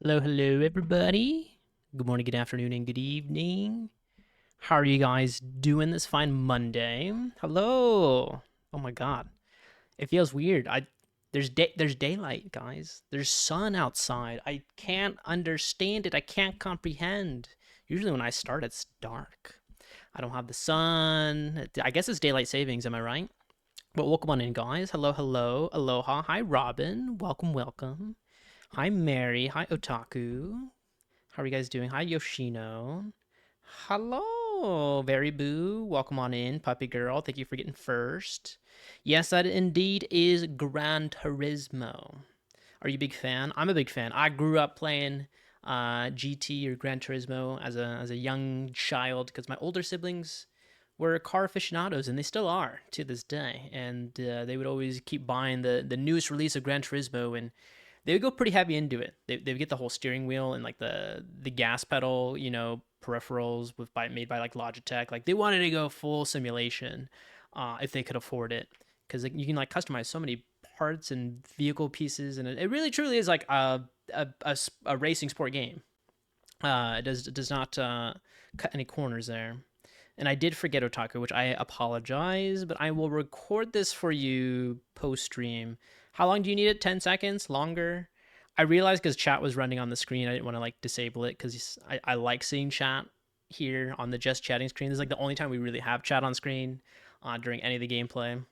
Hello, hello, everybody. Good morning, good afternoon, and good evening. How are you guys doing this fine Monday? Hello. Oh my God, it feels weird. There's daylight, guys. There's sun outside. I can't understand it. I can't comprehend. Usually when I start, it's dark. I don't have the sun. I guess it's daylight savings. Am I right? But welcome on in, guys. Hello, hello, aloha. Hi, Robin. Welcome, welcome. Hi, Mary. Hi, Otaku. How are you guys doing? Hi, Yoshino. Hello, Very Boo. Welcome on in, Puppy Girl. Thank you for getting first. Yes, that indeed is Gran Turismo. Are you a big fan? I'm a big fan. I grew up playing GT or Gran Turismo as a young child because my older siblings were car aficionados, and they still are to this day. And they would always keep buying the newest release of Gran Turismo, and they would go pretty heavy into it. They would get the whole steering wheel and like the gas pedal, peripherals made by like Logitech. Like they wanted to go full simulation, if they could afford it, because like, you can like customize so many parts and vehicle pieces, and it really truly is like a racing sport game. It does not cut any corners there. And I did forget Otaku, which I apologize, but I will record this for you post stream. How long do you need it? 10 seconds? Longer? I realized because chat was running on the screen, I didn't want to like disable it because I like seeing chat here on the just chatting screen. This is like the only time we really have chat on screen during any of the gameplay.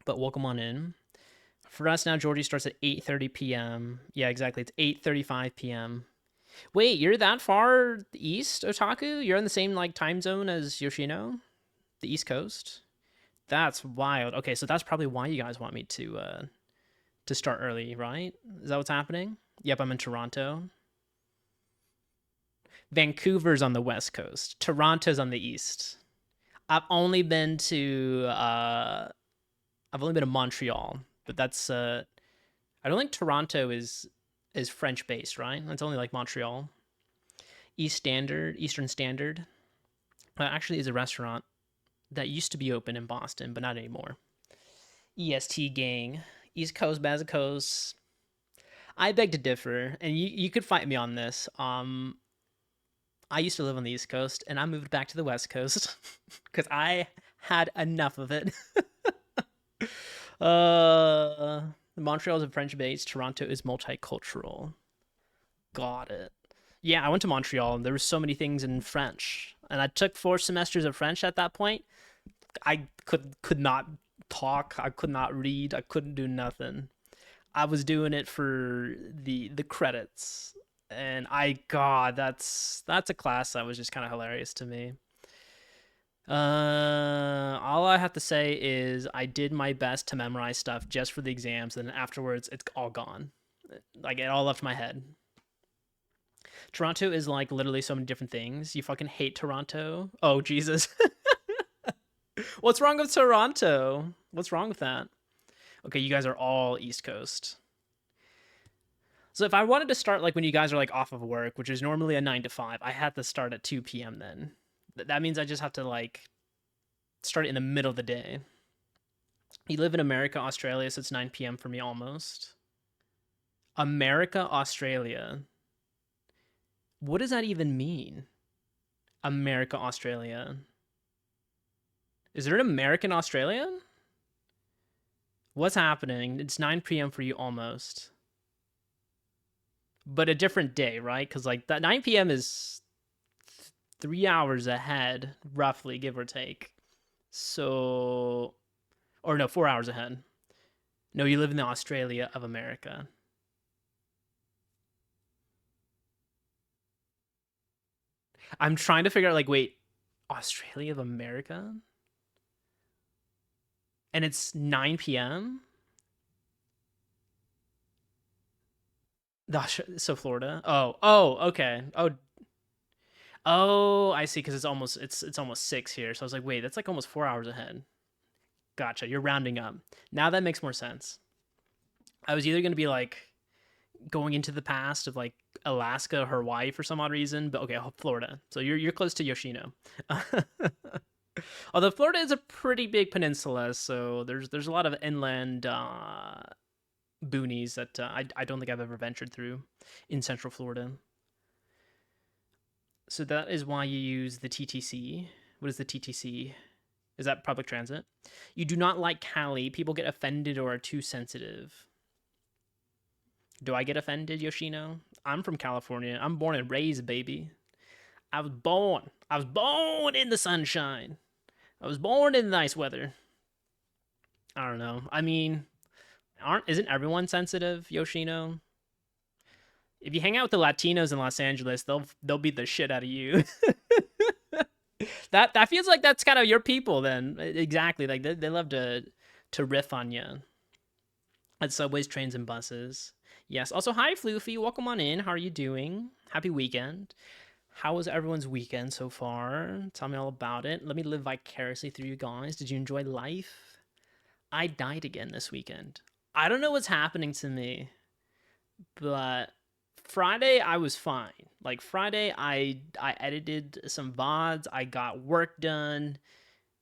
But welcome on in. For us now, Georgie starts at 8:30 p.m. Yeah, exactly. It's 8:35 p.m. Wait, you're that far east, Otaku? You're in the same like time zone as Yoshino, the East Coast. That's wild. Okay, so that's probably why you guys want me to start early, right? Is that what's happening? Yep, I'm in Toronto. Vancouver's on the west coast. Toronto's on the east. I've only been to I've only been to Montreal, but that's I don't think Toronto is French based, right? It's only like Montreal. Eastern Standard, actually is a restaurant that used to be open in Boston, but not anymore. EST gang, East Coast, Bazakos. I beg to differ, and you could fight me on this. I used to live on the East Coast, and I moved back to the West Coast because I had enough of it. uh, Montreal is a French base. Toronto is multicultural. Got it. Yeah, I went to Montreal, and there were so many things in French, and I took 4 semesters of French at that point. I could not talk. I could not read. I couldn't do nothing. I was doing it for the credits, and that's a class that was just kind of hilarious to me. All I have to say is I did my best to memorize stuff just for the exams, and then afterwards it's all gone. Like it all left my head. Toronto is like literally so many different things. You fucking hate Toronto. Oh Jesus. What's wrong with Toronto? What's wrong with that? Okay, you guys are all East Coast. So if I wanted to start like when you guys are like off of work, which is normally a 9 to 5, I had to start at 2 p.m. then. That means I just have to like start in the middle of the day. You live in America, Australia, so it's 9 p.m. for me almost. America, Australia. What does that even mean? America, Australia. Is there an American Australia? What's happening? It's 9 p.m. for you almost. But a different day, right? Because like that 9 p.m. is 3 hours ahead, roughly, give or take. So, or no, 4 hours ahead. No, you live in the Australia of America. I'm trying to figure out, like, wait, Australia of America? And it's 9 p.m.? So Florida. Okay. Oh, I see. Because it's almost 6 here. So I was like, wait, that's like almost 4 hours ahead. Gotcha. You're rounding up. Now that makes more sense. I was either gonna be like going into the past of like Alaska or Hawaii for some odd reason, but okay, Florida. So you're close to Yoshino. Although Florida is a pretty big peninsula, so there's a lot of inland boonies that I don't think I've ever ventured through in Central Florida. So that is why you use the TTC. What is the TTC? Is that public transit? You do not like Cali. People get offended or are too sensitive. Do I get offended, Yoshino? I'm from California. I'm born and raised, baby. I was born. I was born in the sunshine. I was born in the nice weather. I don't know. I mean, isn't everyone sensitive, Yoshino? If you hang out with the Latinos in Los Angeles, they'll beat the shit out of you. That feels like that's kind of your people then. Exactly. Like they love to riff on you. At subways, trains, and buses. Yes. Also, hi, Floofy. Welcome on in. How are you doing? Happy weekend. How was everyone's weekend so far? Tell me all about it. Let me live vicariously through you guys. Did you enjoy life? I died again this weekend. I don't know what's happening to me, but Friday I was fine. Like Friday I edited some VODs, I got work done,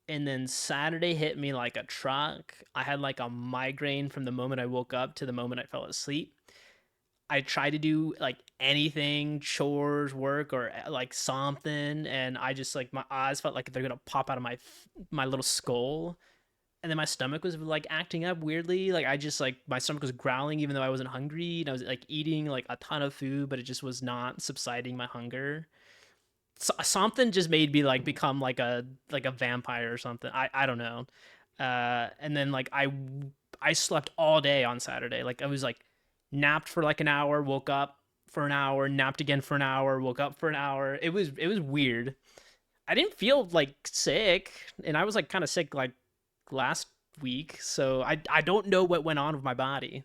and then Saturday hit me like a truck. I had like a migraine from the moment I woke up to the moment I fell asleep. I tried to do like anything, chores, work, or like something, and I just like my eyes felt like they're gonna pop out of my little skull, and then my stomach was like acting up weirdly. Like I just like my stomach was growling even though I wasn't hungry, and I was like eating like a ton of food, but it just was not subsiding my hunger. Something just made me like become like a vampire or something. I don't know. And then like I slept all day on Saturday. Like I was like napped for like an hour, woke up for an hour, napped again for an hour, woke up for an hour. It was weird. I didn't feel like sick, and I was like kind of sick like last week, so I don't know what went on with my body.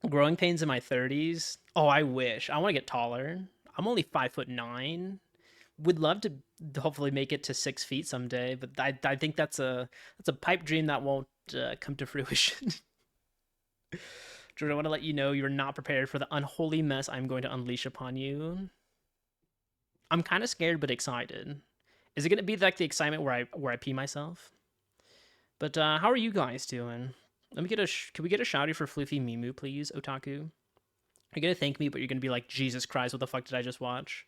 Growing pains in my 30s. Oh, I wish. I want to get taller. I'm only 5'9". Would love to hopefully make it to 6 feet someday, but I think that's a pipe dream that won't come to fruition. George, I want to let you know you're not prepared for the unholy mess I'm going to unleash upon you. I'm kind of scared but excited. Is it going to be like the excitement where I pee myself? But how are you guys doing? Let me get can we get a shouty for Floofy Mimu, please, Otaku? You're gonna thank me, but you're gonna be like, Jesus Christ, what the fuck did I just watch?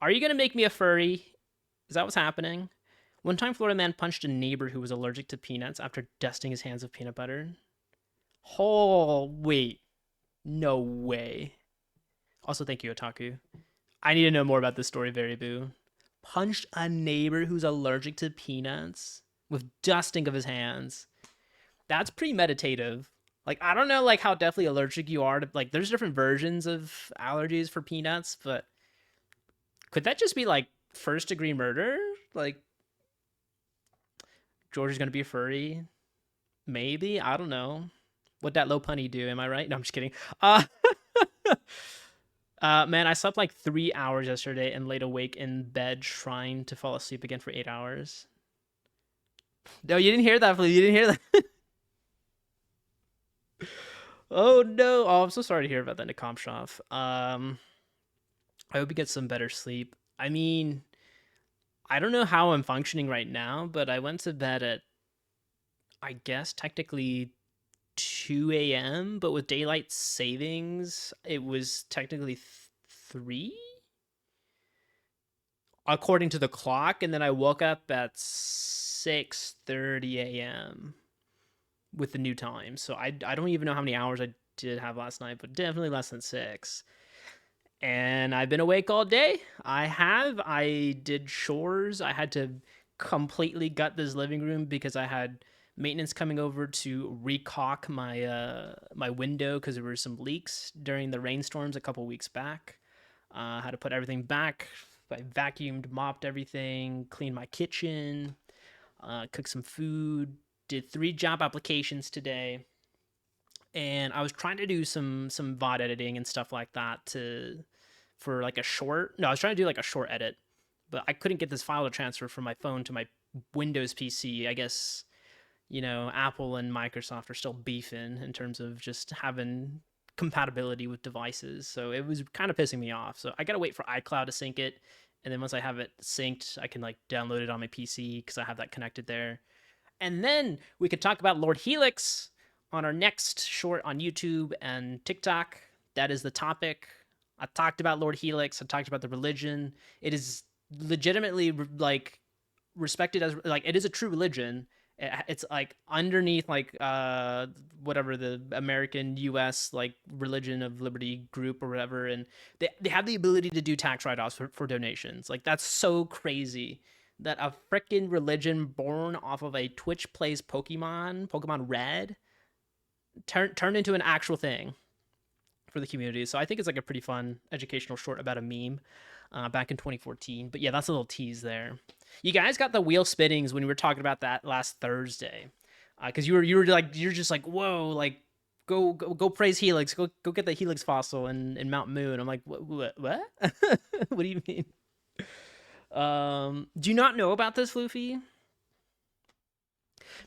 Are you gonna make me a furry? Is that what's happening? One time, Florida man punched a neighbor who was allergic to peanuts after dusting his hands with peanut butter. Oh, wait. No way. Also, thank you, Otaku. I need to know more about this story, Very Boo. Punched a neighbor who's allergic to peanuts with dusting of his hands. That's premeditative. Like I don't know like how deathly allergic you are to like there's different versions of allergies for peanuts, but could that just be like first degree murder? Like George is gonna be a furry? Maybe? I don't know. What'd that low punny do? Am I right? No, I'm just kidding. Uh man, I slept like 3 hours yesterday and laid awake in bed trying to fall asleep again for 8 hours. No, you didn't hear that, please. You didn't hear that. Oh no! Oh, I'm so sorry to hear about that, Nikomshov. I hope you get some better sleep. I mean, I don't know how I'm functioning right now, but I went to bed at, I guess, technically 2 a.m., but with daylight savings, it was technically 3 according to the clock, and then I woke up at 6:30 a.m. with the new time. So I don't even know how many hours I did have last night, but definitely less than 6. And I've been awake all day. I did chores. I had to completely gut this living room because I had maintenance coming over to recaulk my window because there were some leaks during the rainstorms a couple weeks back. I had to put everything back. I vacuumed, mopped everything, cleaned my kitchen, cooked some food, did 3 job applications today, and I was trying to do some VOD editing and stuff like that for like a short. No, I was trying to do like a short edit, but I couldn't get this file to transfer from my phone to my Windows PC. I guess Apple and Microsoft are still beefing in terms of just having compatibility with devices. So it was kind of pissing me off. So I gotta wait for iCloud to sync it, and then once I have it synced, I can like download it on my PC because I have that connected there. And then we could talk about Lord Helix. on our next short on YouTube and TikTok. That is the topic. I talked about Lord Helix. I talked about the religion. It is legitimately like respected as like it is a true religion. It's like underneath like whatever the American US like religion of liberty group or whatever, and they have the ability to do tax write-offs for donations. Like that's so crazy that a freaking religion born off of a Twitch plays Pokemon Red turned into an actual thing for the community. So I think it's like a pretty fun educational short about a meme back in 2014. But yeah, that's a little tease there. You guys got the wheel spinnings when we were talking about that last Thursday, because you're just like whoa, like go praise Helix, go get the Helix fossil in Mount Moon. I'm like what? What do you mean? Do you not know about this, Luffy?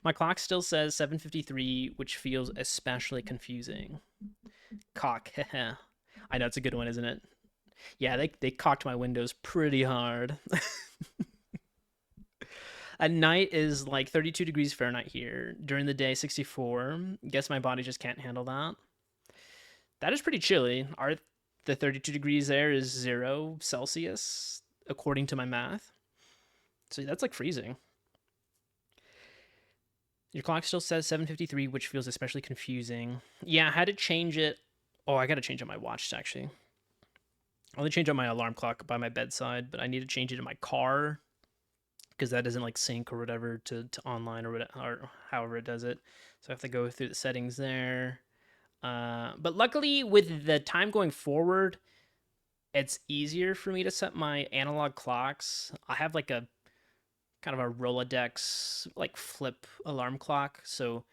My clock still says 7:53, which feels especially confusing. Cock. I know it's a good one, isn't it? Yeah, they cocked my windows pretty hard. At night is like 32 degrees Fahrenheit here. During the day, 64. Guess my body just can't handle that. That is pretty chilly. The 32 degrees there is 0 Celsius, according to my math. So that's like freezing. Your clock still says 7:53, which feels especially confusing. Yeah, I had to change it. Oh, I got to change it on my watch, actually. I only change on my alarm clock by my bedside, but I need to change it in my car because that doesn't like sync or whatever to online or however it does it. So I have to go through the settings there. But luckily, with the time going forward, it's easier for me to set my analog clocks. I have like a kind of a Rolodex like flip alarm clock. So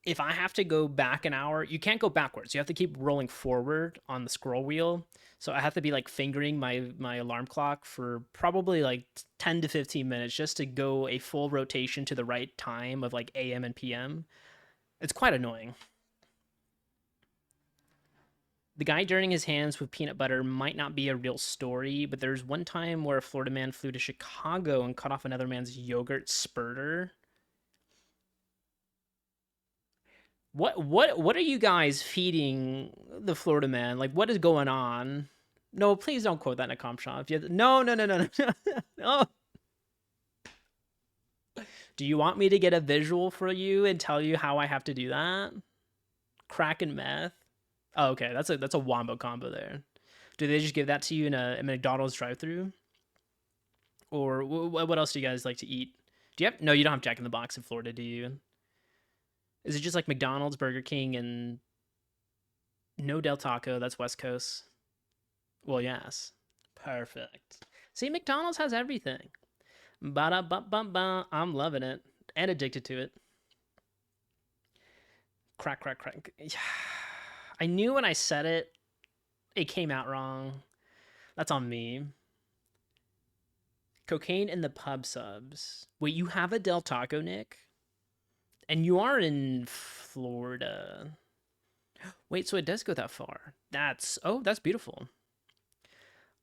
if I have to go back an hour, you can't go backwards. You have to keep rolling forward on the scroll wheel. So I have to be like fingering my alarm clock for probably like 10 to 15 minutes just to go a full rotation to the right time of like AM and PM. It's quite annoying. The guy dirtying his hands with peanut butter might not be a real story, but there's one time where a Florida man flew to Chicago and cut off another man's yogurt spurter. What are you guys feeding the Florida man? Like, what is going on? No, please don't quote that in a comp shop. No, no, no, no, no, no. Do you want me to get a visual for you and tell you how I have to do that? Crack and meth. Oh, okay, that's a wombo combo there. Do they just give that to you in a McDonald's drive-through, or what else do you guys like to eat? Do you have? No, you don't have Jack in the Box in Florida, do you? Is it just like McDonald's, Burger King, and no Del Taco? That's West Coast. Well, yes. Perfect. See, McDonald's has everything. Ba da ba ba ba. I'm loving it and addicted to it. Crack, crack, crack. I knew when I said it, it came out wrong. That's on me. Cocaine in the pub subs. Wait, you have a Del Taco, Nick? And you are in Florida. Wait, so it does go that far. That's beautiful.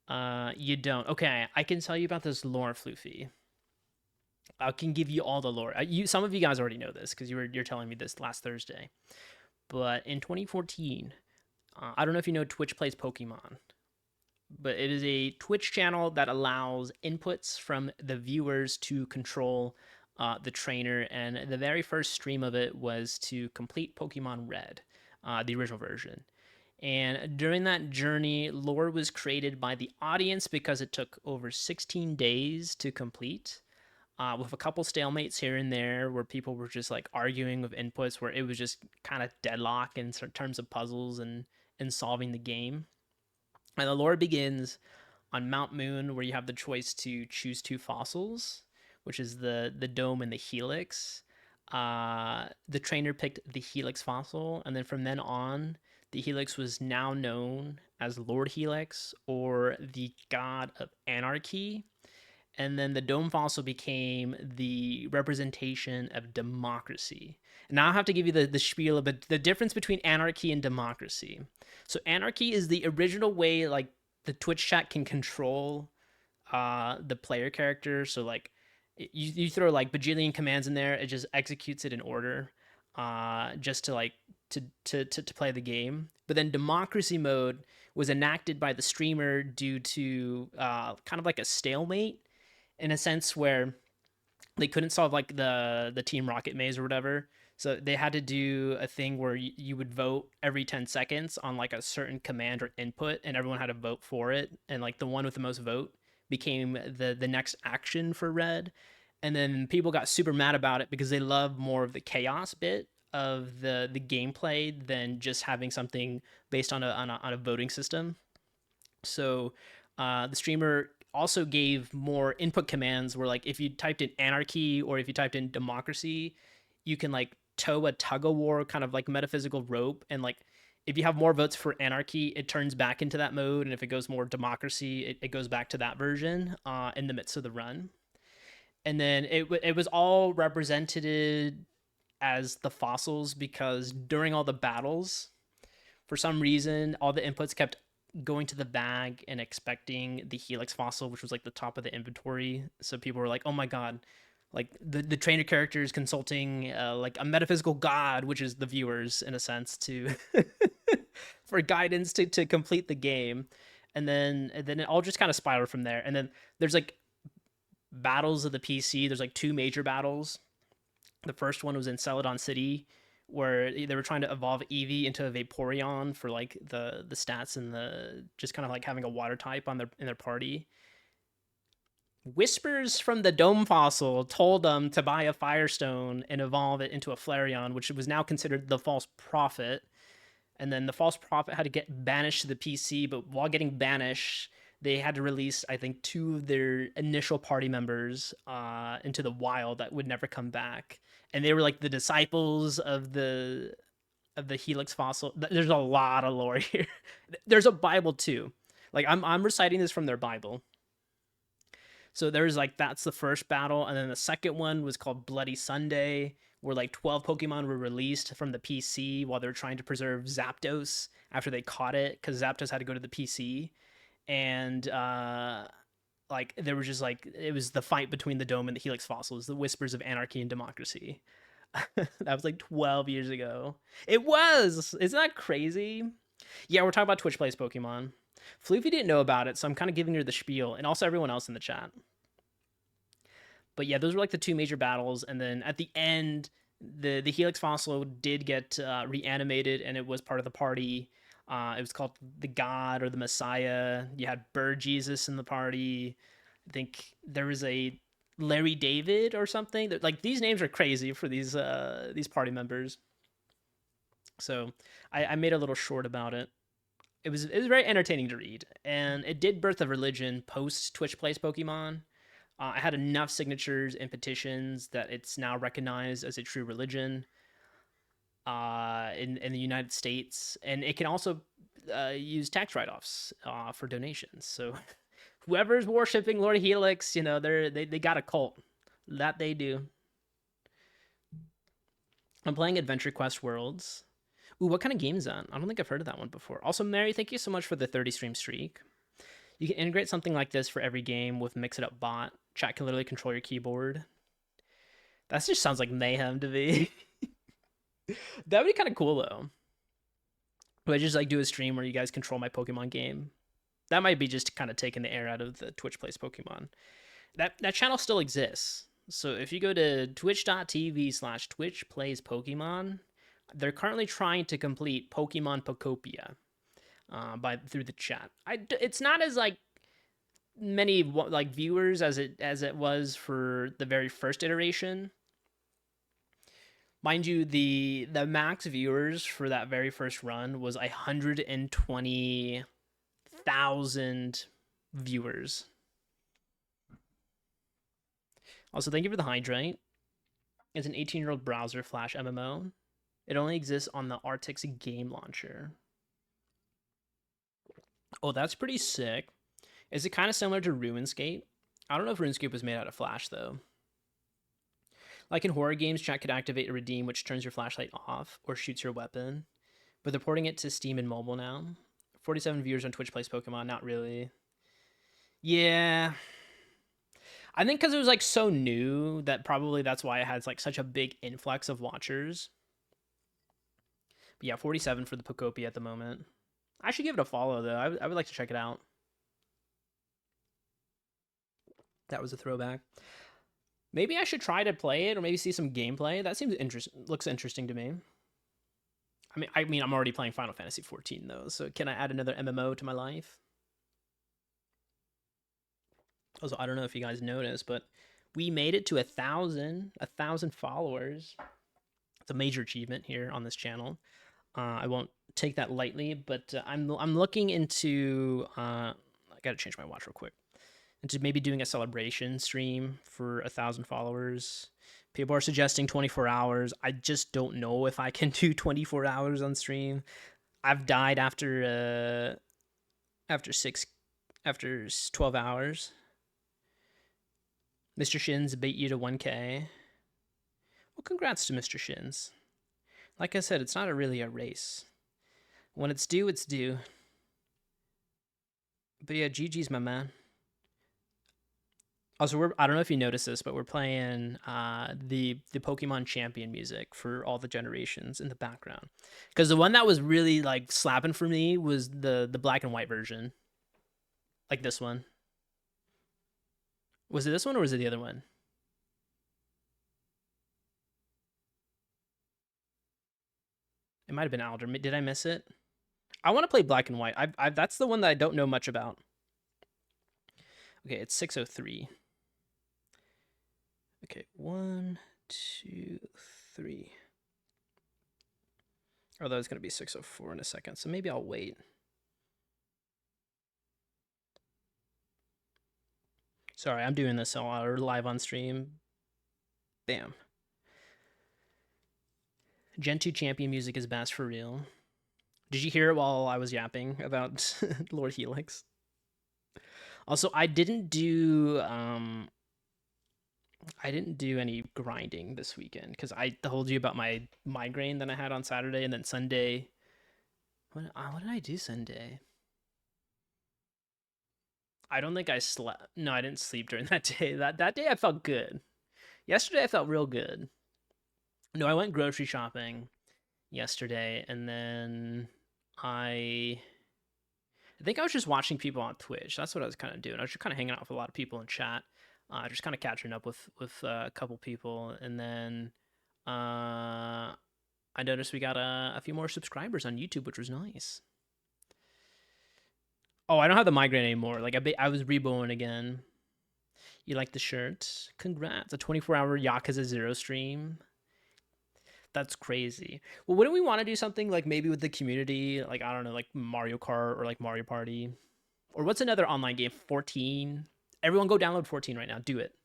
You don't. Okay, I can tell you about this lore, Floofy. I can give you all the lore. Some of you guys already know this because you're telling me this last Thursday. But in 2014, I don't know if you know Twitch Plays Pokemon, but it is a Twitch channel that allows inputs from the viewers to control the trainer. And the very first stream of it was to complete Pokemon Red, the original version. And during that journey, lore was created by the audience because it took over 16 days to complete, with a couple stalemates here and there where people were just like arguing with inputs where it was just kind of deadlock in terms of puzzles and solving the game. And the lore begins on Mount Moon, where you have the choice to choose two fossils, which is the dome and the helix. The trainer picked the helix fossil, and then from then on, the helix was now known as Lord Helix or the God of Anarchy. And then the dome fossil became the representation of democracy. And now I have to give you the spiel of the difference between anarchy and democracy. So anarchy is the original way like the Twitch chat can control the player character. So like you throw like bajillion commands in there, it just executes it in order. just to like to play the game. But then democracy mode was enacted by the streamer due to kind of like a stalemate in a sense where they couldn't solve like the Team Rocket maze or whatever. So they had to do a thing where you would vote every 10 seconds on like a certain command or input, and everyone had to vote for it. And like the one with the most vote became the next action for Red. And then people got super mad about it because they love more of the chaos bit of the gameplay than just having something based on a voting system. So the streamer also gave more input commands where like if you typed in anarchy or if you typed in democracy, you can like tow a tug of war kind of like metaphysical rope, and like if you have more votes for anarchy, it turns back into that mode, and if it goes more democracy, it goes back to that version in the midst of the run. And then it was all represented as the fossils because during all the battles, for some reason, all the inputs kept going to the bag and expecting the helix fossil, which was like the top of the inventory. So people were like, "Oh my god!" Like the trainer character is consulting like a metaphysical god, which is the viewers in a sense, to for guidance to complete the game. And then it all just kind of spiraled from there. And then there's like battles of the PC. There's like two major battles. The first one was in Celadon City, where they were trying to evolve Eevee into a Vaporeon for like the stats and the just kind of like having a water type on their in their party. Whispers from the Dome Fossil told them to buy a Firestone and evolve it into a Flareon, which was now considered the False Prophet. And then the False Prophet had to get banished to the PC, but while getting banished, they had to release, I think, two of their initial party members into the wild that would never come back. And they were like the disciples of the Helix fossil. There's a lot of lore here. There's a Bible too. Like I'm reciting this from their Bible. So there's like that's the first battle, and then the second one was called Bloody Sunday, where like 12 Pokemon were released from the PC while they were trying to preserve Zapdos after they caught it, because Zapdos had to go to the PC. And like there was just like it was the fight between the Dome and the Helix fossils, the whispers of anarchy and democracy. That was like 12 years ago. It was. Isn't that crazy? Yeah, we're talking about Twitch Plays Pokemon. Floofy didn't know about it, so I'm kind of giving her the spiel, and also everyone else in the chat. But yeah, those were like the two major battles, and then at the end, the Helix fossil did get reanimated, and it was part of the party. It was called the God or the Messiah. You had Bird Jesus in the party. I think there was a Larry David or something. Like these names are crazy for these party members. So I made a little short about it. It was very entertaining to read, and it did birth a religion post Twitch Plays Pokemon. I had enough signatures and petitions that it's now recognized as a true religion in the United States, and it can also use tax write-offs for donations. So whoever's worshiping Lord Helix, you know, they got a cult that they do. I'm playing Adventure Quest Worlds. Ooh, what kind of game is that? I don't think I've heard of that one before. Also, Mary, thank you so much for the 30 stream streak. You can integrate something like this for every game with Mix It Up Bot. Chat can literally control your keyboard. That just sounds like mayhem to me. That would be kind of cool though. Would I just like do a stream where you guys control my Pokemon game? That might be just kind of taking the air out of the Twitch Plays Pokemon. That channel still exists. So if you go to twitch.tv/Twitch Plays Pokemon, they're currently trying to complete Pokemon Pokopia through the chat. It's not as like many like viewers as it was for the very first iteration. Mind you, the max viewers for that very first run was 120,000 viewers. Also, thank you for the hydrate. It's an 18-year-old browser flash MMO. It only exists on the Artix game launcher. Oh, that's pretty sick. Is it kind of similar to RuneScape? I don't know if RuneScape was made out of Flash, though. Like in horror games, chat could activate a redeem, which turns your flashlight off or shoots your weapon. But they're porting it to Steam and mobile now. 47 viewers on Twitch Plays Pokemon, not really. Yeah. I think because it was like so new that probably that's why it has like such a big influx of watchers. But yeah, 47 for the Pocopi at the moment. I should give it a follow though. I would like to check it out. That was a throwback. Maybe I should try to play it or maybe see some gameplay. That seems interesting. Looks interesting to me. I mean, I'm already playing Final Fantasy 14 though, so can I add another MMO to my life? Also, I don't know if you guys noticed, but we made it to 1,000 followers. It's a major achievement here on this channel. I won't take that lightly, but I'm looking into. I gotta change my watch real quick. Into maybe doing a celebration stream for 1,000 followers. People are suggesting 24 hours. I just don't know if I can do 24 hours on stream. I've died after 12 hours. Mr. Shins beat you to 1K. Well, congrats to Mr. Shins. Like I said, it's not really a race. When it's due, it's due. But yeah, GG's, my man. Also, I don't know if you noticed this, but we're playing the Pokemon Champion music for all the generations in the background. Because the one that was really like slapping for me was the black and white version, like this one. Was it this one or was it the other one? It might have been Alder. Did I miss it? I want to play black and white. That's the one that I don't know much about. Okay, it's 6:03. Okay, 1, 2, 3. Although it's gonna be 6:04 in a second, so maybe I'll wait. Sorry, I'm doing this live on stream. Bam. Gen 2 champion music is best for real. Did you hear it while I was yapping about Lord Helix? Also, I didn't do any grinding this weekend because I told you about my migraine that I had on Saturday, and then Sunday. What did I do Sunday? I don't think I slept. No, I didn't sleep during that day. That day I felt good. Yesterday I felt real good. No, I went grocery shopping yesterday, and then I think I was just watching people on Twitch. That's what I was kind of doing. I was just kind of hanging out with a lot of people in chat, just kind of catching up with a couple people, and then I noticed we got a few more subscribers on YouTube, which was nice. Oh, I don't have the migraine anymore. Like I was reborn again. You like the shirt? Congrats! A 24-hour Yakuza 0 stream. That's crazy. Well, wouldn't we want to do something like maybe with the community, like I don't know, like Mario Kart or like Mario Party, or what's another online game? 14. Everyone, go download 14 right now. Do it.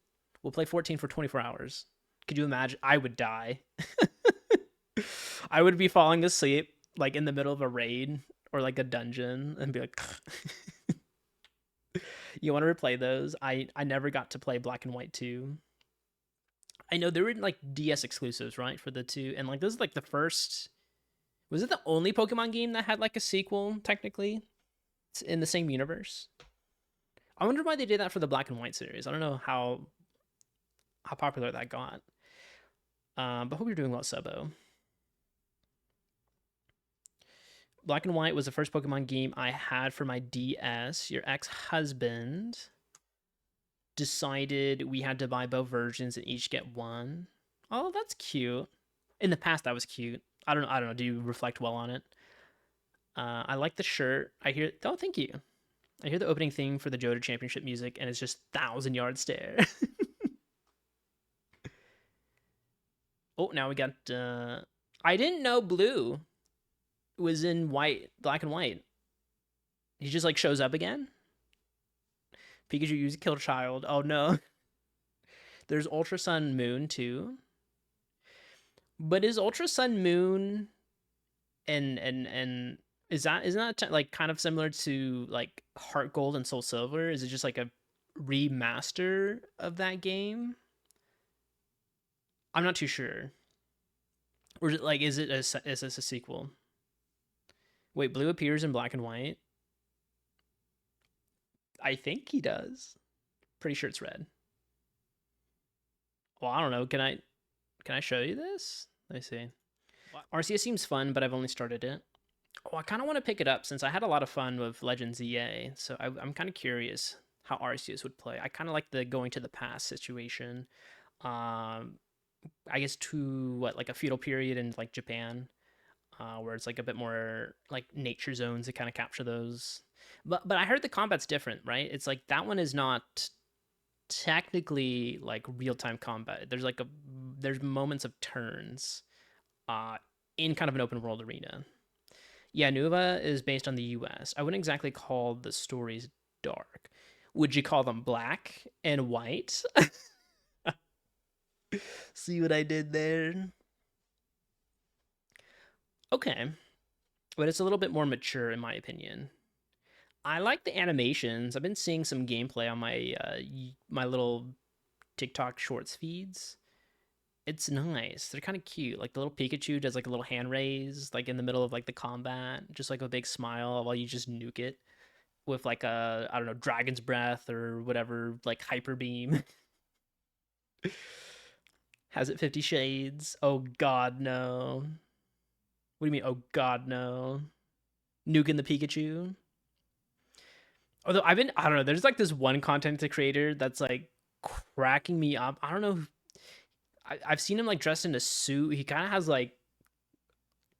We'll play 14 for 24 hours. Could you imagine? I would die. I would be falling asleep like in the middle of a raid or like a dungeon and be like, you want to replay those? I never got to play Black and White 2. I know they were like DS exclusives, right, for the 2, and like this is like the first. Was it the only Pokemon game that had like a sequel technically in the same universe? I wonder why they did that for the Black and White series. I don't know how popular that got. But hope you're doing well, Sebo. Black and White was the first Pokemon game I had for my DS. Your ex-husband decided we had to buy both versions and each get one. Oh, that's cute. In the past, that was cute. I don't know. Do you reflect well on it? I like the shirt. I hear. Oh, thank you. I hear the opening theme for the Johto Championship music, and it's just 1,000-yard stare. Oh, now we got. I didn't know Blue was in Black and White. He just like shows up again. Pikachu used Kill Child. Oh no. There's Ultra Sun Moon too. But is Ultra Sun Moon and isn't that like kind of similar to like Heart Gold and Soul Silver? Is it just like a remaster of that game? I'm not too sure. Or is it like is this a sequel? Wait, Blue appears in Black and White? I think he does. Pretty sure it's red. Well, I don't know. Can I show you this? Let me see. Arceus seems fun, but I've only started it. Oh, I kind of want to pick it up since I had a lot of fun with Legends EA. So I'm kind of curious how Arceus would play. I kind of like the going to the past situation. Um, I guess to what like a feudal period in like Japan, where it's like a bit more like nature zones to kind of capture those. But I heard the combat's different, right? It's like that one is not technically like real time combat. There's moments of turns uh in kind of an open world arena. Yeah, Nuva is based on the US. I wouldn't exactly call the stories dark. Would you call them black and white? See what I did there? Okay, but it's a little bit more mature in my opinion. I like the animations. I've been seeing some gameplay on my little TikTok shorts feeds. It's nice. They're kind of cute. Like the little Pikachu does like a little hand raise, like in the middle of like the combat, just like a big smile while you just nuke it with like a I don't know dragon's breath or whatever like hyper beam. Has it 50 shades? Oh God, no. What do you mean? Oh God, no. Nuking the Pikachu. Although I don't know. There's like this one content creator that's like cracking me up. I don't know. I've seen him like dressed in a suit. He kind of has like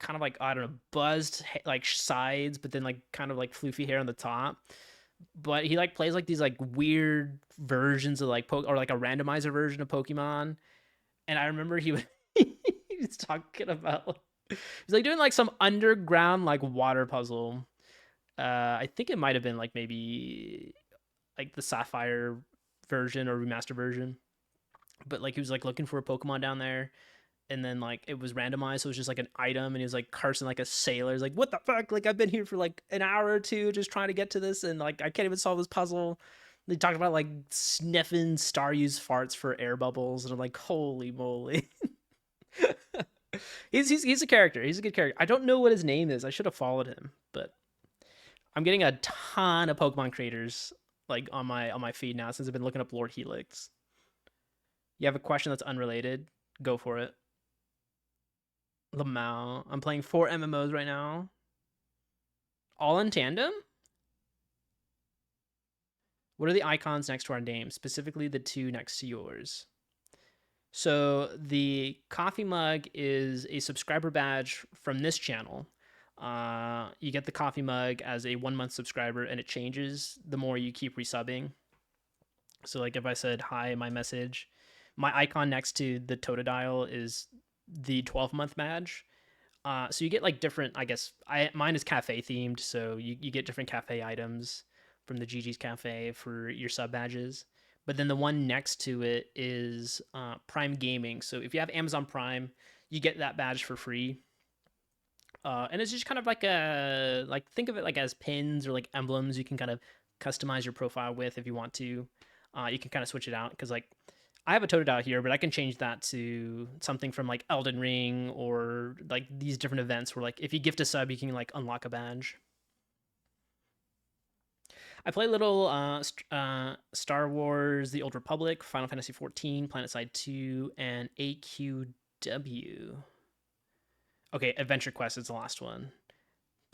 kind of like I don't know buzzed like sides, but then like kind of like floofy hair on the top. But he like plays like these like weird versions of like or like a randomizer version of Pokemon. And I remember he was he was talking about he's like doing like some underground like water puzzle. I think it might have been like maybe like the Sapphire version or remaster version. But like he was like looking for a Pokemon down there, and then like it was randomized, so it was just like an item, and he was like cursing like a sailor. He's like, "What the fuck? Like I've been here for like an hour or two just trying to get to this, and like I can't even solve this puzzle." They talked about like sniffing Staryu's farts for air bubbles, and I'm like, "Holy moly!" He's a character. He's a good character. I don't know what his name is. I should have followed him, but I'm getting a ton of Pokemon creators like on my feed now since I've been looking up Lord Helix. You have a question that's unrelated? Go for it. Lamau. I'm playing 4 MMOs right now. All in tandem? What are the icons next to our name, specifically the two next to yours? So the coffee mug is a subscriber badge from this channel. You get the coffee mug as a 1 month subscriber, and it changes the more you keep resubbing. So like if I said hi, my message, my icon next to the Totodile is the 12-month badge. So you get like different, I guess, mine is cafe themed, so you get different cafe items from the Gigi's Cafe for your sub badges. But then the one next to it is Prime Gaming. So if you have Amazon Prime, you get that badge for free. And it's just kind of like like think of it like as pins or like emblems you can kind of customize your profile with if you want to. You can kind of switch it out because like I have a Totodile here, but I can change that to something from like Elden Ring or like these different events where like if you gift a sub, you can like unlock a badge. I play little Star Wars: The Old Republic, Final Fantasy 14, PlanetSide 2, and AQW. Okay, Adventure Quest is the last one.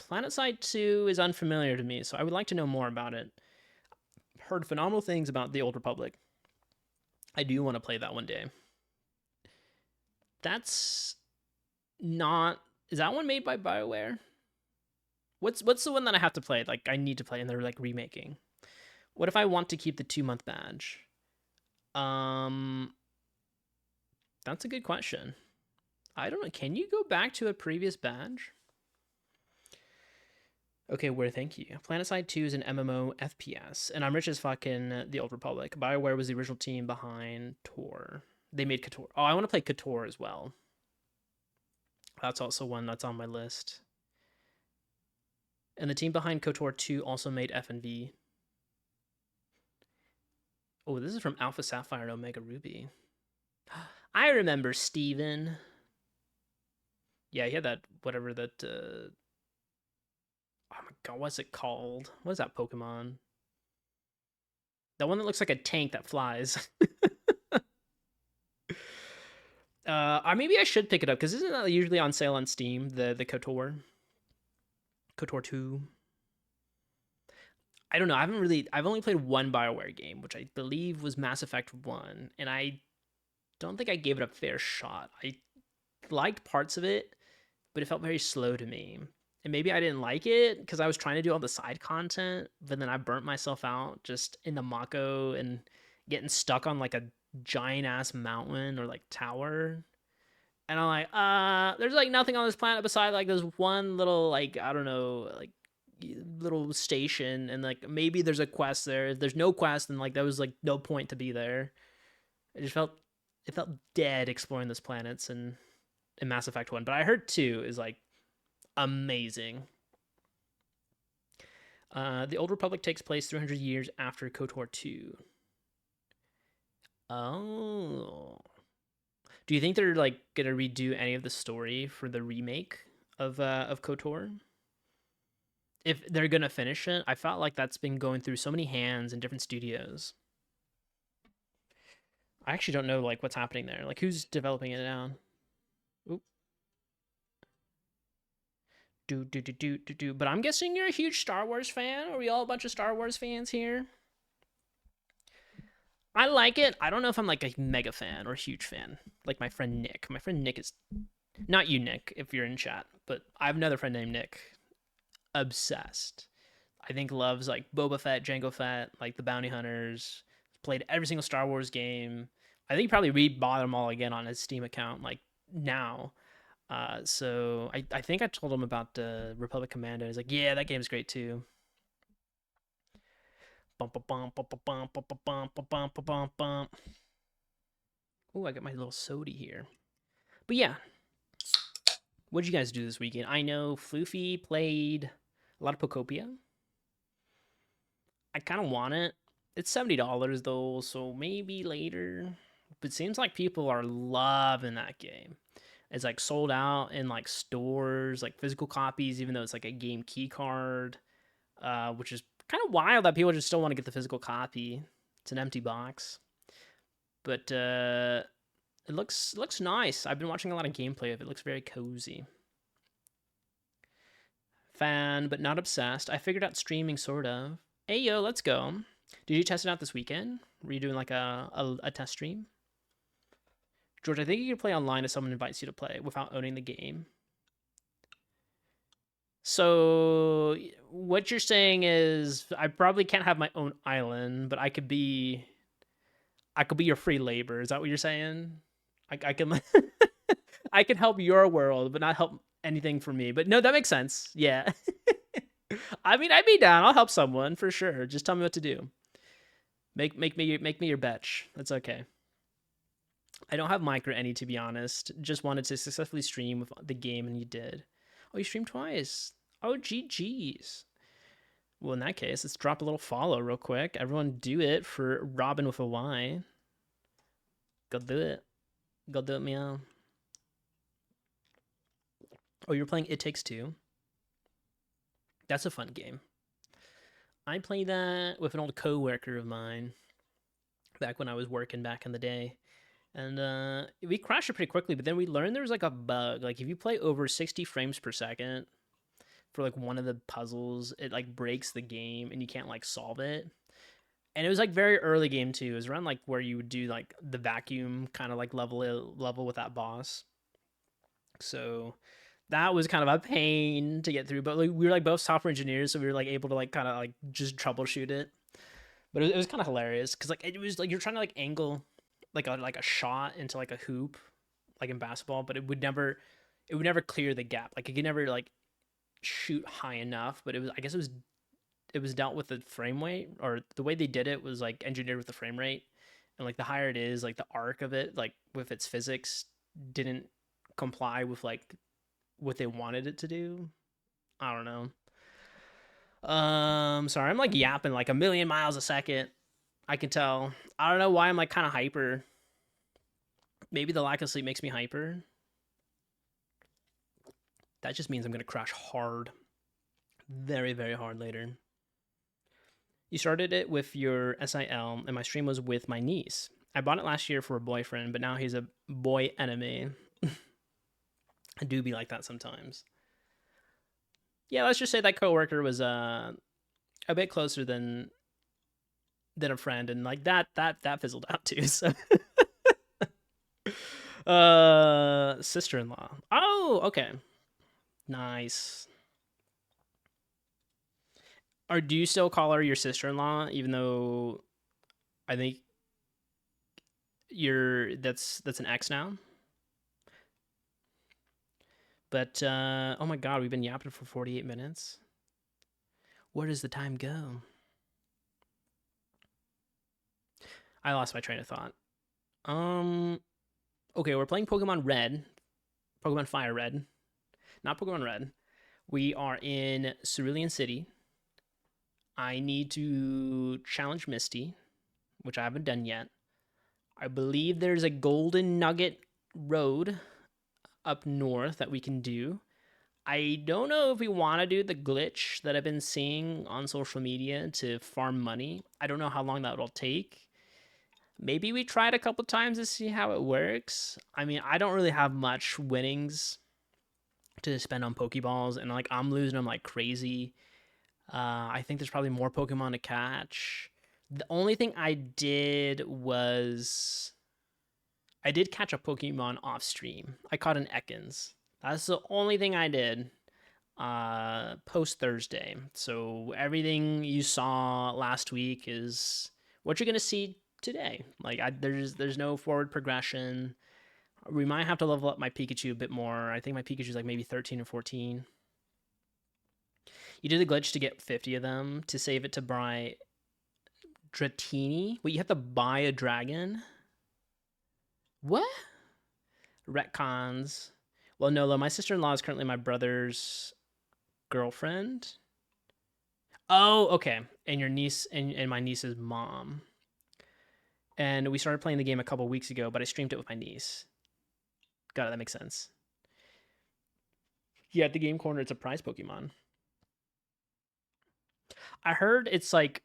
PlanetSide 2 is unfamiliar to me, so I would like to know more about it. Heard phenomenal things about The Old Republic. I do want to play that one day. That's not. Is that one made by BioWare? What's the one that I have to play? Like I need to play, and they're like remaking. What if I want to keep the 2 month badge? Um, that's a good question. I don't know. Can you go back to a previous badge? Okay, where thank you. PlanetSide 2 is an MMO FPS, and I'm rich as fucking The Old Republic. BioWare was the original team behind Tor. They made KOTOR. Oh, I want to play KOTOR as well. That's also one that's on my list. And the team behind KOTOR 2 also made FNV. Oh, this is from Alpha Sapphire and Omega Ruby. I remember Steven. Yeah, he had that, whatever that, oh my god, what's it called? What is that Pokemon? That one that looks like a tank that flies. Maybe I should pick it up because isn't that usually on sale on Steam? The KOTOR 2. I don't know. I've only played one BioWare game, which I believe was Mass Effect 1, and I don't think I gave it a fair shot. I liked parts of it, but it felt very slow to me. And maybe I didn't like it because I was trying to do all the side content, but then I burnt myself out just in the Mako and getting stuck on like a giant ass mountain or like tower. And I'm like, there's like nothing on this planet beside like this one little like I don't know like little station, and like maybe there's a quest there. If there's no quest, then like there was like no point to be there. It felt dead exploring those planets and in Mass Effect 1. But I heard 2 is like amazing. The Old Republic takes place 300 years after KOTOR 2. Oh. Do you think they're like gonna redo any of the story for the remake of KOTOR? If they're gonna finish it, I felt like that's been going through so many hands in different studios. I actually don't know like what's happening there. Like who's developing it now? Oop. Do. But I'm guessing you're a huge Star Wars fan. Are we all a bunch of Star Wars fans here? I like it. I don't know if I'm like a mega fan or a huge fan. Like my friend Nick. My friend Nick is not you, Nick, if you're in chat, but I have another friend named Nick. Obsessed. I think loves like Boba Fett, Jango Fett, like the Bounty Hunters. Played every single Star Wars game. I think he probably rebought them all again on his Steam account like now. So I think I told him about the Republic Commando. He's like, yeah, that game's great too. Bump, bump, bump, bump, bump, bump, bump, bump, bump, bump, bump. Oh, I got my little sody here. But yeah, what did you guys do this weekend? I know Floofy played a lot of Pocopia. I kind of want it. It's $70 though, so maybe later. But it seems like people are loving that game. It's like sold out in like stores, like physical copies, even though it's like a game key card, which is kind of wild that people just still want to get the physical copy. It's an empty box, but it looks nice. I've been watching a lot of gameplay of it. It looks very cozy. Fan, but not obsessed. I figured out streaming sort of. Hey yo, let's go. Did you test it out this weekend? Were you doing like a test stream? George, I think you can play online if someone invites you to play without owning the game. So what you're saying is I probably can't have my own island, but I could be your free labor. Is that what you're saying? I can I can help your world, but not help anything for me. But no, that makes sense. Yeah. I mean, I'd be down. I'll help someone for sure. Just tell me what to do. Make me your betch. That's okay. I don't have micro any to be honest. Just wanted to successfully stream with the game, and you did. Oh, you streamed twice. Oh, GG's. Well, in that case, let's drop a little follow real quick. Everyone do it for Robin with a Y. Go do it. Go do it, meow. Oh, you're playing It Takes Two? That's a fun game. I played that with an old coworker of mine back when I was working back in the day. And we crashed it pretty quickly, but then we learned there was like a bug. Like if you play over 60 frames per second for like one of the puzzles, it like breaks the game and you can't like solve it. And it was like very early game too. It was around like where you would do like the vacuum kind of like level with that boss. So that was kind of a pain to get through. But like we were like both software engineers, so we were like able to like kind of like just troubleshoot it. But it was kind of hilarious because like it was like you're trying to like angle like a shot into like a hoop, like in basketball, but it would never clear the gap. Like it could never like shoot high enough. But I guess it was dealt with the frame rate, or the way they did it was like engineered with the frame rate, and like the higher it is, like the arc of it, like with its physics, didn't comply with like what they wanted it to do. I don't know. Sorry, I'm like yapping like a million miles a second. I can tell. I don't know why I'm like kind of hyper. Maybe the lack of sleep makes me hyper. That just means I'm gonna crash hard, very very hard later. You started it with your SIL, and my stream was with my niece. I bought it last year for a boyfriend, but now he's a boy enemy. I do be like that sometimes. Yeah, let's just say that coworker was a bit closer than a friend, and like that fizzled out too. So, sister-in-law. Oh, okay, nice. Or do you still call her your sister-in-law, even though I think that's an ex now? But oh my god, we've been yapping for 48 minutes. Where does the time go? I lost my train of thought. Okay, we're playing Pokemon Red, Pokemon FireRed, not Pokemon Red. We are in Cerulean City. I need to challenge Misty, which I haven't done yet. I believe there's a golden nugget road up north that we can do. I don't know if we want to do the glitch that I've been seeing on social media to farm money. I don't know how long that will take. Maybe we try it a couple times to see how it works. I mean, I don't really have much winnings to spend on Pokeballs, and like I'm losing them like crazy. I think there's probably more Pokemon to catch. The only thing I did was I did catch a Pokemon off stream. I caught an Ekans. That's the only thing I did post Thursday. So everything you saw last week is what you're gonna see today. Like there's no forward progression. We might have to level up my Pikachu a bit more. I think my Pikachu's like maybe 13 or 14. You did the glitch to get 50 of them to save it to buy Dratini. Wait, you have to buy a dragon? What? Retcons. Well, Nolo, my sister-in-law is currently my brother's girlfriend. Oh, okay. And your niece and my niece's mom. And we started playing the game a couple weeks ago, but I streamed it with my niece. Got it, that makes sense. Yeah, at the game corner, it's a prize Pokemon. I heard it's like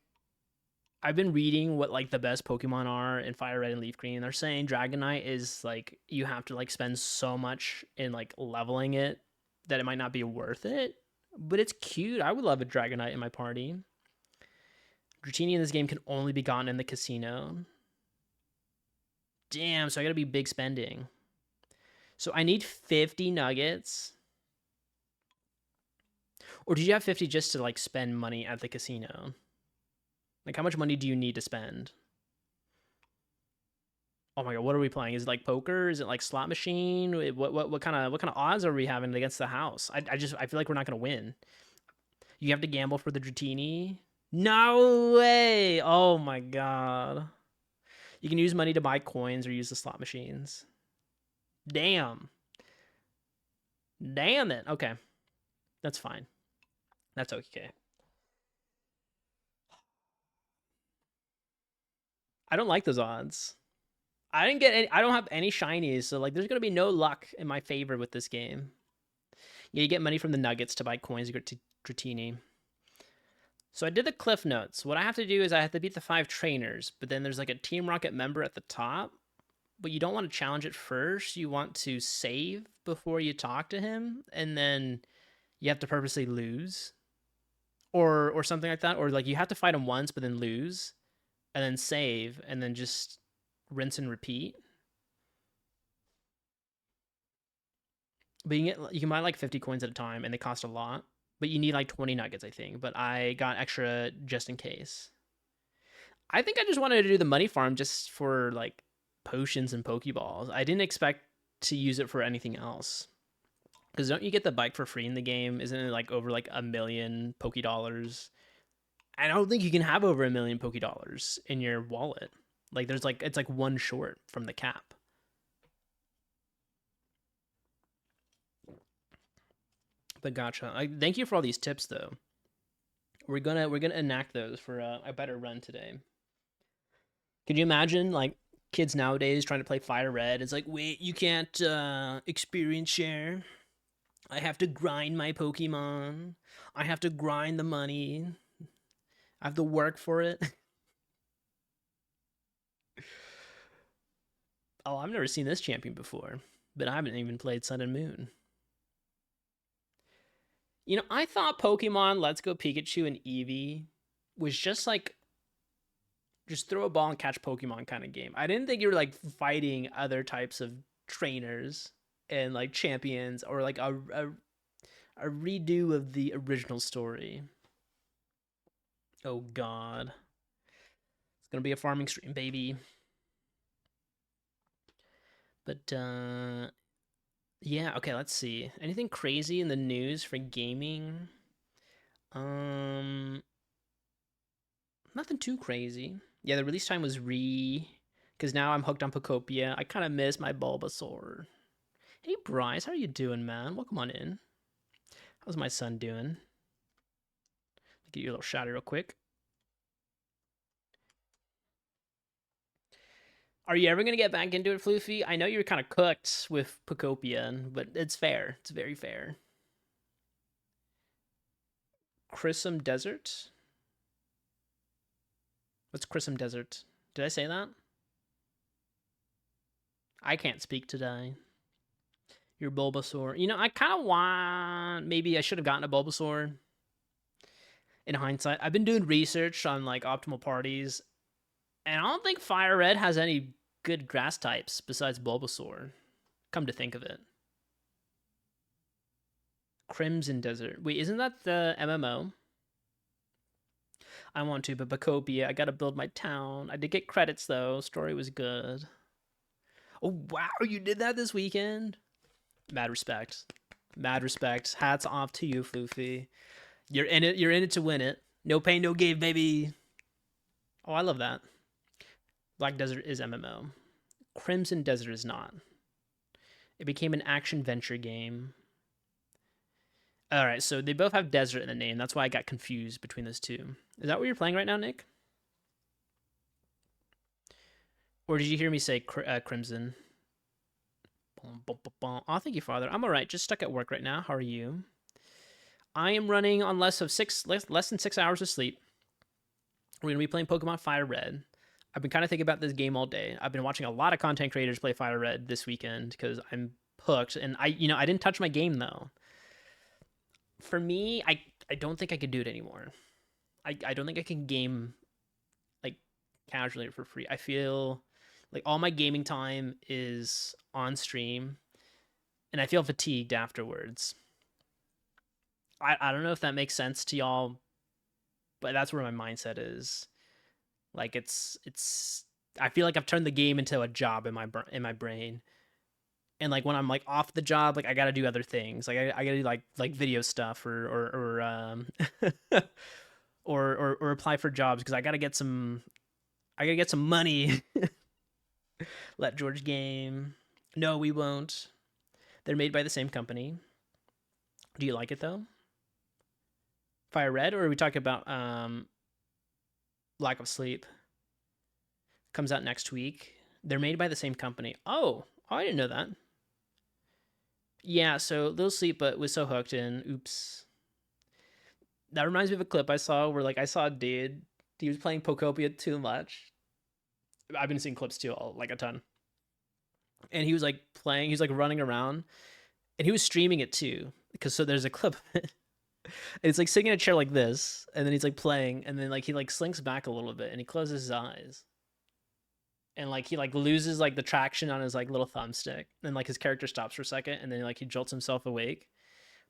I've been reading what like the best Pokemon are in FireRed and LeafGreen. They're saying Dragonite is like you have to like spend so much in like leveling it that it might not be worth it. But it's cute. I would love a Dragonite in my party. Dratini in this game can only be gotten in the casino. Damn, so I gotta be big spending. So I need 50 nuggets. Or did you have 50 just to like spend money at the casino? Like how much money do you need to spend? Oh my god, what are we playing? Is it like poker? Is it like slot machine? What kind of odds are we having against the house? I feel like we're not gonna win. You have to gamble for the Dratini? No way! Oh my god. You can use money to buy coins or use the slot machines. Damn. Damn it. Okay. That's fine. That's okay. I don't like those odds. I didn't get any, I don't have any shinies, so like there's gonna be no luck in my favor with this game. Yeah, you get money from the nuggets to buy coins to get to Dratini. So I did the cliff notes. What I have to do is I have to beat the 5 trainers, but then there's like a Team Rocket member at the top. But you don't want to challenge it first. You want to save before you talk to him, and then you have to purposely lose, or something like that. Or like you have to fight him once, but then lose, and then save, and then just rinse and repeat. But you can buy like 50 coins at a time, and they cost a lot. But you need like 20 nuggets, I think. But I got extra just in case. I think I just wanted to do the money farm just for like potions and Pokeballs. I didn't expect to use it for anything else. Because don't you get the bike for free in the game? Isn't it like over like a million Poke Dollars? I don't think you can have over a million Poke Dollars in your wallet. Like there's like it's like one short from the cap. But gotcha. Thank you for all these tips though. We're gonna enact those for a better run today. Could you imagine like kids nowadays trying to play Fire Red? It's like, wait, you can't experience share. I have to grind my Pokemon. I have to grind the money. I have to work for it. Oh, I've never seen this champion before, but I haven't even played Sun and Moon. You know, I thought Pokemon Let's Go Pikachu and Eevee was just like just throw a ball and catch Pokemon kind of game. I didn't think you were like fighting other types of trainers and like champions or like a redo of the original story. Oh god. It's gonna be a farming stream, baby. But yeah, okay, let's see. Anything crazy in the news for gaming? Um Nothing too crazy. Yeah, the release time was because now I'm hooked on Pocopia. I kind of miss my Bulbasaur. Hey Bryce, how are you doing, man? Welcome on in. How's my son doing? Get you a little shout out real quick. Are you ever gonna get back into it, Floofy? I know you were kind of cooked with Pocopia, but it's fair. It's very fair. Chrism Desert? What's Chrism Desert? Did I say that? I can't speak today. Your Bulbasaur. You know, I kind of want. Maybe I should have gotten a Bulbasaur. In hindsight, I've been doing research on like optimal parties, and I don't think FireRed has any good grass types besides Bulbasaur. Come to think of it. Crimson Desert. Wait, isn't that the MMO? I want to, but Bacopia, I gotta build my town. I did get credits though. Story was good. Oh wow, you did that this weekend? Mad respect. Mad respect. Hats off to you, Floofy. You're in it. You're in it to win it. No pain, no gain, baby. Oh, I love that. Black Desert is MMO. Crimson Desert is not. It became an action venture game. All right, so they both have desert in the name. That's why I got confused between those two. Is that what you're playing right now, Nick? Or did you hear me say Crimson? Oh, thank you, Father. I'm all right. Just stuck at work right now. How are you? I am running on less than 6 hours of sleep. We're gonna be playing Pokemon FireRed. I've been kind of thinking about this game all day. I've been watching a lot of content creators play FireRed this weekend because I'm hooked. And I didn't touch my game though. For me, I don't think I could do it anymore. I don't think I can game like casually or for free. I feel like all my gaming time is on stream, and I feel fatigued afterwards. I don't know if that makes sense to y'all, but that's where my mindset is. Like it's I feel like I've turned the game into a job in my brain. And like when I'm like off the job, like I gotta do other things. Like I gotta do like video stuff or apply for jobs because I gotta get some money. Let George game. No, we won't. They're made by the same company. Do you like it though? Fire Red, or are we talking about Lack of Sleep? Comes out next week. They're made by the same company. Oh, I didn't know that. Yeah, so Little Sleep, but was so hooked in. Oops. That reminds me of a clip I saw where like I saw a dude. He was playing Pokopia too much. I've been seeing clips too, like a ton. And he was like playing. He was like running around, and he was streaming it too. Because so there's a clip. And it's like sitting in a chair like this, and then he's like playing, and then like he like slinks back a little bit, and he closes his eyes, and like he like loses like the traction on his like little thumbstick, and like his character stops for a second, and then like he jolts himself awake.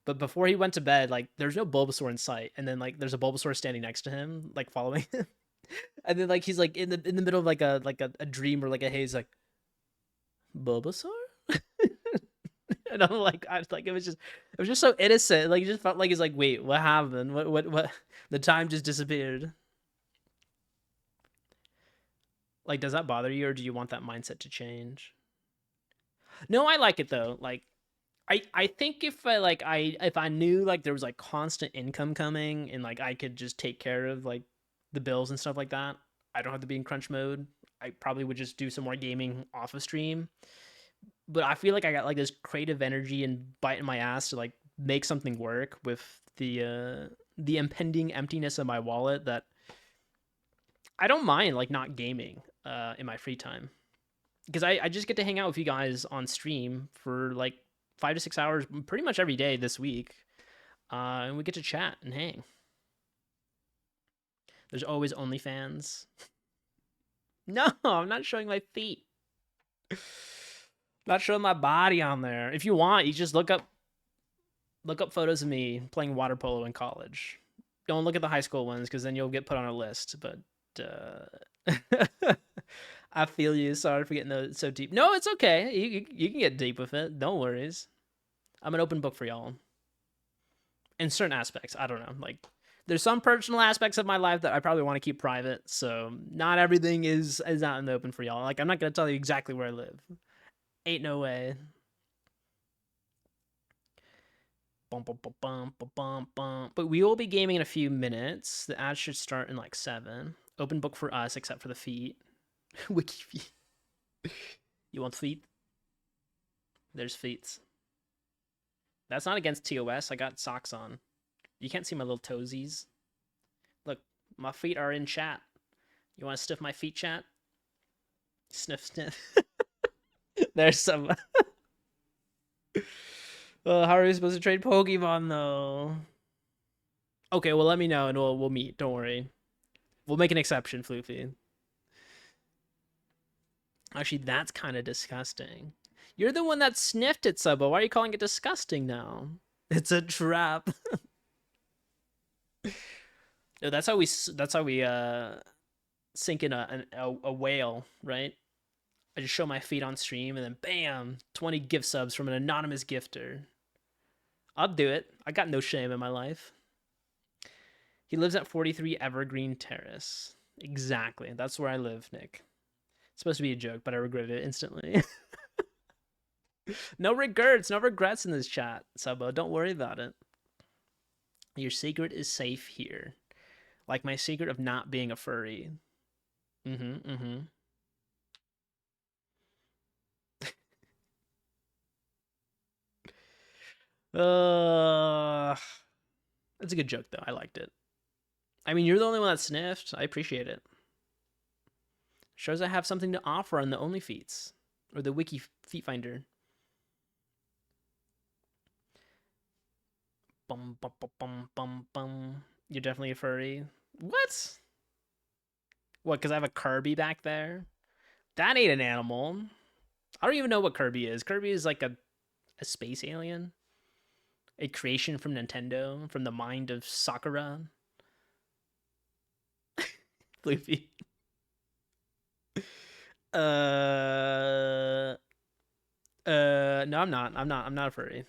But before he went to bed, like there's no Bulbasaur in sight, and then like there's a Bulbasaur standing next to him, like following him, and then like he's like in the middle of like a dream or like a haze, like Bulbasaur. And I'm like, it was just so innocent. Like, it just felt like he's like, wait, what happened? What? The time just disappeared. Like, does that bother you, or do you want that mindset to change? No, I like it though. Like, I think if I knew like there was like constant income coming and like I could just take care of like the bills and stuff like that, I don't have to be in crunch mode. I probably would just do some more gaming off of stream. But I feel like I got like this creative energy and bite in my ass to like make something work with the impending emptiness of my wallet that I don't mind like not gaming in my free time. because I just get to hang out with you guys on stream for like 5 to 6 hours pretty much every day this week. And we get to chat and hang. There's always OnlyFans. No, I'm not showing my feet. Not showing my body on there. If you want, you just look up photos of me playing water polo in college. Don't look at the high school ones because then you'll get put on a list. But I feel you. Sorry for getting those so deep. No, it's okay. You can get deep with it. Don't worries. I'm an open book for y'all. In certain aspects, I don't know. Like, there's some personal aspects of my life that I probably want to keep private. So not everything is out in the open for y'all. Like, I'm not gonna tell you exactly where I live. Ain't no way. Bum, bum, bum, bum, bum, bum, bum. But we will be gaming in a few minutes. The ads should start in like 7. Open book for us, except for the feet. Wiki feet. You want feet? There's feet. That's not against TOS. I got socks on. You can't see my little toesies. Look, my feet are in chat. You want to sniff my feet, chat? Sniff, sniff. There's some. How are we supposed to trade Pokemon, though? Okay, well, let me know, and we'll meet. Don't worry. We'll make an exception, Floofy. Actually, that's kind of disgusting. You're the one that sniffed it, Subbo. Why are you calling it disgusting now? It's a trap. No, that's how we sink in a whale, right? I just show my feet on stream, and then bam, 20 gift subs from an anonymous gifter. I'll do it. I got no shame in my life. He lives at 43 Evergreen Terrace. Exactly. That's where I live, Nick. It's supposed to be a joke, but I regret it instantly. No regrets in this chat, Subbo. Don't worry about it. Your secret is safe here. Like my secret of not being a furry. That's a good joke, though. I liked it. I mean, you're the only one that sniffed. I appreciate it. Shows I have something to offer on the OnlyFeets. Or the Wiki Feet Finder. Bum, bum, bum, bum, bum, bum. You're definitely a furry. What? What, because I have a Kirby back there? That ain't an animal. I don't even know what Kirby is. Kirby is like a space alien. A creation from Nintendo, from the mind of Sakura. Floofy. No, I'm not. I'm not a furry.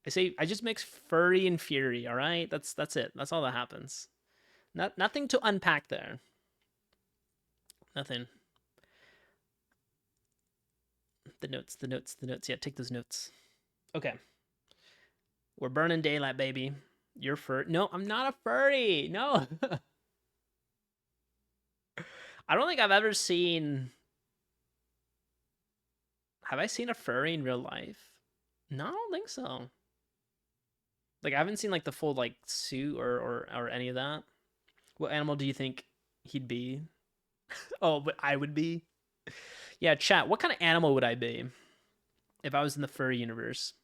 I just mix furry and fury, all right? That's it. That's all that happens. Nothing to unpack there. Nothing. The notes. Yeah, take those notes. Okay. We're burning daylight, baby. You're fur. No, I'm not a furry. No. I don't think I've ever seen. Have I seen a furry in real life? No, I don't think so. Like, I haven't seen like the full like suit or any of that. What animal do you think he'd be? Oh, but I would be. Yeah, chat. What kind of animal would I be if I was in the furry universe?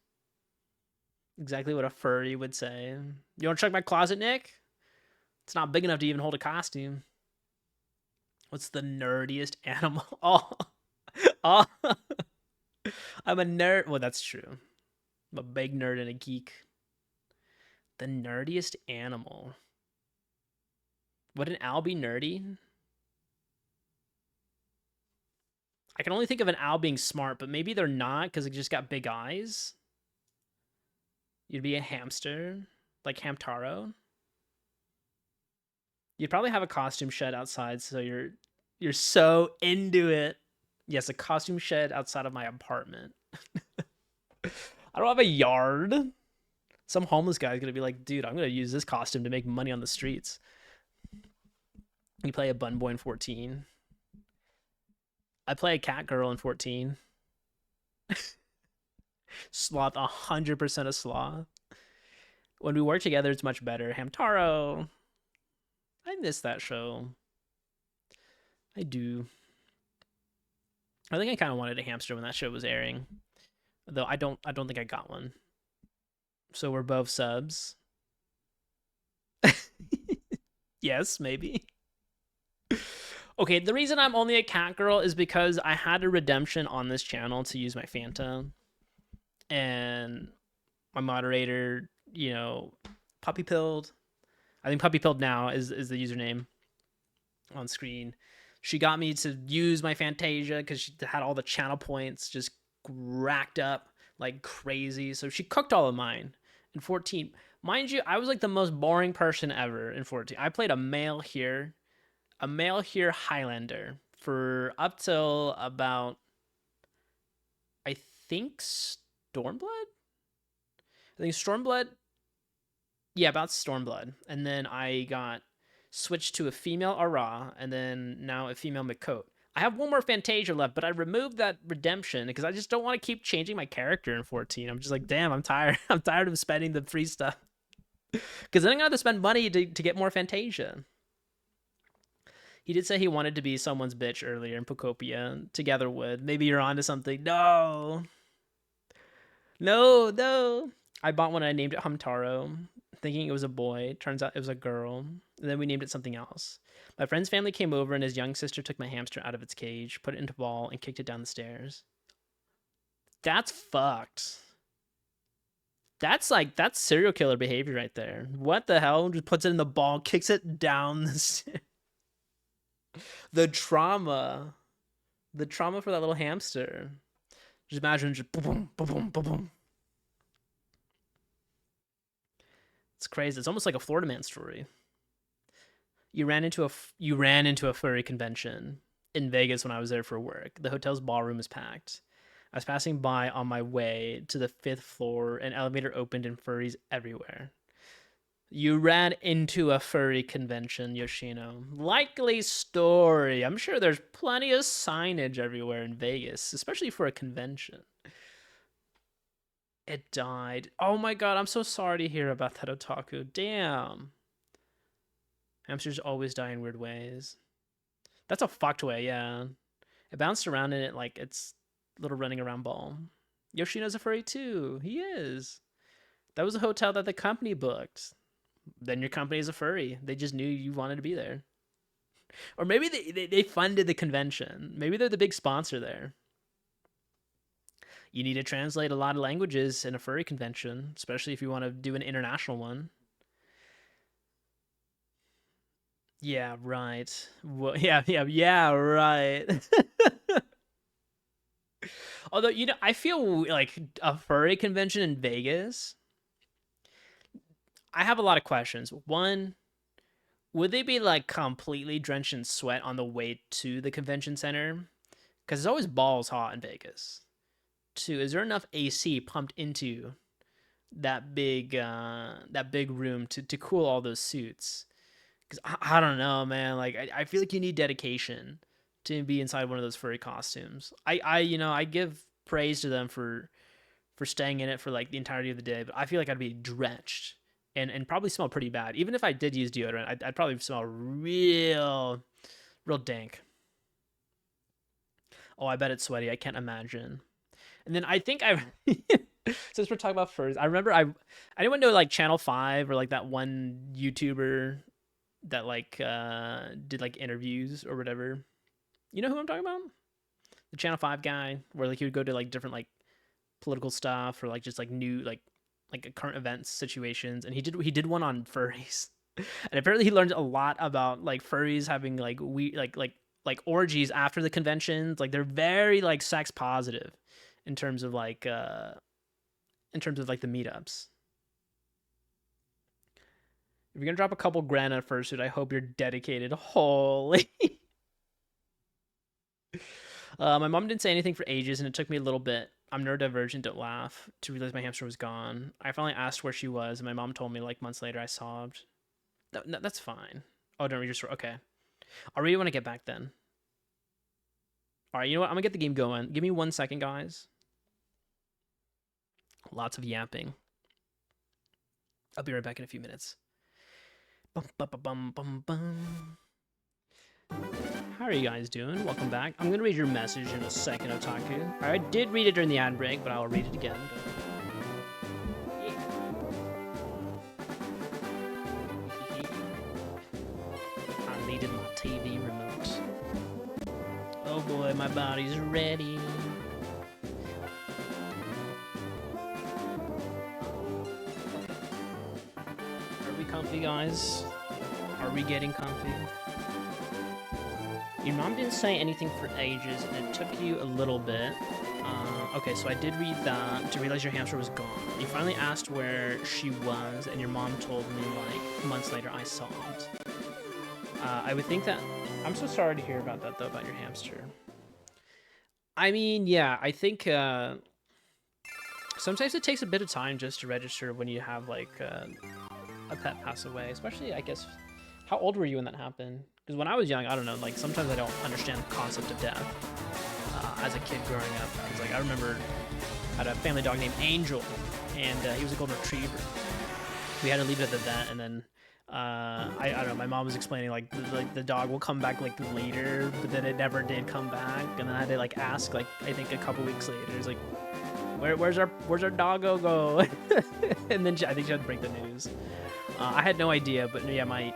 Exactly what a furry would say. You want to check my closet, Nick? It's not big enough to even hold a costume. What's the nerdiest animal? Oh, oh. I'm a nerd. Well, that's true. I'm a big nerd and a geek. The nerdiest animal. Would an owl be nerdy? I can only think of an owl being smart, but maybe they're not because it just got big eyes. You'd be a hamster, like Hamtaro. You'd probably have a costume shed outside, so you're so into it. Yes, a costume shed outside of my apartment. I don't have a yard. Some homeless guy's gonna be like, dude, I'm gonna use this costume to make money on the streets. You play a bun boy in 14. I play a cat girl in 14. Sloth, 100% a sloth. When we work together, it's much better. Hamtaro. I miss that show. I do. I think I kind of wanted a hamster when that show was airing, though I don't think I got one. So we're both subs. Yes, maybe. Okay, the reason I'm only a cat girl is because I had a redemption on this channel to use my Fanta, and my moderator, puppy pilled. I think puppy pilled now is the username on screen. She got me to use my Fantasia because she had all the channel points just racked up like crazy. So she cooked all of mine in 14. Mind you, I was like the most boring person ever in 14. I played a male here Highlander for up till about, I think, Stormblood? I think Stormblood. Yeah, about Stormblood. And then I got switched to a female Ara, and then now a female Makot. I have one more Fantasia left, but I removed that redemption because I just don't want to keep changing my character in 14. I'm just like, damn, I'm tired. I'm tired of spending the free stuff. Because then I'm going to have to spend money to get more Fantasia. He did say he wanted to be someone's bitch earlier in Pocopia. Together would. Maybe you're onto something. No. No, no. I bought one and I named it Hamtaro, thinking it was a boy. Turns out it was a girl. And then we named it something else. My friend's family came over and his young sister took my hamster out of its cage, put it into a ball, and kicked it down the stairs. That's fucked. That's serial killer behavior right there. What the hell? Just puts it in the ball, kicks it down the stairs. The trauma. The trauma for that little hamster. Just imagine just boom, boom, boom, boom, boom. It's crazy. It's almost like a Florida Man story. You ran into a furry convention in Vegas when I was there for work. The hotel's ballroom is packed. I was passing by on my way to the 5th floor. An elevator opened and furries everywhere. You ran into a furry convention, Yoshino. Likely story. I'm sure there's plenty of signage everywhere in Vegas, especially for a convention. It died. Oh my god, I'm so sorry to hear about that, Otaku. Damn. Hamsters always die in weird ways. That's a fucked way, yeah. It bounced around in it like it's a little running around ball. Yoshino's a furry too. He is. That was a hotel that the company booked. Then your company is a furry. They just knew you wanted to be there. Or maybe they funded the convention. Maybe they're the big sponsor there. You need to translate a lot of languages in a furry convention, especially if you want to do an international one. Yeah, right. Well, yeah, right. Although, I feel like a furry convention in Vegas, I have a lot of questions. One, would they be like completely drenched in sweat on the way to the convention center? Because it's always balls hot in Vegas. Two, is there enough AC pumped into that big room to cool all those suits? Because I don't know, man. Like I feel like you need dedication to be inside one of those furry costumes. I give praise to them for staying in it for like the entirety of the day, but I feel like I'd be drenched and probably smell pretty bad. Even if I did use deodorant, I'd probably smell real dank. Oh, I bet it's sweaty. I can't imagine. And then I think I since we're talking about furs, I remember anyone know like Channel 5 or like that one YouTuber that like did like interviews or whatever. You know who I'm talking about? The Channel 5 guy where like he would go to like different like political stuff or like just like new like current events situations, and he did one on furries. And apparently he learned a lot about like furries having like we like orgies after the conventions. Like they're very like sex positive in terms of like the meetups. If you're gonna drop a couple grand on a fursuit, I hope you're dedicated. Holy. My mom didn't say anything for ages, and it took me a little bit. I'm neurodivergent, don't laugh, to realize my hamster was gone. I finally asked where she was, and my mom told me like months later. I sobbed. No, that's fine. Oh, don't read your story. Okay. I'll read it when I get back then. All right, you know what? I'm going to get the game going. Give me 1 second, guys. Lots of yapping. I'll be right back in a few minutes. Bum, bum, bum, bum, bum. How are you guys doing? Welcome back. I'm gonna read your message in a second, Otaku. I did read it during the ad break, but I'll read it again. I needed my TV remote. Oh boy, my body's ready. Are we comfy, guys? Are we getting comfy? Your mom didn't say anything for ages, and it took you a little bit. Okay, so I did read that to realize your hamster was gone. You finally asked where she was, and your mom told me, like, months later, I sobbed. I would think that... I'm so sorry to hear about that, though, about your hamster. I mean, yeah, I think... sometimes it takes a bit of time just to register when you have, like, a pet pass away. Especially, I guess... How old were you when that happened? Because when I was young, I don't know, like, sometimes I don't understand the concept of death as a kid growing up. Because, like, I remember I had a family dog named Angel, and he was a golden retriever. We had to leave it at the vet, and then, I don't know, my mom was explaining, like, the dog will come back, like, later, but then it never did come back. And then I had to, like, ask, like, I think a couple weeks later, it's like, where's our doggo go? And then I think she had to break the news. I had no idea, but yeah, my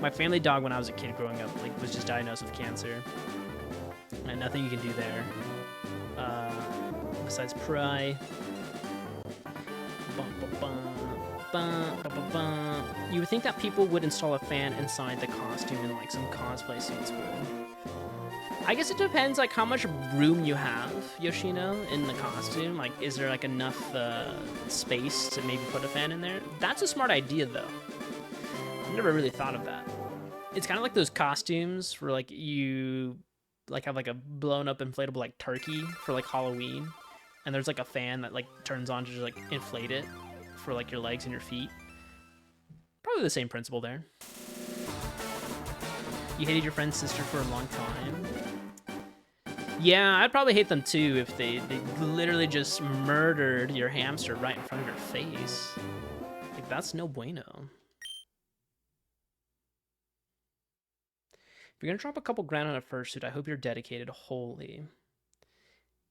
family dog when I was a kid growing up, like, was just diagnosed with cancer, and nothing you can do there besides pry. You would think that people would install a fan inside the costume in, like, some cosplay suits would. I guess it depends, like, how much room you have, Yoshino, in the costume. Like, is there, like, enough space to maybe put a fan in there? That's a smart idea, though. I've never really thought of that. It's kind of like those costumes where, like, you, like, have, like, a blown-up inflatable, like, turkey for, like, Halloween. And there's, like, a fan that, like, turns on to just, like, inflate it for, like, your legs and your feet. Probably the same principle there. You hated your friend's sister for a long time. Yeah, I'd probably hate them too if they literally just murdered your hamster right in front of your face. Like, that's no bueno. If you're gonna drop a couple grand on a fursuit, I hope you're dedicated wholly.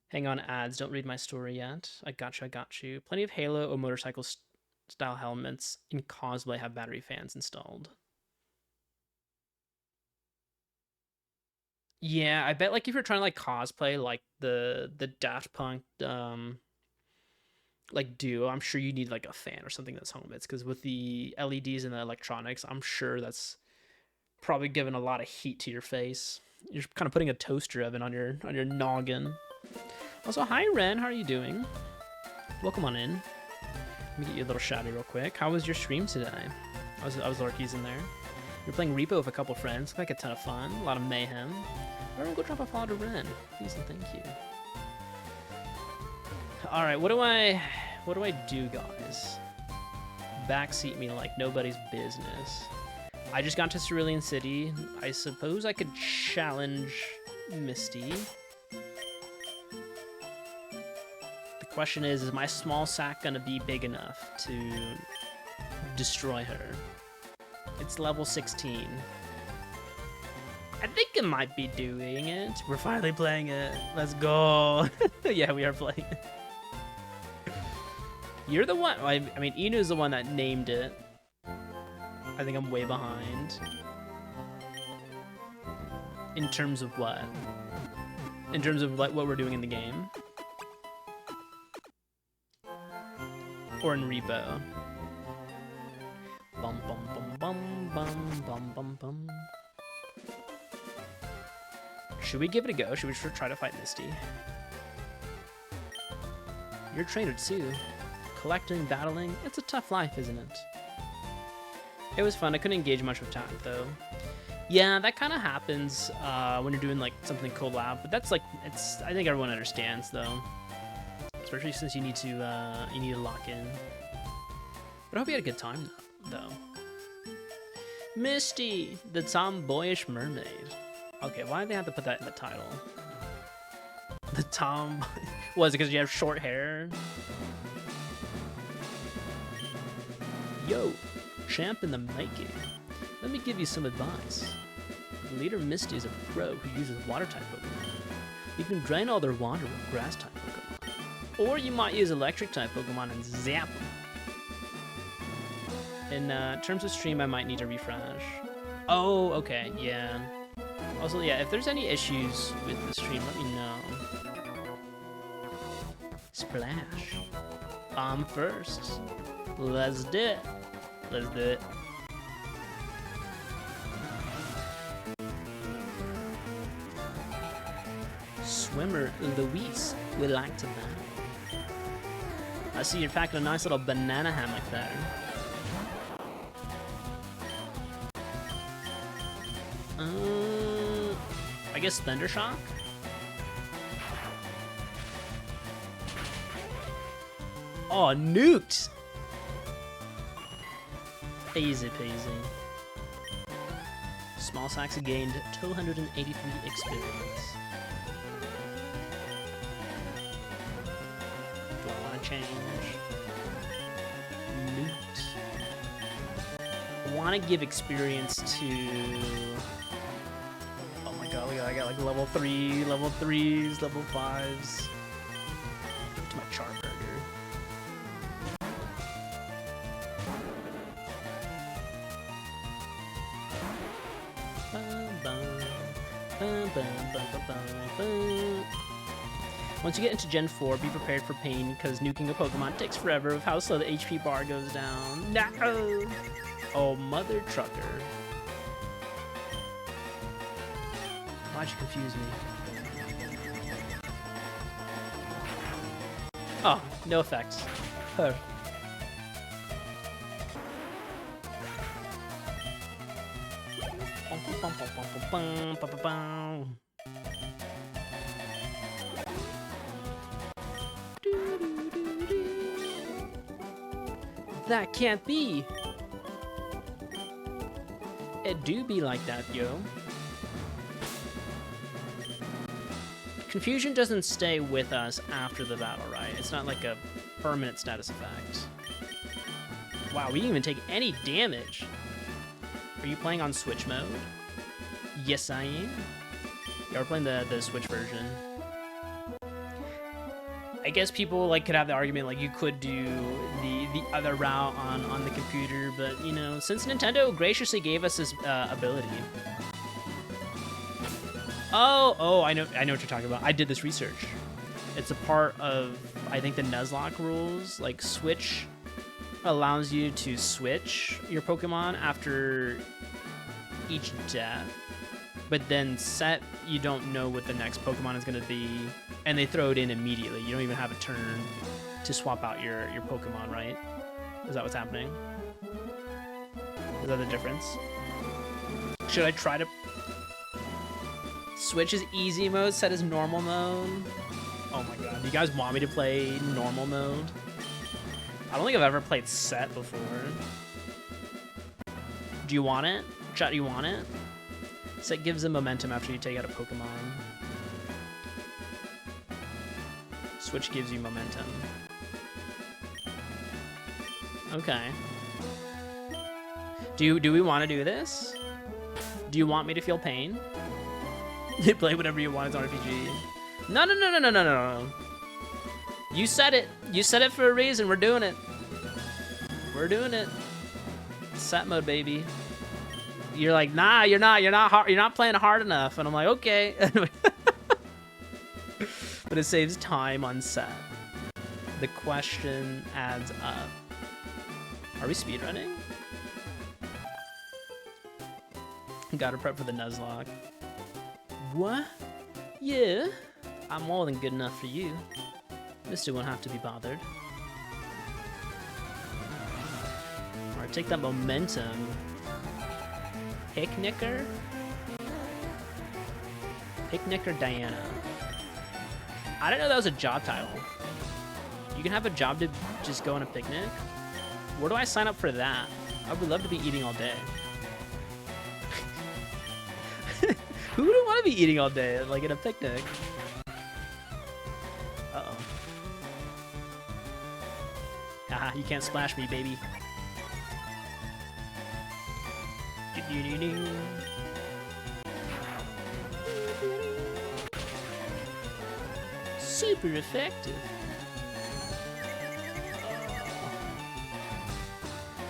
Hang on, ads, don't read my story yet. I got you. Plenty of Halo or motorcycle style helmets in cosplay have battery fans installed. Yeah, I bet, like, if you're trying to, like, cosplay, like, the Daft Punk, like, duo, I'm sure you need, like, a fan or something that's helmets, because with the LEDs and the electronics, I'm sure that's probably giving a lot of heat to your face. You're kind of putting a toaster oven on your noggin. Also, hi, Ren, how are you doing? Welcome on in. Let me get you a little shouty real quick. How was your stream today? I was Lorky's in there. You're playing Repo with a couple friends. Looked like a ton of fun. A lot of mayhem. Everyone go drop a follow to Ren. Please and thank you. Alright, what do I do, guys? Backseat me like nobody's business. I just got to Cerulean City. I suppose I could challenge Misty. The question is my small sack gonna be big enough to destroy her? It's level 16. I think it might be doing it. We're finally playing it. Let's go. Yeah, we are playing it. You're the one. I mean, Inu's the one that named it. I think I'm way behind. In terms of what? In terms of, like, what we're doing in the game? Or in Repo? Bum bum bum bum bum bum bum bum. Should we give it a go? Should we try to fight Misty? You're a trainer too. Collecting, battling, it's a tough life, isn't it? It was fun. I couldn't engage much with chat though. Yeah, that kind of happens when you're doing, like, something collab, but that's, like, I think everyone understands though. Especially since you need to lock in. But I hope you had a good time though. Misty, the tomboyish mermaid. Okay, why did they have to put that in the title? The tom... Was it because you have short hair? Yo, champ in the making. Let me give you some advice. The leader Misty is a pro who uses water-type Pokemon. You can drain all their water with grass-type Pokemon. Or you might use electric-type Pokemon and zap them. In terms of stream, I might need to refresh. Oh, okay, yeah. Also, yeah, if there's any issues with the stream, let me know. Splash. I'm first. Let's do it. Let's do it. Swimmer Luis would like to battle. I see you're packing a nice little banana hammock there. I guess Thundershock? Oh, nuked! Easy peasy. Small Sacs gained 283 experience. Do I want to change? Nuked. I want to give experience to... Oh my god, I got like level 3, level 3s, level 5s. To my Charburger. Once you get into Gen 4, be prepared for pain, because nuking a Pokemon takes forever with how slow the HP bar goes down. No! Oh, mother trucker. Why'd you confuse me? Oh, no effects. Huh. That can't be. It do be like that, yo. Confusion doesn't stay with us after the battle, right? It's not like a permanent status effect. Wow, we didn't even take any damage. Are you playing on Switch mode? Yes, I am. Yeah, we're playing the Switch version. I guess people like could have the argument like you could do the other route on the computer, but you know, since Nintendo graciously gave us this ability. Oh, I know what you're talking about. I did this research. It's a part of, I think, the Nuzlocke rules. Like, Switch allows you to switch your Pokemon after each death, but then Set, you don't know what the next Pokemon is going to be, and they throw it in immediately. You don't even have a turn to swap out your Pokemon, right? Is that what's happening? Is that the difference? Should I try to... Switch is easy mode, Set is normal mode? Oh my god, do you guys want me to play normal mode? I don't think I've ever played Set before. Do you want it? Chat, do you want it? Set gives them momentum after you take out a Pokemon. Switch gives you momentum. Okay. Do we want to do this? Do you want me to feel pain? You play whatever you want, it's RPG. No. You said it. You said it for a reason. We're doing it. We're doing it. Set mode, baby. You're like, nah, you're not playing hard enough. And I'm like, okay. But it saves time on Set. The question adds up. Are we speedrunning? Gotta prep for the Nuzlocke. What? Yeah. I'm more than good enough for you. Misty won't have to be bothered. Alright, take that momentum. Picnicker? Picnicker Diana. I didn't know that was a job title. You can have a job to just go on a picnic? Where do I sign up for that? I would love to be eating all day. Who would want to be eating all day, like, at a picnic? Uh-oh. Haha, you can't splash me, baby. super effective.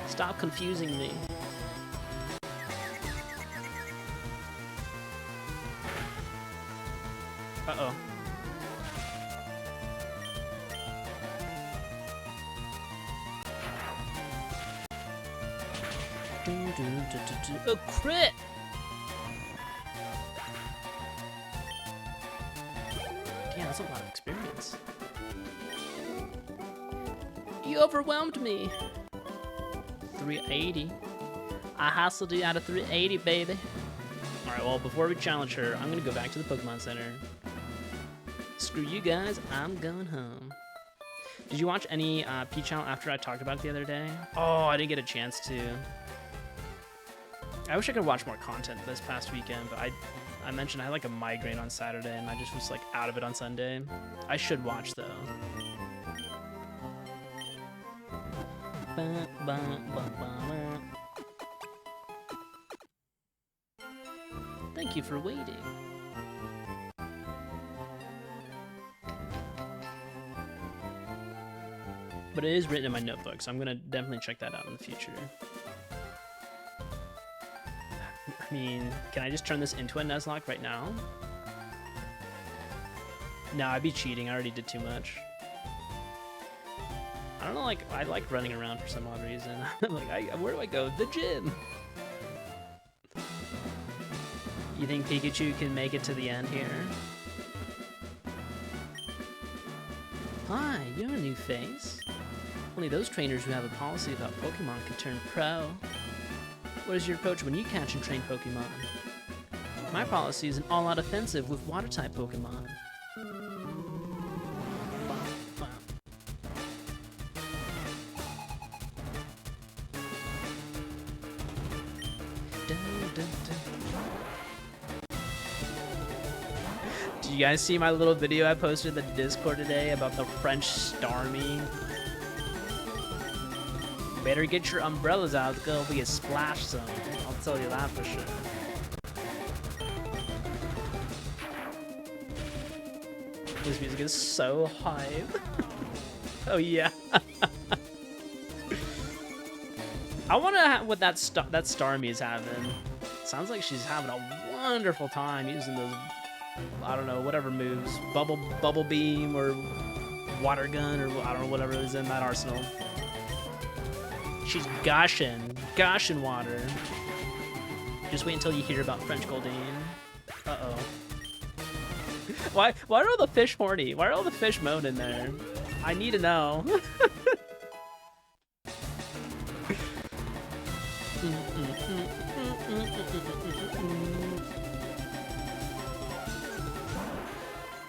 Stop confusing me. Uh-oh. A crit! Damn, that's a lot of experience. You overwhelmed me. 380. I hustled you out of 380, baby. Alright, well, before we challenge her, I'm gonna go back to the Pokemon Center. Screw you guys, I'm going home. Did you watch any Peach Channel after I talked about it the other day? Oh, I didn't get a chance to. I wish I could watch more content this past weekend, but I mentioned I had like a migraine on Saturday and I just was like out of it on Sunday. I should watch though. Thank you for waiting. But it is written in my notebook, so I'm gonna definitely check that out in the future. I mean, can I just turn this into a Nuzlocke right now? No, I'd be cheating. I already did too much. I don't know, like, I like running around for some odd reason. I'm like, where do I go? The gym! You think Pikachu can make it to the end here? Hi, you're a new face. Only those trainers who have a policy about Pokemon can turn pro. What is your approach when you catch and train Pokemon? My policy is an all-out offensive with water-type Pokemon. Did you guys see my little video I posted in the Discord today about the French starmie? Better get your umbrellas out, it's gonna be a splash zone. I'll tell you that for sure. This music is so hype. Oh yeah. I wonder what that starmie is having. Sounds like she's having a wonderful time using those, I don't know, whatever moves, bubble beam or water gun or I don't know, whatever is in that arsenal. She's gushing water. Just wait until you hear about French Goldeen. Uh-oh. Why are all the fish horny? Why are all the fish moaning there? I need to know.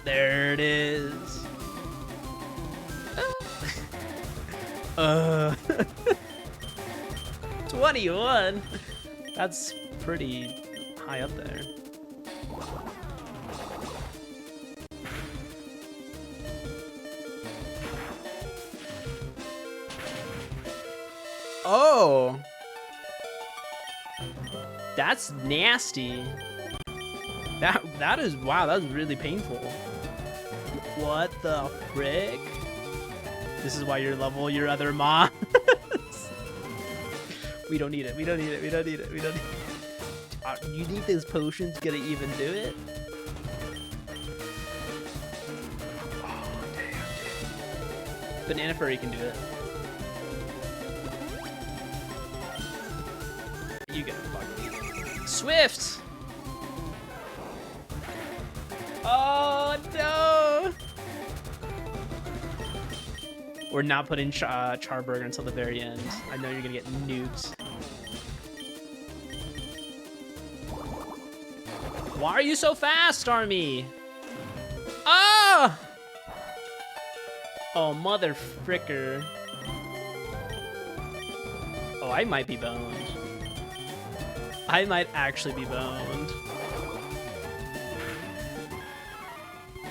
There it is. 21? That's pretty high up there. Oh! That's nasty. That is, wow, that was really painful. What the frick? This is why you level your other mods. We don't need it. We don't need it. We don't need it. We don't need it. You need those potions gonna even do it? Oh, damn, dude. Banana Furry can do it. You get fucked. Swift! Oh, no! We're not putting Charburger until the very end. I know you're gonna get nuked. Why are you so fast, Starmie? Ah! Oh, mother fricker. Oh, I might be boned. I might actually be boned.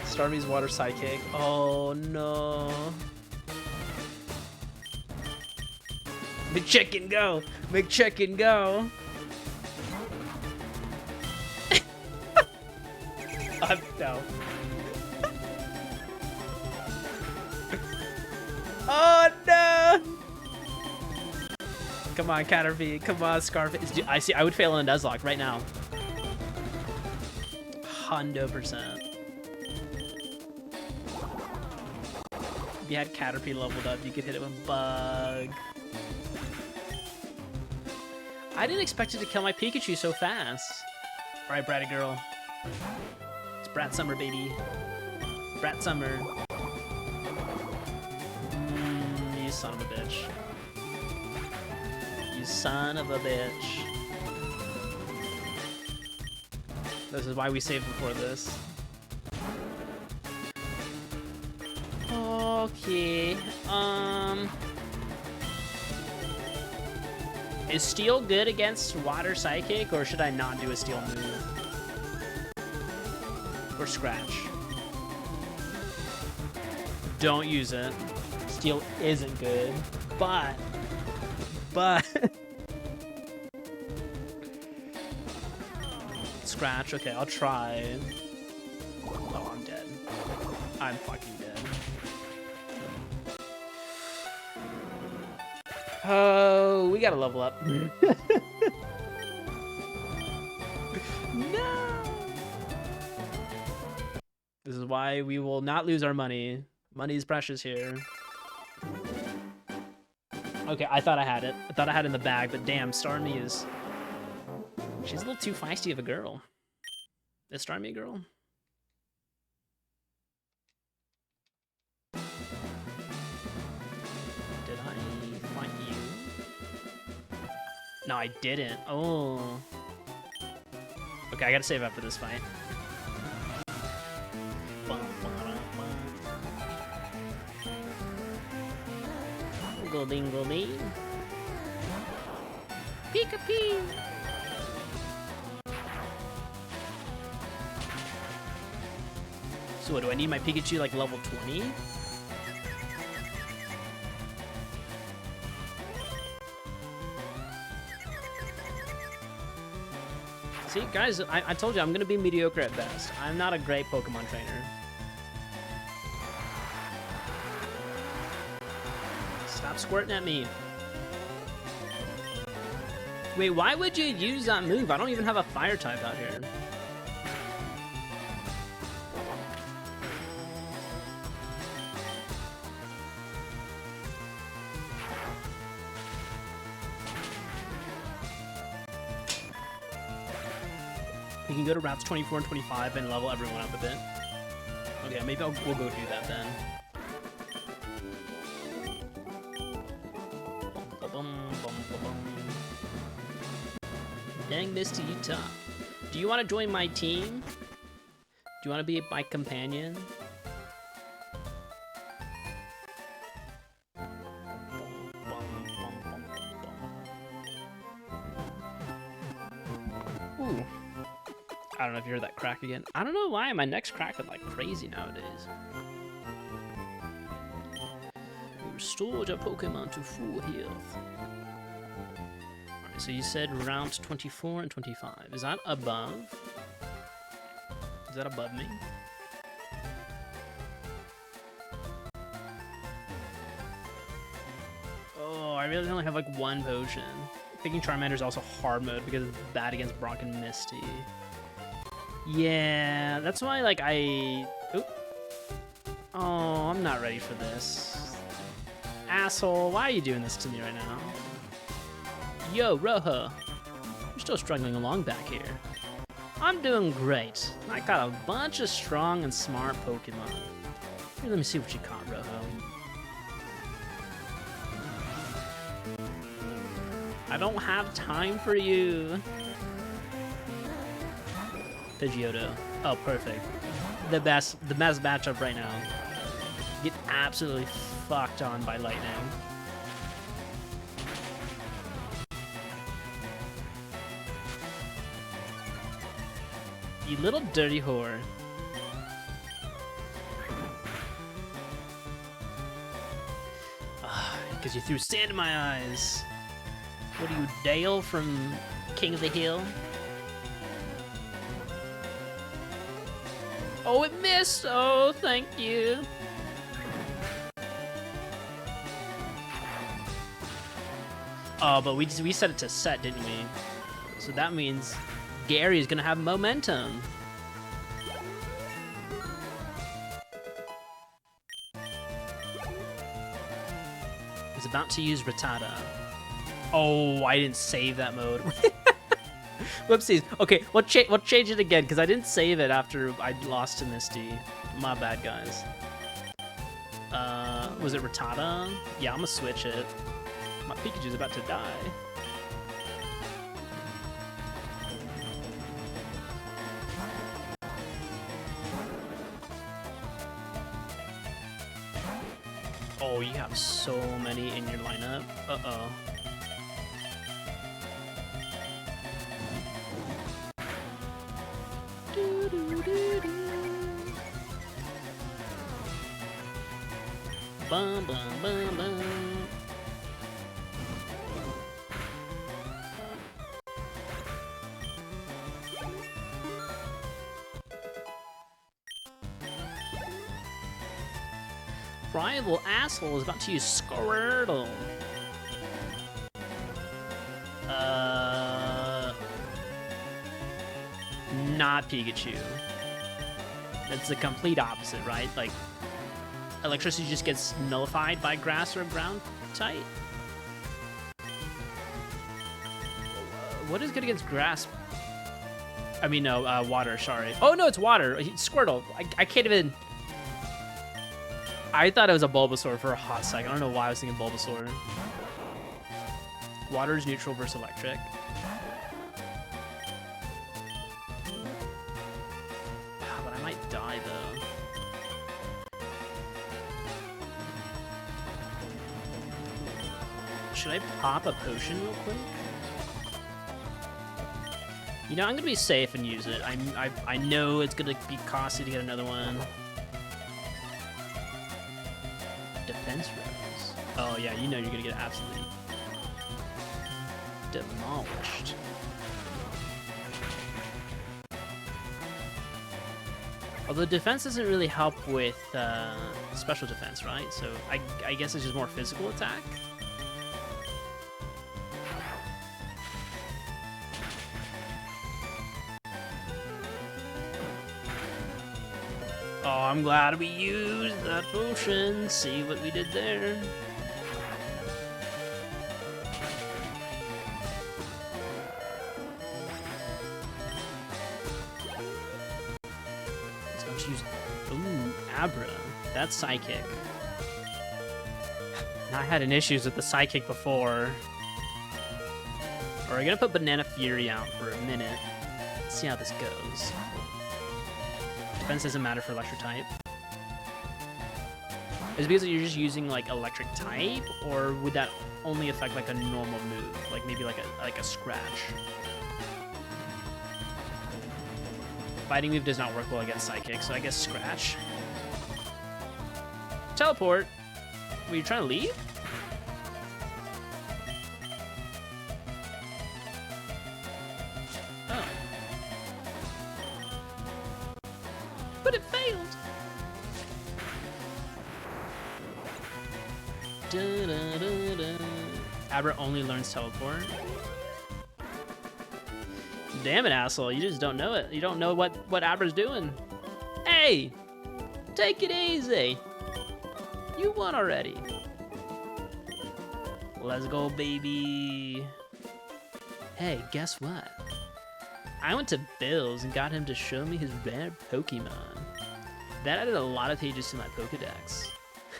Starmie's water sidekick. Oh, no. McChicken go! McChicken go! No. Come on, Caterpie. Come on, Scarface. Dude, I see. I would fail in a Nuzlocke right now. 100%. If you had Caterpie leveled up, you could hit it with Bug. I didn't expect it to kill my Pikachu so fast. All right, Bratty girl. It's Brat Summer, baby. Brat Summer. You son of a bitch. You son of a bitch. This is why we saved before this. Okay. Is Steel good against Water Psychic, or should I not do a Steel move? Or Scratch? Don't use it. Steel isn't good, but... Scratch, okay, I'll try. Oh, I'm dead. I'm fucking dead. Oh, we gotta level up. No! This is why we will not lose our money. Money is precious here. Okay, I thought I had it. I thought I had it in the bag, but damn, Starmie is... She's a little too feisty of a girl. Is Starmie a girl? Did I fight you? No, I didn't. Oh. Okay, I gotta save up for this fight. Golding, golding. Pika-pee! So what, do I need my Pikachu like level 20? See, guys, I told you I'm gonna be mediocre at best. I'm not a great Pokemon trainer. Stop squirting at me. Wait, why would you use that move? I don't even have a fire type out here. We can go to routes 24 and 25 and level everyone up a bit. Okay, maybe we'll go do that then. Dang, Misty, you tough. Do you want to join my team? Do you want to be my companion? Ooh. I don't know if you heard that crack again. I don't know why my neck's cracking like crazy nowadays. You restored your Pokemon to full health. Alright, so you said round 24 and 25. Is that above? Is that above me? Oh, I really only have like one potion. Picking Charmander is also hard mode because it's bad against Brock and Misty. Yeah, that's why, like, Oop. Oh, I'm not ready for this. Asshole, why are you doing this to me right now? Yo, Rojo. You're still struggling along back here. I'm doing great. I got a bunch of strong and smart Pokemon. Here, let me see what you caught, Rojo. I don't have time for you. Pidgeotto. Oh, perfect. The best matchup right now. Get absolutely fucked on by lightning. You little dirty whore. Because you threw sand in my eyes. What are you, Dale from King of the Hill? Oh, it missed! Oh, thank you. Oh, but we set it to set, didn't we? So that means Gary is gonna have momentum. He's about to use Rattata. Oh, I didn't save that mode. Whoopsies. Okay, we'll change it again because I didn't save it after I lost to Misty. My bad, guys. Was it Rattata? Yeah, I'm gonna switch it. My Pikachu's about to die. Oh, you have so many in your lineup. Uh-oh. Bum, bum, bum, bum. Rival asshole is about to use Squirtle. Not Pikachu. That's the complete opposite, right? Like, electricity just gets nullified by grass or ground type. What is good against grass? I mean, no, water, sorry. Oh, no, it's water. Squirtle. I can't even... I thought it was a Bulbasaur for a hot second. I don't know why I was thinking Bulbasaur. Water is neutral versus electric. But I might die, though. Should I pop a potion real quick? You know, I'm gonna be safe and use it. I know it's gonna be costly to get another one. Defense rose. Oh yeah, you know you're gonna get absolutely demolished. Although defense doesn't really help with special defense, right? So I guess it's just more physical attack. Oh, I'm glad we used that potion. See what we did there. Let's go use... Ooh, Abra. That's Psychic. I had an issues with the Psychic before. We're gonna put Banana Fury out for a minute. Let's see how this goes. Defense doesn't matter for electric type. Is it because you're just using like electric type, or would that only affect like a normal move, like maybe like a scratch? Fighting move does not work well against psychic, so I guess scratch. Teleport. Were you trying to leave? But it failed. Da, da, da, da. Abra only learns teleport. Damn it, asshole! You just don't know it. You don't know what Abra's doing. Hey, take it easy. You won already. Let's go, baby. Hey, guess what? I went to Bill's and got him to show me his rare Pokemon. That added a lot of pages to my Pokedex.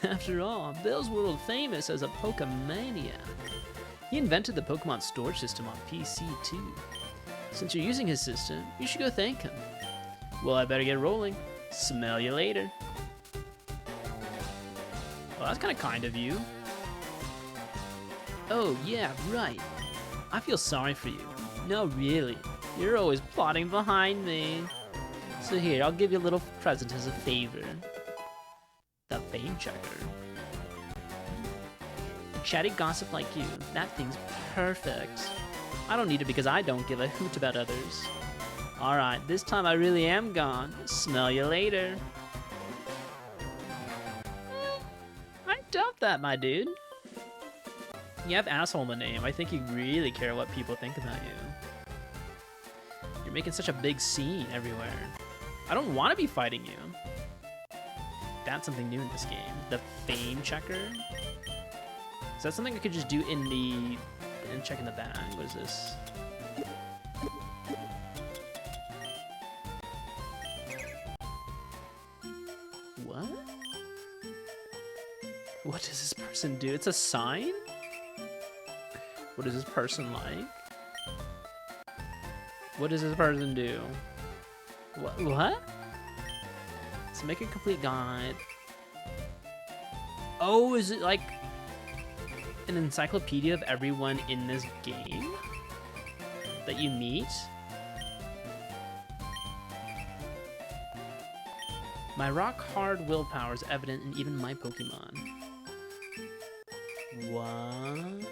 After all, Bill's world famous as a Pokemaniac. He invented the Pokemon storage system on PC too. Since you're using his system, you should go thank him. Well, I better get rolling. Smell you later. Well, that's kind of kind of you. Oh, yeah, right. I feel sorry for you. No, really. You're always plotting behind me. So here, I'll give you a little present as a favor. The Fame Checker. A chatty gossip like you, that thing's perfect. I don't need it because I don't give a hoot about others. Alright, this time I really am gone. Smell you later. I doubt that, my dude. You have asshole in the name. I think you really care what people think about you. You're making such a big scene everywhere. I don't want to be fighting you. That's something new in this game. The fame checker. Is that something I could just do in the... and check in the bag? What is this? What? What does this person do? It's a sign? What is this person like? What does this person do? What? So make a complete guide. Oh, is it like an encyclopedia of everyone in this game that you meet? My rock-hard willpower is evident in even my Pokemon. What?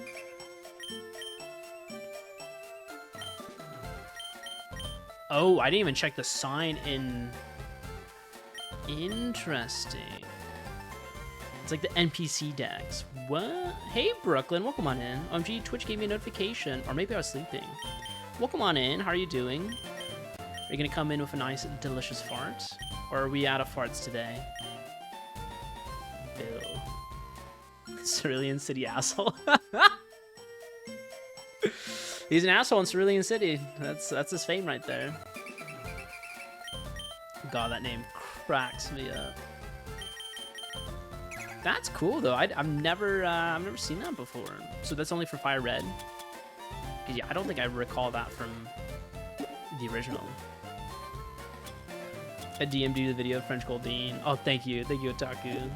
Oh, I didn't even check the sign in... Interesting. It's like the NPC decks. What? Hey, Brooklyn, welcome on in. OMG, Twitch gave me a notification. Or maybe I was sleeping. Welcome on in. How are you doing? Are you gonna come in with a nice, delicious fart? Or are we out of farts today? Bill. Cerulean City asshole. He's an asshole in Cerulean City. That's his fame right there. God, that name cracks me up. That's cool though. I've never seen that before. So that's only for FireRed. Yeah, I don't think I recall that from the original. A DM'd the video of French Goldine. Oh, thank you, Otaku.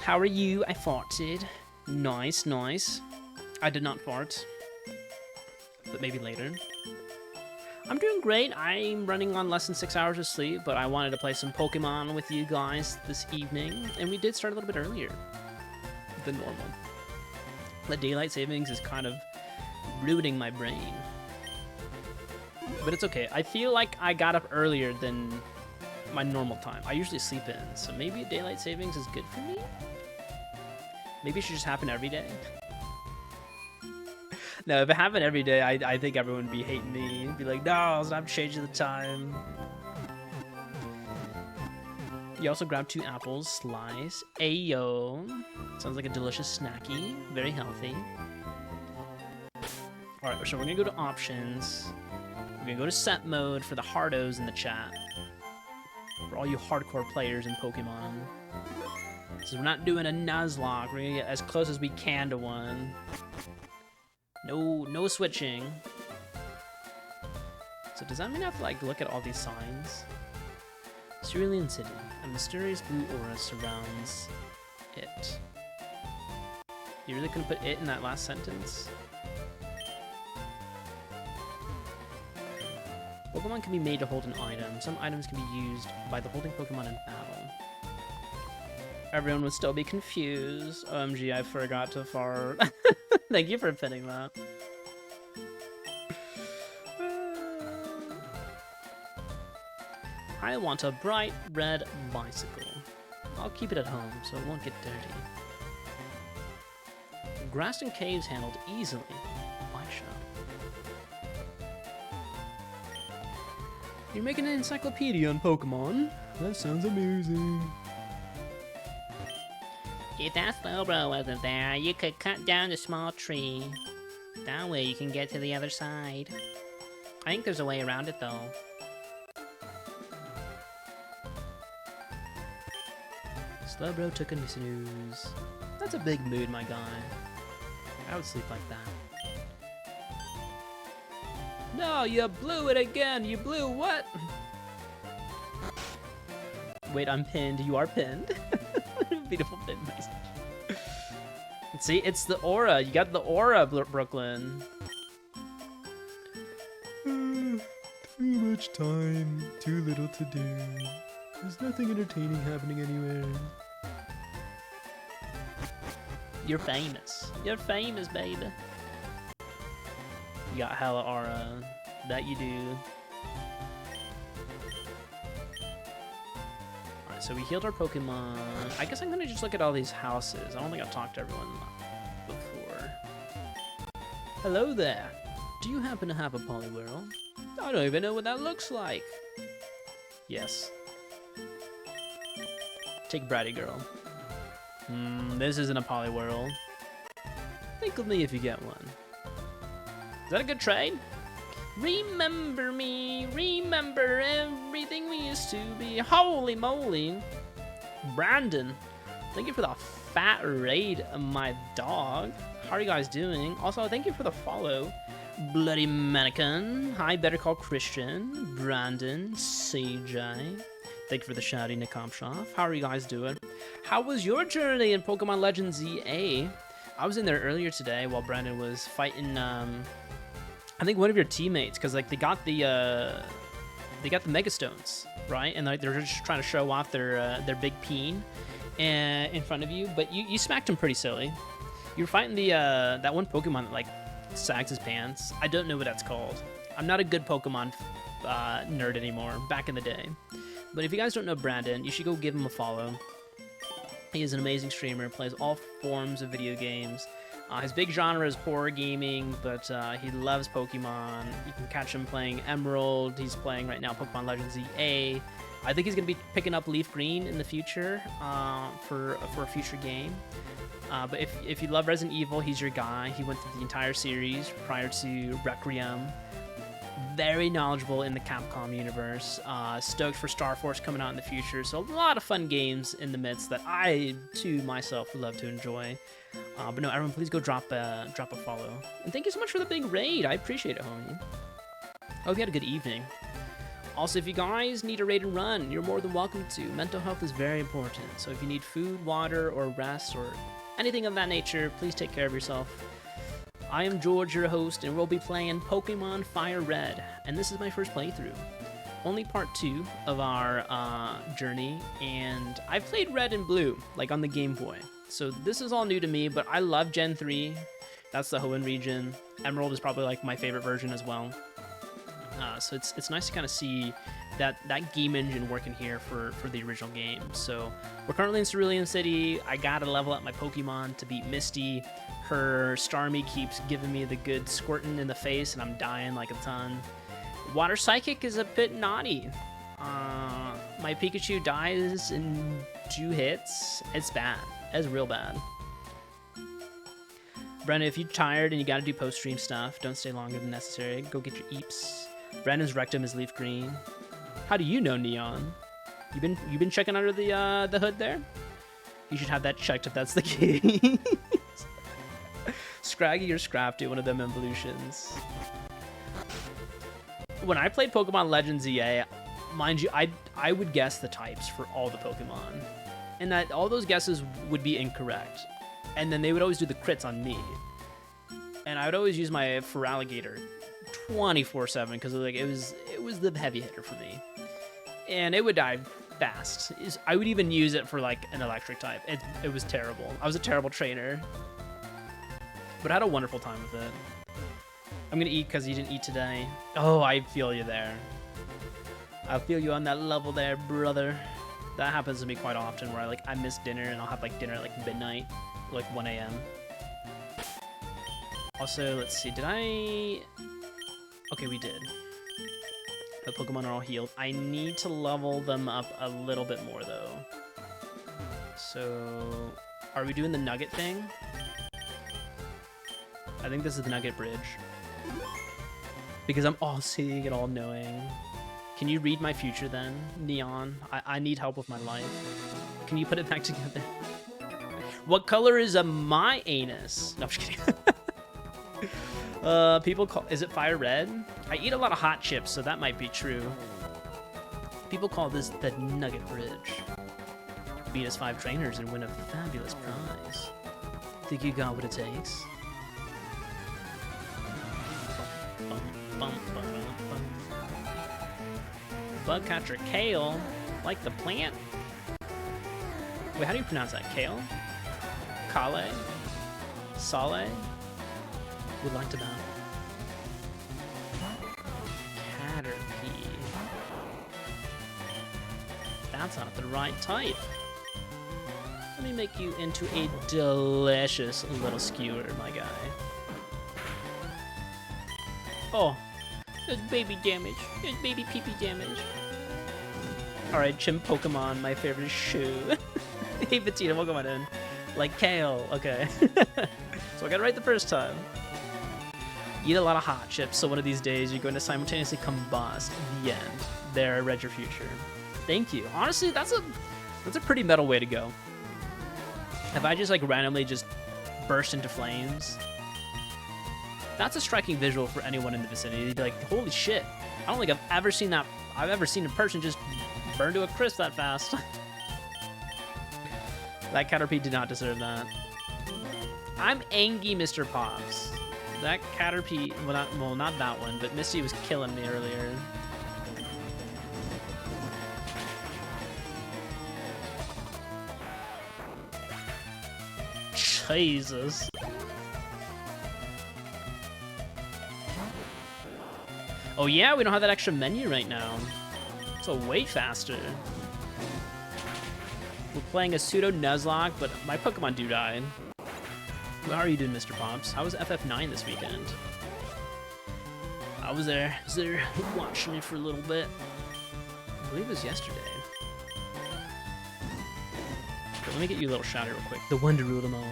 How are you? I farted. Nice, nice. I did not fart, but maybe later. I'm doing great. I'm running on less than 6 hours of sleep, but I wanted to play some Pokemon with you guys this evening, and we did start a little bit earlier than normal. The daylight savings is kind of ruining my brain, but it's okay. I feel like I got up earlier than my normal time. I usually sleep in, so maybe daylight savings is good for me? Maybe it should just happen every day. No, if it happened every day, I think everyone would be hating me. Be like, no, stop changing the time. You also grab 2 apples, slice. Ayo. Sounds like a delicious snacky. Very healthy. Alright, so we're gonna go to options. We're gonna go to set mode for the hardos in the chat. For all you hardcore players in Pokemon. So we're not doing a Nuzlocke. We're gonna get as close as we can to one. No switching. So does that mean I have to like look at all these signs? Cerulean City. A mysterious blue aura surrounds it. You really couldn't put it in that last sentence? Pokemon can be made to hold an item. Some items can be used by the holding Pokemon in battle. Everyone would still be confused. OMG, I forgot to fart. Thank you for pinning that. I want a bright red bicycle. I'll keep it at home so it won't get dirty. Grass and caves handled easily. Bike shop. You're making an encyclopedia on Pokemon? That sounds amazing. If that Slowbro wasn't there, you could cut down a small tree. That way you can get to the other side. I think there's a way around it though. Slowbro took a snooze. That's a big mood, my guy. I would sleep like that. No, you blew it again! You blew what? Wait, I'm pinned. You are pinned. Beautiful pin message. See, it's the aura. You got the aura, Brooklyn. Too much time, too little to do. There's nothing entertaining happening anywhere. You're famous. You're famous, baby. You got hella aura. That you do. Alright, so we healed our Pokemon. I guess I'm gonna just look at all these houses. I don't think I've talked to everyone before. Hello there. Do you happen to have a Poliwhirl? I don't even know what that looks like. Yes. Take Bratty Girl. This isn't a Poliwhirl. Think of me if you get one. Is that a good trade? Remember me, remember everything we used to be. Holy moly. Brandon, thank you for the fat raid, my dog. How are you guys doing? Also, thank you for the follow. Bloody Mannequin. Hi, Better Call Christian. Brandon, CJ. Thank you for the shouty, Nikomshov. How are you guys doing? How was your journey in Pokemon Legends ZA? I was in there earlier today while Brandon was fighting, I think one of your teammates, because like they got the Mega Stones, right? And like they're just trying to show off their big peen in front of you, but you smacked him pretty silly. You were fighting the that one Pokemon that like sags his pants. I don't know what that's called. I'm not a good Pokemon nerd anymore. Back in the day, but if you guys don't know Brandon, you should go give him a follow. He is an amazing streamer. Plays all forms of video games. His big genre is horror gaming, but he loves Pokemon. You can catch him playing Emerald. He's playing right now Pokemon Legends ZA. I think he's going to be picking up LeafGreen in the future for a future game. But if you love Resident Evil, he's your guy. He went through the entire series prior to Requiem. Very knowledgeable in the Capcom universe. Stoked for Star Force coming out in the future. So a lot of fun games in the midst that I, too, myself would love to enjoy. But no, everyone, please go drop a follow. And thank you so much for the big raid. I appreciate it, homie. Hope you had a good evening. Also, if you guys need a raid and run, you're more than welcome to. Mental health is very important. So if you need food, water, or rest, or anything of that nature, please take care of yourself. I am George, your host, and we'll be playing Pokemon FireRed, and this is my first playthrough. Only part 2 of our journey, and I've played Red and Blue, like on the Game Boy. So this is all new to me, but I love Gen 3. That's the Hoenn region. Emerald is probably like my favorite version as well. So it's nice to kind of see that game engine working here for the original game. So we're currently in Cerulean City. I gotta level up my Pokemon to beat Misty. Her Starmie keeps giving me the good squirting in the face, and I'm dying like a ton. Water Psychic is a bit naughty. My Pikachu dies in 2 hits. It's bad. It's real bad. Brendan, if you're tired and you gotta do post-stream stuff, don't stay longer than necessary. Go get your eeps. Brandon's rectum is leaf green. How do you know, Neon? You been checking under the hood there? You should have that checked if that's the case. Scraggy or Scrafty, one of them evolutions. When I played Pokemon Legends ZA, mind you, I would guess the types for all the Pokemon, and that all those guesses would be incorrect, and then they would always do the crits on me, and I would always use my Feraligatr 24/7 because like it was the heavy hitter for me, and it would die fast. I would even use it for like an electric type. It was terrible. I was a terrible trainer, but I had a wonderful time with it. I'm gonna eat because you didn't eat today. Oh, I feel you there. I feel you on that level there, brother. That happens to me quite often where I miss dinner and I'll have like dinner at like midnight, like 1 a.m. Also, let's see, did I... Okay, we did. The Pokemon are all healed. I need to level them up a little bit more though. So, are we doing the nugget thing? I think this is the nugget bridge. Because I'm all-seeing and all-knowing. Can you read my future then, Neon? I need help with my life. Can you put it back together? What color is my anus? No, I'm just kidding. People call... Is it FireRed? I eat a lot of hot chips, so that might be true. People call this the nugget bridge. Beat us 5 trainers and win a fabulous prize. Think you got what it takes? Bugcatcher Kale, like the plant. Wait, how do you pronounce that? Kale? Kale? Sale? Would like to know. Caterpie. That's not the right type. Let me make you into a delicious little skewer, my guy. Oh, there's baby damage. There's baby pee-pee damage. Alright, Chimp Pokemon, my favorite shoe. Hey, Bettina, welcome on in. Like kale, okay. So I got it right the first time. Eat a lot of hot chips, so one of these days you're going to simultaneously combust. The end. There, I read your future. Thank you. Honestly, that's a pretty metal way to go. If I just like randomly just burst into flames, that's a striking visual for anyone in the vicinity. They'd be like, holy shit. I don't think I've ever seen that. I've ever seen a person just burn to a crisp that fast. That Caterpie did not deserve that. I'm angry, Mr. Pops. That Caterpie, well, not that one, but Misty was killing me earlier. Jesus. Oh yeah, we don't have that extra menu right now. So way faster. We're playing a pseudo Nuzlocke, but my Pokemon do die. How are you doing, Mr. Pops? How was FF9 this weekend? I was there watching it for a little bit. I believe it was yesterday. Okay, let me get you a little shout out real quick. The one to rule them all.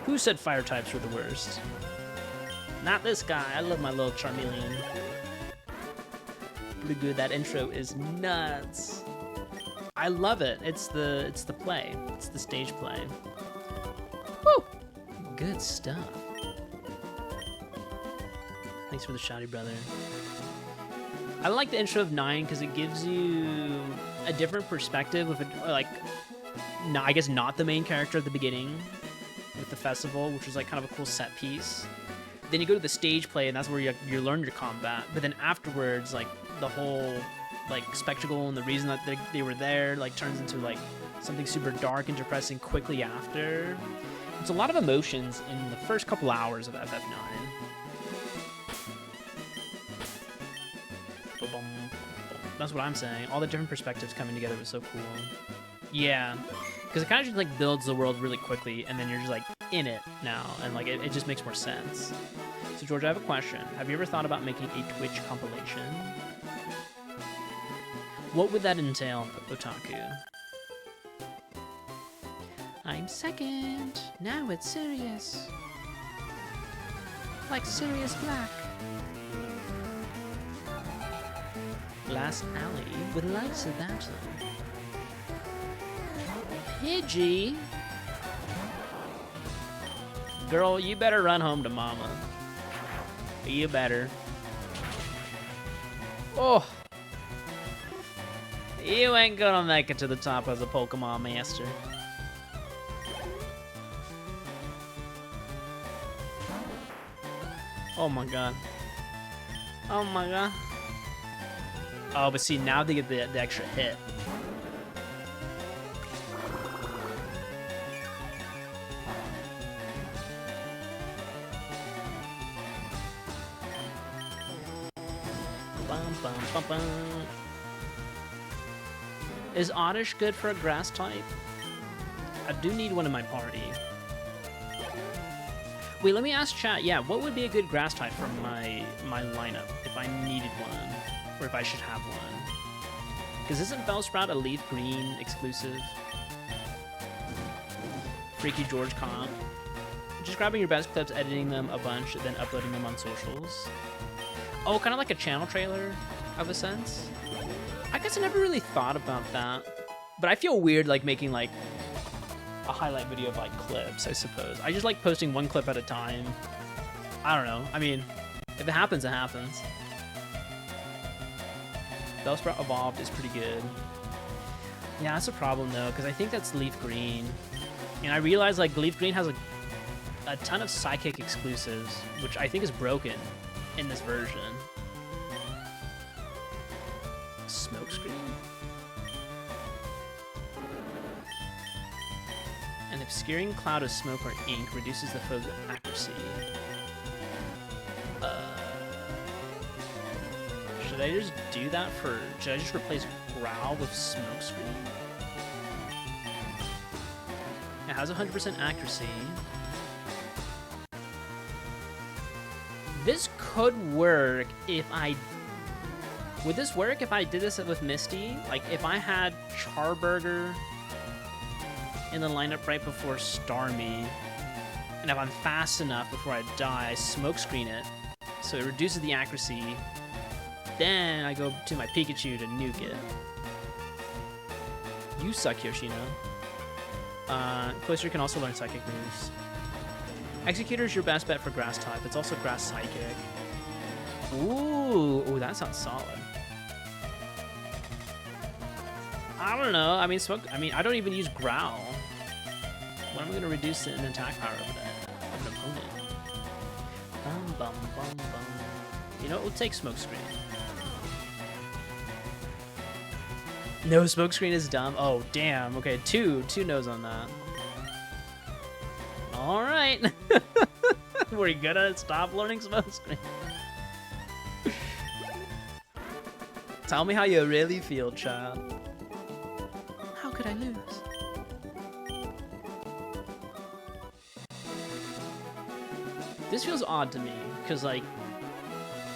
Who said fire types were the worst? Not this guy. I love my little Charmeleon. Pretty good. That intro is nuts. I love it. It's the play. It's the stage play. Woo! Good stuff. Thanks for the shouty, brother. I like the intro of 9 because it gives you a different perspective with I guess not the main character at the beginning with the festival, which was like kind of a cool set piece. Then you go to the stage play, and that's where you learn your combat. But then afterwards, like the whole like spectacle and the reason that they were there like turns into like something super dark and depressing quickly after. It's a lot of emotions in the first couple hours of FF9. That's what I'm saying. All the different perspectives coming together was so cool. Yeah, because it kind of just like builds the world really quickly, and then you're just like in it now, and like it just makes more sense. So George, I have a question. Have you ever thought about making a Twitch compilation? What would that entail, Otaku? I'm second. Now it's Sirius. Like Sirius Black. Glass Alley with lights about them. Pidgey? Girl, you better run home to mama. You better. Oh! You ain't gonna make it to the top as a Pokemon Master. Oh my god. Oh my god. Oh, but see, now they get the extra hit. Bum, bum, bum, bum. Is Oddish good for a grass type? I do need one in my party. Wait, let me ask chat. Yeah, what would be a good grass type for my lineup if I needed one? Or if I should have one. Because isn't Bellsprout a LeafGreen exclusive? Freaky George comp. Just grabbing your best clips, editing them a bunch, then uploading them on socials. Oh, kind of like a channel trailer of a sense. I guess I never really thought about that. But I feel weird like making like a highlight video of like clips, I suppose. I just like posting one clip at a time. I don't know. I mean, if it happens, it happens. Bellsprout Evolved is pretty good. Yeah, that's a problem though, because I think that's LeafGreen. And I realize like LeafGreen has a ton of Psychic exclusives, which I think is broken in this version. Smokescreen? An obscuring cloud of smoke or ink reduces the foe's accuracy. Should I just do that for... Should I just replace Growl with Smokescreen. It has 100% accuracy. This could work if I... Would this work if I did this with Misty? Like, if I had Charburger in the lineup right before Starmie, and if I'm fast enough before I die, I Smokescreen it, so it reduces the accuracy. Then I go to my Pikachu to nuke it. You suck, Yoshino. Cloister can also learn Psychic moves. Executor is your best bet for Grass type. It's also Grass Psychic. Ooh, that sounds solid. I don't know. I mean, I don't even use Growl. When am I going to reduce an attack power of an opponent? Bum, bum, bum, bum. You know what? We'll take Smokescreen. No, Smokescreen is dumb. Oh, damn. Okay, two no's on that. All right. Were you gonna stop learning Smokescreen? Tell me how you really feel, child. How could I lose? This feels odd to me, because, like,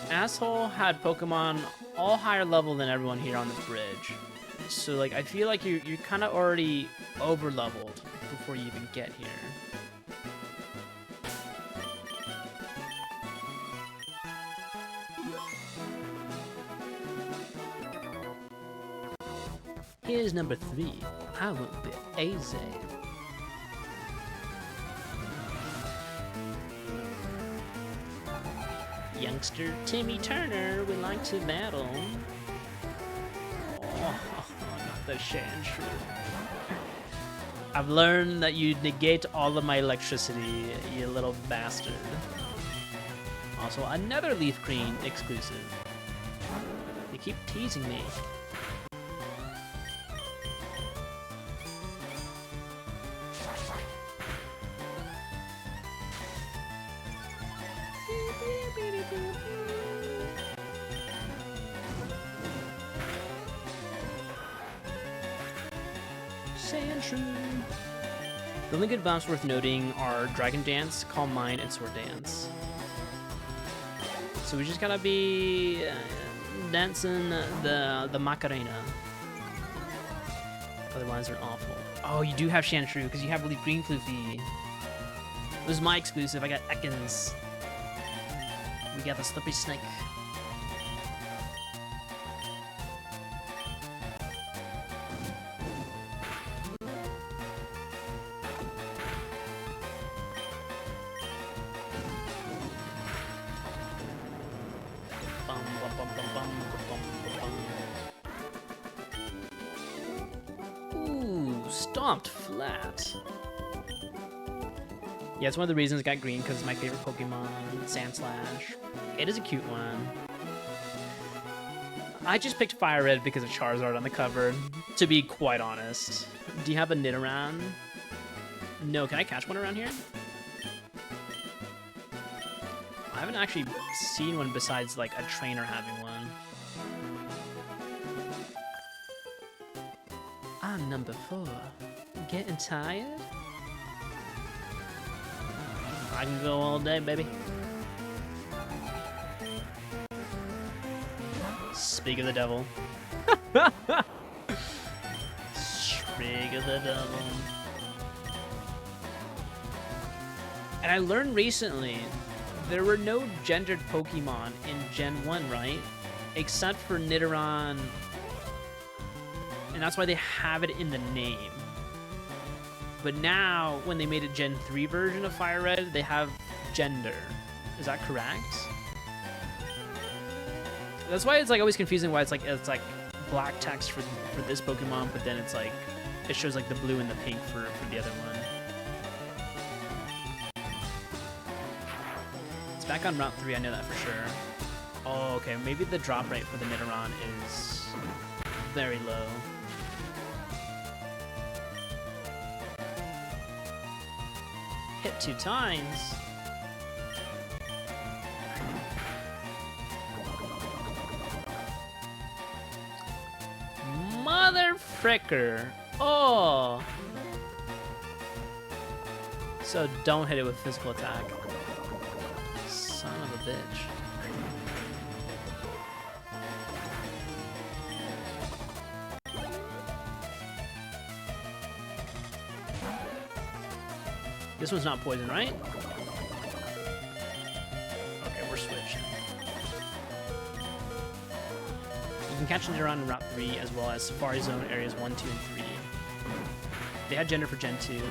Asshole had Pokemon all higher level than everyone here on the bridge. So, like, I feel like you're kind of already over-leveled before you even get here. Here's number 3. I won't be easy. Youngster Timmy Turner would like to battle. Oh, not the Sandshrew. I've learned that you negate all of my electricity, you little bastard. Also, another LeafGreen exclusive. You keep teasing me. Sandshrew. The only good bombs worth noting are Dragon Dance, Calm Mind, and Sword Dance. So we just gotta be dancing the Macarena. Otherwise they're awful. Oh, you do have Sandshrew because you have LeafGreen Floofy. It was my exclusive. I got Ekans. We got the Slippery Snake. Ooh, stomped flat. Yeah, it's one of the reasons I got green, because it's my favorite Pokemon, Sandslash. It is a cute one. I just picked FireRed because of Charizard on the cover, to be quite honest. Do you have a Nidoran? No, can I catch one around here? I haven't actually seen one besides, like, a trainer having one. I'm number 4. Getting tired? I can go all day, baby. Speak of the devil. Speak of the devil. And I learned recently, there were no gendered Pokemon in Gen 1, right? Except for Nidoran. And that's why they have it in the name. But now, when they made a Gen 3 version of FireRed, they have gender. Is that correct? That's why it's like always confusing why it's like black text for this Pokemon, but then it's like it shows like the blue and the pink for the other one. It's back on Route 3, I know that for sure. Oh, okay, maybe the drop rate for the Nidoran is very low. Hit 2 times. fricker. Oh. So don't hit it with physical attack. Son of a bitch. This one's not poison, right? Okay, we're switching. You can catch Nidoran in Route 3 as well as Safari Zone areas 1, 2, and 3. They had gender for Gen 2.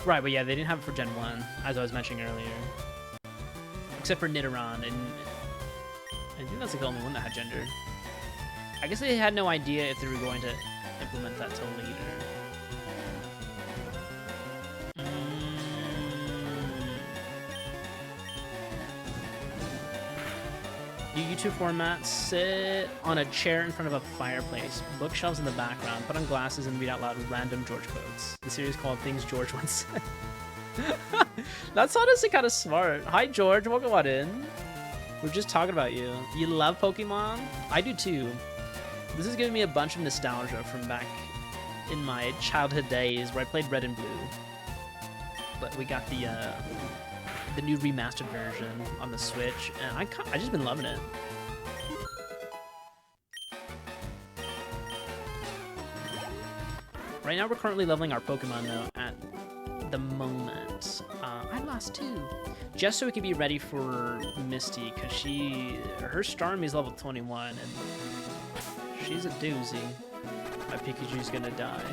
Right, but yeah, they didn't have it for Gen 1, as I was mentioning earlier. Except for Nidoran, and I think that's like the only one that had gender. I guess they had no idea if they were going to implement that till later. New YouTube format, sit on a chair in front of a fireplace, bookshelves in the background, put on glasses and read out loud random George quotes. The series called Things George Once Said. That's honestly kind of smart. Hi George, welcome on in. We're just talking about you. You love Pokemon? I do too. This is giving me a bunch of nostalgia from back in my childhood days where I played Red and Blue. But we got the new remastered version on the Switch, and I just been loving it. Right now we're currently leveling our Pokemon though at the moment. I lost 2. Just so we can be ready for Misty, because her Starmie is level 21, and she's a doozy. My Pikachu's gonna die.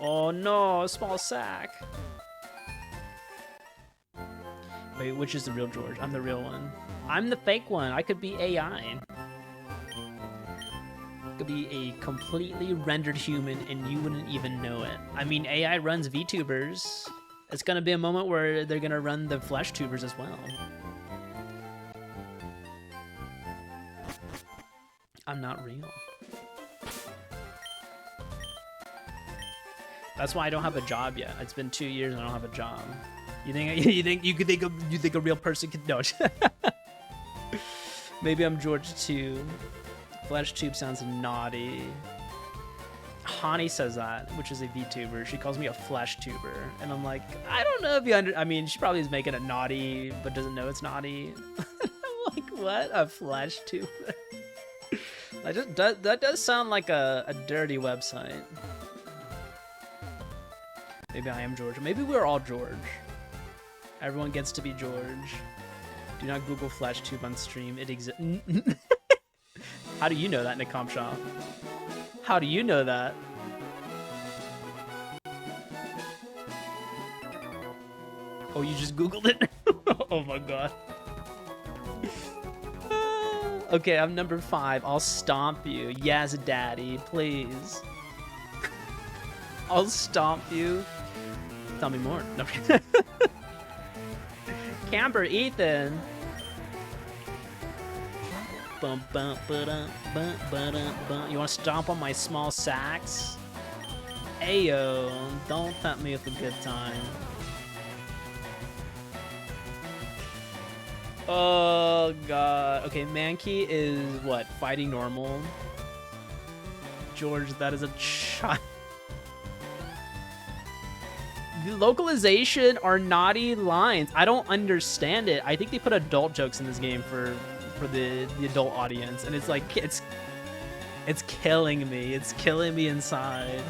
Oh no, a small sack. Wait, which is the real George? I'm the real one. I'm the fake one. I could be AI. Could be a completely rendered human and you wouldn't even know it. I mean, AI runs VTubers. It's gonna be a moment where they're gonna run the flesh tubers as well. I'm not real. That's why I don't have a job yet. It's been 2 years and I don't have a job. You think a real person could no? Maybe I'm George too. Flesh tube sounds naughty. Hani says that, which is a VTuber. She calls me a flesh tuber, and I'm like, I don't know if you I mean, she probably is making it naughty, but doesn't know it's naughty. I'm like, what? A flesh tuber? That does sound like a dirty website. Maybe I am George. Maybe we're all George. Everyone gets to be George. Do not Google flash tube on stream. It exists. How do you know that, Nick Shaw? How do you know that? Oh, you just Googled it? Oh my god. Okay, I'm number 5. I'll stomp you. Yes, daddy, please. I'll stomp you. Tell me more. No. Camber Ethan. Bum, bum, ba-dum, bum, ba-dum, bum. You want to stomp on my small sacs? Ayo, don't tempt me with a good time. Oh god. Okay, Mankey is what? Fighting normal. George, that is a child. The localization are naughty lines. I don't understand it. I think they put adult jokes in this game for the adult audience, and it's like it's killing me. It's killing me inside.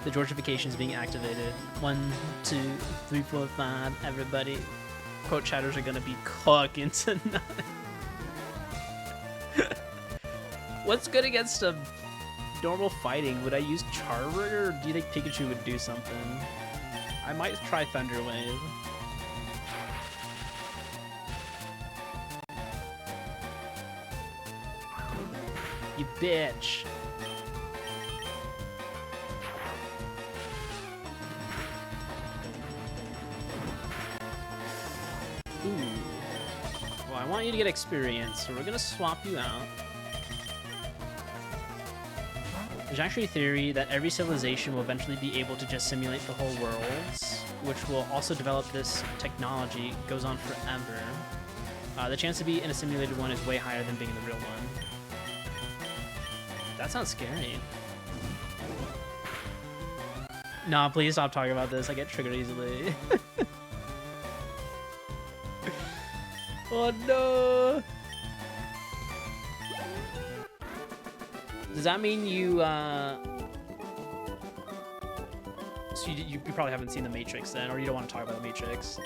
The Georgification is being activated. 1, 2, 3, 4, 5. Everybody, quote chatters are gonna be cooking tonight. What's good against a normal fighting? Would I use Charward, or do you think Pikachu would do something? I might try Thunder Wave. You bitch. Ooh. Well, I want you to get experience, so we're gonna swap you out. There's actually a theory that every civilization will eventually be able to just simulate the whole world, which will also develop this technology. It goes on forever. The chance to be in a simulated one is way higher than being in the real one. That sounds scary. Nah, please stop talking about this. I get triggered easily. Oh no! Does that mean you, so you probably haven't seen The Matrix then, or you don't want to talk about The Matrix?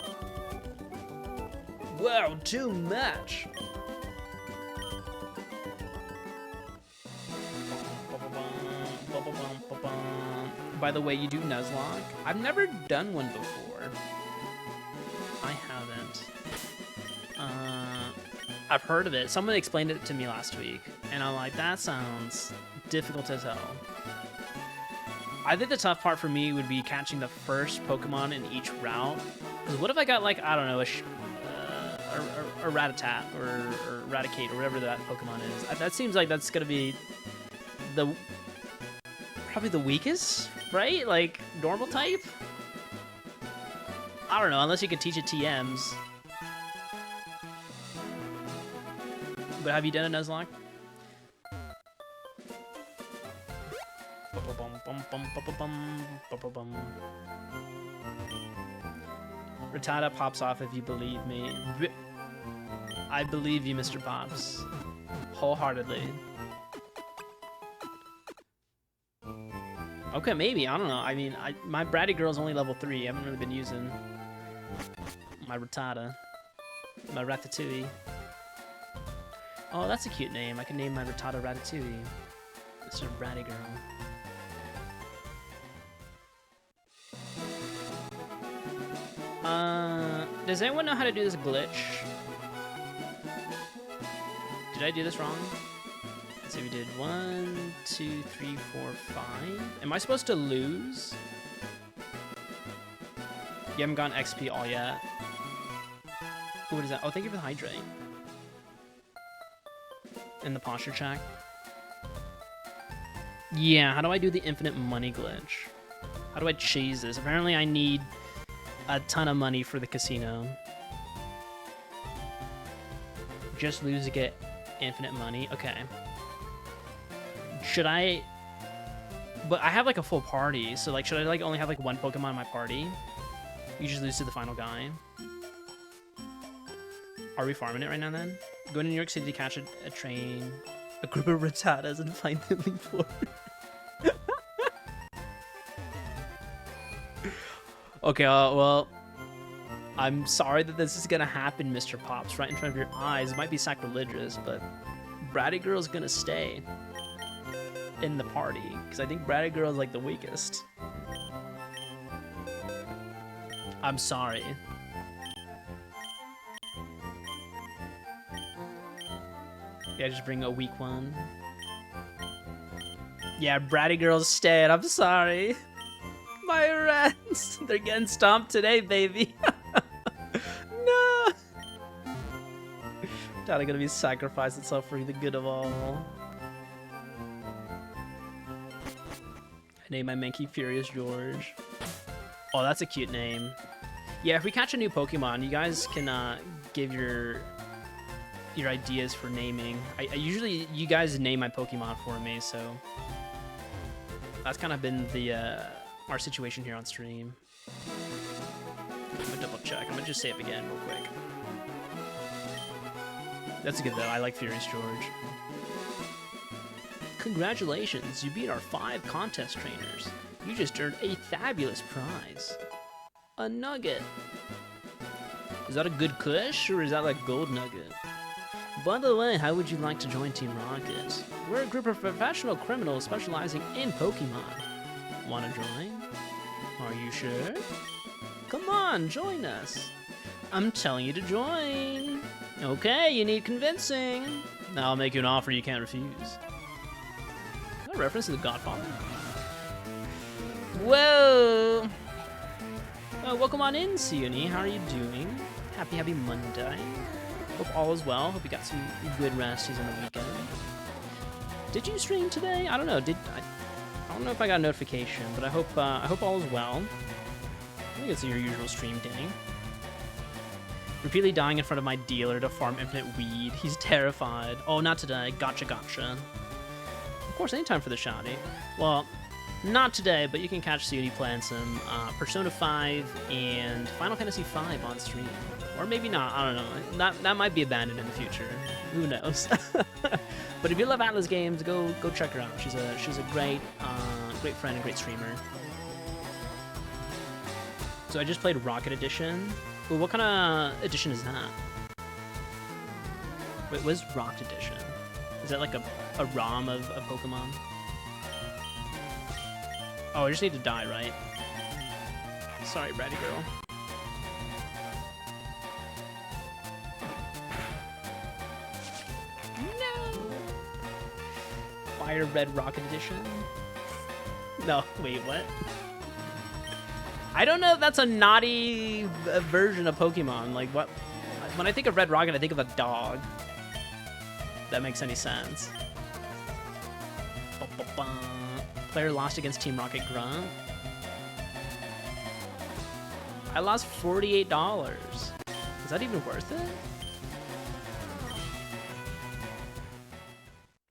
Wow, too much! By the way, you do Nuzlocke? I've never done one before. I haven't. I've heard of it. Someone explained it to me last week, and I'm like, that sounds difficult as hell. I think the tough part for me would be catching the first Pokemon in each route. Because what if I got, like, I don't know, a Rattata or Raticate or whatever that Pokemon is? That seems like that's going to be probably the weakest, right? Like, normal type? I don't know, unless you could teach it TMs. But have you done a Nuzlocke? Rattata pops off if you believe me. I believe you, Mr. Pops. Wholeheartedly. Okay, maybe. I don't know. I mean, my bratty girl's only level 3. I haven't really been using my Rattata. My Ratatouille. Oh, that's a cute name. I can name my Rattata Ratatouille. Mr. Bratty Girl. Does anyone know how to do this glitch? Did I do this wrong? Let's see, we did 1, 2, 3, 4, 5. Am I supposed to lose? You haven't gotten XP all yet. What is that? Oh, thank you for the hydrate. And the posture check. Yeah, how do I do the infinite money glitch? How do I cheese this? Apparently I need a ton of money for the casino. Just lose to get infinite money. Okay. Should I... But I have like a full party, so like should I like only have like one Pokemon in my party? You just lose to the final guy. Are we farming it right now then? Going to New York City to catch a train, a group of Rattatas, and find them leap forward. Okay, well, I'm sorry that this is gonna happen, Mr. Pops, right in front of your eyes. It might be sacrilegious, but Bratty Girl's gonna stay in the party, because I think Bratty Girl's like the weakest. I'm sorry. Yeah, just bring a weak one. Yeah, Bratty Girl's staying. I'm sorry. My rats. They're getting stomped today, baby. No. Daddy gonna be sacrificed itself for the good of all. I named my Mankey Furious George. Oh, that's a cute name. Yeah, if we catch a new Pokemon, you guys can give your ideas for naming. I usually, you guys name my Pokemon for me, so that's kind of been the our situation here on stream. I'm gonna double check. I'm gonna just say it again real quick. That's good though. I like Furious George. Congratulations, you beat our 5 contest trainers. You just earned a fabulous prize. A nugget. Is that a good kush, or is that like gold nugget? By the way, how would you like to join Team Rocket? We're a group of professional criminals specializing in Pokemon. Wanna join? Are you sure? Come on, join us. I'm telling you to join. Okay, you need convincing. Now I'll make you an offer you can't refuse. Is that a reference to The Godfather? Whoa! Oh, welcome on in, Sione. How are you doing? Happy Monday. Hope all is well. Hope you got some good resties on the weekend. Did you stream today? I don't know. I don't know if I got a notification, but I hope all is well. I think it's your usual stream day. Repeatedly dying in front of my dealer to farm infinite weed. He's terrified. Oh, not today. Gotcha, gotcha. Of course, anytime for the shouty. Well, not today, but you can catch COD playing some Persona 5 and Final Fantasy 5 on stream. Or maybe not, I don't know. That might be abandoned in the future. Who knows? But if you love Atlas games, go check her out. She's a great great friend and great streamer. So I just played Rocket Edition. Ooh, what kind of edition is that? Wait, what is Rocket Edition? Is that like a ROM of Pokemon? Oh, I just need to die, right? Sorry, Bratty girl. No! FireRed Rocket Edition? No, wait, what? I don't know if that's a naughty version of Pokemon. Like, what? When I think of Red Rocket, I think of a dog. If that makes any sense. Player lost against Team Rocket Grunt. I lost $48. Is that even worth it?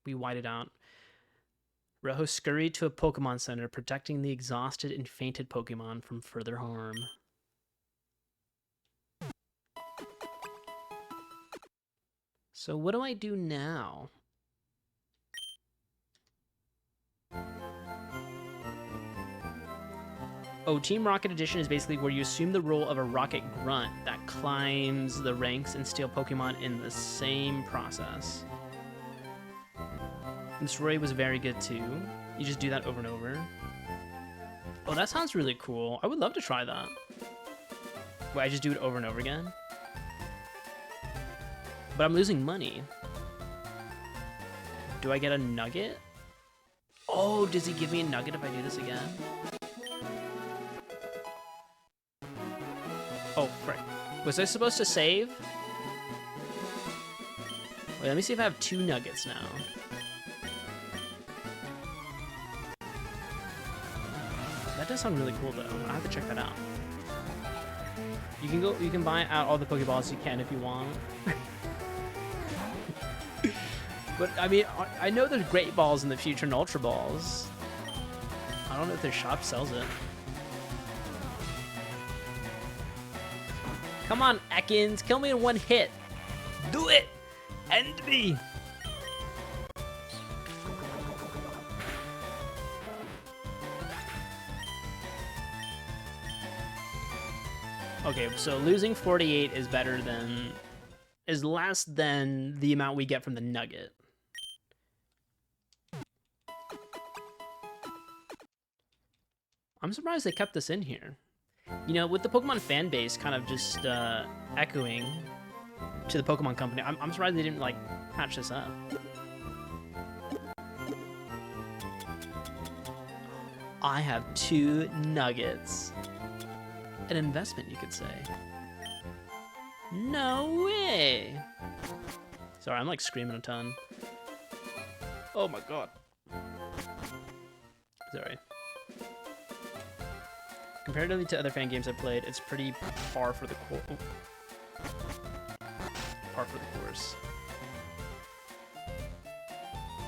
We whited out. Roho scurried to a Pokemon Center, protecting the exhausted and fainted Pokemon from further harm. So what do I do now? Oh, Team Rocket Edition is basically where you assume the role of a rocket grunt that climbs the ranks and steal Pokemon in the same process. And Story was very good too. You just do that over and over. Oh, that sounds really cool. I would love to try that. Wait, I just do it over and over again? But I'm losing money. Do I get a nugget? Oh, does he give me a nugget if I do this again? Oh, frick. Was I supposed to save? Wait, let me see if I have 2 nuggets now. That does sound really cool though. I have to check that out. You can buy out all the Pokeballs you can if you want. But I mean, I know there's Great Balls in the future and Ultra Balls. I don't know if their shop sells it. Come on, Ekans, kill me in 1 hit. Do it! End me! Okay, so losing 48 is less than the amount we get from the nugget. I'm surprised they kept this in here. You know, with the Pokemon fan base kind of just echoing to the Pokemon Company, I'm surprised they didn't, like, patch this up. I have 2 nuggets. An investment, you could say. No way! Sorry, I'm, like, screaming a ton. Oh my god. Sorry. Comparatively to other fan games I've played, it's pretty par for the course.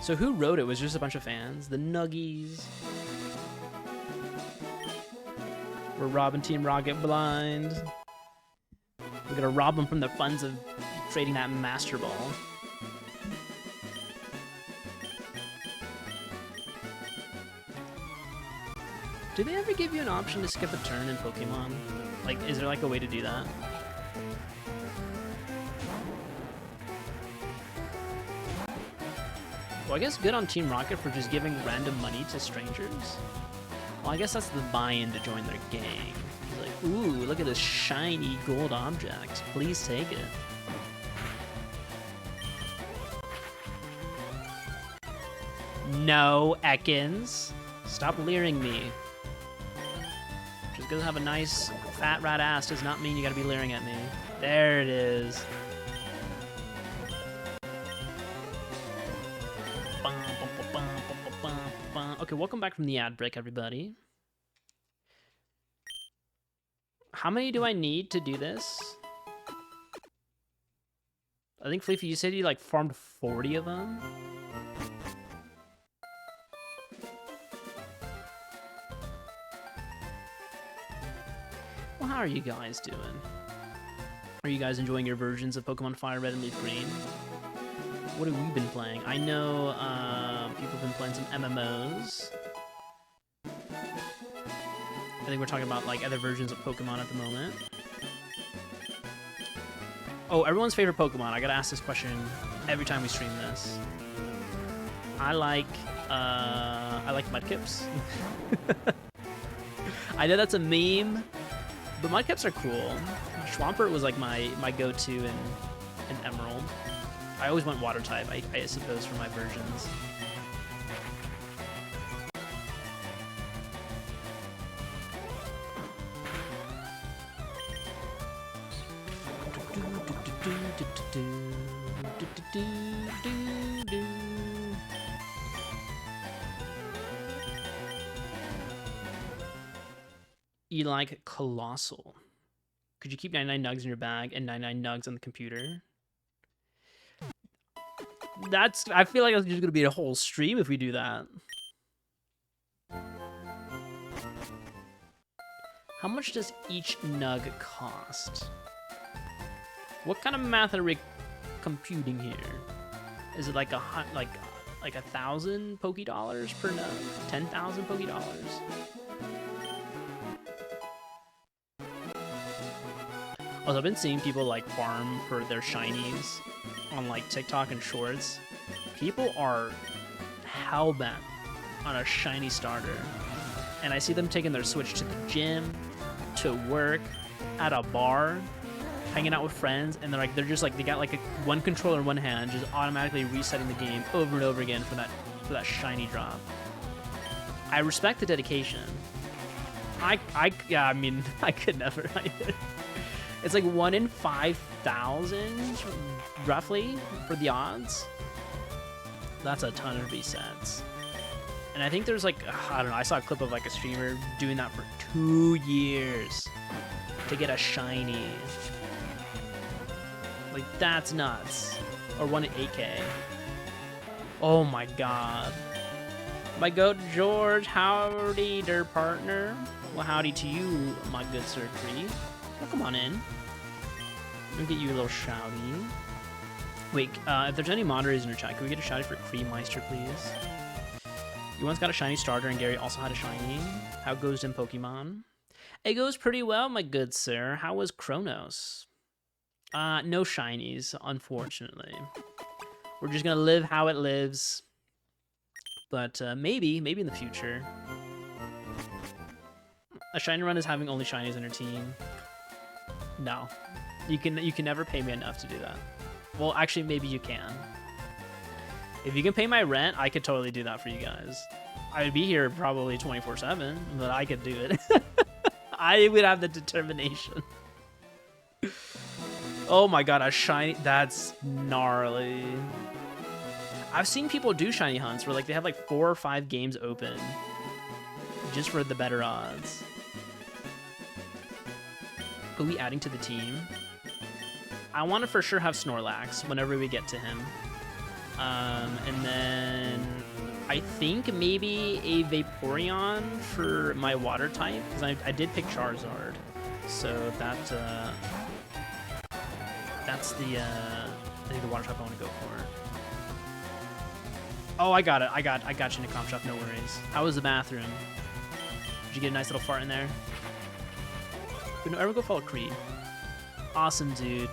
So who wrote it? Was just a bunch of fans? The Nuggies. We're robbing Team Rocket blind. We're gonna rob them from the funds of trading that Master Ball. Do they ever give you an option to skip a turn in Pokemon? Like, is there like a way to do that? Well, I guess good on Team Rocket for just giving random money to strangers. Well, I guess that's the buy-in to join their gang. It's like, ooh, look at this shiny gold object. Please take it. No, Ekans. Stop leering me. Just because I have a nice fat rat ass does not mean you gotta be leering at me. There it is. Okay, welcome back from the ad break, everybody. How many do I need to do this? I think Fleefy, you said you like farmed 40 of them. Well, how are you guys doing? Are you guys enjoying your versions of Pokemon FireRed and LeafGreen? What have we been playing? I know people have been playing some MMOs. I think we're talking about like other versions of Pokemon at the moment. Oh, everyone's favorite Pokemon. I gotta ask this question every time we stream this. I like Mudkips. I know that's a meme, but Mudkips are cool. Swampert was like my go-to in Emerald. I always went water type, I suppose, for my versions. You like Colossal. Could you keep 99 nugs in your bag and 99 nugs on the computer? I feel like it's just gonna be a whole stream if we do that. How much does each nug cost? What kind of math are we computing here? Is it like a 1,000 Poké Dollars per nug? 10,000 Poké Dollars? Also, I've been seeing people like farm for their shinies on like TikTok and Shorts. People are hellbent on a shiny starter, and I see them taking their Switch to the gym, to work, at a bar, hanging out with friends, and they got like one controller in one hand, just automatically resetting the game over and over again for that shiny drop. I respect the dedication. Yeah, I mean, I could never. It's like 1 in 5,000, roughly, for the odds. That's a ton of resets. And I think there's like, I don't know, I saw a clip of like a streamer doing that for 2 years to get a shiny. Like, that's nuts. Or 1 in 8K. Oh my god. My goat George, howdy der partner. Well, howdy to you, my good Sir Cree. Well, come on in. Let me get you a little shouty. Wait, if there's any moderators in your chat, can we get a shouty for Creemeister, please? You once got a shiny starter, and Gary also had a shiny. How goes in Pokemon? It goes pretty well, my good sir. How was Kronos? No shinies, unfortunately. We're just gonna live how it lives. But maybe in the future. A shiny run is having only shinies on your team. No, you can never pay me enough to do that. Well, actually, maybe you can. If you can pay my rent, I could totally do that for you guys. I'd be here probably 24/7, but I could do it. I would have the determination. Oh my god, a shiny, that's gnarly. I've seen people do shiny hunts where like they have like 4 or 5 games open just for the better odds. Who are we adding to the team? I want to for sure have Snorlax whenever we get to him. And then I think maybe a Vaporeon for my water type, because I did pick Charizard. So that's the I think the water type I want to go for. Oh, I got it. I got you in the comp shop, no worries. How was the bathroom? Did you get a nice little fart in there? But no, ever go follow Creed. Awesome dude.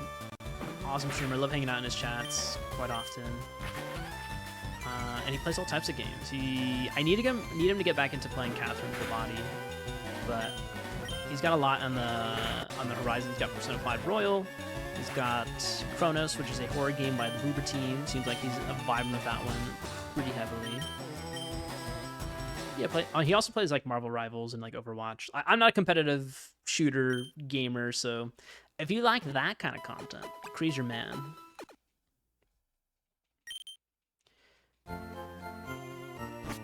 Awesome streamer. Love hanging out in his chats quite often. And he plays all types of games. I need him to get back into playing Catherine for Body, but he's got a lot on the horizon. He's got Persona 5 Royal. He's got Kronos, which is a horror game by the Boober team. Seems like he's vibing with that one pretty heavily. Yeah, he also plays like Marvel Rivals and like Overwatch. I'm not a competitive shooter gamer, so if you like that kind of content, Kree's your man.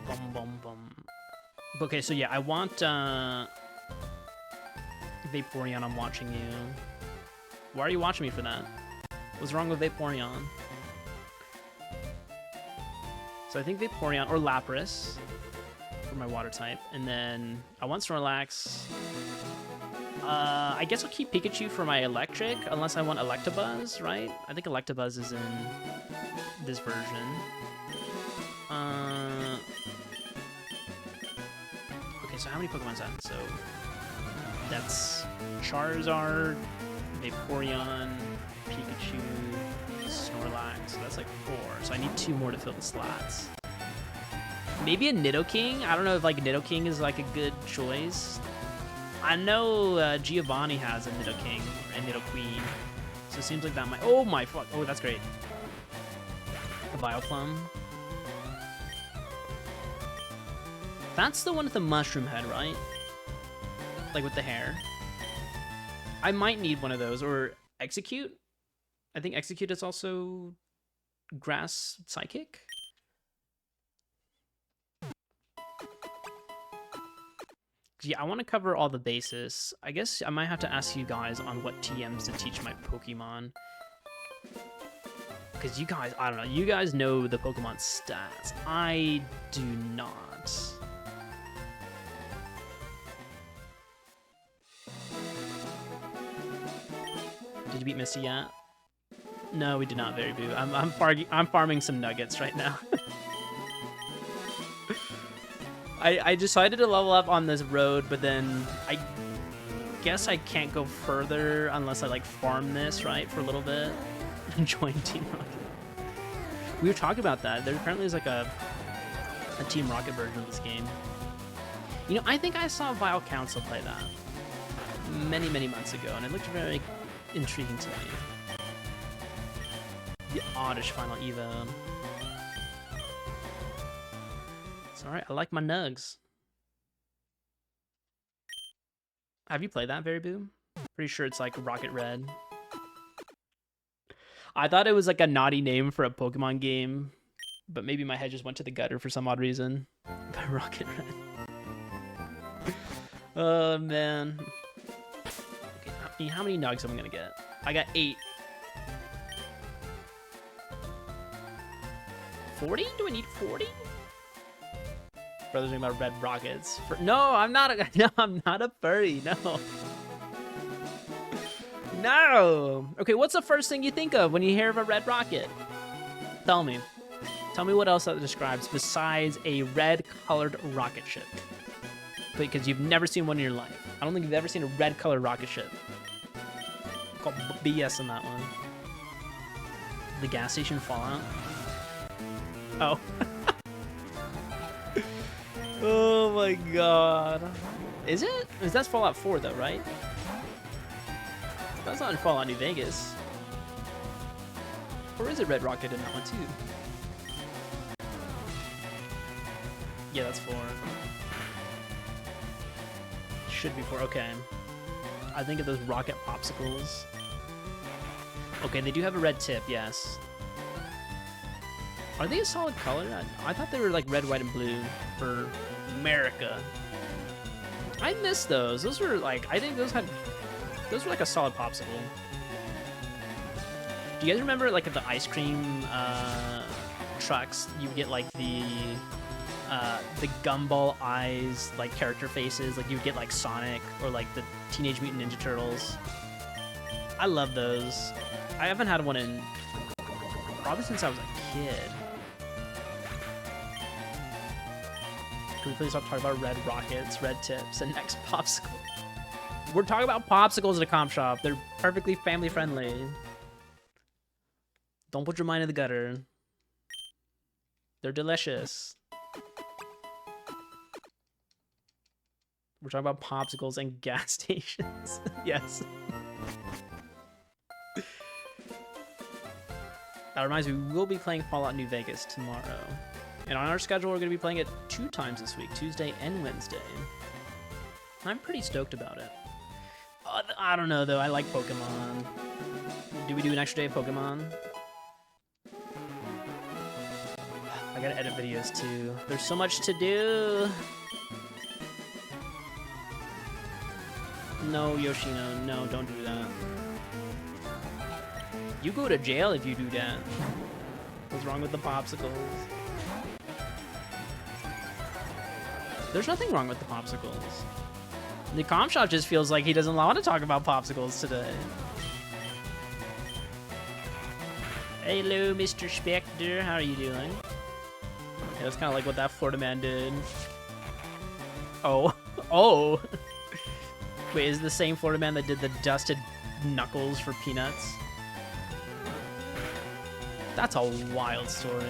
Bum bum bum. Okay, so yeah, I want Vaporeon. I'm watching you. Why are you watching me for that? What's wrong with Vaporeon? So I think Vaporeon or Lapras for my water type. And then I want Snorlax. I guess I'll keep Pikachu for my electric, unless I want Electabuzz, right? I think Electabuzz is in this version. Okay, so how many Pokemon is that? So that's Charizard, Vaporeon, Pikachu, Snorlax. So that's like 4. So I need 2 more to fill the slots. Maybe a Nidoking? I don't know if like Nidoking is like a good choice. I know Giovanni has a Nidoking and Nidoqueen. So it seems like that might... Oh my fuck. Oh, that's great. A Vileplume. That's the one with the mushroom head, right? Like with the hair. I might need one of those. Or Execute. I think Execute is also Grass Psychic. Yeah, I want to cover all the bases. I guess I might have to ask you guys on what TMs to teach my Pokemon. Because you guys, I don't know, you guys know the Pokemon stats. I do not. Did you beat Misty yet? No, we did not, Very Boo. I'm farming some nuggets right now. I decided to level up on this road, but then I guess I can't go further unless I like farm this, right, for a little bit. Join Team Rocket. We were talking about that. There apparently is like a Team Rocket version of this game. You know, I think I saw Vile Council play that many, many months ago, and it looked very intriguing to me. The Oddish Final Evo. It's alright, I like my nugs. Have you played that, Very Boo? Pretty sure it's like Rocket Red. I thought it was like a naughty name for a Pokemon game, but maybe my head just went to the gutter for some odd reason. But Rocket Red. Oh man. Okay, how many nugs am I gonna get? I got 8. 40? Do I need 40? Brothers talking about red rockets. No, I'm not a no, I'm not a furry. No. No. Okay, what's the first thing you think of when you hear of a red rocket? Tell me. Tell me what else that describes besides a red-colored rocket ship. Because you've never seen one in your life. I don't think you've ever seen a red-colored rocket ship. Called BS on that one. The gas station Fallout. Oh. Oh my god. Is it? That's Fallout 4 though, right? That's not in Fallout New Vegas. Or is it Red Rocket in that one too? Yeah, that's 4. Should be 4, okay. I think of those rocket popsicles. Okay, they do have a red tip, yes. Are they a solid color? I thought they were like red, white, and blue for America. I miss those. Those were like, I think those were like a solid popsicle. Do you guys remember like at the ice cream trucks, you get like the Gumball eyes, like character faces, like you would get like Sonic or like the Teenage Mutant Ninja Turtles. I love those. I haven't had one in probably since I was a kid. Can we please stop talking about red rockets, red tips, and next popsicle? We're talking about popsicles at a comp shop. They're perfectly family friendly. Don't put your mind in the gutter. They're delicious. We're talking about popsicles and gas stations. Yes. That reminds me, we will be playing Fallout New Vegas tomorrow. And on our schedule, we're going to be playing it 2 times this week, Tuesday and Wednesday. I'm pretty stoked about it. I don't know, though. I like Pokemon. Do we do an extra day of Pokemon? I gotta edit videos, too. There's so much to do. No, Yoshino. No, don't do that. You go to jail if you do that. What's wrong with the popsicles? There's nothing wrong with the popsicles. The comm shop just feels like he doesn't want to talk about popsicles today. Hello, Mr. Spectre. How are you doing? Yeah, that's kind of like what that Florida man did. Oh. Oh. Wait, is it the same Florida man that did the dusted knuckles for peanuts? That's a wild story.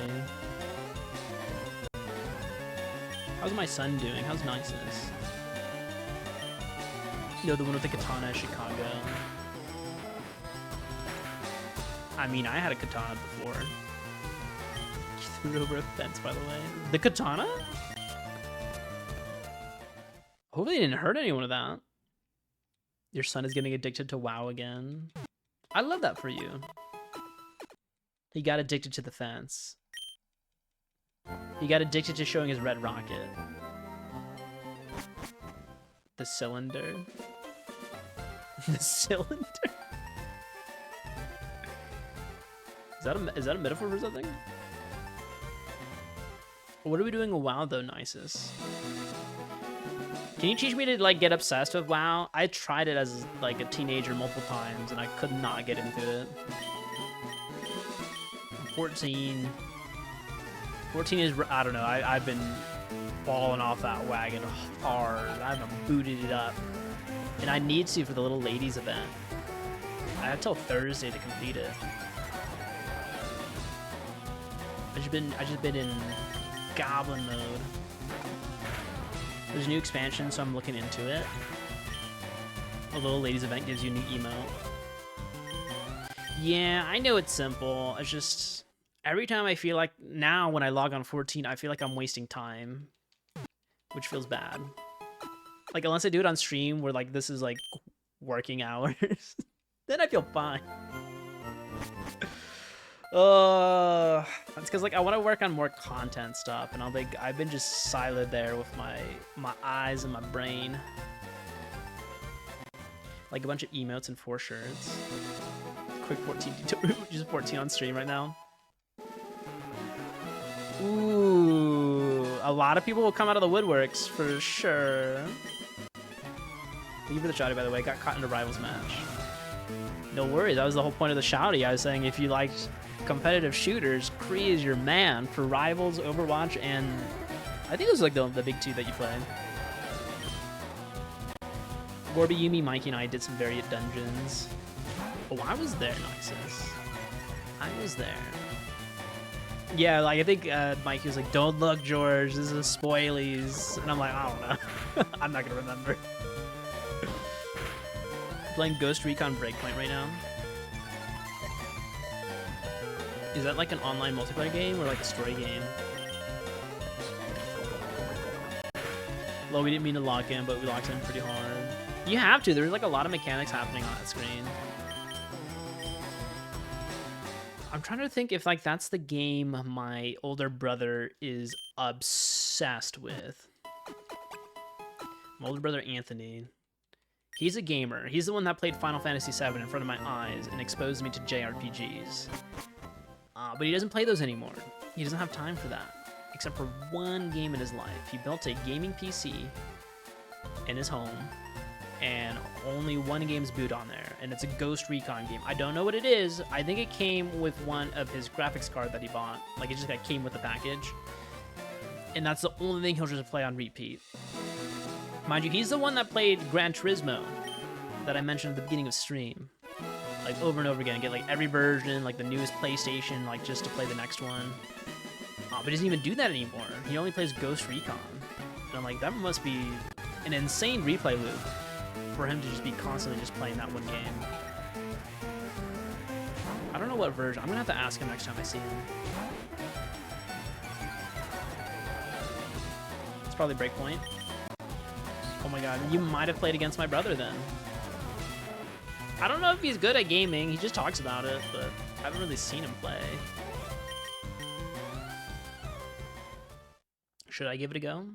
How's my son doing? How's niceness? No, the one with the katana at Chicago. I mean, I had a katana before. You threw it over a fence, by the way. The katana? Hopefully it didn't hurt anyone with that. Your son is getting addicted to WoW again. I love that for you. He got addicted to the fence. He got addicted to showing his red rocket. The cylinder. The cylinder? Is that a metaphor for something? What are we doing with WoW though, Nisus? Can you teach me to like get obsessed with WoW? I tried it as like a teenager multiple times and I could not get into it. 14. 14 is, I don't know, I've been falling off that wagon hard. I haven't booted it up. And I need to for the little ladies event. I have till Thursday to complete it. I just been in goblin mode. There's a new expansion, so I'm looking into it. A little ladies event gives you a new emote. Yeah, I know it's simple. It's just every time I feel like now when I log on 14, I feel like I'm wasting time, which feels bad. Like unless I do it on stream where like this is like working hours, then I feel fine. That's because like I want to work on more content stuff, and I've been just siloed there with my eyes and my brain. Like a bunch of emotes and 4 shirts. Quick 14 just 14 on stream right now. Ooh, a lot of people will come out of the woodworks for sure. Thank you for the shouty, by the way. Got caught in a rivals match. No worries, that was the whole point of the shouty. I was saying if you liked competitive shooters, Kree is your man for Rivals, Overwatch, and I think those are like the big 2 that you play. Gorby, Yumi, Mikey, and I did some variant dungeons. Oh, I was there, Nisus. I was there. Yeah, like I think Mikey was like, "Don't look, George. This is spoilies," and I'm like, I don't know. I'm not gonna remember. Playing Ghost Recon Breakpoint right now. Is that like an online multiplayer game or like a story game? Well, we didn't mean to lock in, but we locked in pretty hard. You have to. There's like a lot of mechanics happening on that screen. I'm trying to think if like that's the game my older brother is obsessed with. My older brother Anthony. He's a gamer. He's the one that played Final Fantasy VII in front of my eyes and exposed me to JRPGs. But he doesn't play those anymore. He doesn't have time for that, except for one game in his life. He built a gaming PC in his home, and only one game's boot on there, and it's a Ghost Recon game. I don't know what it is. I think it came with one of his graphics card that he bought. Like, it just like, came with the package. And that's the only thing he'll just play on repeat. Mind you, he's the one that played Gran Turismo that I mentioned at the beginning of stream. Like, over and over again. Get, like, every version, like, the newest PlayStation, like, just to play the next one. But he doesn't even do that anymore. He only plays Ghost Recon. And I'm like, that must be an insane replay loop for him to just be constantly just playing that one game. I don't know what version. I'm gonna have to ask him next time I see him. It's probably Breakpoint. Oh my god, you might have played against my brother then. I don't know if he's good at gaming. He just talks about it, but I haven't really seen him play. Should I give it a go?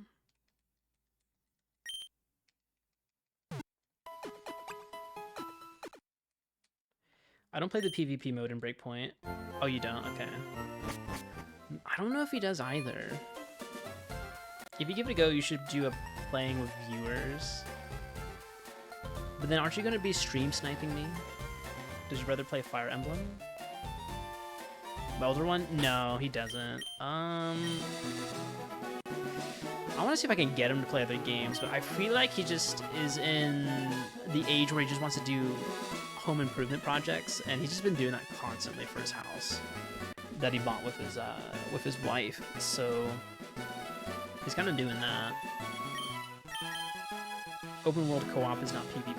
I don't play the PvP mode in Breakpoint. Oh, you don't? Okay. I don't know if he does either. If you give it a go, you should do a playing with viewers. But then aren't you going to be stream sniping me? Does your brother play Fire Emblem? The older one? No, he doesn't. I want to see if I can get him to play other games, but I feel like he just is in the age where he just wants to do home improvement projects, and he's just been doing that constantly for his house that he bought with his wife. So he's kind of doing that. Open world co-op is not PvP.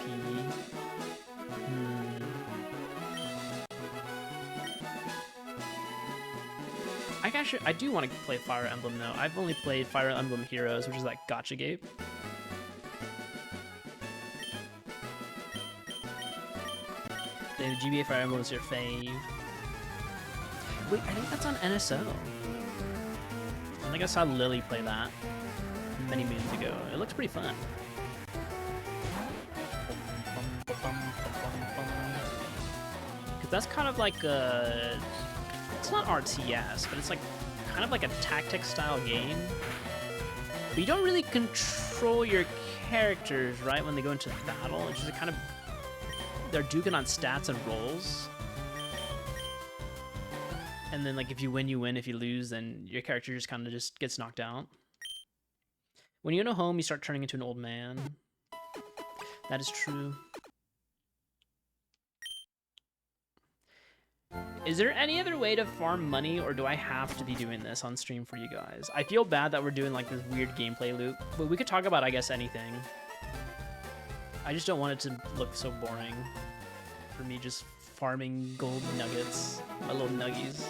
I do want to play Fire Emblem though. I've only played Fire Emblem Heroes, which is like gacha game. The GBA Fire Emblem is your fave. Wait, I think that's on NSO. I think I saw Lily play that many moons ago. It looks pretty fun. Because that's kind of like a... It's not RTS, but it's like kind of like a tactics style game. But you don't really control your characters, right, when they go into battle. It's just kind of... They're duking on stats and rolls. And then, like, if you win, you win. If you lose, then your character just kind of just gets knocked out. When you go home, you start turning into an old man. That is true. Is there any other way to farm money, or do I have to be doing this on stream for you guys? I feel bad that we're doing like this weird gameplay loop, but we could talk about, I guess, anything. I just don't want it to look so boring for me just farming gold nuggets, my little nuggies.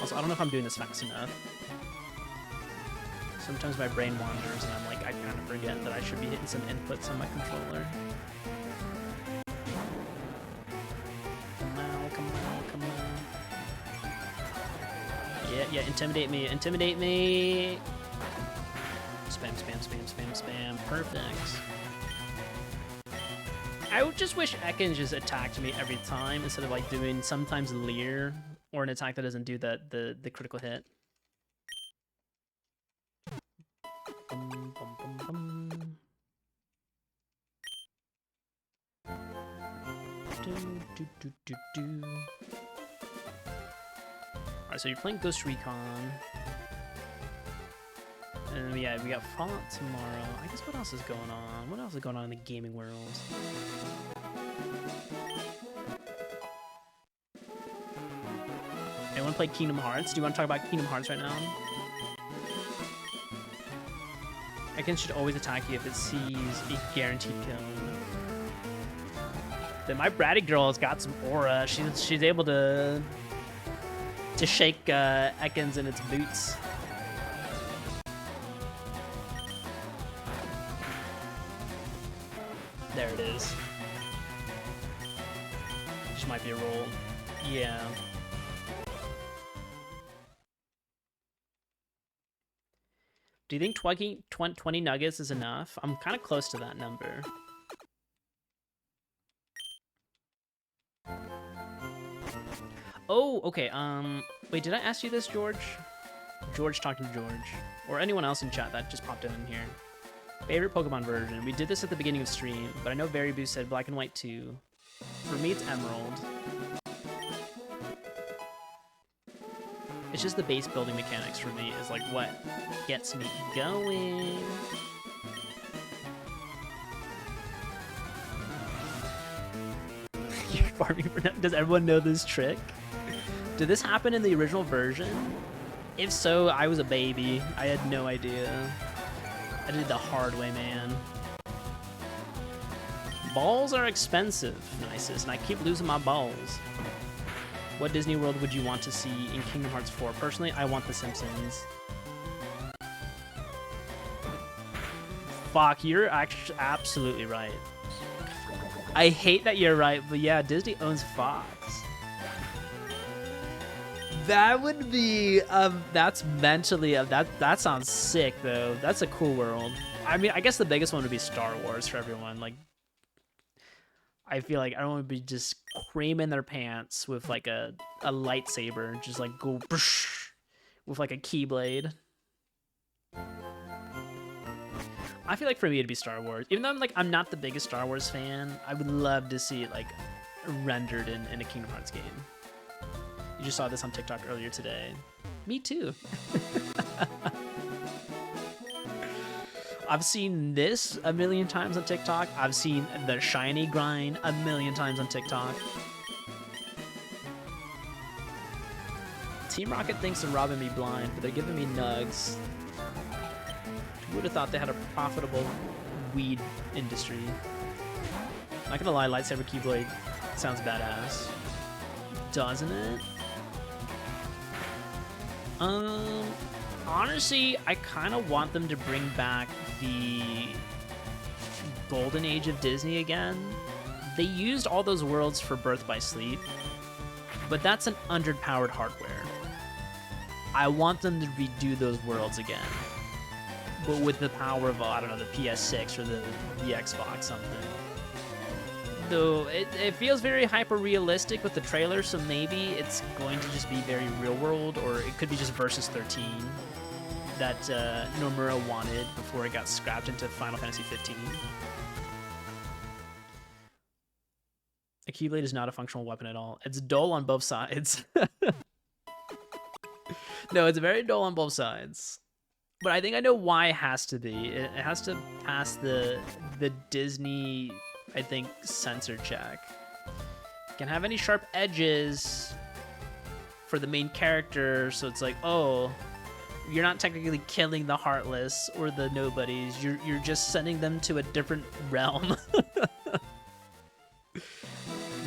Also, I don't know if I'm doing this fast enough. Sometimes my brain wanders and I'm like, I kind of forget that I should be hitting some inputs on my controller. Come on, come on, come on. Yeah, intimidate me, intimidate me! Spam, spam, spam, spam, spam. Perfect. I would just wish Ekans just attacked me every time instead of like doing sometimes Leer or an attack that doesn't do the critical hit. Bum, bum, bum, bum. Alright, so you're playing Ghost Recon. And yeah, we got Fallout tomorrow. I guess what else is going on? What else is going on in the gaming world? Anyone play Kingdom Hearts? Do you want to talk about Kingdom Hearts right now? Ekans should always attack you if it sees a guaranteed kill. Then my bratty girl has got some aura. She's able to shake Ekans in its boots. There it is. This might be a roll. Yeah. Do you think 20 nuggets is enough? I'm kind of close to that number. Oh, okay. Wait, did I ask you this, George? George talking to George. Or anyone else in chat that just popped in here. Favorite Pokemon version? We did this at the beginning of stream, but I know Variaboo said Black and White 2. For me, it's Emerald. It's just the base building mechanics for me is like what gets me going. You're farming for now. Does everyone know this trick? Did this happen in the original version? If so, I was a baby. I had no idea. I did it the hard way, man. Balls are expensive, Nisus, and I keep losing my balls. What Disney World would you want to see in Kingdom Hearts 4? Personally, I want The Simpsons. Fuck, you're actually absolutely right. I hate that you're right, but yeah, Disney owns Fox. That would be, that's mentally, that sounds sick though. That's a cool world. I mean, I guess the biggest one would be Star Wars for everyone. Like, I feel like everyone would be just creaming their pants with like a lightsaber, just like go with like a keyblade. I feel like for me it'd be Star Wars. Even though I'm not the biggest Star Wars fan, I would love to see it like rendered in a Kingdom Hearts game. You just saw this on TikTok earlier today. Me too. I've seen this a million times on TikTok. I've seen the shiny grind a million times on TikTok. Team Rocket thinks they're robbing me blind, but they're giving me nugs. Who would have thought they had a profitable weed industry? Not gonna lie, lightsaber keyblade sounds badass. Doesn't it? Honestly, I kind of want them to bring back the golden age of Disney again. They used all those worlds for Birth by Sleep, but that's an underpowered hardware. I want them to redo those worlds again, but with the power of, I don't know, the PS6 or the Xbox something. Though it feels very hyper-realistic with the trailer, so maybe it's going to just be very real-world, or it could be just Versus 13 that Nomura wanted before it got scrapped into Final Fantasy 15. A Keyblade is not a functional weapon at all. It's dull on both sides. No, it's very dull on both sides. But I think I know why it has to be. It has to pass the Disney, I think, censor check. Can have any sharp edges for the main character, so it's like, oh, you're not technically killing the Heartless or the Nobodies. You're just sending them to a different realm.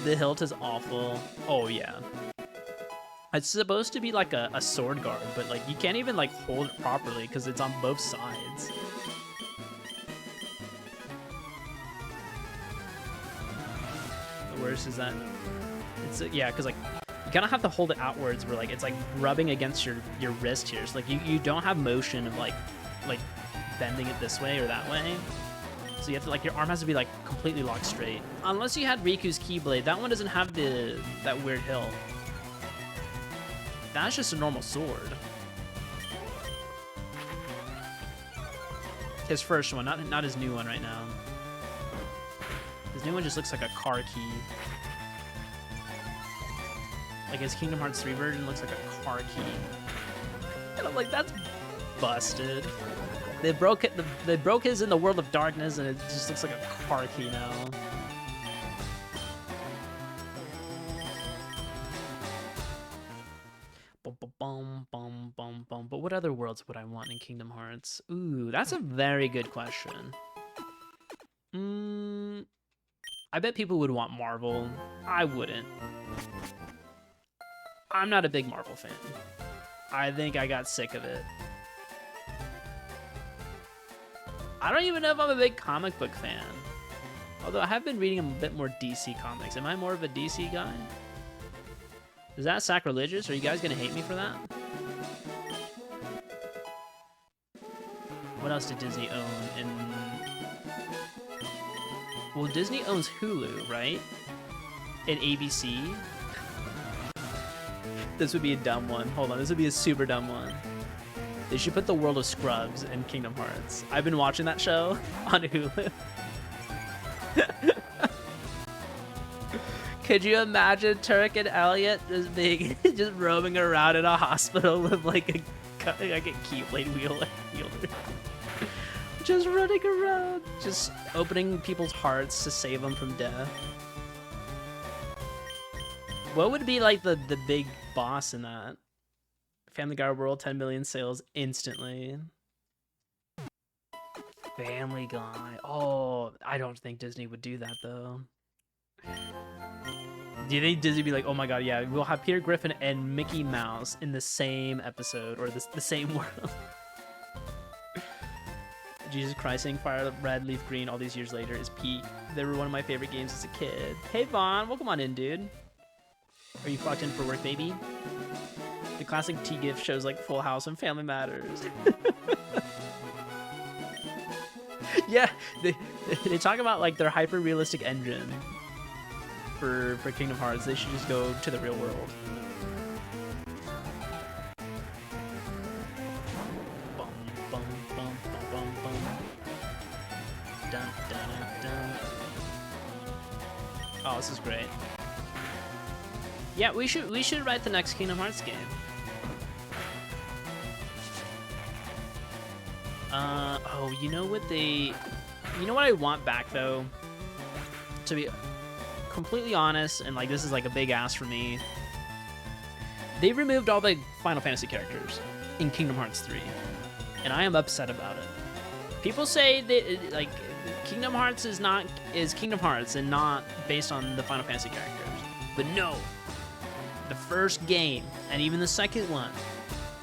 The hilt is awful. Oh yeah. It's supposed to be like a sword guard, but like you can't even like hold it properly because it's on both sides. The worst is that it's yeah, because like you kind of have to hold it outwards, where like it's like rubbing against your wrist here. So like you don't have motion of like bending it this way or that way. So you have to like your arm has to be like completely locked straight. Unless you had Riku's Keyblade, that one doesn't have that weird hill. That's just a normal sword. His first one, not his new one right now. His new one just looks like a car key. Like his Kingdom Hearts 3 version looks like a car key. And I'm like, that's busted. They broke it. They broke his in the World of Darkness, and it just looks like a car key now. But what other worlds would I want in Kingdom Hearts? Ooh, that's a very good question. I bet people would want Marvel. I wouldn't. I'm not a big Marvel fan. I think I got sick of it. I don't even know if I'm a big comic book fan. Although I have been reading a bit more DC comics. Am I more of a DC guy? Is that sacrilegious? Are you guys gonna hate me for that? What else did Disney own? Well, Disney owns Hulu, right? And ABC. This would be a dumb one. Hold on, this would be a super dumb one. They should put the World of Scrubs in Kingdom Hearts. I've been watching that show on Hulu. Could you imagine Turk and Elliot just roaming around in a hospital with like a Keyblade wielder? Just running around, just opening people's hearts to save them from death. What would be like the big boss in that? Family Guy World, 10 million sales instantly. Family Guy. Oh, I don't think Disney would do that though. Do you think Disney would be like, oh my god, yeah, we'll have Peter Griffin and Mickey Mouse in the same episode or the same world? Jesus Christ, saying FireRed, LeafGreen all these years later is peak. They were one of my favorite games as a kid. Hey Vaughn, welcome on in, dude. Are you fucked in for work, baby? The classic T-GIF shows like Full House and Family Matters. Yeah, they talk about like their hyper realistic engine for Kingdom Hearts. They should just go to the real world. Bum, bum, bum, bum, bum, bum. Dun, dun, dun. Oh, this is great. Yeah, we should write the next Kingdom Hearts game. Oh, you know what I want back though? To be completely honest, and like this is like a big ask for me. They removed all the Final Fantasy characters in Kingdom Hearts 3, and I am upset about it. People say that like Kingdom Hearts is Kingdom Hearts and not based on the Final Fantasy characters, but no. The first game and even the second one,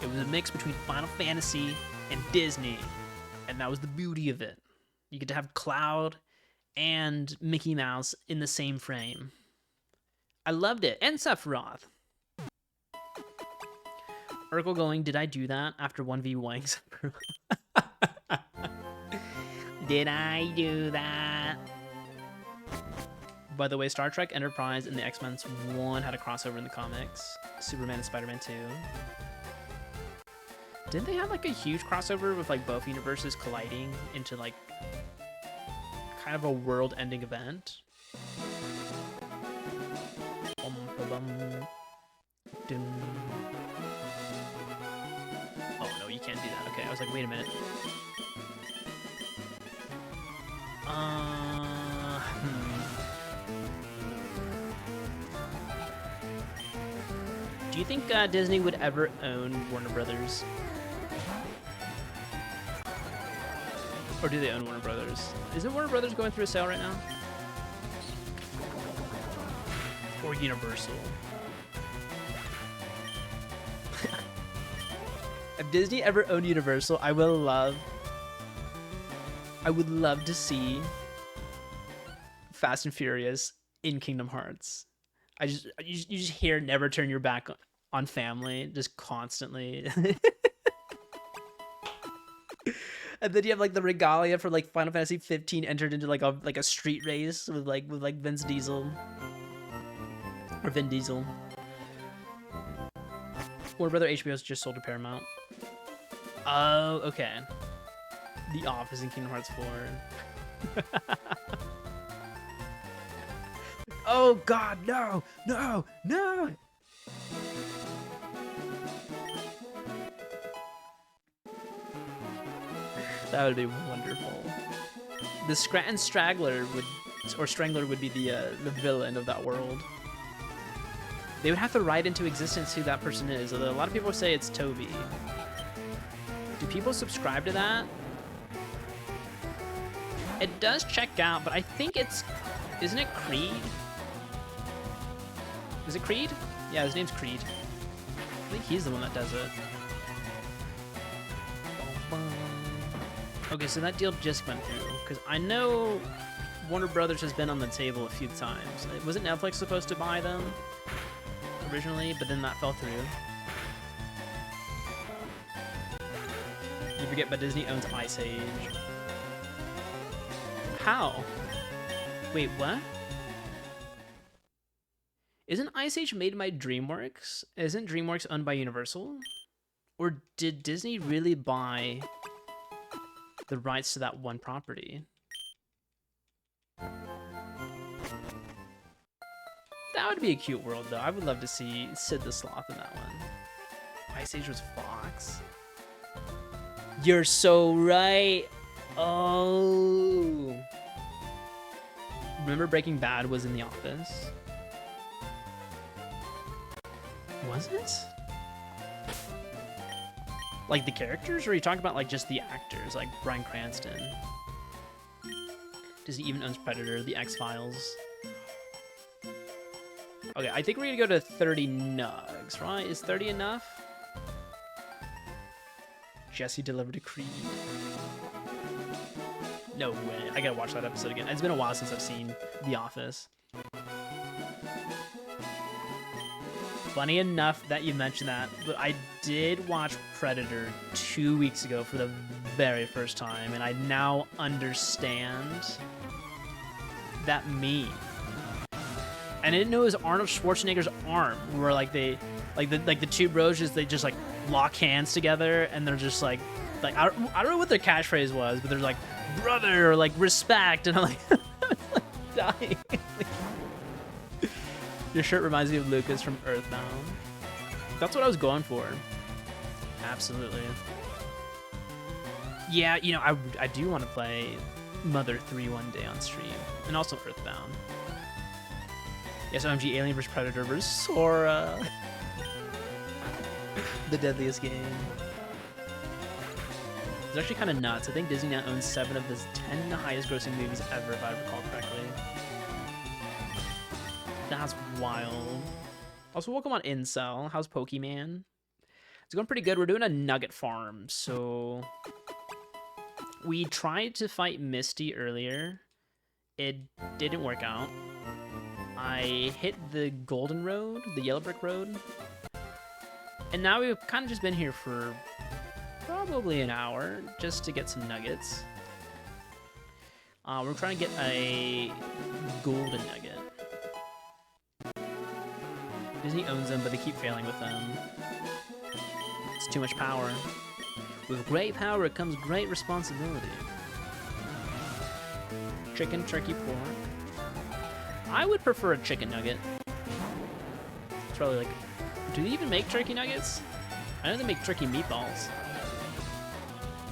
it was a mix between Final Fantasy and Disney, and that was the beauty of it. You get to have Cloud and Mickey Mouse in the same frame. I loved it. And Sephiroth. Urkel going, did I do that after 1v1? Did I do that? By the way, Star Trek Enterprise and the X-Men 1 had a crossover in the comics. Superman and Spider-Man 2. Didn't they have like a huge crossover with like both universes colliding into like kind of a world-ending event? Oh no, you can't do that. Okay, I was like, wait a minute. Do you think Disney would ever own Warner Brothers? Or do they own Warner Brothers? Isn't Warner Brothers going through a sale right now? Or Universal? If Disney ever owned Universal, I would love to see Fast and Furious in Kingdom Hearts. You just hear "Never Turn Your Back on Family" just constantly. And then you have like the regalia for like Final Fantasy 15 entered into like a street race with Vince Diesel or Vin Diesel. Warner Brother HBO's just sold to Paramount. Oh, okay. The Office in Kingdom Hearts 4. Oh God, no, no, no! That would be wonderful. The Scranton Strangler would be the villain of that world. They would have to write into existence who that person is, although a lot of people say it's Toby. Do people subscribe to that? It does check out, but I think isn't it Creed? Is it Creed? Yeah, his name's Creed. I think he's the one that does it. Okay, so that deal just went through, because I know Warner Brothers has been on the table a few times. Wasn't Netflix supposed to buy them originally, but then that fell through? You forget, but Disney owns Ice Age. How? Wait, what? Isn't Ice Age made by DreamWorks? Isn't DreamWorks owned by Universal? Or did Disney really buy the rights to that one property? That would be a cute world, though. I would love to see Sid the Sloth in that one. Ice Age was Fox. You're so right. Oh. Remember Breaking Bad was in The Office? Was it? Like the characters, or are you talking about like just the actors, like Bryan Cranston? Disney even owns Predator, The X-Files. Okay, I think we're gonna go to 30 nugs, right? Is 30 enough? Jesse delivered a Creed. No way. I gotta watch that episode again. It's been a while since I've seen The Office. Funny enough that you mentioned that, but I did watch Predator 2 weeks ago for the very first time, and I now understand that meme. And I didn't know it was Arnold Schwarzenegger's arm, where like they, like the two bros just, they just like lock hands together, and they're just like I don't know what their catchphrase was, but they're like brother or like respect, and I'm like, I'm like dying. Your shirt reminds me of Lucas from Earthbound. That's what I was going for. Absolutely. Yeah, you know, I do want to play Mother 3 one day on stream, and also Earthbound. Yes, OMG, Alien vs Predator vs Sora. The deadliest game. It's actually kind of nuts. I think Disney now owns 7 of the 10 highest grossing movies ever, if I recall correctly. That's wild. Also, welcome on Incel. How's Pokemon? It's going pretty good. We're doing a nugget farm, so we tried to fight Misty earlier. It didn't work out. I hit the golden road, the yellow brick road, and now we've kind of just been here for probably an hour just to get some nuggets. We're trying to get a golden nugget. Disney owns them, but they keep failing with them. It's too much power. With great power comes great responsibility. Chicken, turkey, pork. I would prefer a chicken nugget. It's probably like, do they even make turkey nuggets? I know they make turkey meatballs.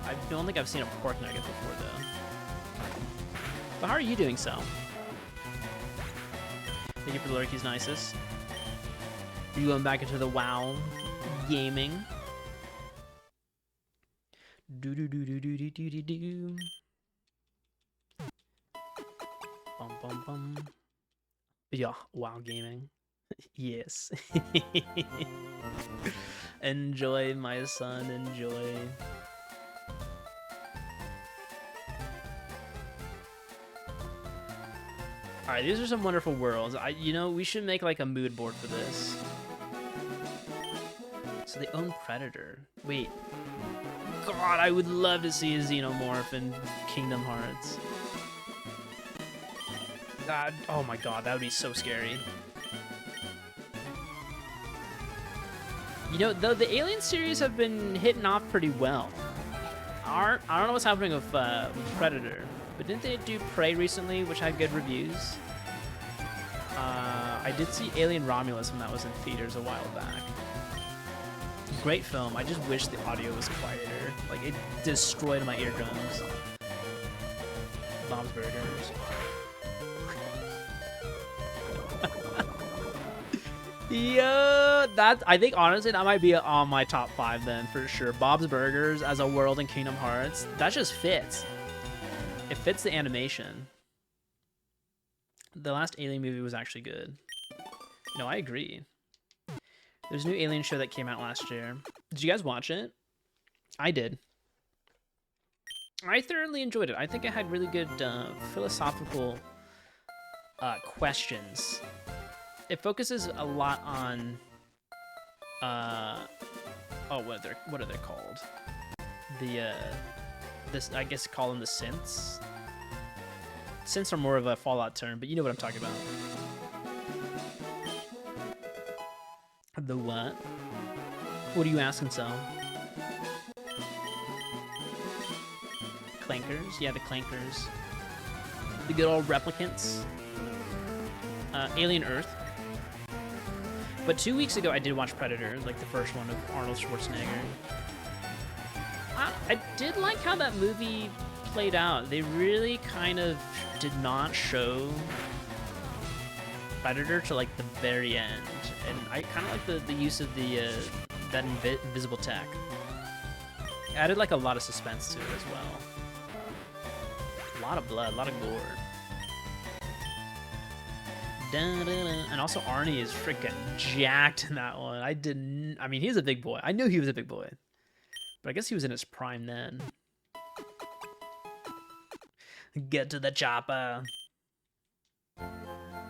I don't think I've seen a pork nugget before though. But how are you doing, Sal? Thank you for the lurkies, nicest. Are you going back into the WoW gaming? Do do do do do do do do do. Bum bum bum. Yeah, WoW gaming. Yes. Enjoy, my son, enjoy. Alright, these are some wonderful worlds. You know, we should make like a mood board for this. So they own Predator. Wait. God, I would love to see a Xenomorph in Kingdom Hearts. God, oh my god, that would be so scary. You know, though the Alien series have been hitting off pretty well. I don't know what's happening with Predator, but didn't they do Prey recently, which had good reviews? I did see Alien Romulus when that was in theaters a while back. Great film. I just wish the audio was quieter. Like, it destroyed my eardrums. Bob's Burgers. Yeah, that I think honestly that might be on my top 5 then for sure. Bob's Burgers as a world in Kingdom Hearts, that just fits. It fits the animation. The last Alien movie was actually good. No, I agree. There's a new Alien show that came out last year. Did you guys watch it? I did. I thoroughly enjoyed it. I think it had really good philosophical questions. It focuses a lot on oh, what are they called? The this, I guess, call them the synths. Synths are more of a Fallout term, but you know what I'm talking about. The what? What are you asking, Sal? Clankers? Yeah, the clankers. The good old replicants. Alien Earth. But 2 weeks ago, I did watch Predator, like the first one of Arnold Schwarzenegger. I did like how that movie played out. They really kind of did not show Predator to like the very end, and I kind of like the use of the that invisible tech. It added like a lot of suspense to it as well. A lot of blood, a lot of gore. And also Arnie is freaking jacked in that one. I mean, he's a big boy. I knew he was a big boy, but I guess he was in his prime then. Get to the chopper.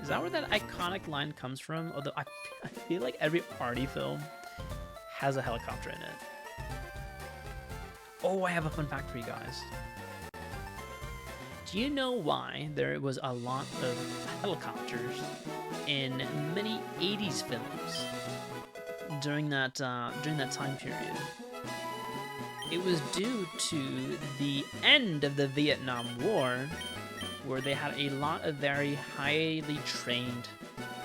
Is that where that iconic line comes from? Although I feel like every Arnie film has a helicopter in it. Oh, I have a fun fact for you guys. Do you know why there was a lot of helicopters in many 80s films during that time period? It was due to the end of the Vietnam War, where they had a lot of very highly trained,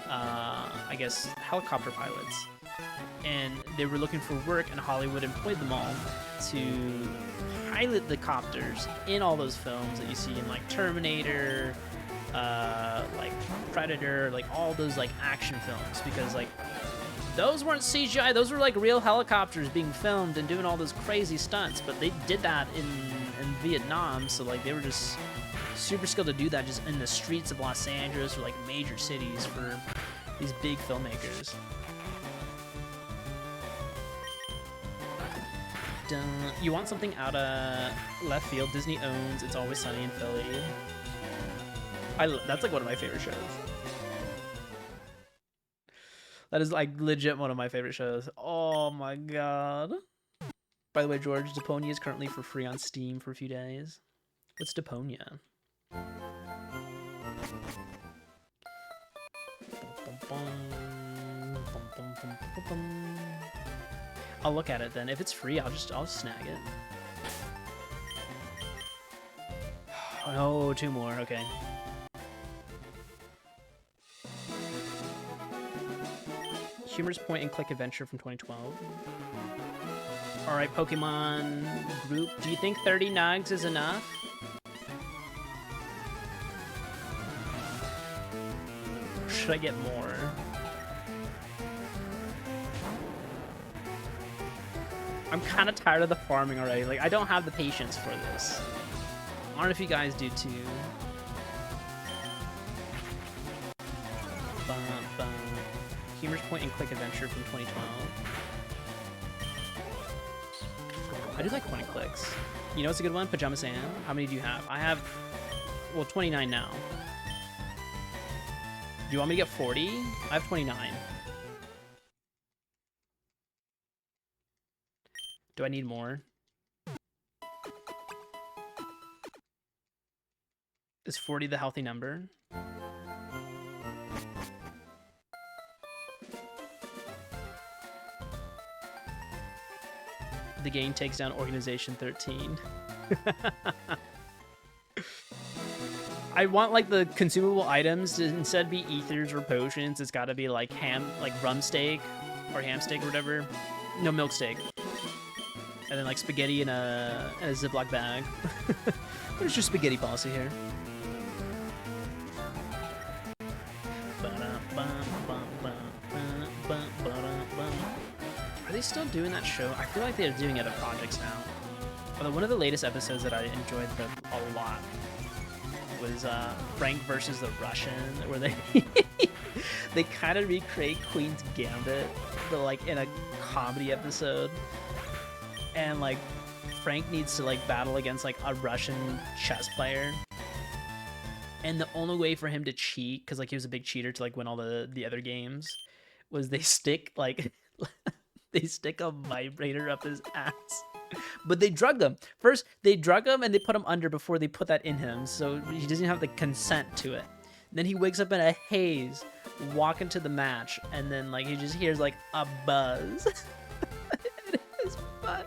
I guess, helicopter pilots. And they were looking for work, and Hollywood employed them all to pilot the copters in all those films that you see in like Terminator, like Predator, like all those like action films, because like those weren't CGI, those were like real helicopters being filmed and doing all those crazy stunts, but they did that in Vietnam, so like they were just super skilled to do that just in the streets of Los Angeles or like major cities for these big filmmakers. You want something out of left field? Disney owns It's Always Sunny in Philly. That's like one of my favorite shows. That is like legit one of my favorite shows. Oh my god. By the way, George, Deponia is currently for free on Steam for a few days. What's Deponia? I'll look at it then. If it's free, I'll snag it. Oh no, 2 more. Okay. Humorous point and click adventure from 2012. All right, Pokemon group. Do you think 30 nugs is enough? Or should I get more? I'm kind of tired of the farming already. Like, I don't have the patience for this. I don't know if you guys do too. Humorous point and click adventure from 2012. I do like point and clicks. You know what's a good one? Pajama Sam. How many do you have? I have, well, 29 now. Do you want me to get 40? I have 29. Do I need more? Is 40 the healthy number? The game takes down Organization 13. I want like the consumable items to instead be ethers or potions. It's got to be like rum steak or ham steak or whatever. No, milk steak. And then like spaghetti in a Ziploc bag. What is your spaghetti policy here? Are they still doing that show? I feel like they're doing other projects now. Although one of the latest episodes that I enjoyed a lot was Frank versus the Russian, where they they kind of recreate Queen's Gambit, but like in a comedy episode. And like Frank needs to like battle against like a Russian chess player, and the only way for him to cheat, because like he was a big cheater to like win all the other games, was they stick like they stick a vibrator up his ass. But they drug him first. They drug him and they put him under before they put that in him, so he doesn't have the consent to it. Then he wakes up in a haze, walking to the match, and then like he just hears like a buzz. It is fun.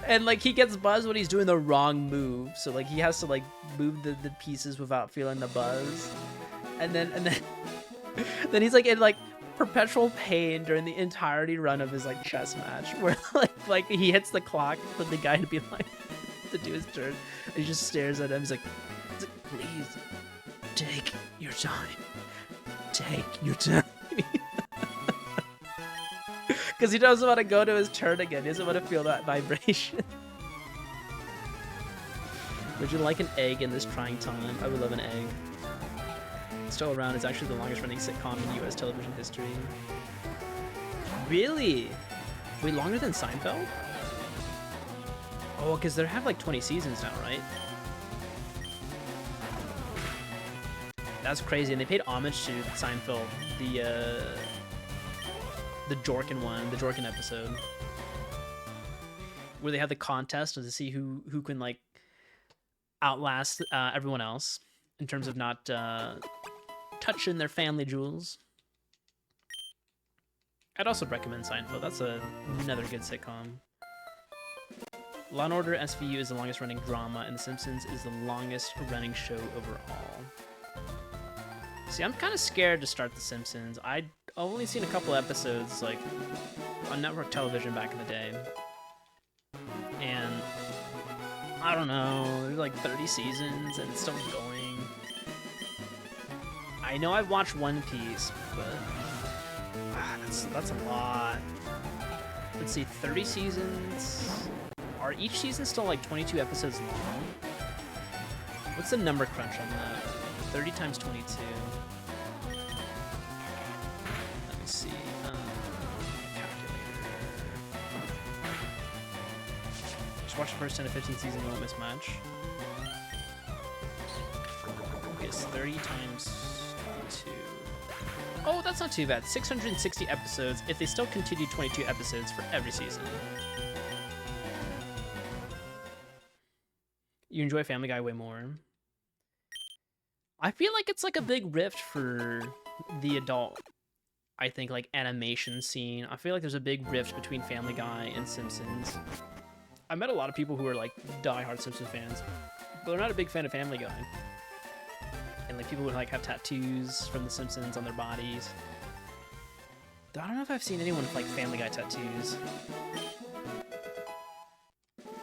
And like he gets buzzed when he's doing the wrong move, so like he has to like move the pieces without feeling the buzz, and then then he's like in like perpetual pain during the entirety run of his like chess match, where like he hits the clock for the guy to be like to do his turn, and he just stares at him. He's like please take your time, take your time. Because he doesn't want to go to his turn again. He doesn't want to feel that vibration. Would you like an egg in this trying time? I would love an egg. Still around. It's actually the longest running sitcom in US television history. Really? Wait, longer than Seinfeld? Oh, because they have like 20 seasons now, right? That's crazy. And they paid homage to Seinfeld, the Jorkin one, the Jorkin episode. where they have the contest to see who can like outlast everyone else in terms of not touching their family jewels. I'd also recommend Seinfeld. That's another good sitcom. Law & Order SVU is the longest running drama, and The Simpsons is the longest running show overall. See, I'm kind of scared to start The Simpsons. I've only seen a couple episodes, like, on network television back in the day. And I don't know, there's like 30 seasons and it's still going. I know I've watched One Piece, but that's a lot. Let's see, 30 seasons. Are each season still like 22 episodes long? What's the number crunch on that? 30 times 22. Let me see. Calculator. Just watch the first 10 to 15 seasons, you won't miss much. Okay, it's 30 times 22. Oh, that's not too bad. 660 episodes if they still continue 22 episodes for every season. You enjoy Family Guy way more. I feel like it's like a big rift for the adult, I think, like animation scene. I feel like there's a big rift between Family Guy and Simpsons. I met a lot of people who are like diehard Simpsons fans, but they're not a big fan of Family Guy. And like people would like have tattoos from The Simpsons on their bodies. I don't know if I've seen anyone with like Family Guy tattoos.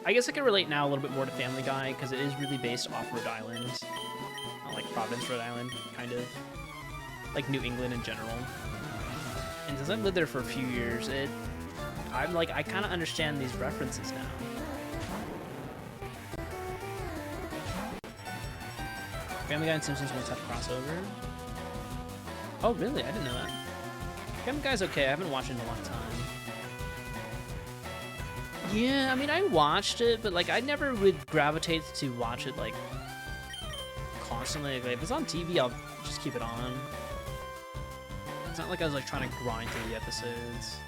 I guess I can relate now a little bit more to Family Guy because it is really based off Rhode Island. Not like Providence, Rhode Island, kind of. Like New England in general. And since I've lived there for a few years, I'm like, I kind of understand these references now. Family Guy and Simpsons once had a crossover. Oh, really? I didn't know that. Family Guy's okay. I haven't watched it in a long time. Yeah, I mean, I watched it, but like, I never would gravitate to watch it like constantly. Like, if it's on TV, I'll just keep it on. It's not like I was like trying to grind through the episodes.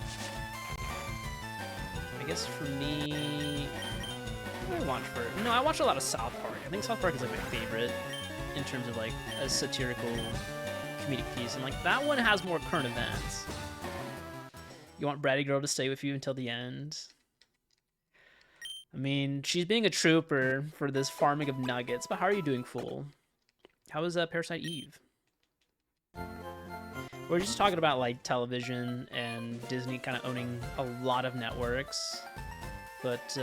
I guess for me, what do I watch for? No, I watch a lot of South Park. I think South Park is like my favorite in terms of like a satirical comedic piece, and like that one has more current events. You want Bratty Girl to stay with you until the end. I mean, she's being a trooper for this farming of nuggets, but how are you doing, fool? How is Parasite Eve? We're just talking about like television and Disney kind of owning a lot of networks, but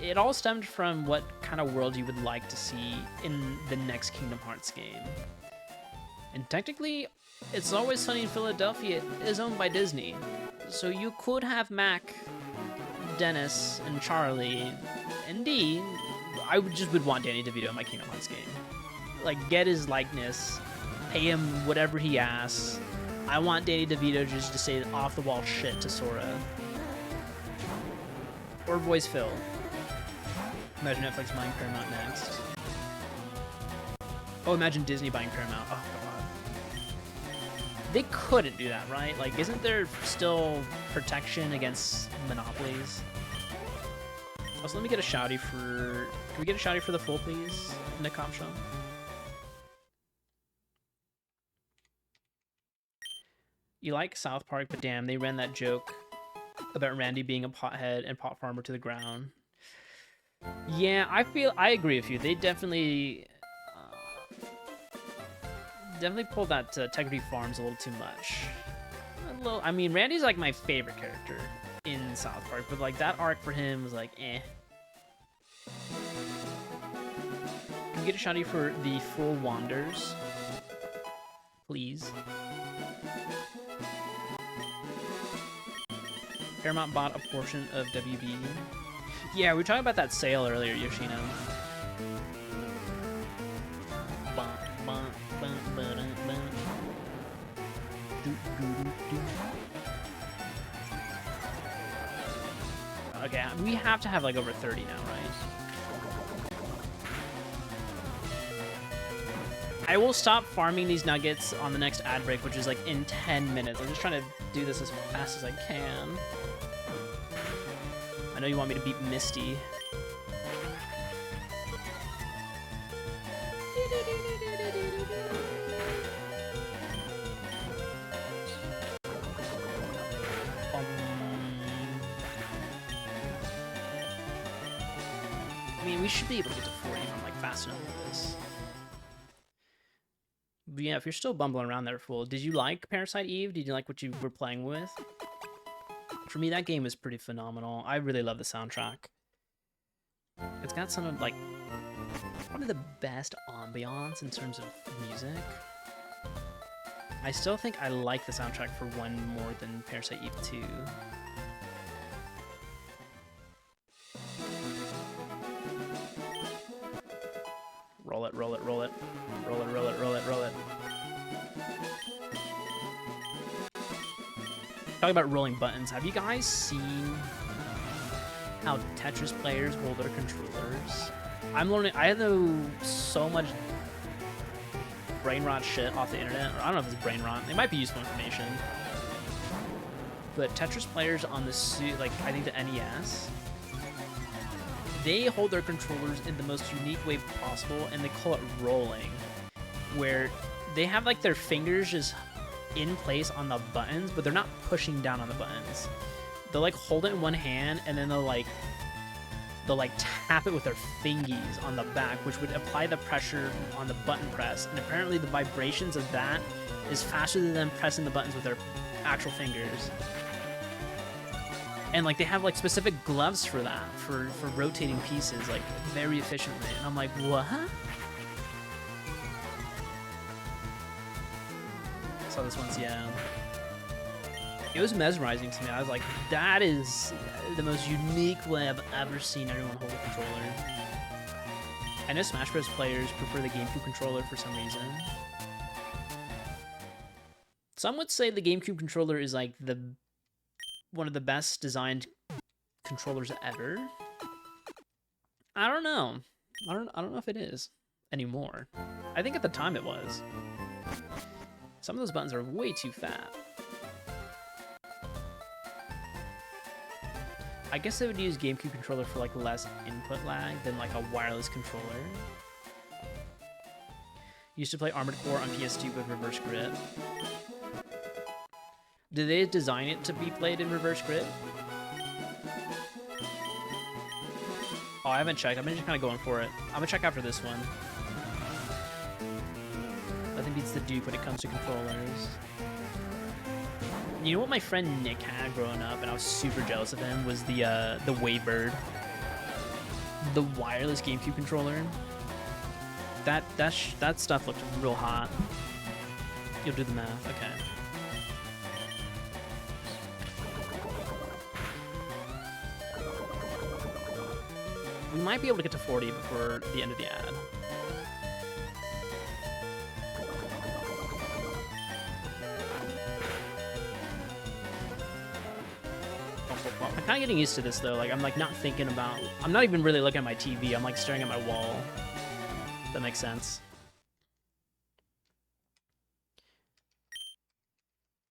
it all stemmed from what kind of world you would like to see in the next Kingdom Hearts game. And technically, It's Always Sunny in Philadelphia is owned by Disney, so you could have Mac, Dennis, and Charlie, and Dee. I would want Danny DeVito in my Kingdom Hearts game. Like, get his likeness, pay him whatever he asks. I want Danny DeVito just to say off-the-wall shit to Sora. Or voice Phil. Imagine Netflix buying Paramount next. Oh, imagine Disney buying Paramount. Oh, God. They couldn't do that, right? Like, isn't there still protection against monopolies? Also, let me get a shouty for... Can we get a shouty for the full, please? In the comp shop? You like South Park, but damn, they ran that joke about Randy being a pothead and pot farmer to the ground. Yeah, I agree with you. They definitely pulled that Integrity Farms a little too much. I mean, Randy's like my favorite character in South Park, but like that arc for him was like, eh. Can we get a shouty for the full Wanders, please? Paramount bought a portion of WB. Yeah, we were talking about that sale earlier, Yoshino. Okay, we have to have like over 30 now, right? I will stop farming these nuggets on the next ad break, which is like in 10 minutes. I'm just trying to do this as fast as I can. I know you want me to beat Misty. I mean, we should be able to get to 40 if I'm like fast enough with this. But yeah, if you're still bumbling around there, fool, did you like Parasite Eve? Did you like what you were playing with? For me, that game is pretty phenomenal. I really love the soundtrack. It's got some of like one of the best ambiance in terms of music. I still think I like the soundtrack for one more than Parasite Eve 2. Roll it, roll it, roll it. Roll it, roll it, roll it, roll it. Talking about rolling buttons, have you guys seen how Tetris players hold their controllers? I'm learning, I know so much brain rot shit off the internet, or I don't know if it's brain rot, it might be useful information. But Tetris players on the suit, like I think the NES, they hold their controllers in the most unique way possible, and they call it rolling, where they have like their fingers just in place on the buttons, but they're not pushing down on the buttons. They'll like hold it in one hand, and then they'll like tap it with their fingies on the back, which would apply the pressure on the button press. And apparently the vibrations of that is faster than them pressing the buttons with their actual fingers. And like they have like specific gloves for that, for rotating pieces like very efficiently. And I'm like, what? So this one's, yeah. It was mesmerizing to me. I was like, that is the most unique way I've ever seen everyone hold a controller. I know Smash Bros. Players prefer the GameCube controller for some reason. Some would say the GameCube controller is like one of the best designed controllers ever. I don't know. I don't know if it is anymore. I think at the time it was. Some of those buttons are way too fat. I guess I would use GameCube controller for like less input lag than like a wireless controller. Used to play Armored Core on PS2 with reverse grip. Did they design it to be played in reverse grip? Oh, I haven't checked. I've been just kind of going for it. I'm gonna check after this one. Nothing beats the Duke when it comes to controllers. You know what my friend Nick had growing up, and I was super jealous of him, was the Waybird. The wireless GameCube controller. That stuff looked real hot. You'll do the math, okay. We might be able to get to 40 before the end of the ad. I'm kind of getting used to this though. Like I'm like not thinking about. I'm not even really looking at my TV. I'm like staring at my wall. If that makes sense.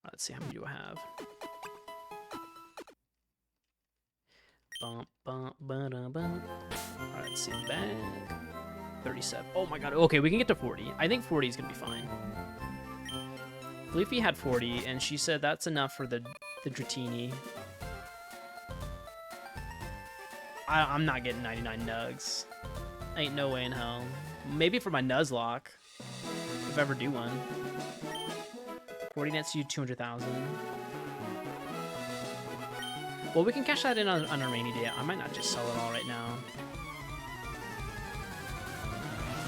Let's see, how many do I have? Bump, bump, ba-da, bump. All right, let's see, back. 37. Oh my god. Okay, we can get to 40. I think 40 is gonna be fine. Leafy had 40, and she said that's enough for the Dratini. I'm not getting 99 nugs. Ain't no way in hell. Maybe for my Nuzlocke, if I ever do one. 40 nets you 200,000. Well, we can cash that in on a rainy day. I might not just sell it all right now.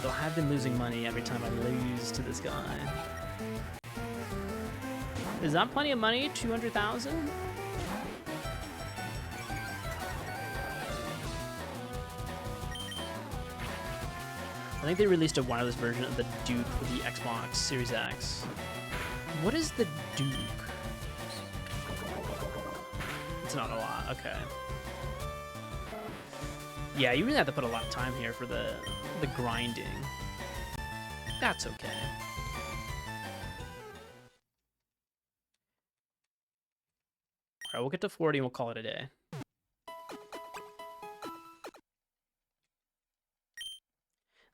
Though I have been losing money every time I lose to this guy. Is that plenty of money? 200,000? I think they released a wireless version of the Duke for the Xbox Series X. What is the Duke? It's not a lot, okay. Yeah, you really have to put a lot of time here for the grinding. That's okay. Alright, we'll get to 40 and we'll call it a day.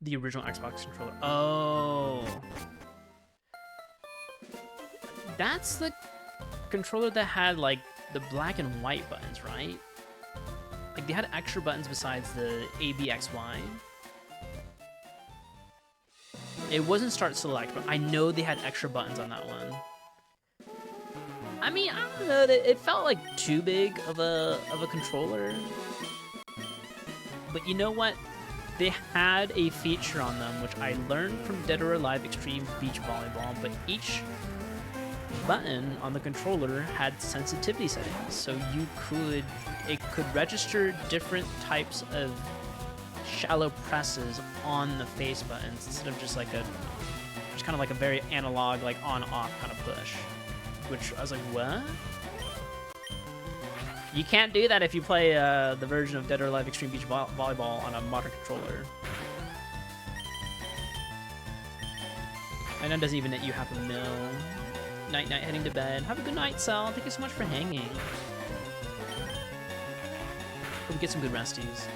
The original Xbox controller. Oh. That's the controller that had, like, the black and white buttons, right? Like, they had extra buttons besides the A, B, X, Y. It wasn't start select, but I know they had extra buttons on that one. I mean, I don't know. It felt like too big of a controller. But you know what? They had a feature on them, which I learned from Dead or Alive Extreme Beach Volleyball, but each button on the controller had sensitivity settings, so it could register different types of shallow presses on the face buttons instead of just kind of like a very analog, like on-off kind of push. Which I was like, what? You can't do that if you play the version of Dead or Alive Extreme Beach Volleyball on a modern controller. And that doesn't even let you have a mill. Night, heading to bed. Have a good night, Sal. Thank you so much for hanging. Hope we get some good resties.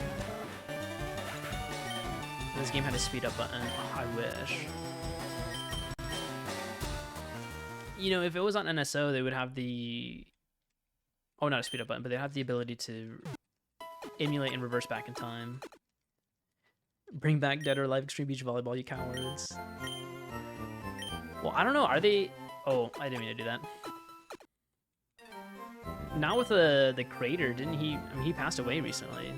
This game had a speed up button. Oh, I wish. You know, if it was on NSO, they would have the... Oh, not a speed up button, but they have the ability to emulate and reverse back in time. Bring back Dead or Alive Extreme Beach Volleyball, you cowards. Well, I don't know. Are they... Oh, I didn't mean to do that. Not with the creator, didn't he? I mean, he passed away recently.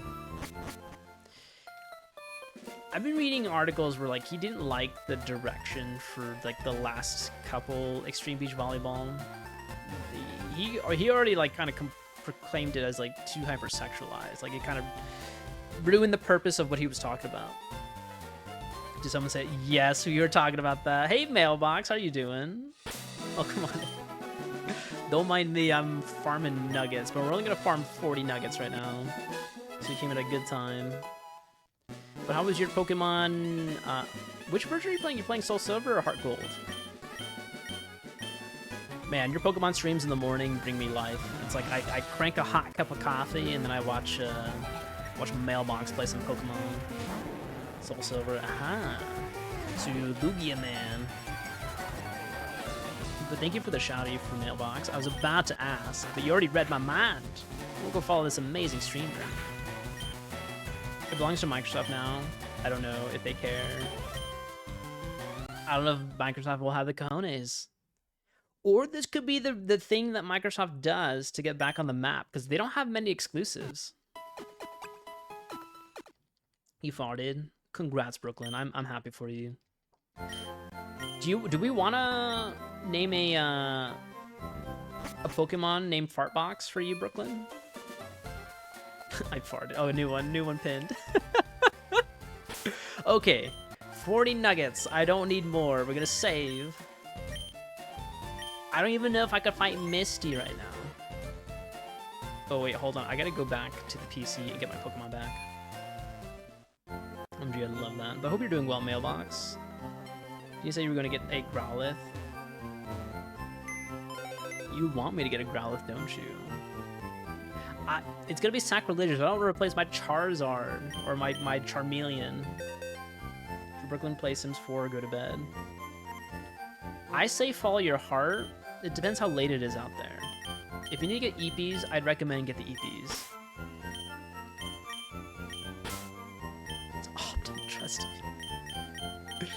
I've been reading articles where, like, he didn't like the direction for, like, the last couple Extreme Beach Volleyball. He already, like, kind of proclaimed it as, like, too hypersexualized. Like, it kind of ruined the purpose of what he was talking about. Did someone say, yes, we were talking about that? Hey, Mailbox, how you doing? Oh, come on. Don't mind me, I'm farming nuggets, but we're only going to farm 40 nuggets right now. So we came at a good time. But how was your Pokemon? Which version are you playing? You playing Soul Silver or Heart Gold? Man, your Pokemon streams in the morning bring me life. It's like I crank a hot cup of coffee and then I watch Mailbox play some Pokemon. Soul Silver, aha. So Lugia Man. But thank you for the shouty from Mailbox. I was about to ask, but you already read my mind. We'll go follow this amazing streamer. It belongs to Microsoft now. I don't know if they care. I don't know if Microsoft will have the cojones. Or this could be the thing that Microsoft does to get back on the map, because they don't have many exclusives. You farted. Congrats, Brooklyn. I'm happy for you. Do we want to name a Pokemon named Fartbox for you, Brooklyn? I farted. Oh, a new one pinned. Okay, 40 nuggets. I don't need more. We're gonna save. I don't even know if I could fight Misty right now. Oh wait, hold on. I gotta go back to the PC and get my Pokemon back. OMG, I love that. But I hope you're doing well, Mailbox. You said you were gonna get a Growlithe. You want me to get a Growlithe, don't you? It's gonna be sacrilegious. I don't want to replace my Charizard or my Charmeleon. If Brooklyn play Sims 4, go to bed. I say follow your heart. It depends how late it is out there. If you need to get EPs, I'd recommend get the EPs. It's optimal, trust me.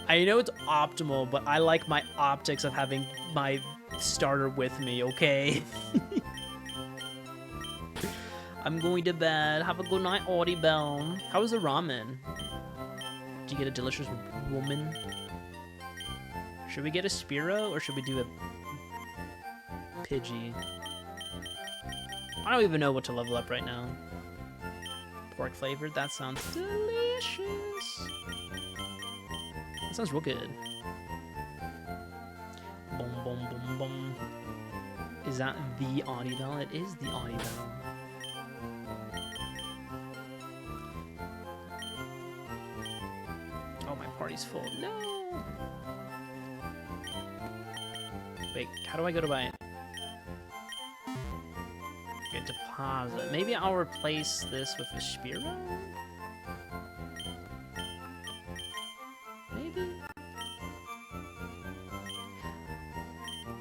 I know it's optimal, but I like my optics of having my starter with me, okay? I'm going to bed. Have a good night, Audie Bell. How was the ramen? Did you get a delicious woman? Should we get a Spearow or should we do a Pidgey? I don't even know what to level up right now. Pork flavored? That sounds delicious. That sounds real good. Boom, boom, boom, boom. Is that the Audie Bell? It is the Audie Bell. Oh, my party's full. No! Wait, how do I go to my... Okay, deposit. Maybe I'll replace this with a Spearow?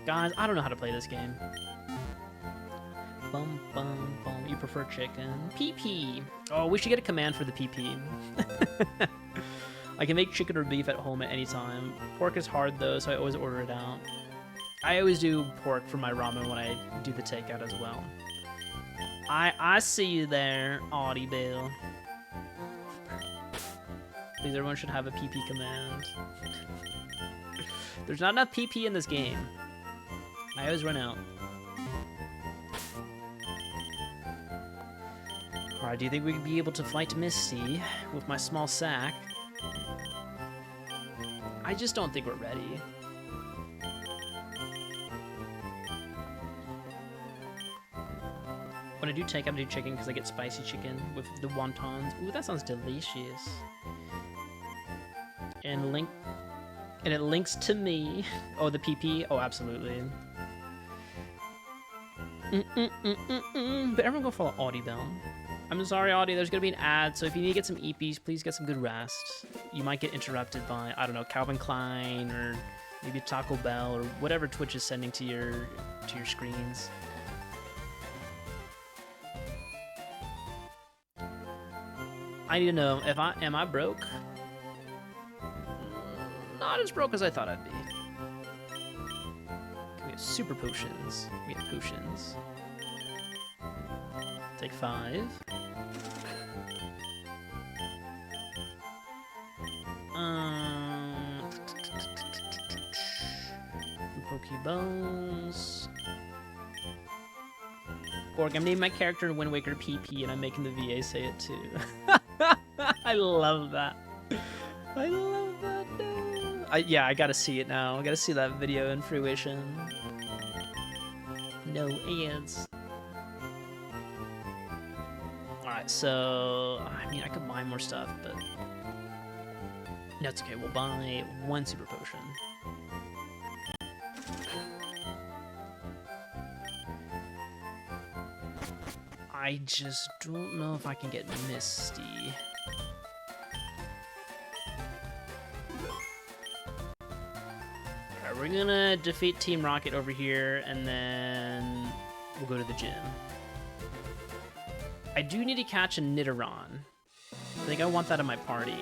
Guys, I don't know how to play this game. Bum, bum, bum. You prefer chicken? PP. Oh, we should get a command for the PP. I can make chicken or beef at home at any time. Pork is hard though, so I always order it out. I always do pork for my ramen when I do the takeout as well. I see you there, Audie Bill. Please, everyone should have a PP command. There's not enough PP in this game. I always run out. Alright, do you think we could be able to fight Misty with my small sack? I just don't think we're ready. When I do take, I do chicken because I get spicy chicken with the wontons. Ooh, that sounds delicious. And it links to me. Oh, the PP? Oh, absolutely. But everyone go follow Audie Bell. I'm sorry, Audie, there's gonna be an ad, so if you need to get some EPs, please get some good rest. You might get interrupted by, I don't know, Calvin Klein, or maybe Taco Bell, or whatever Twitch is sending to your screens. I need to know, am I broke? Not as broke as I thought I'd be. We have super potions. We have potions. Take 5. Pokeballs. Org, I'm naming my character Wind Waker PP, and I'm making the VA say it too. I love that. I love that. No. Yeah, I gotta see it now. I gotta see that video in fruition. No ads. Alright, so I mean I could buy more stuff, but no, it's okay. We'll buy 1 super potion. I just don't know if I can get Misty. Alright, we're gonna defeat Team Rocket over here, and then we'll go to the gym. I do need to catch a Nidoron. I think I want that in my party.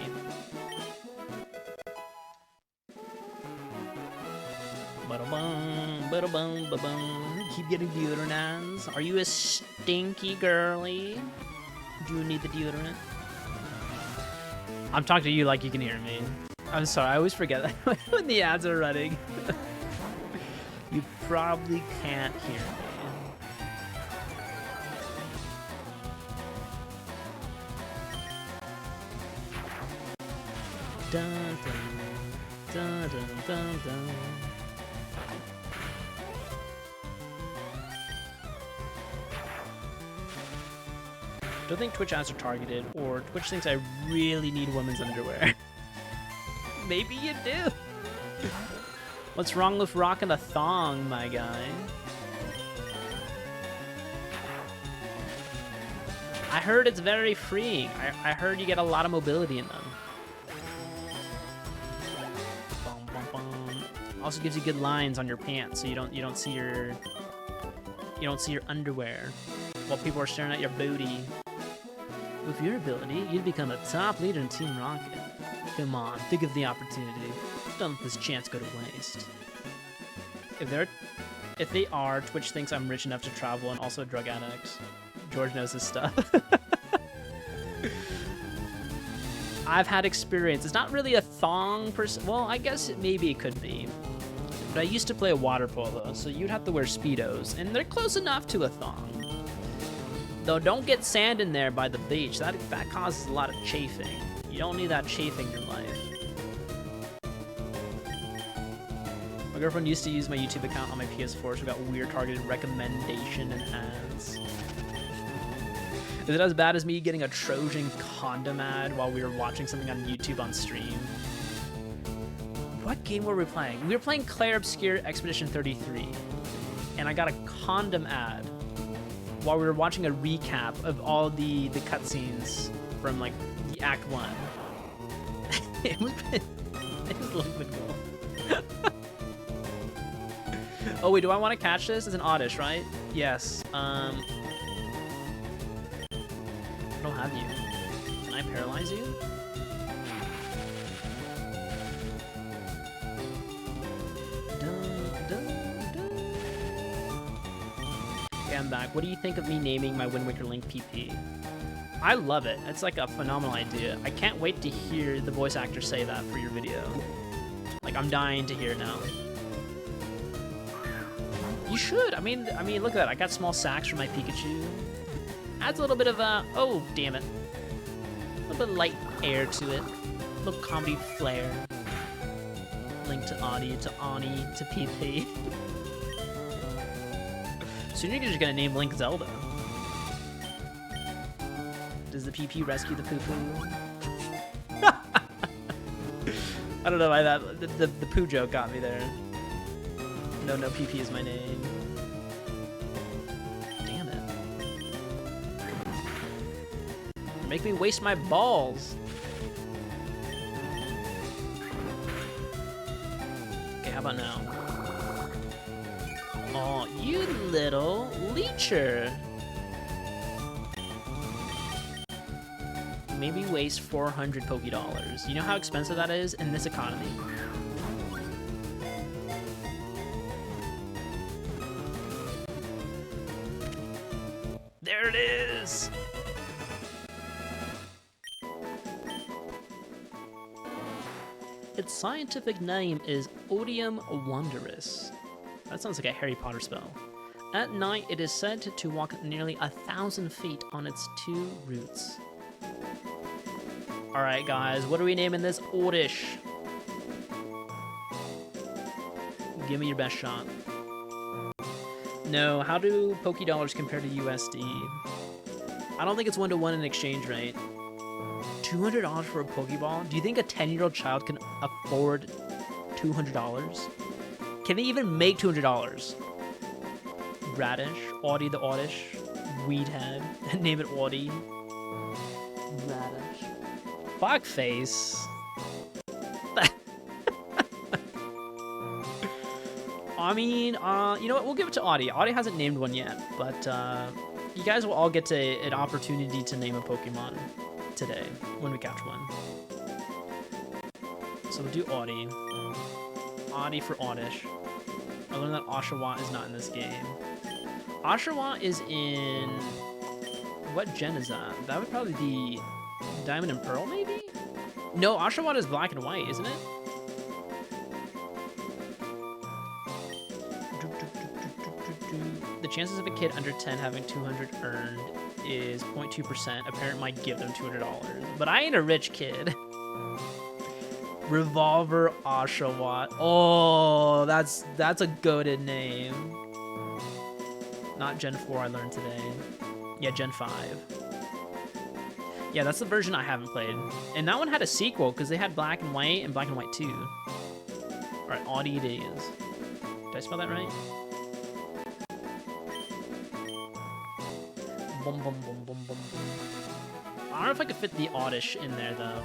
Ba-da-bum, ba-da-bum, ba-bum. Keep getting deodorants. Are you a stinky girly? Do you need the deodorant? I'm talking to you like you can hear me. I'm sorry, I always forget that when the ads are running. You probably can't hear me. Dun, dun, dun, dun, dun, dun. Don't think Twitch ads are targeted, or Twitch thinks I really need women's underwear. Maybe you do. What's wrong with rocking a thong, my guy? I heard it's very freeing. I heard you get a lot of mobility in them. Bum, bum, bum. Also gives you good lines on your pants, so you don't see your underwear while people are staring at your booty. With your ability, you'd become a top leader in Team Rocket. Come on, think of the opportunity. Don't let this chance go to waste. If they are, Twitch thinks I'm rich enough to travel and also a drug addict. George knows his stuff. I've had experience. It's not really a thong well, I guess maybe it could be. But I used to play water polo, so you'd have to wear Speedos, and they're close enough to a thong. Though don't get sand in there by the beach. That causes a lot of chafing. You don't need that chafing in your life. My girlfriend used to use my YouTube account on my PS4, so got weird targeted recommendation and ads. Is it as bad as me getting a Trojan condom ad while we were watching something on YouTube on stream? What game were we playing? We were playing Claire Obscure Expedition 33, and I got a condom ad while we were watching a recap of all the cutscenes from like the Act 1. it was liquid gold. Oh wait, do I want to catch this? It's an oddish, right? Yes. I don't have you. Can I paralyze you? Okay, I'm back. What do you think of me naming my Wind Waker Link PP? I love it. It's like a phenomenal idea. I can't wait to hear the voice actor say that for your video. Like, I'm dying to hear it now. You should. I mean, look at that. I got small sacs for my Pikachu. Adds a little bit of oh, damn it. A little bit of light air to it. A little comedy flair. Link to Audie, to Ani, to PP. Soon you're just gonna name Link Zelda. Does the PP rescue the poo-poo? I don't know why that the poo joke got me there. No, PP is my name. Damn it. Make me waste my balls. Okay, how about now? Oh, you little leecher. Maybe waste 400 Poké Dollars. You know how expensive that is in this economy? There it is! Its scientific name is Odium Wondrous. That sounds like a Harry Potter spell. At night, it is said to walk nearly 1,000 feet on its 2 roots. Alright guys, what are we naming this Oddish? Give me your best shot. No, how do Poké Dollars compare to USD? I don't think it's 1-to-1 in exchange rate. $200 for a Pokeball? Do you think a 10-year-old child can afford $200? Can they even make $200? Radish, Audie the Oddish, Weedhead, name it Audie. Radish. Fuckface. I mean, you know what? We'll give it to Audie. Audie hasn't named one yet, but you guys will all get an opportunity to name a Pokemon today when we catch one. So we'll do Audie. Audie for Oddish. I learned that Oshawott is not in this game. Oshawott is in... What gen is that? That would probably be Diamond and Pearl, maybe? No, Oshawott is black and white, isn't it? The chances of a kid under 10 having 200 earned is 0.2%. A parent might give them $200. But I ain't a rich kid. Revolver Oshawott. Oh, that's a goated name. Not Gen 4 I learned today. Yeah, Gen 5. Yeah, that's the version I haven't played. And that one had a sequel, because they had Black and White and Black and White 2. Alright, Audie it is. Did I spell that right? Bum, bum, bum, bum, bum, bum. I don't know if I could fit the Oddish in there, though.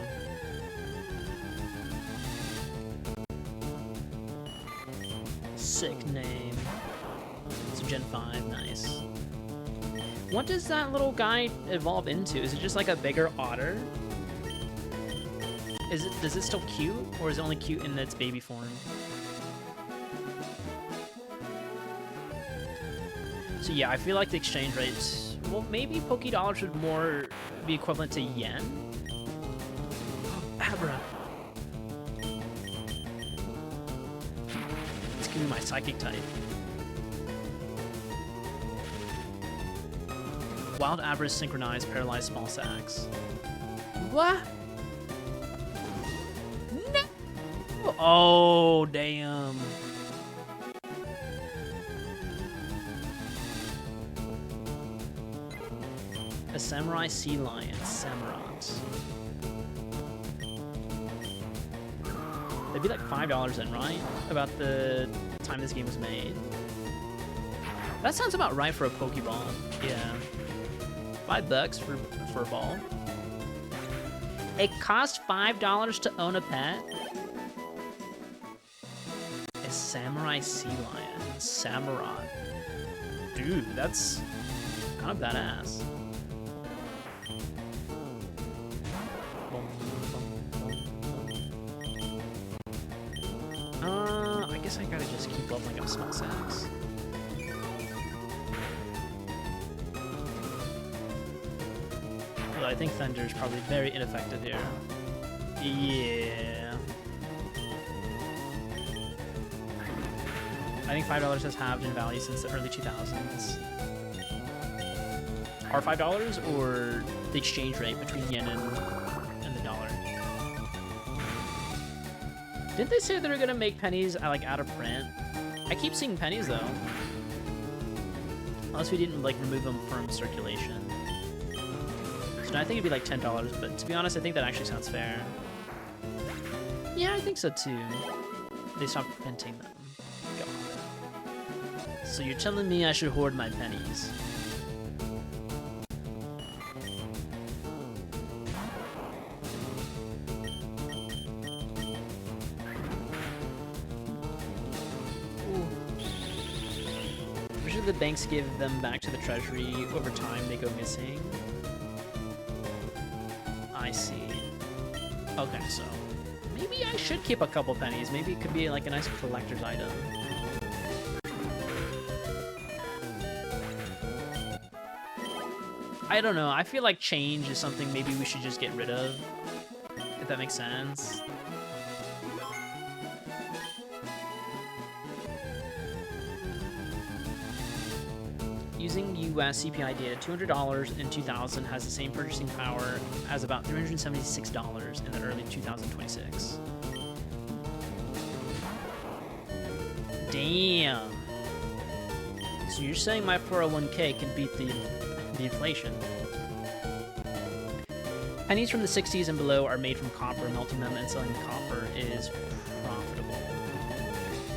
Sick name. So Gen 5, nice. What does that little guy evolve into? Is it just like a bigger otter? Does it still cute? Or is it only cute in its baby form? So yeah, I feel like the exchange rates... Well, maybe Poké Dollars should more be equivalent to yen? Abra. Let's give me my Psychic type. Wild Abras synchronized paralyzed small sacs. What? No! Oh, damn. A Samurai Sea Lion, Samurott. They'd be like $5 then, right? About the time this game was made. That sounds about right for a Pokeball. Yeah. $5 for a ball. It costs $5 to own a pet. Samurai sea lion. Samurai. Dude, that's kind of badass. I guess I gotta just keep leveling up small sacs. Although I think Thunder is probably very ineffective here. Yeah. I think $5 has halved in value since the early 2000s. Are $5 or the exchange rate between yen and the dollar? Didn't they say they were gonna make pennies like out of print? I keep seeing pennies though. Unless we didn't like remove them from circulation. So I think it'd be like $10, but to be honest, I think that actually sounds fair. Yeah, I think so too. They stopped printing them. God. So you're telling me I should hoard my pennies? Usually the banks give them back to the treasury. Over time, they go missing. I see. Okay, so maybe I should keep a couple pennies. Maybe it could be like a nice collector's item. I don't know. I feel like change is something maybe we should just get rid of. If that makes sense. Using US CPI data, $200 in 2000 has the same purchasing power as about $376 in the early 2026. Damn. So you're saying my 401k can beat the inflation? Pennies from the 60s and below are made from copper. Melting them and selling copper is profitable.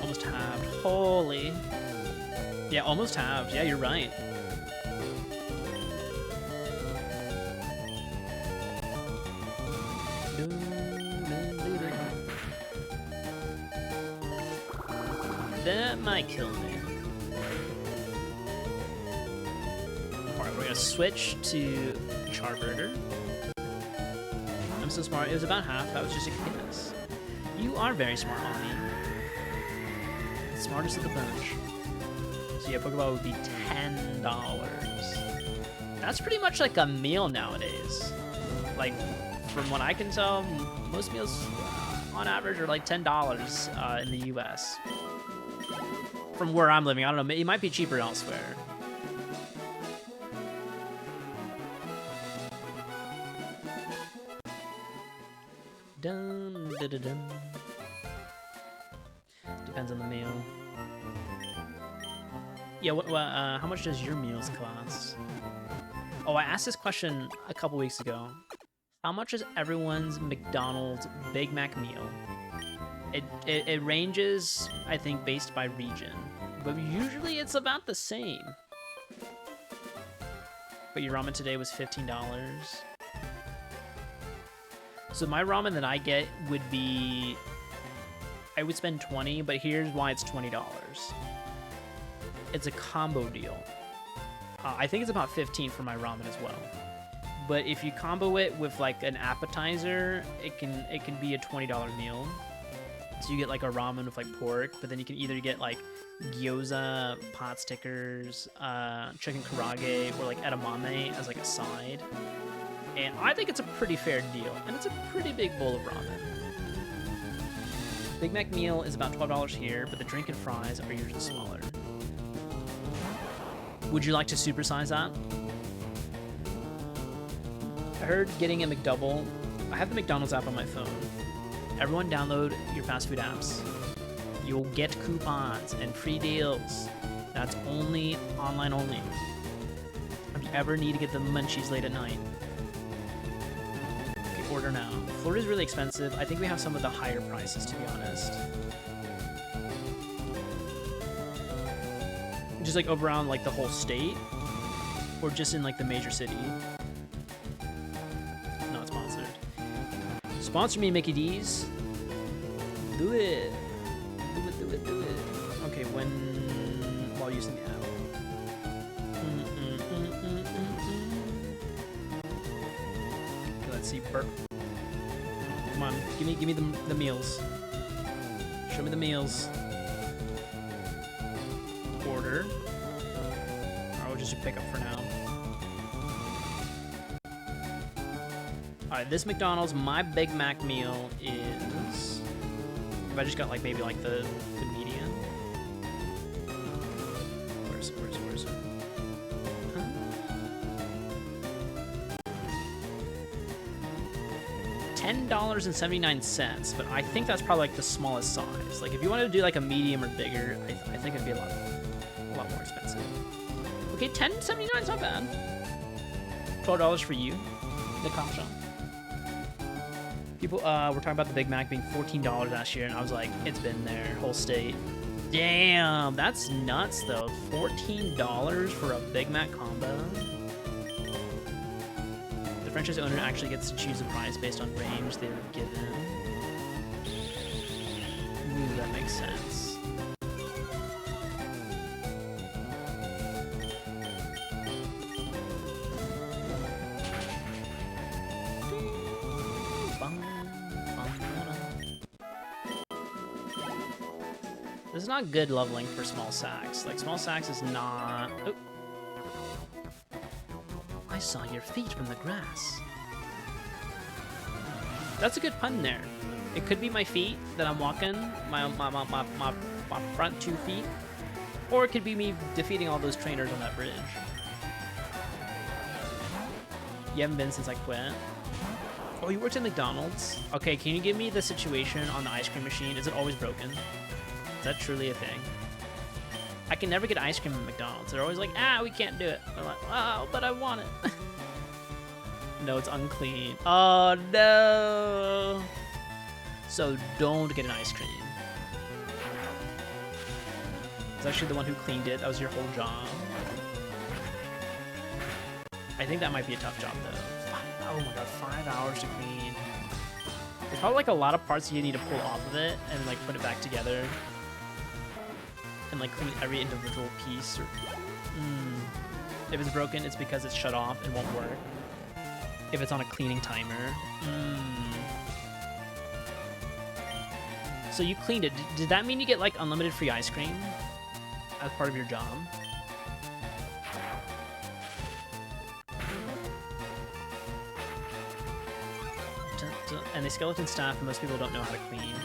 Almost halved. Holy. Yeah, almost halved. Yeah, you're right. That might kill me. Alright, we're gonna switch to Charburger. I'm so smart. It was about half. That was just a guess. You are very smart, Ani. Smartest of the bunch. So yeah, Pokeball would be $10. That's pretty much like a meal nowadays. Like, from what I can tell, most meals on average are like $10 in the US. From where I'm living, I don't know, it might be cheaper elsewhere. Dun, dun, dun, dun. Depends on the meal. Yeah, how much does your meals cost? Oh, I asked this question a couple weeks ago. How much is everyone's McDonald's Big Mac meal? It ranges, I think, based by region. But usually it's about the same. But your ramen today was $15. So my ramen that I get would be... I would spend $20, but here's why it's $20. It's a combo deal. I think it's about $15 for my ramen as well. But if you combo it with like an appetizer, it can be a $20 meal. So you get like a ramen with like pork, but then you can either get like gyoza, pot stickers, chicken karage, or like edamame as like a side. And I think it's a pretty fair deal, and it's a pretty big bowl of ramen. Big Mac meal is about $12 here, but the drink and fries are usually smaller. Would you like to supersize that? I heard getting a McDouble. I have the McDonald's app on my phone. Everyone download your fast food apps. You'll get coupons and free deals. That's only online only. If you ever need to get the munchies late at night, okay, order now. Florida's really expensive. I think we have some of the higher prices, to be honest. Just like over around like the whole state, or just in like the major city. Not sponsored. Sponsor me, Mickey D's. Do it. Do it, do it, do it. when while using the app. Okay, let's see. Burp. Come on, give me the meals. Show me the meals. Order. Or we'll just do pickup for now. Alright, this McDonald's, my Big Mac meal is... If I just got like maybe like the medium. Where's it? Huh? $10.79, but I think that's probably like the smallest size. Like if you wanted to do like a medium or bigger, I think it'd be a lot more expensive. Okay, $10.79 is not bad. $12 for you, the comp shop. People were talking about the Big Mac being $14 last year, and I was like, it's been there, whole state. Damn, that's nuts though. $14 for a Big Mac combo. The franchise owner actually gets to choose the price based on range they were given. Ooh, that makes sense. This is not good leveling for small sacs. Like, small sacs is not... Oh. I saw your feet from the grass. That's a good pun there. It could be my feet that I'm walking, my front 2 feet, or it could be me defeating all those trainers on that bridge. You haven't been since I quit. Oh, you worked at McDonald's? Okay, can you give me the situation on the ice cream machine? Is it always broken? Is that truly a thing? I can never get ice cream at McDonald's. They're always like, we can't do it. I'm like, oh, but I want it. No, it's unclean. Oh, no. So don't get an ice cream. It's actually the one who cleaned it. That was your whole job. I think that might be a tough job, though. Oh my god, 5 hours to clean. There's probably like a lot of parts you need to pull off of it and like put it back together. And like clean every individual piece. Or, If it's broken, it's because it's shut off and won't work. If it's on a cleaning timer. So you cleaned it. Did that mean you get like unlimited free ice cream as part of your job? And the skeleton staff, most people don't know how to clean.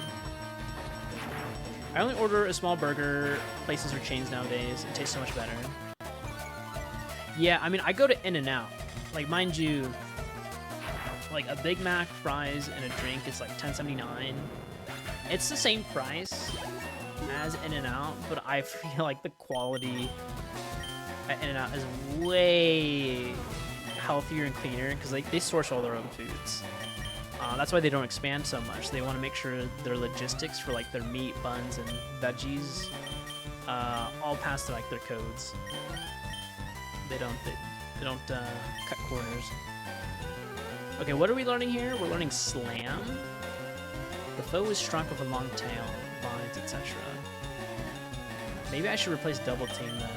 I only order a small burger, places or chains nowadays. It tastes so much better. Yeah, I mean, I go to In-N-Out. Like, mind you, like a Big Mac, fries, and a drink is like $10.79. It's the same price as In-N-Out, but I feel like the quality at In-N-Out is way healthier and cleaner because like they source all their own foods. That's why they don't expand so much. They want to make sure their logistics for like their meat, buns, and veggies all pass through like their codes. They don't cut corners. Okay, what are we learning here? We're learning slam. The foe is struck with a long tail, vines, etc. Maybe I should replace double team then.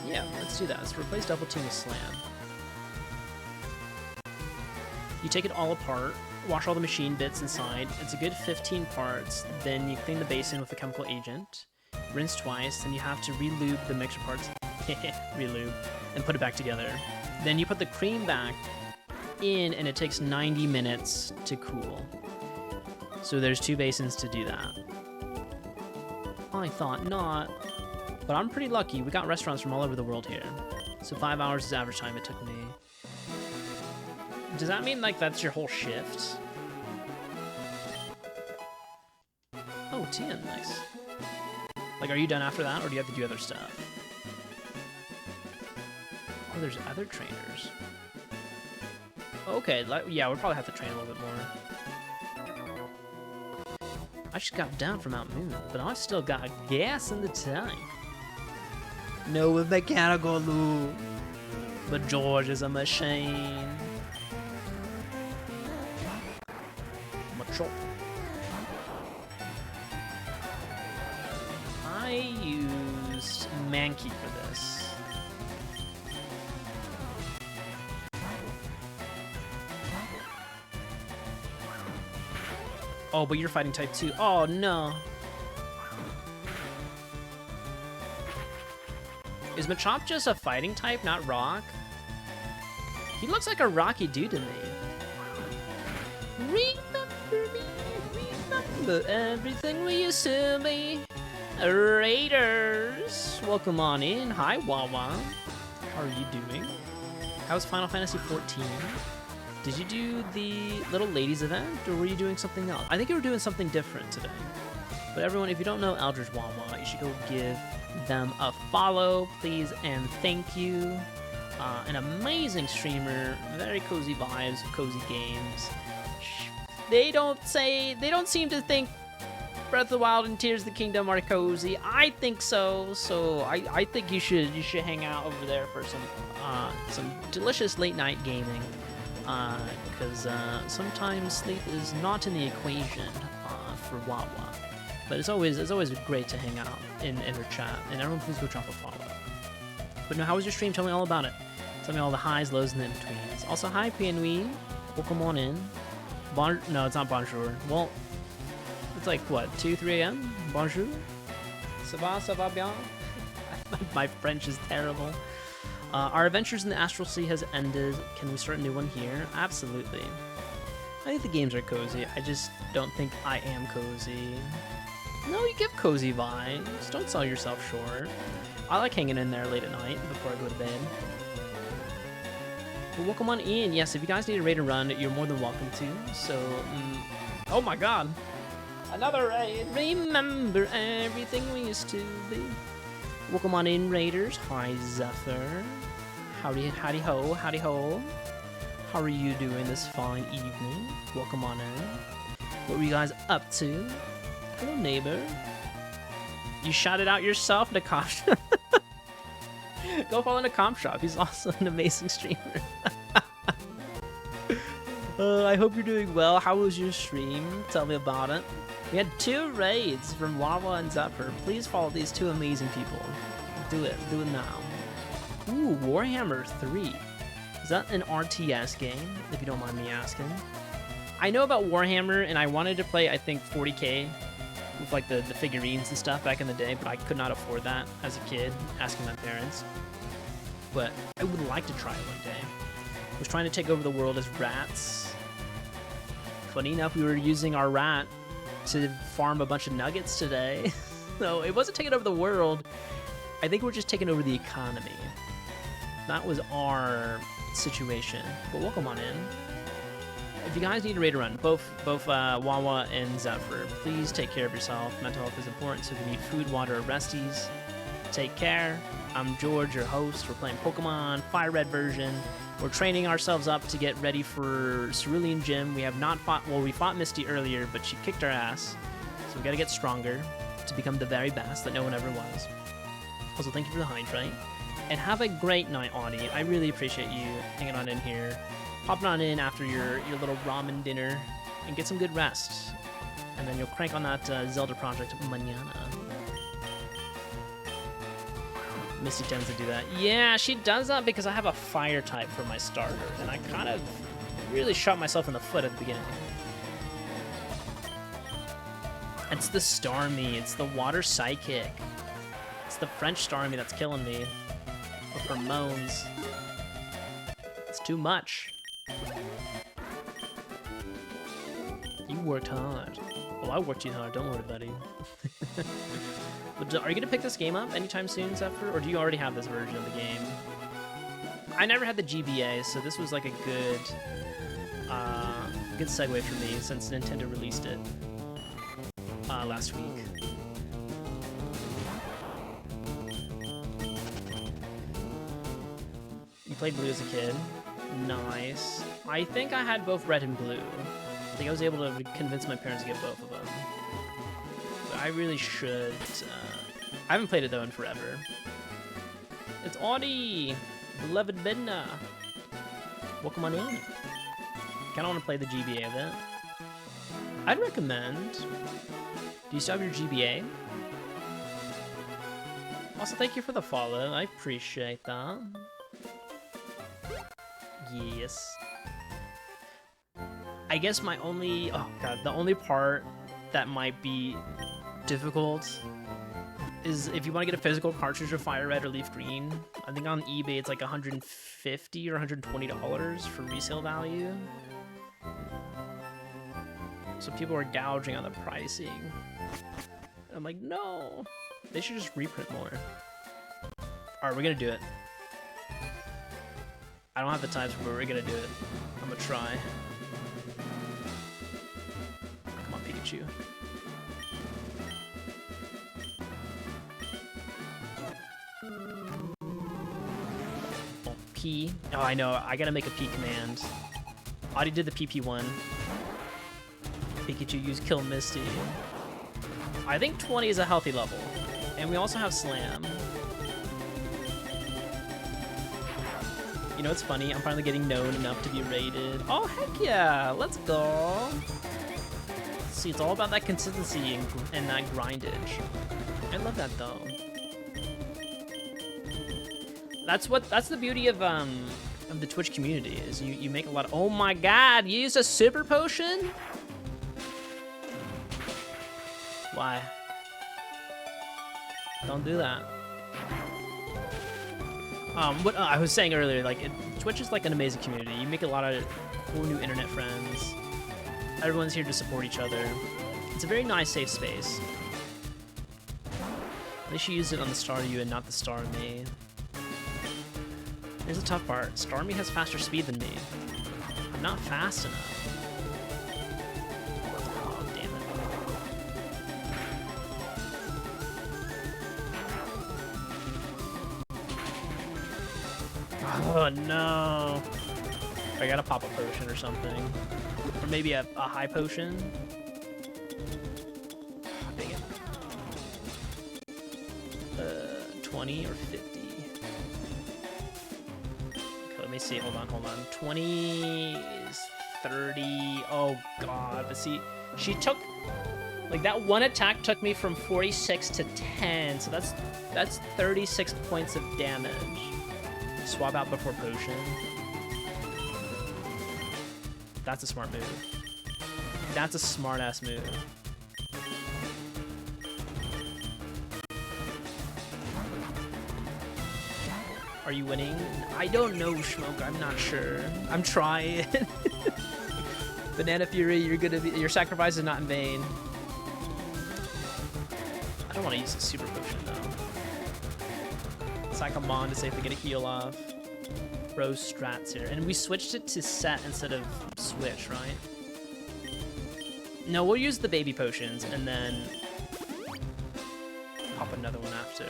Yeah, let's do that. Let's replace double team with slam. You take it all apart, wash all the machine bits inside. It's a good 15 parts. Then you clean the basin with a chemical agent. Rinse twice, then you have to re-lube the mixture parts. Re-lube. And put it back together. Then you put the cream back in, and it takes 90 minutes to cool. So there's 2 basins to do that. I thought not. But I'm pretty lucky. We got restaurants from all over the world here. So 5 hours is average time it took me. Does that mean, like, that's your whole shift? Oh, 10, nice. Like, are you done after that, or do you have to do other stuff? Oh, there's other trainers. Okay, yeah, we'll probably have to train a little bit more. I just got down from Mount Moon, but I still got gas in the tank. No mechanical loop, but George is a machine. I used Mankey for this. Oh, but you're fighting type 2. Oh, no. Is Machop just a fighting type, not rock? He looks like a rocky dude to me. Remember me, remember everything we used to be. Raiders, welcome on in. Hi, Wawa. How are you doing? How's Final Fantasy 14? Did you do the little ladies event, or were you doing something else? I think you were doing something different today. But everyone, if you don't know Eldridge Wawa, you should go give them a follow, please, and thank you. An amazing streamer, very cozy vibes, cozy games. They don't seem to think Breath of the Wild and Tears of the Kingdom are cozy. I think so. So I think you should hang out over there for some delicious late night gaming. Because sometimes sleep is not in the equation for Wawa. But it's always great to hang out in her chat. And everyone, please go drop a follow. But no, how was your stream? Tell me all about it. Tell me all the highs, lows, and the in-betweens. Also, hi, Pianui. Welcome on in. No, it's not bonjour. Well, it's like, what, 2, 3 a.m.? Bonjour? Ça va bien? My French is terrible. Our adventures in the Astral Sea has ended. Can we start a new one here? Absolutely. I think the games are cozy. I just don't think I am cozy. No, you give cozy vibes. Don't sell yourself short. I like hanging in there late at night before I go to bed. But welcome on in. Yes, if you guys need a raid and run, you're more than welcome to. So, oh my god. Another raid. Remember everything we used to be. Welcome on in, Raiders. Hi, Zephyr. Howdy ho, howdy ho. How are you doing this fine evening? Welcome on in. What were you guys up to? Hello, neighbor. You shot it out yourself, Nakamp. Go follow Nakamp Shop. He's also an amazing streamer. I hope you're doing well. How was your stream? Tell me about it. We had 2 raids from Wawa and Zephyr. Please follow these 2 amazing people. Do it. Do it now. Ooh, Warhammer 3. Is that an RTS game, if you don't mind me asking? I know about Warhammer, and I wanted to play, I think, 40k with like the figurines and stuff back in the day, but I could not afford that as a kid, asking my parents. But I would like to try it one day. I was trying to take over the world as rats. Funny enough, we were using our rat to farm a bunch of nuggets today. So it wasn't taking over the world. I think we're just taking over the economy. That was our situation. But welcome on in. If you guys need a raid to run, both Wawa and Zephyr, please take care of yourself. Mental health is important, so if you need food, water, or resties, take care. I'm George, your host. We're playing Pokemon FireRed version. We're training ourselves up to get ready for Cerulean Gym. We have not fought, well, we fought Misty earlier, but she kicked our ass. So we gotta get stronger to become the very best that no one ever was. Also, thank you for the hydrate. And have a great night, Audie. I really appreciate you hanging on in here. Popping on in after your little ramen dinner and get some good rest. And then you'll crank on that Zelda project mañana. Misty tends to do that. Yeah, she does that because I have a fire type for my starter, and I kind of really shot myself in the foot at the beginning. It's the Starmie. It's the water psychic. It's the French Starmie that's killing me. With her moans. It's too much. You worked hard. Well, I worked too hard. Don't worry, buddy. But are you going to pick this game up anytime soon, Zephyr? Or do you already have this version of the game? I never had the GBA, so this was like a good segue for me since Nintendo released it last week. You played Blue as a kid? Nice. I think I had both Red and Blue. I think I was able to convince my parents to get both of them. But I really should. I haven't played it though in forever. It's Audie! Beloved Bedna! Welcome on in. Kinda wanna play the GBA of it. I'd recommend. Do you still have your GBA? Also, thank you for the follow. I appreciate that. Yes. I guess my only... Oh, God. The only part that might be difficult is if you want to get a physical cartridge of FireRed or LeafGreen. I think on eBay it's like $150 or $120 for resale value. So people are gouging on the pricing. I'm like, no. They should just reprint more. Alright, we're gonna do it. I don't have the time, but we're gonna do it. I'm gonna try. Come on, Pikachu. Oh, P. Oh, I know. I gotta make a P command. I already did the PP one. Pikachu use Kill Misty. I think 20 is a healthy level. And we also have Slam. You know what's funny? I'm finally getting known enough to be rated. Oh, heck yeah! Let's go! See, it's all about that consistency and that grindage. I love that, though. That's the beauty of the Twitch community, is you make a lot of... Oh my god! You use a super potion? Why? Don't do that. What I was saying earlier, like, Twitch is like an amazing community. You make a lot of cool new internet friends. Everyone's here to support each other. It's a very nice, safe space. At least you used it on the Staryu and not the Starmie. Here's the tough part. Starmie has faster speed than me. I'm not fast enough. Oh, damn it. Oh no. I gotta pop a potion or something. Or maybe a high potion. Oh, dang it. 20 or 50. Okay, let me see. Hold on. 20 is 30. Oh god. But see, she took... Like, that one attack took me from 46 to 10. So that's 36 points of damage. Swap out before potion. That's a smart move. That's a smart-ass move. Are you winning? I don't know, Smoke. I'm not sure. I'm trying. Banana Fury, your sacrifice is not in vain. I don't want to use a super potion though. Cycle Mon to see if we get a heal off. Rose strats here. And we switched it to set instead of switch, right? No, we'll use the baby potions and then pop another one after.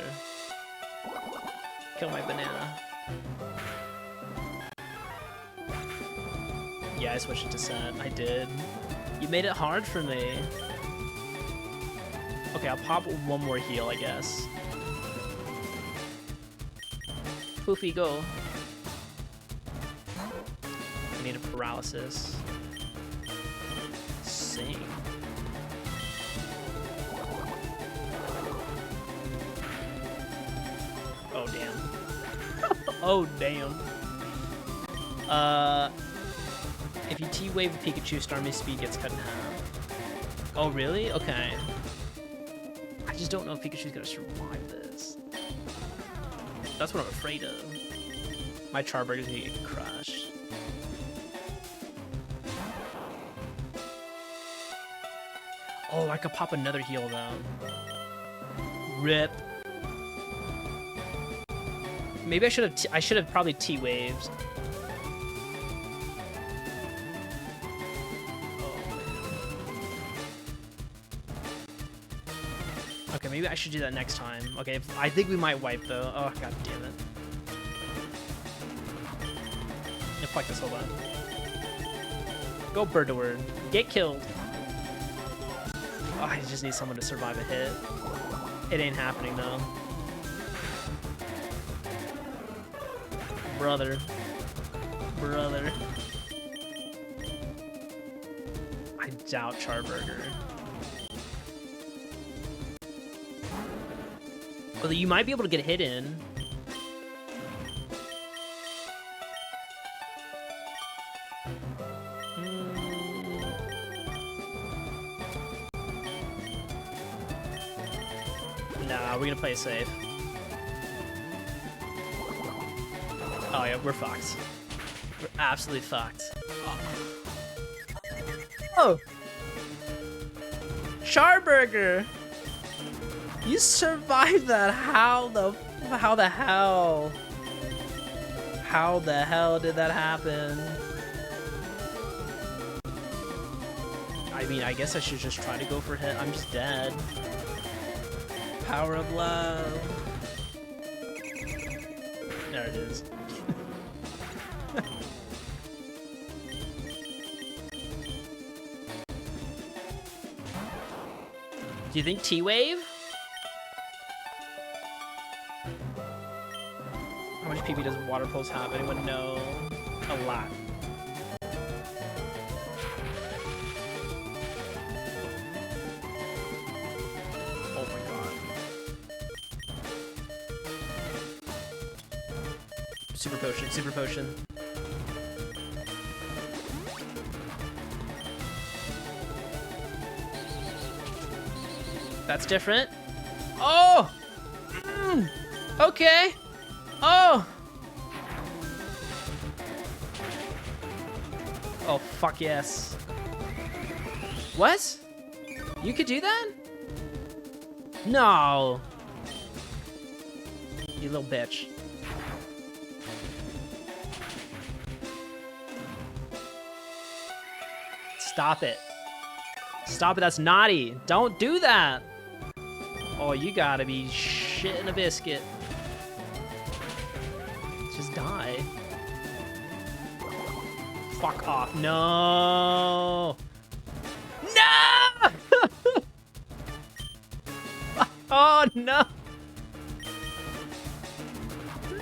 Kill my banana. Yeah, I switched it to set. I did. You made it hard for me. Okay, I'll pop one more heal, I guess. Poofy, go. I need a paralysis. Sing. Oh, damn. Oh, damn. If you T-Wave a Pikachu, Starmie's speed gets cut in half. Oh, really? Okay. I just don't know if Pikachu's gonna survive this. That's what I'm afraid of. My Charburger's gonna get crushed. Oh, I could pop another heal though. Rip. Maybe I should have probably T-Waved. Okay, maybe I should do that next time. Okay, I think we might wipe though. Oh, god damn it. Fuck this, hold on. Go Bird-to-Word. Get killed. Oh, I just need someone to survive a hit. It ain't happening though. Brother. Brother. I doubt Charburger. Although you might be able to get hit in. Nah, we're gonna play it safe. Oh yeah, we're fucked. We're absolutely fucked. Oh! Charburger! You survived that! How the hell? How the hell did that happen? I mean, I guess I should just try to go for hit. I'm just dead. Power of love. There it is. Do you think T-Wave? How much PP does water pulse have? Anyone know? A lot. Oh my god. Super potion, super potion. That's different. Oh! Okay. Oh! Oh, fuck yes. What? You could do that? No. You little bitch. Stop it. Stop it, that's naughty. Don't do that. Oh, you gotta be shitting a biscuit. Just die. Fuck off. No! No! Oh, no!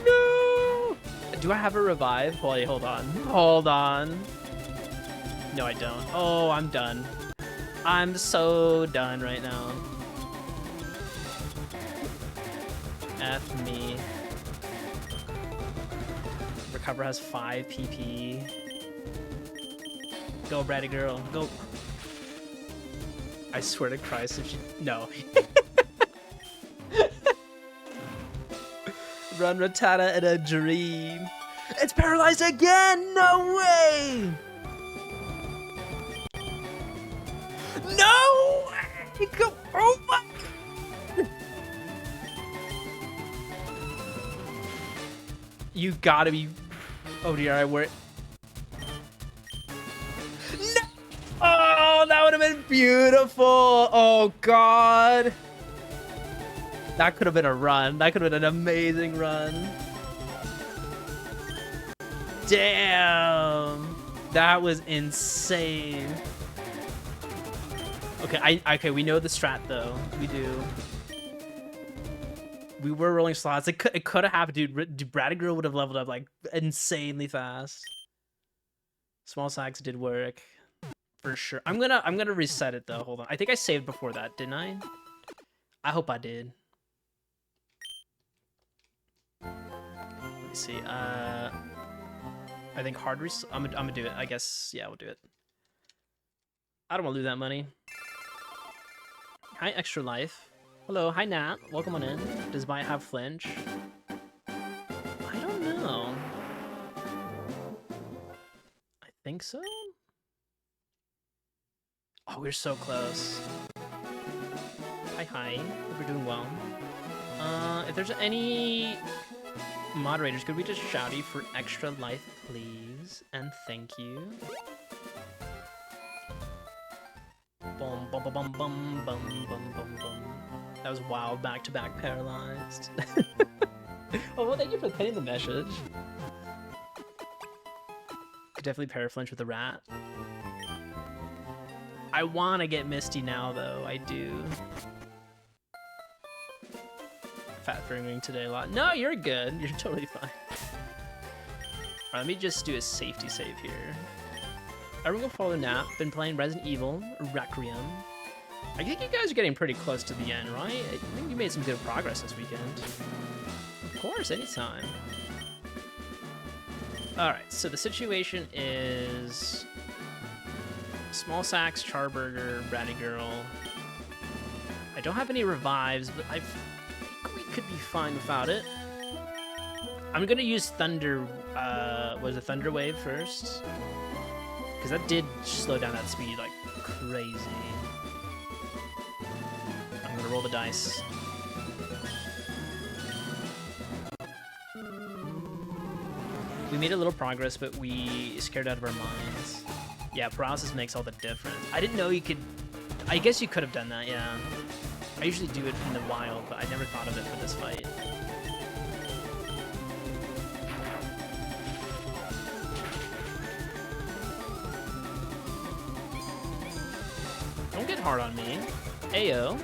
No! Do I have a revive? Wait, hold on. Hold on. No, I don't. Oh, I'm done. I'm so done right now. F me. Recover has 5 PP. Go, Bratty girl. Go. I swear to Christ if she... No. Run, Rattata, in a dream. It's paralyzed again! No way! No! Go... Oh my... You gotta be... Oh dear, I work... No! Oh, that would have been beautiful! Oh god! That could have been a run. That could have been an amazing run. Damn! That was insane. Okay, okay, we know the strat though. We do. We were rolling slots. It could have happened, dude. Bratty Girl would have leveled up like insanely fast. Small sacs did work for sure. I'm gonna reset it though. Hold on. I think I saved before that, didn't I? I hope I did. Let me see. I think hard I'm gonna do it. I guess yeah, we'll do it. I don't want to lose that money. Hi, Extra Life. Hello, hi Nat. Welcome on in. Does Bite have flinch? I don't know. I think so. Oh, we're so close. Hi. Hope you're doing well. If there's any moderators, could we just shout you for Extra Life, please? And thank you. Bum bum bum bum bum bum bum bum bum. That was wild, back-to-back paralyzed. Oh, well, thank you for pinning the message. Could definitely paraflinch with the rat. I want to get Misty now, though. I do. Fat fingering today a lot. No, you're good. You're totally fine. Alright, let me just do a safety save here. Everyone go follow Nap. Been playing Resident Evil Requiem. I think you guys are getting pretty close to the end, right? I think you made some good progress this weekend. Of course, anytime. Alright, so the situation is... Small Sacs, Charburger, Bratty Girl. I don't have any revives, but I think we could be fine without it. I'm gonna use Thunder... was it Thunder Wave first? Because that did slow down that speed like crazy. I'm gonna roll the dice. We made a little progress, but we scared out of our minds. Yeah, paralysis makes all the difference. I didn't know you could... I guess you could have done that, yeah. I usually do it in the wild, but I never thought of it for this fight. Don't get hard on me. Ayo.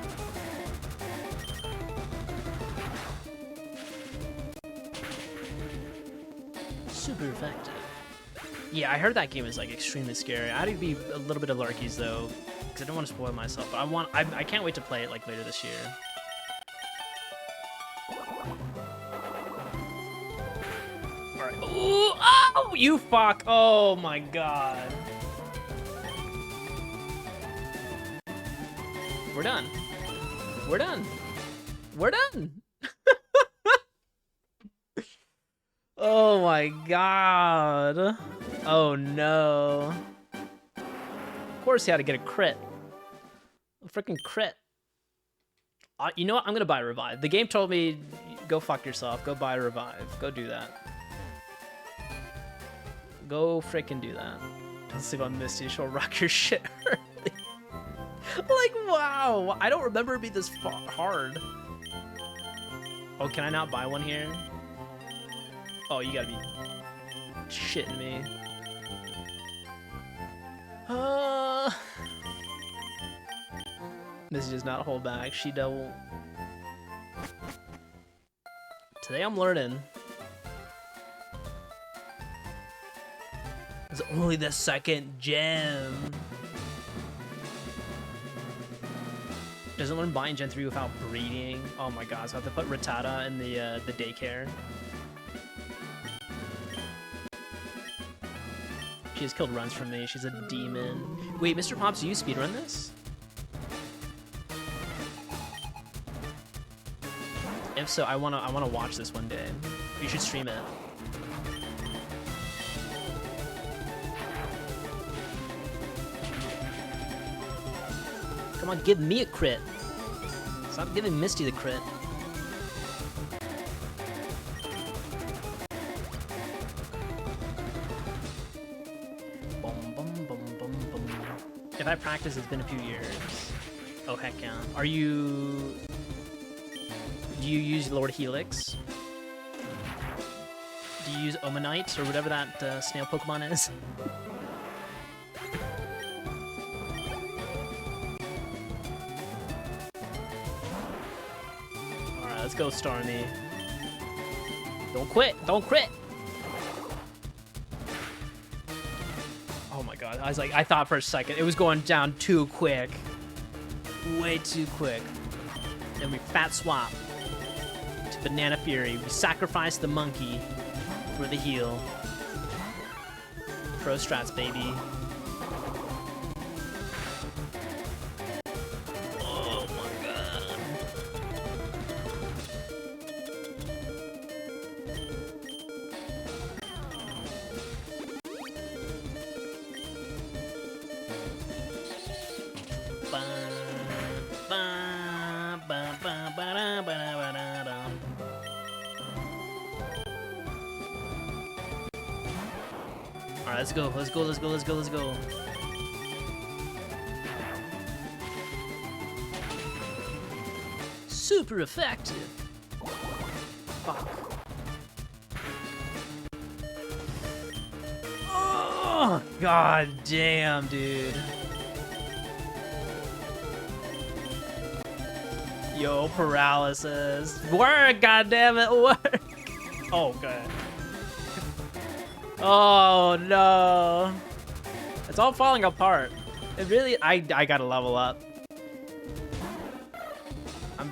Super effective. Yeah, I heard that game is like extremely scary. I had to be a little bit of Larkies though, because I don't want to spoil myself. But I can't wait to play it like later this year. All right. Ooh, oh, you fuck! Oh my god. We're done. We're done. We're done. Oh my god. Oh no. Of course he had to get a crit. A freaking crit. You know what? I'm gonna buy a revive. The game told me, go fuck yourself. Go buy a revive. Go do that. Go freaking do that. Don't sleep on Misty. She'll rock your shit early. Like, wow. I don't remember it being this hard. Oh, can I not buy one here? Oh, you gotta be shitting me. Misty does not hold back. She don't. Today I'm learning. It's only the second gem. Doesn't learn buying Gen 3 without breeding. Oh my god, so I have to put Rattata in the daycare. She has killed runs from me. She's a demon. Wait, Mr. Pops, do you speedrun this? If so, I wanna watch this one day. You should stream it. Come on, give me a crit. Stop giving Misty the crit. If I practice, it's been a few years. Oh, heck yeah. Are you... Do you use Lord Helix? Do you use Omanite, or whatever that snail Pokemon is? Alright, let's go, Starmie. Don't quit! Don't quit! Oh my god, I thought for a second it was going down too quick. Way too quick. Then we fat swap to Banana Fury. We sacrifice the monkey for the heal. Pro strats, baby. Oh my god. Alright, let's go, let's go, let's go, let's go, let's go. Super effective. Fuck. Oh, god damn, dude. Yo, paralysis. Work, goddammit, work. Oh, god. Oh, no. It's all falling apart. It really, I gotta level up.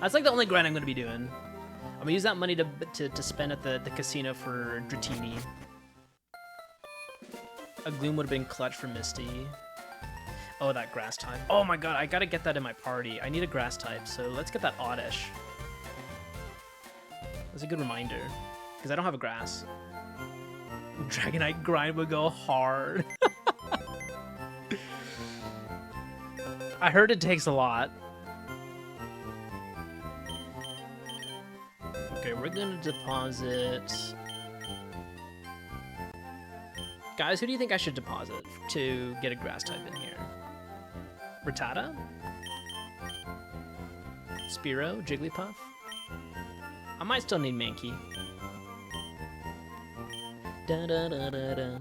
That's like the only grind I'm gonna be doing. I'm gonna use that money to spend at the casino for Dratini. A Gloom would have been clutch for Misty. Oh, that grass type. Oh my god, I gotta get that in my party. I need a grass type, so let's get that Oddish. That's a good reminder, because I don't have a grass. Dragonite grind would go hard. I heard it takes a lot. Okay, we're gonna deposit... Guys, who do you think I should deposit to get a grass type in here? Rattata? Spearow? Jigglypuff? I might still need Mankey. Da, da, da, da, da.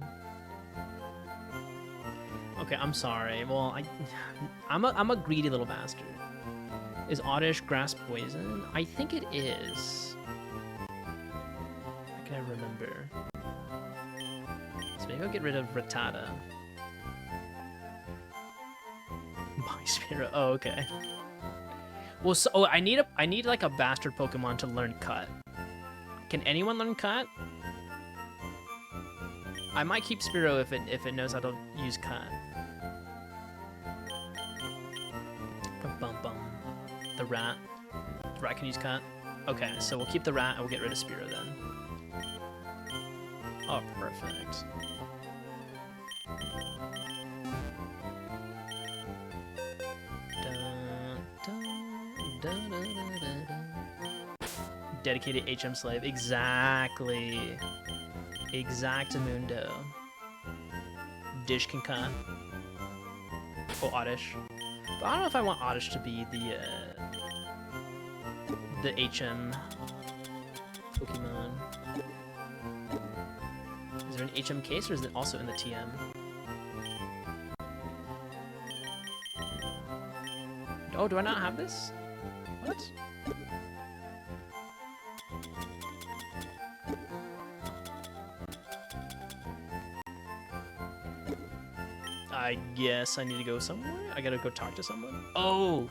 Okay, I'm sorry. Well, I'm a greedy little bastard. Is Oddish grass poison? I think it is. How can I remember? So maybe I'll get rid of Rattata. My Spearow. Oh, okay. Well, so I need like a bastard Pokemon to learn Cut. Can anyone learn Cut? I might keep Spearow if it knows how to use Cut. Bum, bum, bum. The rat. The rat can use Cut. Okay, so we'll keep the rat and we'll get rid of Spearow then. Oh, perfect. Dedicated HM slave. Exactly. Exactamundo. Dish can cut. Oh, Oddish. But I don't know if I want Oddish to be the HM Pokemon. Is there an HM case or is it also in the TM? Oh, do I not have this? What? I guess I need to go somewhere? I gotta go talk to someone? Oh!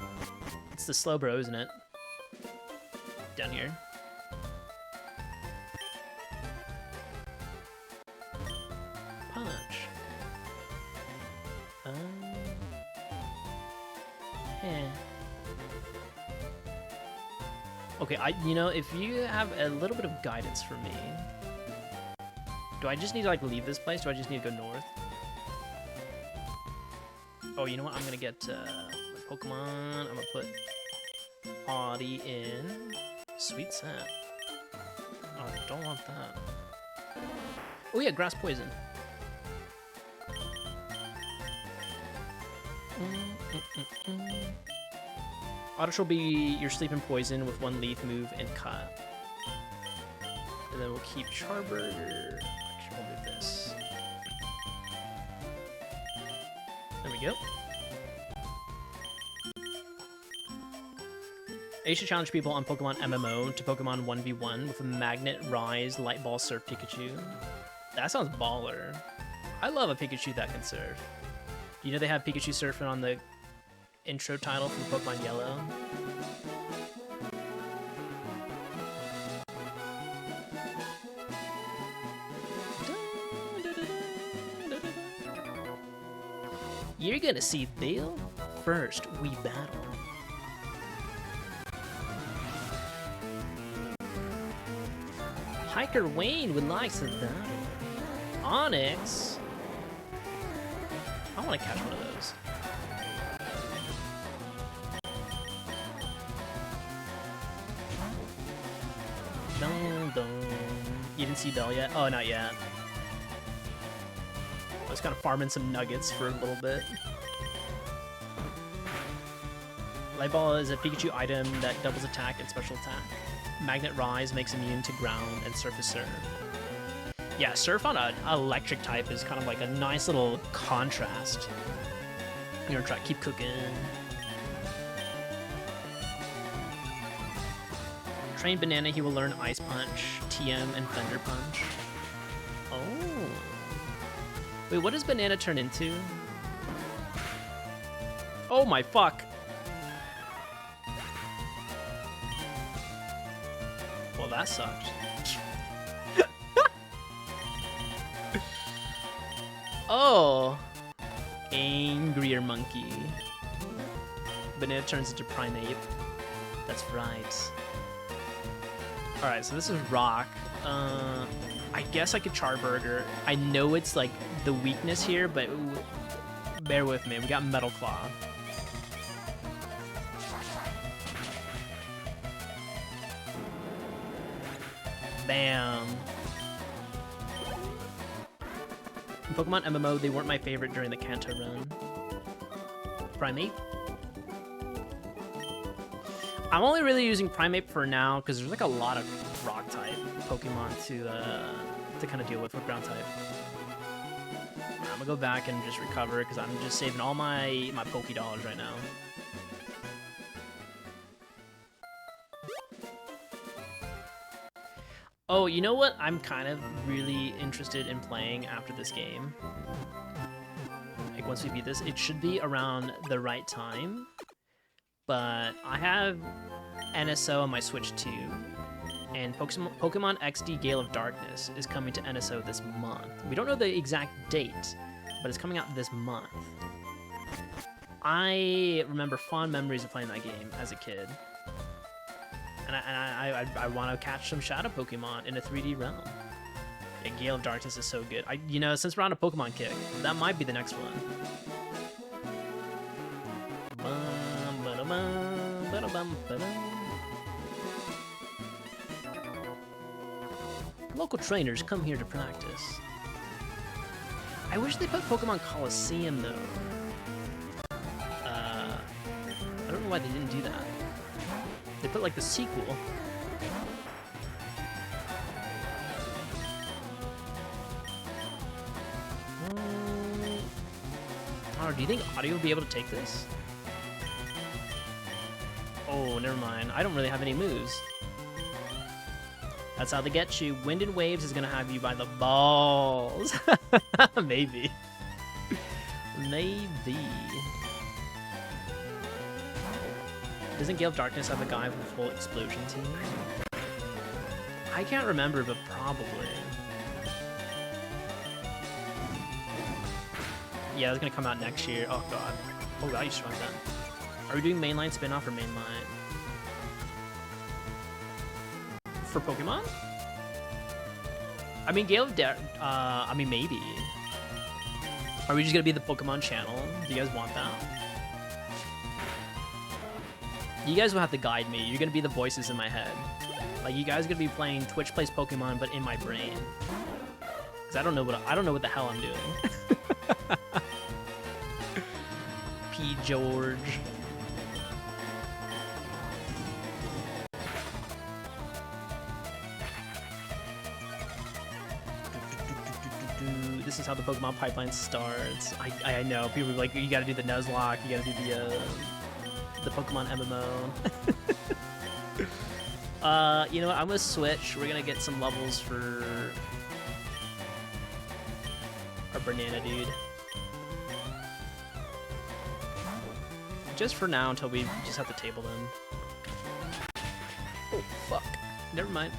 It's the Slowbro, isn't it? Down here. Punch. Eh. Okay, you know, if you have a little bit of guidance for me, do I just need to like leave this place? Do I just need to go north? Oh, you know what? I'm gonna get my Pokemon. I'm gonna put Audie in. Sweet scent. Oh, I don't want that. Oh yeah, grass poison. Oddish will be your sleeping poison with one leaf move and cut. And then we'll keep Charburger. Actually, we'll move this. There we go. I used to challenge people on Pokemon MMO to Pokemon 1v1 with a Magnet, Rise, Light Ball, Surf Pikachu. That sounds baller. I love a Pikachu that can surf. You know they have Pikachu surfing on the intro title from Pokemon Yellow? You're gonna see Bill. First, we battle. Hiker Wayne would like some battle. Onyx. I want to catch one of those. Dun, dun. You didn't see Bell yet? Oh, not yet. I was kind of farming some nuggets for a little bit. Light Ball is a Pikachu item that doubles attack and special attack. Magnet Rise makes immune to ground and surface surf. Yeah, surf on an electric type is kind of like a nice little contrast. You're gonna try keep cooking. Train Banana, he will learn Ice Punch, TM, and Thunder Punch. Oh. Wait, what does Banana turn into? Oh my fuck. Well, that sucked. Oh! Angrier monkey. But now it turns into primate. That's right. Alright, so this is rock. I guess I could charburger. I know it's like the weakness here, but bear with me. We got metal claw. Bam. In Pokemon MMO, they weren't my favorite during the Kanto run. Primate. I'm only really using Primate for now because there's like a lot of rock type Pokemon to kind of deal with ground type. I'm gonna go back and just recover because I'm just saving all my Poké dollars right now. Oh, you know what? I'm kind of really interested in playing after this game. Like once we beat this, it should be around the right time. But I have NSO on my Switch too, and Pokemon XD Gale of Darkness is coming to NSO this month. We don't know the exact date, but it's coming out this month. I remember fond memories of playing that game as a kid, and I want to catch some Shadow Pokemon in a 3D realm. Yeah, Gale of Darkness is so good. You know, since we're on a Pokemon kick, that might be the next one. Local trainers come here to practice. I wish they put Pokemon Coliseum though. I don't know why they didn't do that. They put like the sequel. Oh, do you think audio will be able to take this? Oh, never mind. I don't really have any moves. That's how they get you. Wind and Waves is gonna have you by the balls. Maybe. Maybe. Doesn't Gale of Darkness have a guy with a full explosion team? I can't remember, but probably. Yeah, it's gonna come out next year. Oh god. Oh god, you strong then. Are we doing mainline spin-off or mainline? For Pokemon? I mean, Gale of I mean, maybe. Are we just gonna be the Pokemon channel? Do you guys want that? You guys will have to guide me. You're gonna be the voices in my head. Like, you guys are gonna be playing Twitch Plays Pokemon, but in my brain. Cause I don't know what the hell I'm doing. P. George. This is how the Pokemon pipeline starts. I know people are like, you gotta do the Nuzlocke, you gotta do the Pokemon MMO. You know what? I'm gonna switch. We're gonna get some levels for our banana dude. Just for now, until we just have to table them. Oh fuck! Never mind.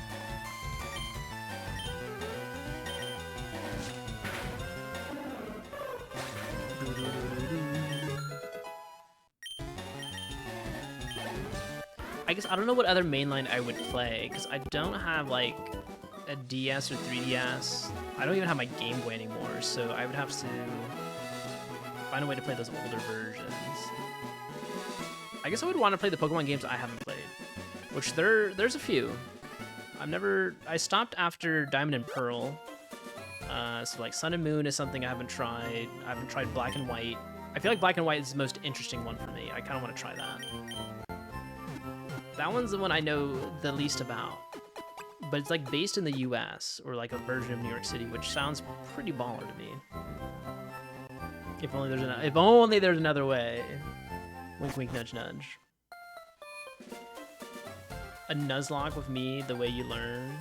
I guess I don't know what other mainline I would play, because I don't have like a DS or 3DS. I don't even have my Game Boy anymore, so I would have to find a way to play those older versions. I guess I would want to play the Pokemon games I haven't played, which there's a few. I stopped after Diamond and Pearl. So like Sun and Moon is something I haven't tried. I haven't tried Black and White. I feel like Black and White is the most interesting one for me. I kind of want to try that. That one's the one I know the least about. But it's like based in the US, or like a version of New York City, which sounds pretty baller to me. If only there's another way. Wink wink nudge nudge. A Nuzlocke with me, the way you learn.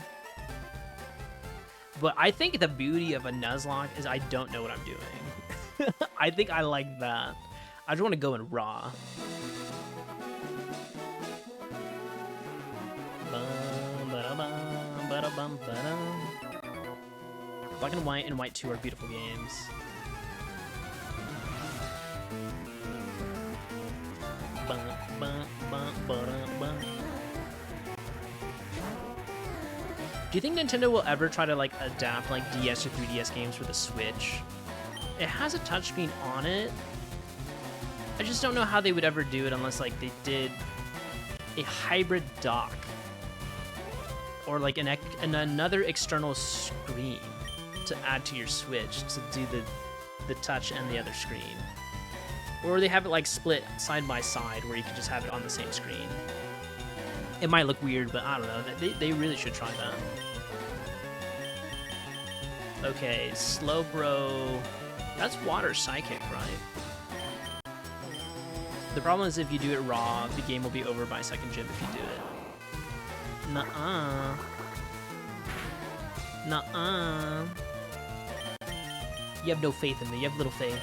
But I think the beauty of a Nuzlocke is I don't know what I'm doing. I think I like that. I just want to go in raw. ba-da-bum, ba-dum. Black and White 2 are beautiful games. Bum, bum, bum, ba-dum, bum. Do you think Nintendo will ever try to like adapt like DS or 3DS games for the Switch? It has a touchscreen on it. I just don't know how they would ever do it unless like they did a hybrid dock or like another external screen to add to your Switch to do the touch and the other screen. Or they have it like split side by side where you can just have it on the same screen. It might look weird, but I don't know. They really should try that. Okay, Slowbro. That's water psychic, right? The problem is if you do it raw, the game will be over by second gym if you do it. Nuh-uh. Nuh-uh. You have no faith in me. You have little faith.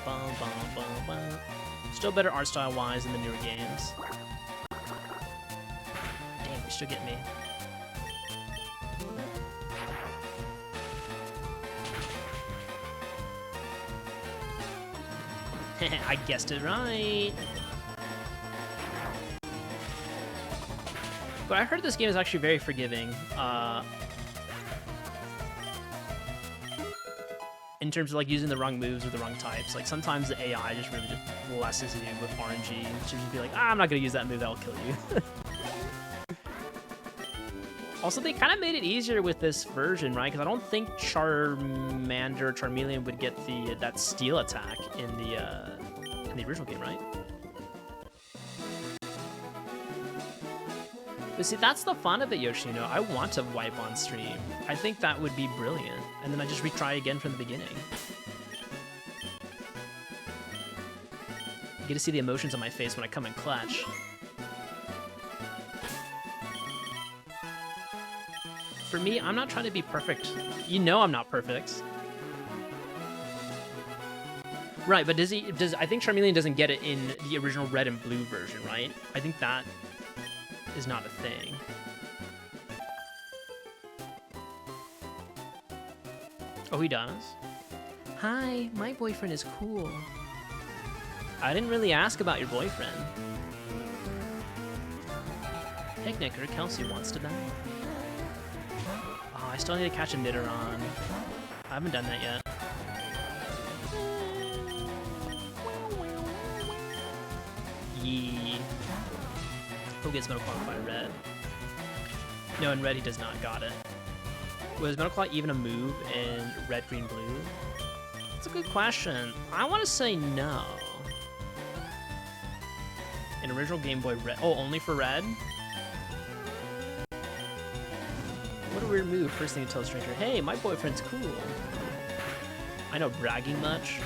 Bum, bum, bum, bum. Still better art style-wise in the newer games. Dang, you still get me. I guessed it right. But I heard this game is actually very forgiving. In terms of like using the wrong moves or the wrong types. Like sometimes the AI just really just blesses you with RNG. So you just be like, I'm not gonna use that move, that'll kill you. Also, they kind of made it easier with this version, right? Because I don't think Charmeleon would get that steel attack in the original game, right? But see, that's the fun of it, Yoshino. I want to wipe on stream. I think that would be brilliant. And then I just retry again from the beginning. You get to see the emotions on my face when I come in clutch. For me, I'm not trying to be perfect. You know I'm not perfect. Right, but I think Charmeleon doesn't get it in the original red and blue version, right? I think that is not a thing. Oh, he does? Hi, my boyfriend is cool. I didn't really ask about your boyfriend. Picnicker, Kelsey wants to bang. Oh, I still need to catch a Nidoraan. I haven't done that yet. Yee. Who gets Metal Claw by red? No, in red he does not. Got it. Was Metal Claw even a move in red, green, blue? That's a good question. I want to say no. In original Game Boy Red. Oh, only for red? What a weird move. First thing to tell a stranger, hey, my boyfriend's cool. I know, bragging much.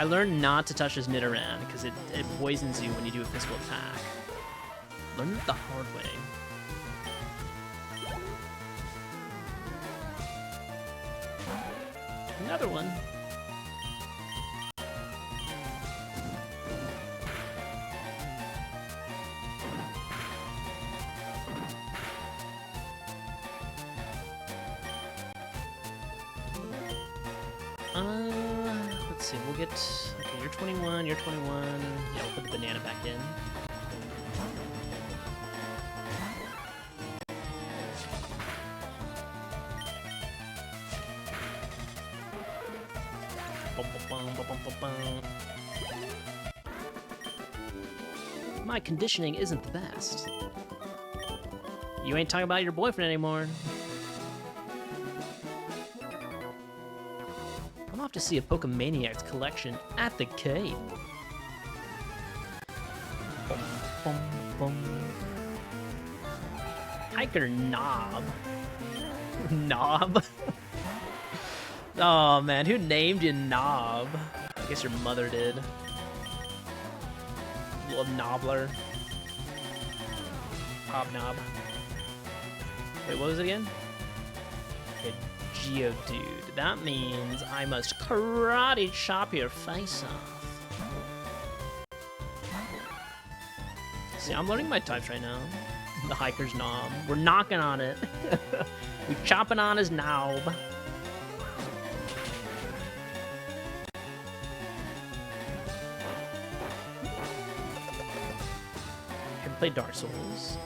I learned not to touch his Nidoran because it poisons you when you do a physical attack. Learned it the hard way. Another one. Let's see, we'll get... Okay, you're 21, you're 21. Yeah, we'll put the banana back in. My conditioning isn't the best. You ain't talking about your boyfriend anymore. I'm off to see a Pokemaniacs collection at the cave. Bum, bum, bum. Hiker Knob. Knob? Oh man, who named you Knob? I guess your mother did. Little knobbler. Hobnob. Wait, what was it again? A Geodude. That means I must karate chop your face off. See, I'm learning my types right now. The hiker's knob. We're knocking on it. We chopping on his knob. Have played Dark Souls.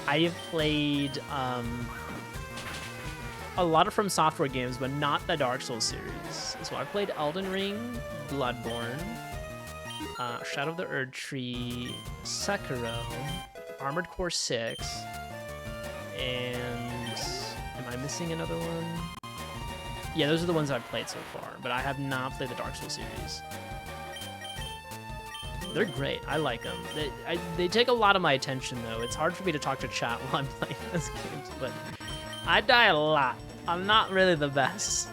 I have played a lot of From Software games, but not the Dark Souls series. So I've played Elden Ring, Bloodborne, Shadow of the Erd Tree, Sekiro, Armored Core 6, and am I missing another one? Yeah, those are the ones I've played so far, but I have not played the Dark Souls series. They're great. I like them. They take a lot of my attention, though. It's hard for me to talk to chat while I'm playing those games, but I die a lot. I'm not really the best.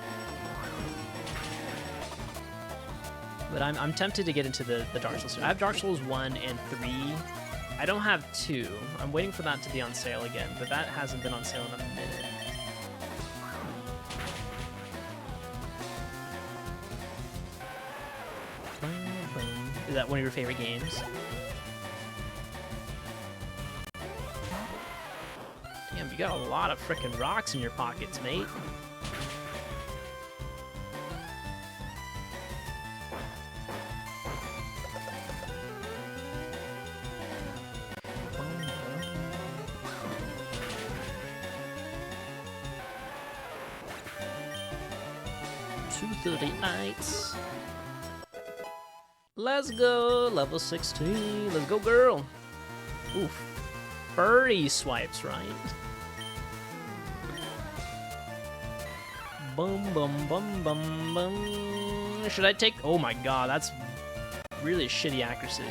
But I'm tempted to get into the Dark Souls. I have Dark Souls 1 and 3. I don't have 2. I'm waiting for that to be on sale again, but that hasn't been on sale in a minute. Is that one of your favorite games? Damn, you got a lot of frickin' rocks in your pockets, mate. $238. Let's go, level 16. Let's go, girl. Oof. Furry swipes, right? Boom, boom, boom, boom, boom. Should I take... Oh my god, that's really shitty accuracy.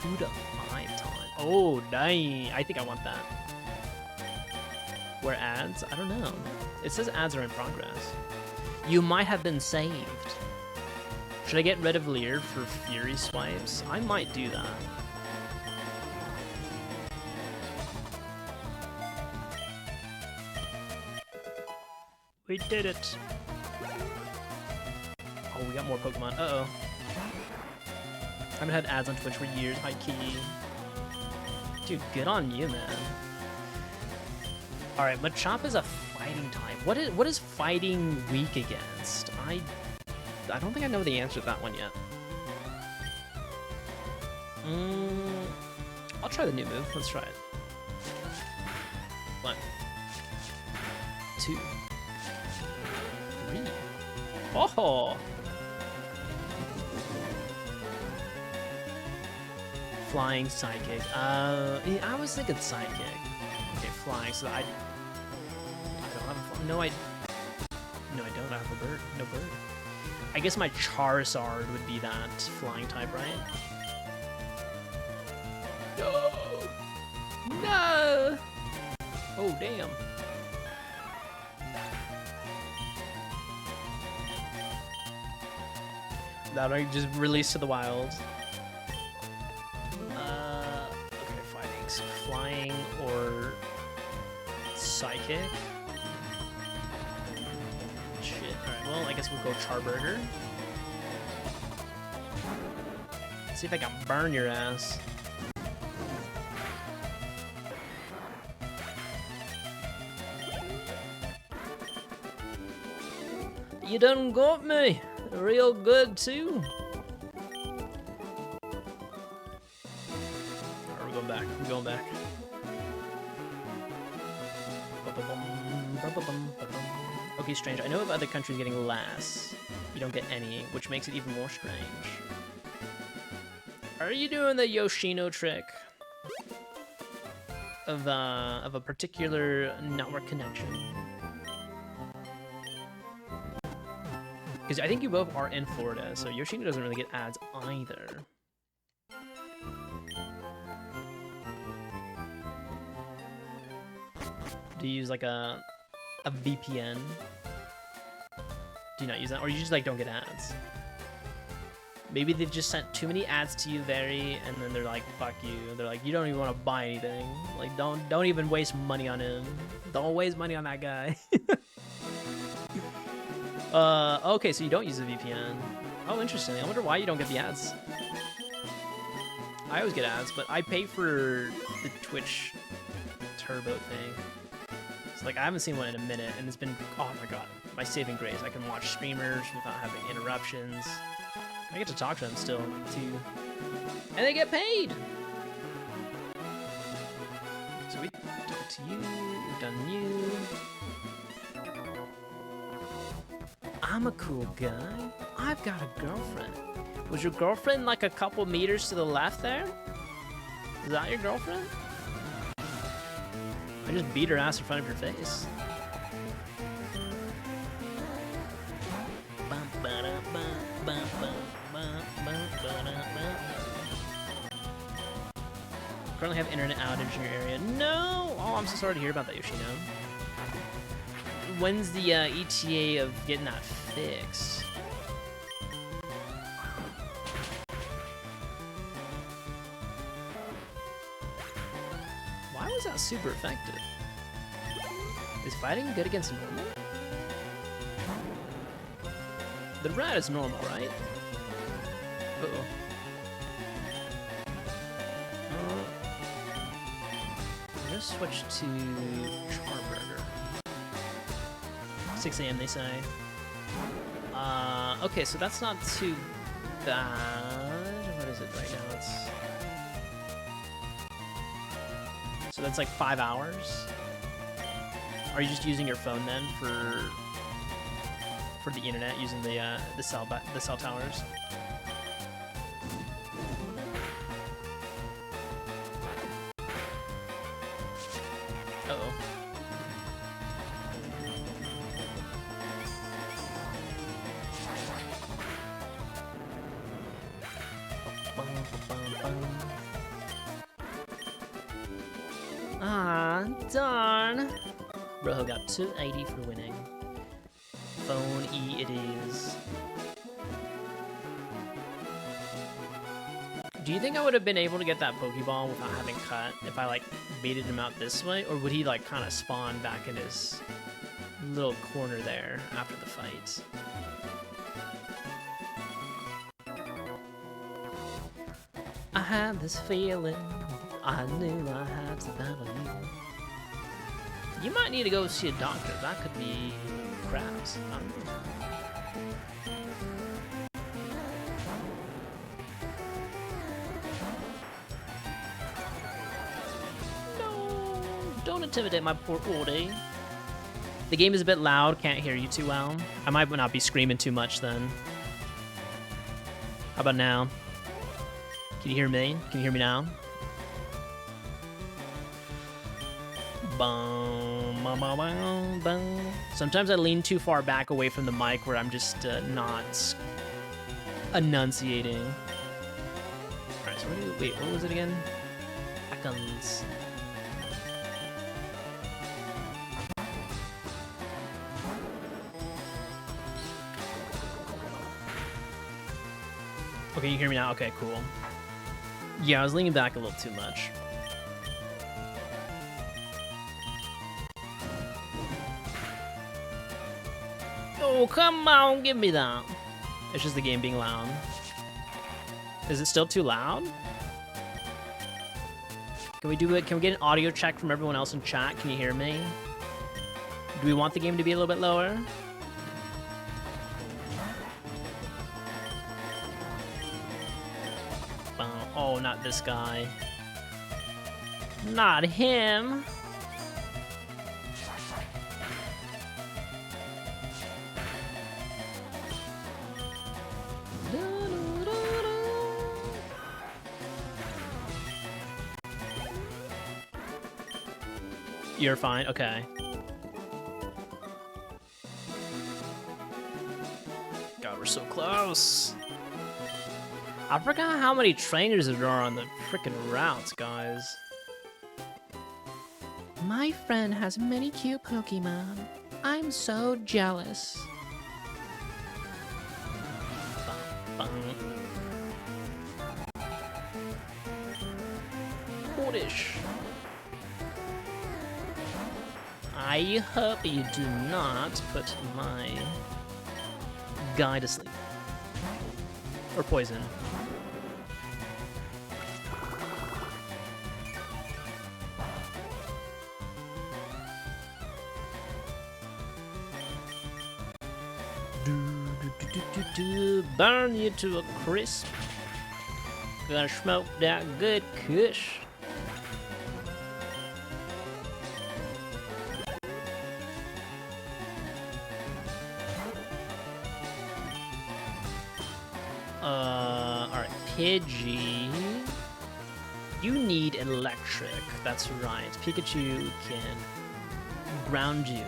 2 to 5 times. Oh, dang. I think I want that. Where ads? I don't know. It says ads are in progress. You might have been saved. Should I get rid of Lear for Fury swipes? I might do that. We did it. Oh, we got more Pokemon. Uh-oh. I haven't had ads on Twitch for years, high key. Dude, good on you, man. Alright, Machop is a fighting type. What is fighting weak against? I don't think I know the answer to that one yet. I'll try the new move. Let's try it. 1, 2, 3. Oh! Flying Psychic. Yeah, I was thinking Psychic. Okay, flying. So I don't have a... No, I don't. I have a bird. No bird. I guess my Charizard would be that flying type, right? No! No! Oh, damn. That I just released to the wild. Okay, fighting. So flying or psychic? Shit. Alright, well, I guess we'll go Charburger. Let's see if I can burn your ass. You done got me real good too. Alright, we're going back. We're going back. Okay, strange. I know of other countries getting less. You don't get any, which makes it even more strange. Are you doing the Yoshino trick of a particular network connection? Because I think you both are in Florida, so Yoshino doesn't really get ads either. Do you use like a VPN? Do you not use that? Or you just like don't get ads? Maybe they've just sent too many ads to you, and then they're like, fuck you. They're like, you don't even want to buy anything. Like, don't even waste money on him. Don't waste money on that guy. Okay, so you don't use a VPN. Oh, interesting. I wonder why you don't get the ads. I always get ads, but I pay for the Twitch Turbo thing. So like I haven't seen one in a minute, and it's been, oh my god, my saving grace. I can watch streamers without having interruptions. I get to talk to them still too, and they get paid. So we talked to you, we've done you. I'm a cool guy. I've got a girlfriend. Was your girlfriend like a couple meters to the left there? Is that your girlfriend? I just beat her ass in front of your face. Currently have internet outage in your area. No! Oh, I'm so sorry to hear about that, Yoshino. When's the ETA of getting that fixed? Why was that super effective? Is fighting good against normal? The rat is normal, right? Uh-oh. I'm gonna switch to Charburger. 6 a.m. they say. Okay, so that's not too bad. What is it right now? So that's like 5 hours. Are you just using your phone then for the internet, using the cell towers? Uh-oh. Ah, darn. Rojo got 280 for winning. Phone E it is. Do you think I would have been able to get that Pokeball without having cut if I like baited him out this way? Or would he like kind of spawn back in his little corner there after the fight? I had this feeling, I knew I had to battle you. You might need to go see a doctor. That could be crabs. I don't know. No, don't intimidate my poor oldie. The game is a bit loud. Can't hear you too well. I might not be screaming too much then. How about now? Can you hear me? Can you hear me now? Sometimes I lean too far back away from the mic where I'm just not enunciating. Alright, so wait, what was it again? Seconds. Okay, you hear me now? Okay, cool. Yeah, I was leaning back a little too much. Oh, come on, give me that. It's just the game being loud. Is it still too loud? Can we do it? Can we get an audio check from everyone else in chat? Can you hear me? Do we want the game to be a little bit lower? Oh, not this guy. Not him. You're fine? Okay. God, we're so close. I forgot how many trainers there are on the frickin' routes, guys. My friend has many cute Pokemon. I'm so jealous. Oddish. I hope you do not put my guy to sleep. Or poison. Burn you to a crisp. Gonna smoke that good kush. Alright, Pidgey. You need electric. That's right. Pikachu can ground you.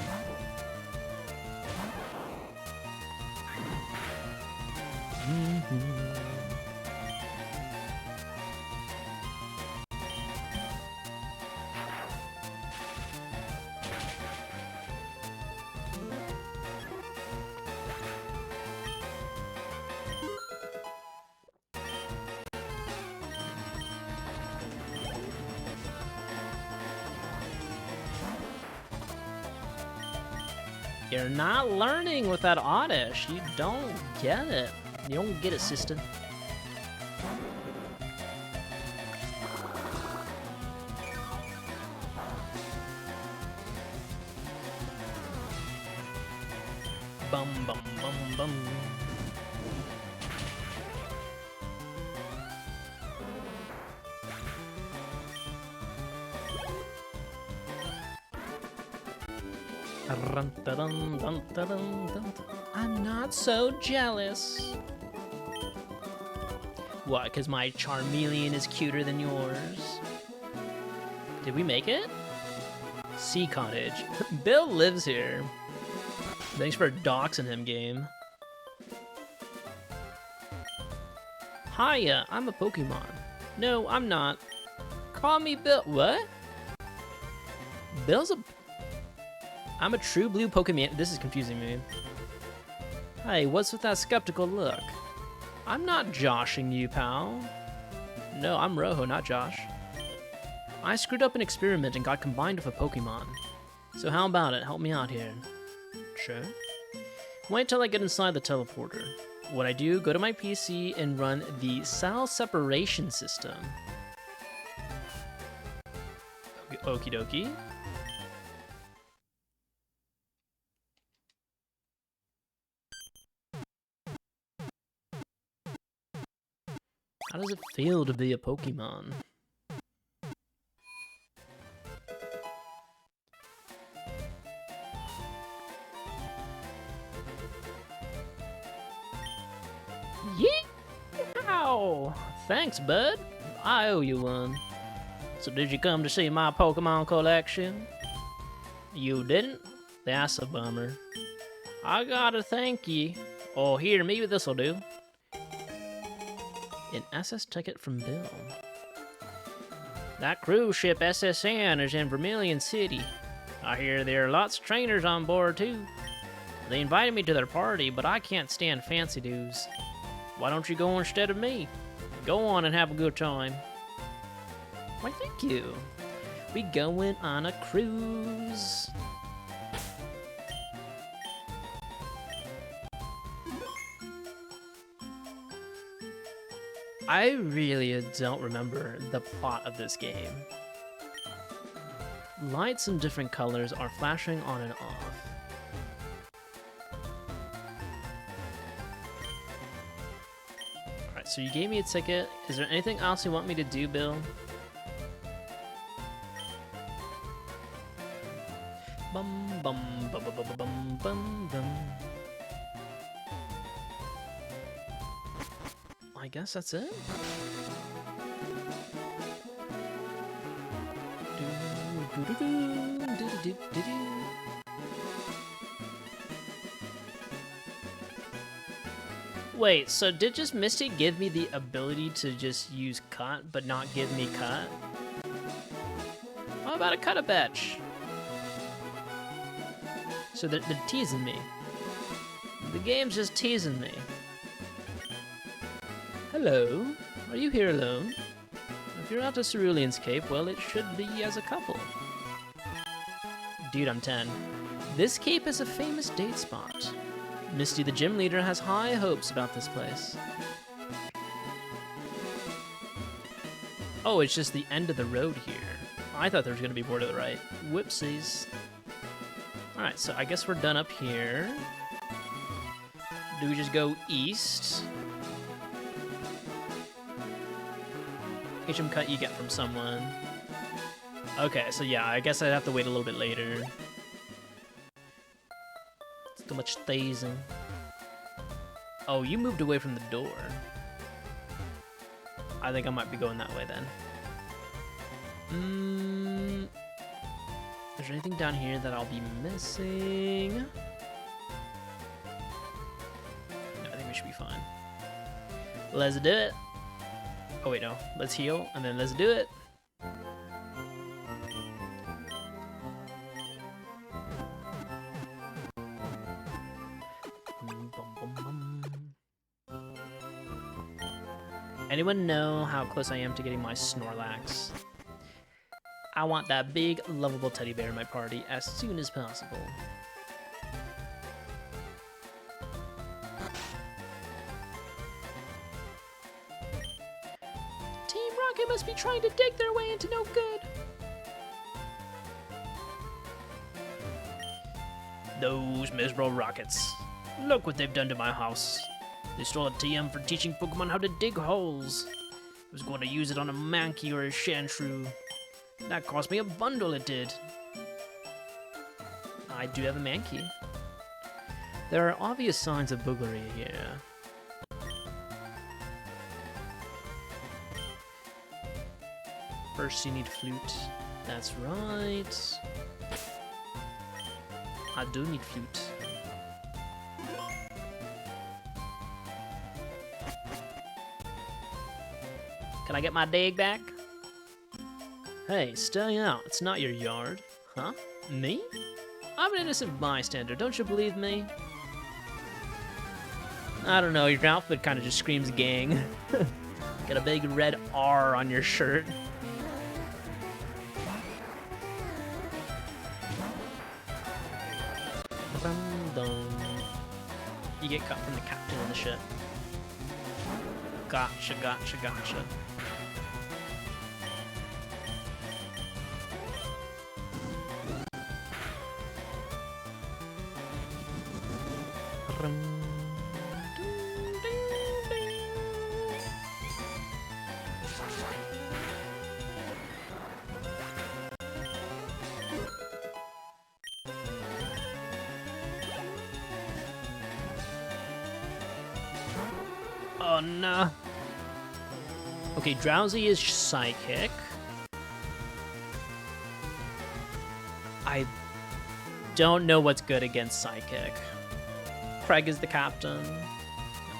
You're not learning with that Oddish. You don't get it. You don't get it, sister. Bum bum bum bum. I'm not so jealous. What, because my Charmeleon is cuter than yours? Did we make it? Sea Cottage. Bill lives here. Thanks for doxing him, game. Hiya, I'm a Pokemon. No, I'm not. Call me Bill. What? Bill's a... I'm a true blue Pokemon. This is confusing me. Hey, what's with that skeptical look? I'm not joshing you, pal. No, I'm Rojo, not Josh. I screwed up an experiment and got combined with a Pokemon. So how about it? Help me out here. Sure. Wait till I get inside the teleporter. What I do, go to my PC and run the cell separation system. Okie dokie. How does it feel to be a Pokemon? Yeehaw! Thanks, bud. I owe you one. So did you come to see my Pokemon collection? You didn't? That's a bummer. I gotta thank you. Oh, here, maybe this'll do. An SS ticket from Bill. That cruise ship SSN is in Vermilion City. I hear there are lots of trainers on board too. They invited me to their party, but I can't stand fancy dudes. Why don't you go instead of me? Go on and have a good time. Why, thank you. We going on a cruise. I really don't remember the plot of this game. Lights in different colors are flashing on and off. Alright, so you gave me a ticket. Is there anything else you want me to do, Bill? Bum bum bum bum bum bum bum bum. I guess that's it. Wait, so did just Misty give me the ability to just use cut, but not give me cut? How about a cut a batch? So they're teasing me. The game's just teasing me. Hello, are you here alone? If you're out of Cerulean's Cape, well, it should be as a couple. Dude, I'm 10. This cape is a famous date spot. Misty, the gym leader, has high hopes about this place. Oh, it's just the end of the road here. I thought there was going to be more to the right. Whoopsies. Alright, so I guess we're done up here. Do we just go east? HM cut you get from someone. Okay, so yeah, I guess I'd have to wait a little bit later. It's too much phasing. Oh, you moved away from the door. I think I might be going that way then. Is there anything down here that I'll be missing? No, I think we should be fine. Let's do it. Oh wait, no. Let's heal, and then let's do it. Anyone know how close I am to getting my Snorlax? I want that big, lovable teddy bear in my party as soon as possible. Team Rocket must be trying to dig their way into no good. Those miserable rockets. Look what they've done to my house. They stole a TM for teaching Pokemon how to dig holes. I was going to use it on a Mankey or a Sandshrew. That cost me a bundle, it did. I do have a Mankey. There are obvious signs of buggery here. First you need flute. That's right. I do need flute. Can I get my dig back? Hey, stay out. It's not your yard. Huh? Me? I'm an innocent bystander. Don't you believe me? I don't know. Your outfit kind of just screams gang. Got a big red R on your shirt. You get cut from the captain of the ship. Gotcha, gotcha, gotcha. Oh no. Okay, Drowsy is psychic. I don't know what's good against psychic. Craig is the captain.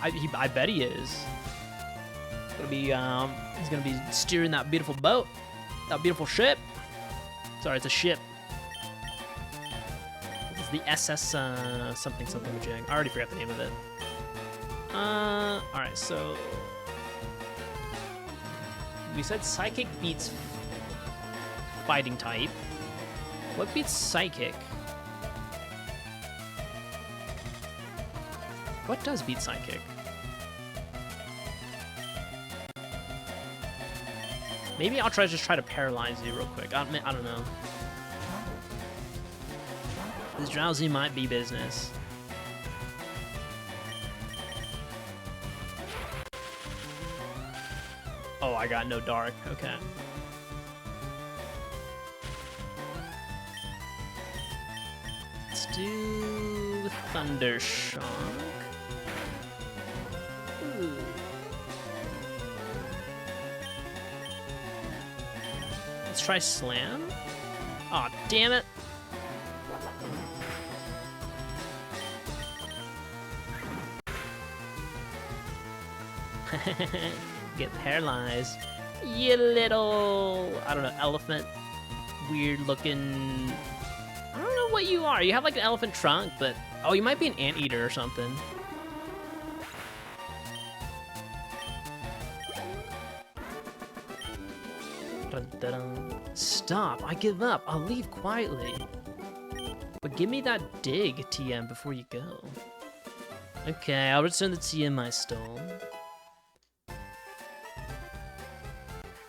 I bet he is. He's gonna be steering that beautiful boat, that beautiful ship. Sorry, it's a ship. It's the SS something Majang. I already forgot the name of it. All right, so we said psychic beats fighting type. What beats psychic? What does beat psychic? Maybe I'll just try to paralyze you real quick. I don't know. This Drowsy might be business. Oh, I got no dark. Okay. Let's do Thunder Shock. Ooh. Let's try Slam. Aw, oh, damn it. Get paralyzed. You little, I don't know, elephant. Weird looking. I don't know what you are. You have like an elephant trunk, but oh, you might be an anteater or something. Dun, dun, dun. Stop! I give up. I'll leave quietly. But give me that dig, TM, before you go. Okay, I'll return the TM I stole.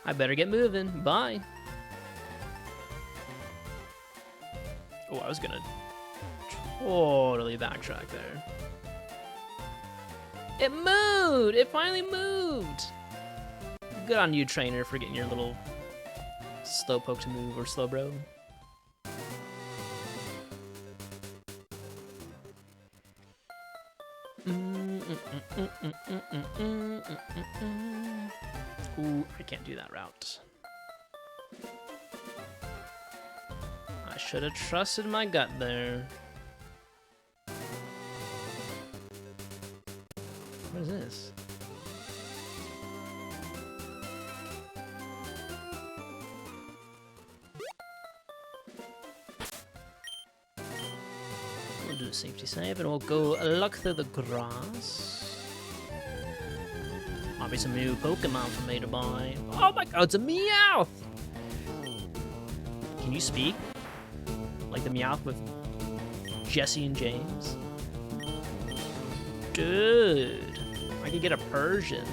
I better get moving. Bye. Oh, I was gonna totally backtrack there. It moved! It finally moved! Good on you, trainer, for getting your little slowpoke to move, or slowbro. Ooh, I can't do that route. I should have trusted my gut there. What is this? We'll do a safety save and we'll go look through the grass. Might be some new Pokemon for me to buy. Oh my god, it's a Meowth! Can you speak? Like the Meowth with Jesse and James? Dude, I could get a Persian.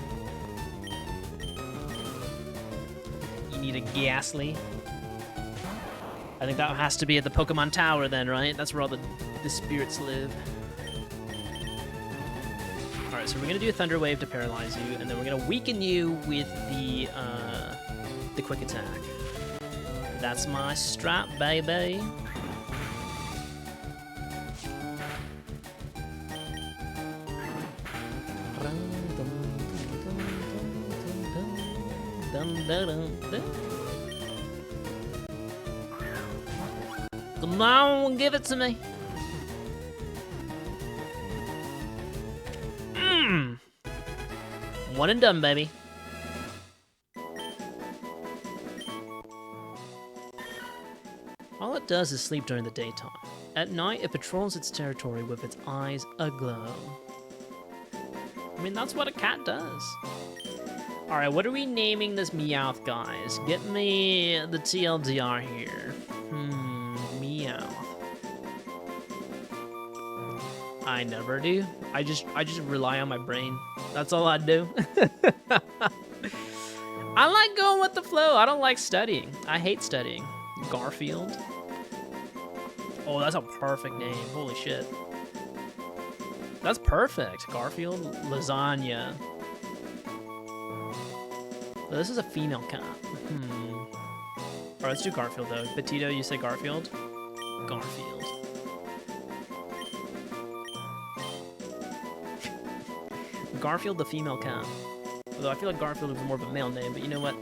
You need a Ghastly. I think that has to be at the Pokemon Tower then, right? That's where all the spirits live. Alright, so we're gonna do a Thunder Wave to paralyze you, and then we're gonna weaken you with the Quick Attack. That's my strat, baby. Come on, give it to me. One and done, baby. All it does is sleep during the daytime. At night, it patrols its territory with its eyes aglow. I mean, that's what a cat does. Alright, what are we naming this Meowth, guys? Get me the TLDR here. Meowth. I never do. I just rely on my brain. That's all I do. I like going with the flow. I don't like studying. I hate studying. Garfield. Oh, that's a perfect name. Holy shit. That's perfect. Garfield. Lasagna. Oh, this is a female cat. Alright, let's do Garfield though. Petito, you say Garfield? Garfield. Garfield the female cat. Although I feel like Garfield is more of a male name, but you know what?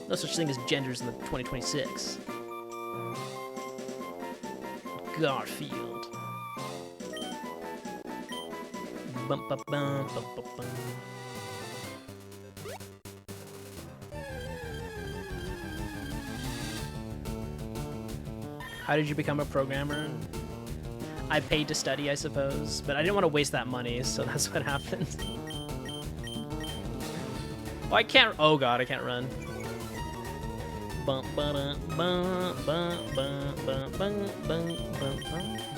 No such thing as genders in the 2026. Garfield. Bum, bum, bum, bum, bum, bum. How did you become a programmer? I paid to study, I suppose, but I didn't want to waste that money, so that's what happened. Oh, I can't. Oh god, I can't run. But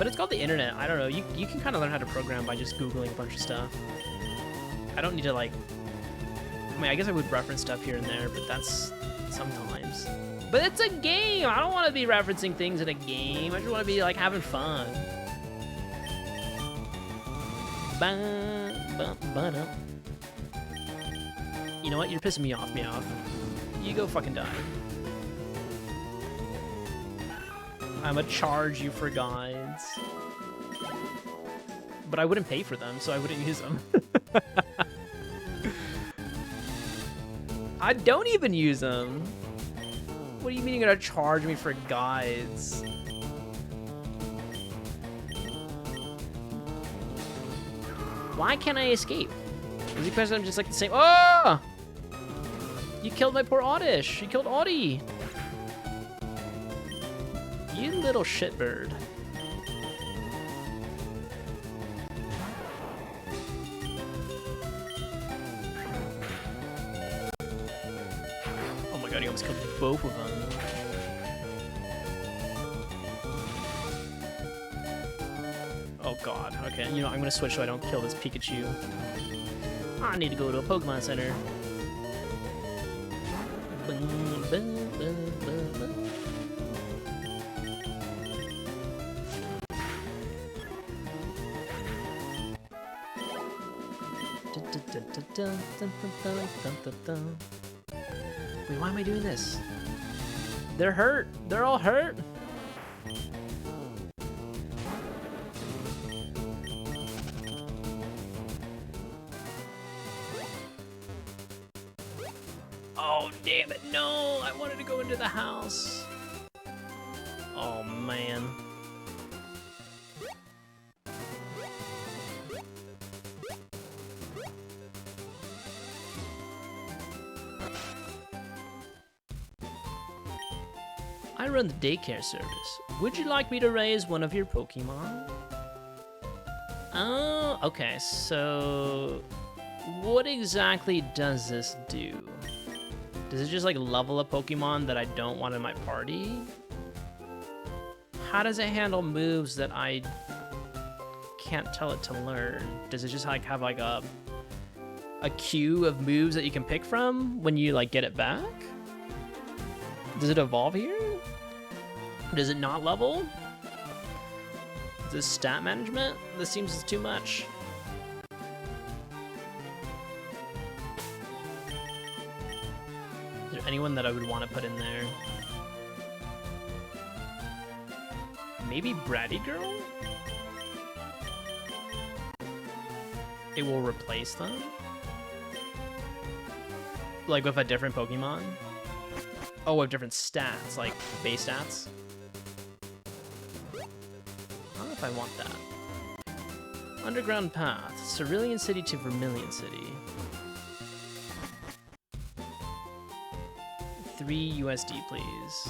it's called the internet. I don't know. You can kind of learn how to program by just Googling a bunch of stuff. I don't need to like. I mean, I guess I would reference stuff here and there, but that's sometimes. But it's a game. I don't want to be referencing things in a game. I just want to be like having fun. You know what? You're pissing me off, Meowth. You go fucking die. I'ma charge you for guides. But I wouldn't pay for them, so I wouldn't use them. I don't even use them. What do you mean you're gonna charge me for guides? Why can't I escape? Is it because I'm just like the same? Oh! You killed my poor Oddish. You killed Audie. You little shitbird. Oh my god, he almost killed both of them. Oh god, okay. You know, I'm gonna switch so I don't kill this Pikachu. I need to go to a Pokemon Center. Wait, why am I doing this? They're hurt. They're all hurt. Oh, damn it. No, I wanted to go into the house. Oh, man. I run the daycare service. Would you like me to raise one of your Pokemon? Oh, okay, so what exactly does this do? Does it just like level a Pokemon that I don't want in my party? How does it handle moves that I can't tell it to learn? Does it just like have like a queue of moves that you can pick from when you like get it back? Does it evolve here? Does it not level? Is this stat management? This seems too much. Is there anyone that I would want to put in there? Maybe Bratty Girl? It will replace them? Like with a different Pokemon? Oh, with different stats, like base stats? I don't know if I want that. Underground path, Cerulean City to Vermilion City. 3 USD, please.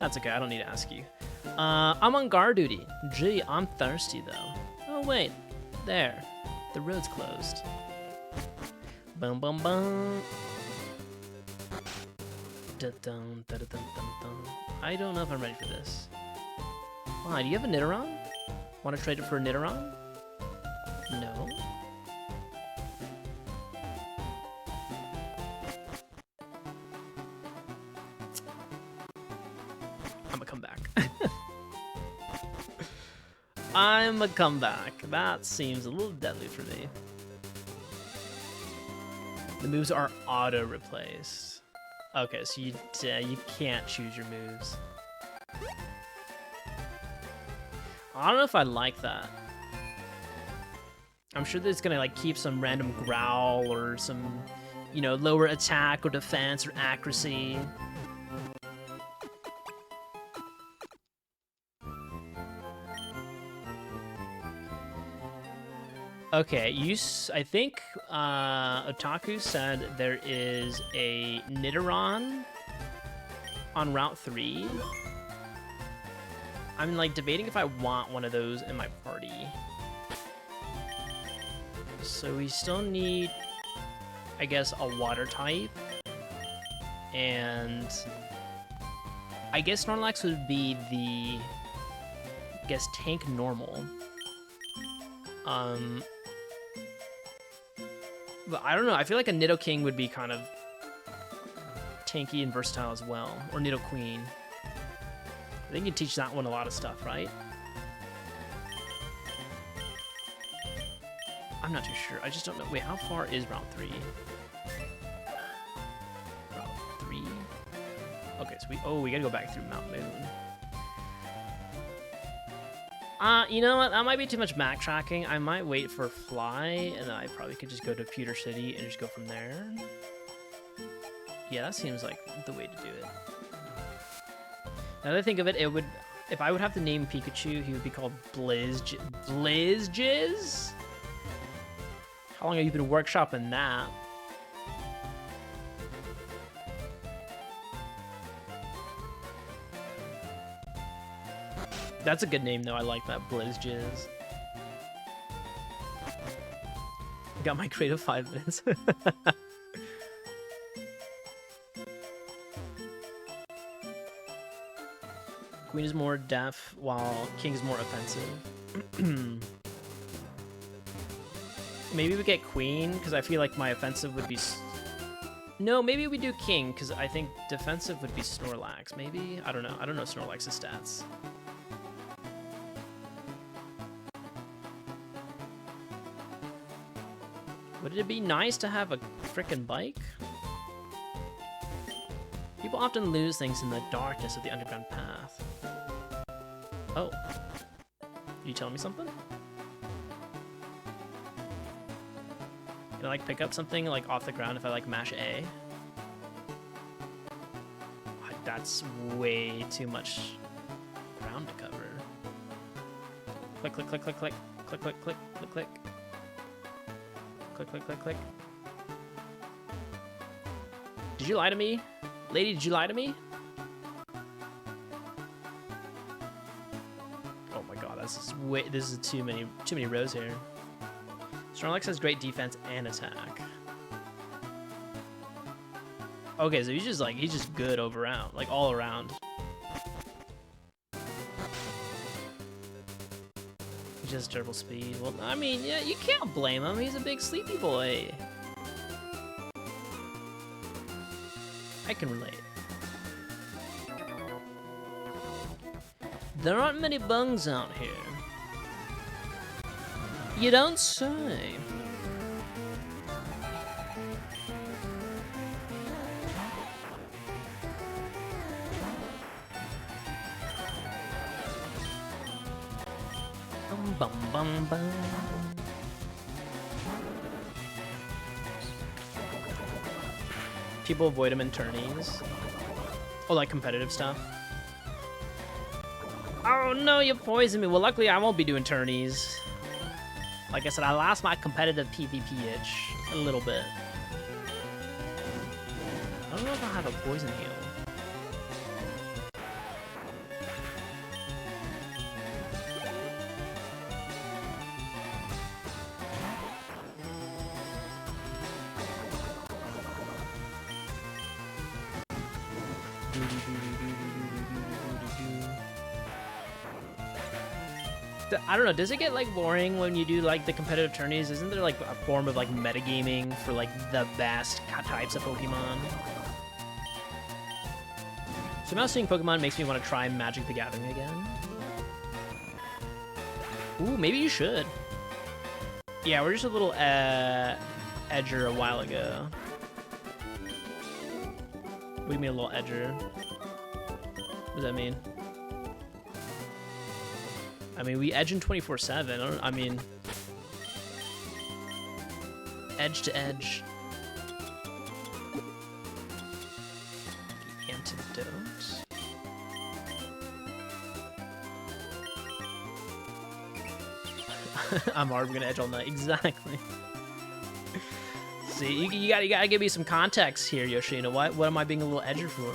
That's okay, I don't need to ask you. I'm on guard duty. Gee, I'm thirsty though. Oh wait, there. The road's closed. Bum bum bum. Dun, dun, dun, dun, dun, dun. I don't know if I'm ready for this. Why, do you have a Nidoran? Want to trade it for a Nidoran? No. I'm gonna come back. I'm a comeback. That seems a little deadly for me. The moves are auto-replaced. Okay, so you can't choose your moves. I don't know if I like that. I'm sure that it's gonna like keep some random growl or some, you know, lower attack or defense or accuracy. Okay, I think Otaku said there is a Nidoran on Route 3. I'm like debating if I want one of those in my party. So we still need, I guess, a water type. And I guess Snorlax would be the, I guess, tank normal. But I don't know, I feel like a Nidoking would be kind of tanky and versatile as well. Or Nidoqueen. I think you can teach that one a lot of stuff, right? I'm not too sure. I just don't know. Wait, how far is Route 3? Route 3? Okay, so we gotta go back through Mount Moon. You know what? That might be too much backtracking. I might wait for Fly, and then I probably could just go to Pewter City and just go from there. Yeah, that seems like the way to do it. Now that I think of it, if I would have to name Pikachu, he would be called Blizzjizz? How long have you been workshopping that? That's a good name, though. I like that, Blizzjizz. Got my creative 5 minutes. Queen is more deaf, while King is more offensive. Maybe we get Queen, because I feel like my offensive would be... No, maybe we do King, because I think defensive would be Snorlax, maybe? I don't know. I don't know Snorlax's stats. Would it be nice to have a frickin' bike? People often lose things in the darkness of the underground path. Oh. You telling me something? Can I like pick up something like off the ground if I like mash A? That's way too much ground to cover. Click, click, click, click, click. Click, click, click, click, click. Click, click, click, click. Did you lie to me? Lady, did you lie to me? Oh my god, this is too many rows here. Snorlax has great defense and attack. Okay, so he's just good like all around. He just has terrible speed. Well, I mean, yeah, you can't blame him. He's a big sleepy boy. I can relate. There aren't many bungs out here. You don't say. Bum, bum, bum. People avoid him in tourneys. Oh, like competitive stuff. Oh no, you poisoned me. Well, luckily I won't be doing tourneys. Like I said, I lost my competitive PvP itch a little bit. I don't know if I have a poison heal. I don't know, does it get like boring when you do like the competitive tourneys? Isn't there like a form of like metagaming for like the best types of Pokemon? So now seeing Pokemon makes me want to try Magic the Gathering again. Ooh, maybe you should. Yeah, we're just a little edger a while ago. What do you mean a little edger? What does that mean? I mean, we edge in 24/7. I mean, edge to edge. Antidote. I'm hard. We're gonna edge all night. Exactly. See, you gotta give me some context here, Yoshino. What am I being a little edger for?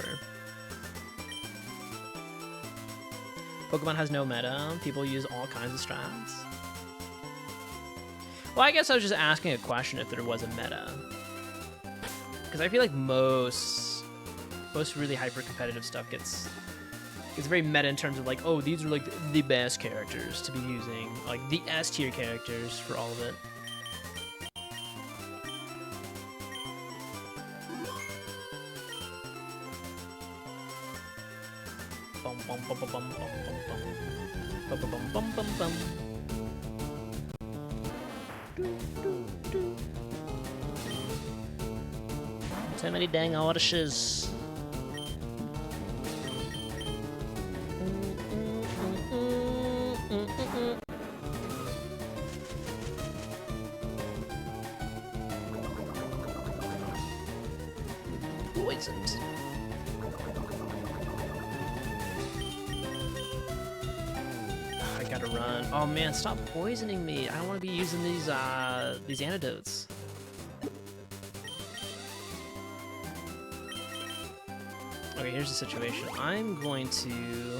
Pokemon has no meta. People use all kinds of strats. Well, I guess I was just asking a question if there was a meta. Because I feel like most really hyper-competitive stuff gets very meta in terms of like, oh, these are like the best characters to be using. Like the S-tier characters for all of it. Bum bum bum bum bum bum bum bum bum bum bum. So many dang horses. Poisoned. Gotta run. Oh man, stop poisoning me. I don't want to be using these antidotes. Okay, here's the situation. I'm going to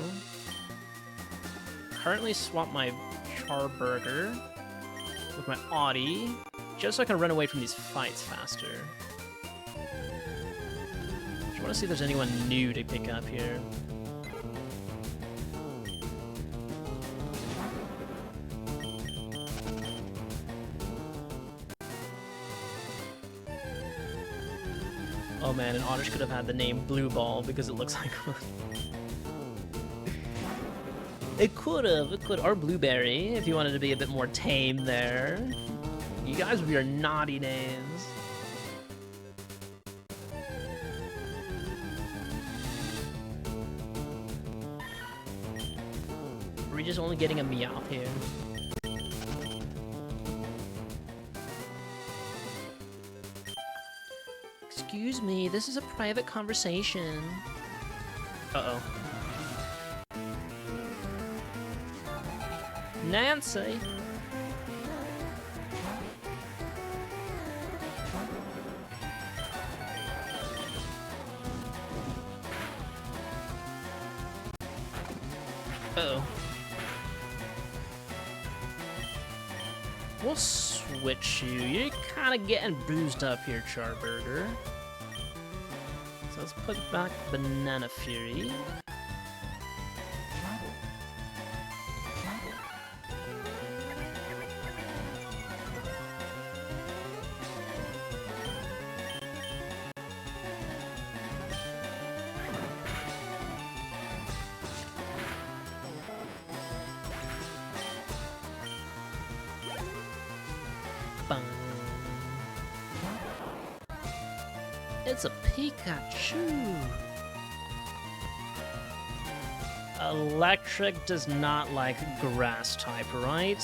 currently swap my Charburger with my Audi, just so I can run away from these fights faster. I want to see if there's anyone new to pick up here. Oh man, an Oddish could have had the name Blue Ball because it looks like one. It could have, or Blueberry, if you wanted to be a bit more tame there. You guys with your naughty names. Are we just only getting a Meowth here? Excuse me, this is a private conversation. Uh-oh. Nancy! Uh-oh. We'll switch you. You're kind of getting bruised up here, Charburger. So let's put back Banana Fury. Bang. It's a Pikachu. Electric does not like grass type, right?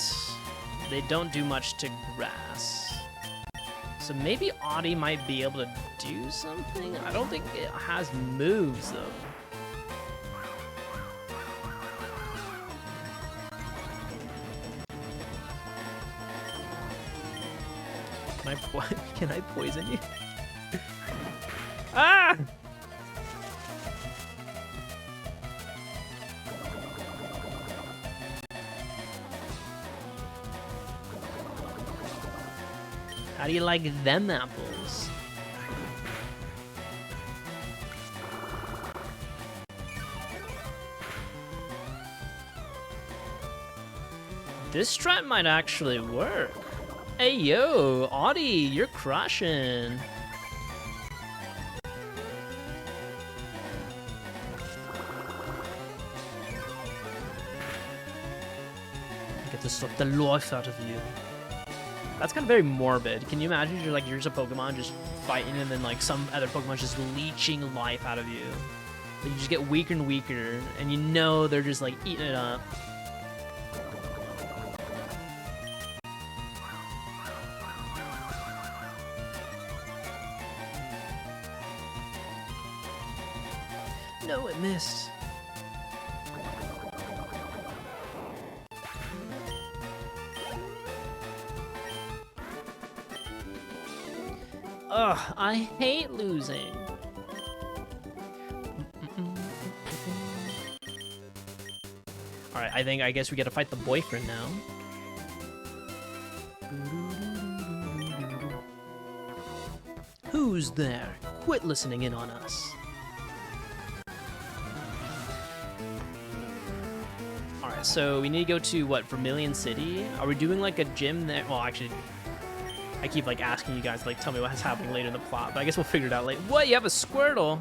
They don't do much to grass. So maybe Audie might be able to do something? I don't think it has moves, though. Can I poison you? Ah! How do you like them apples? This strat might actually work. Hey yo, Audie, you're crushing. Get to suck the life out of you. That's kind of very morbid. Can you imagine you're just a Pokemon just fighting and then like some other Pokemon's just leeching life out of you? But you just get weaker and weaker and you know they're just like eating it up. No, it missed. Ugh, I hate losing. Alright, I guess we gotta fight the boyfriend now. Who's there? Quit listening in on us. Alright, so we need to go to, what, Vermilion City? Are we doing, like, a gym there? Well, actually, I keep, like, asking you guys to, like, tell me what's happening later in the plot, but I guess we'll figure it out later. What? You have a Squirtle?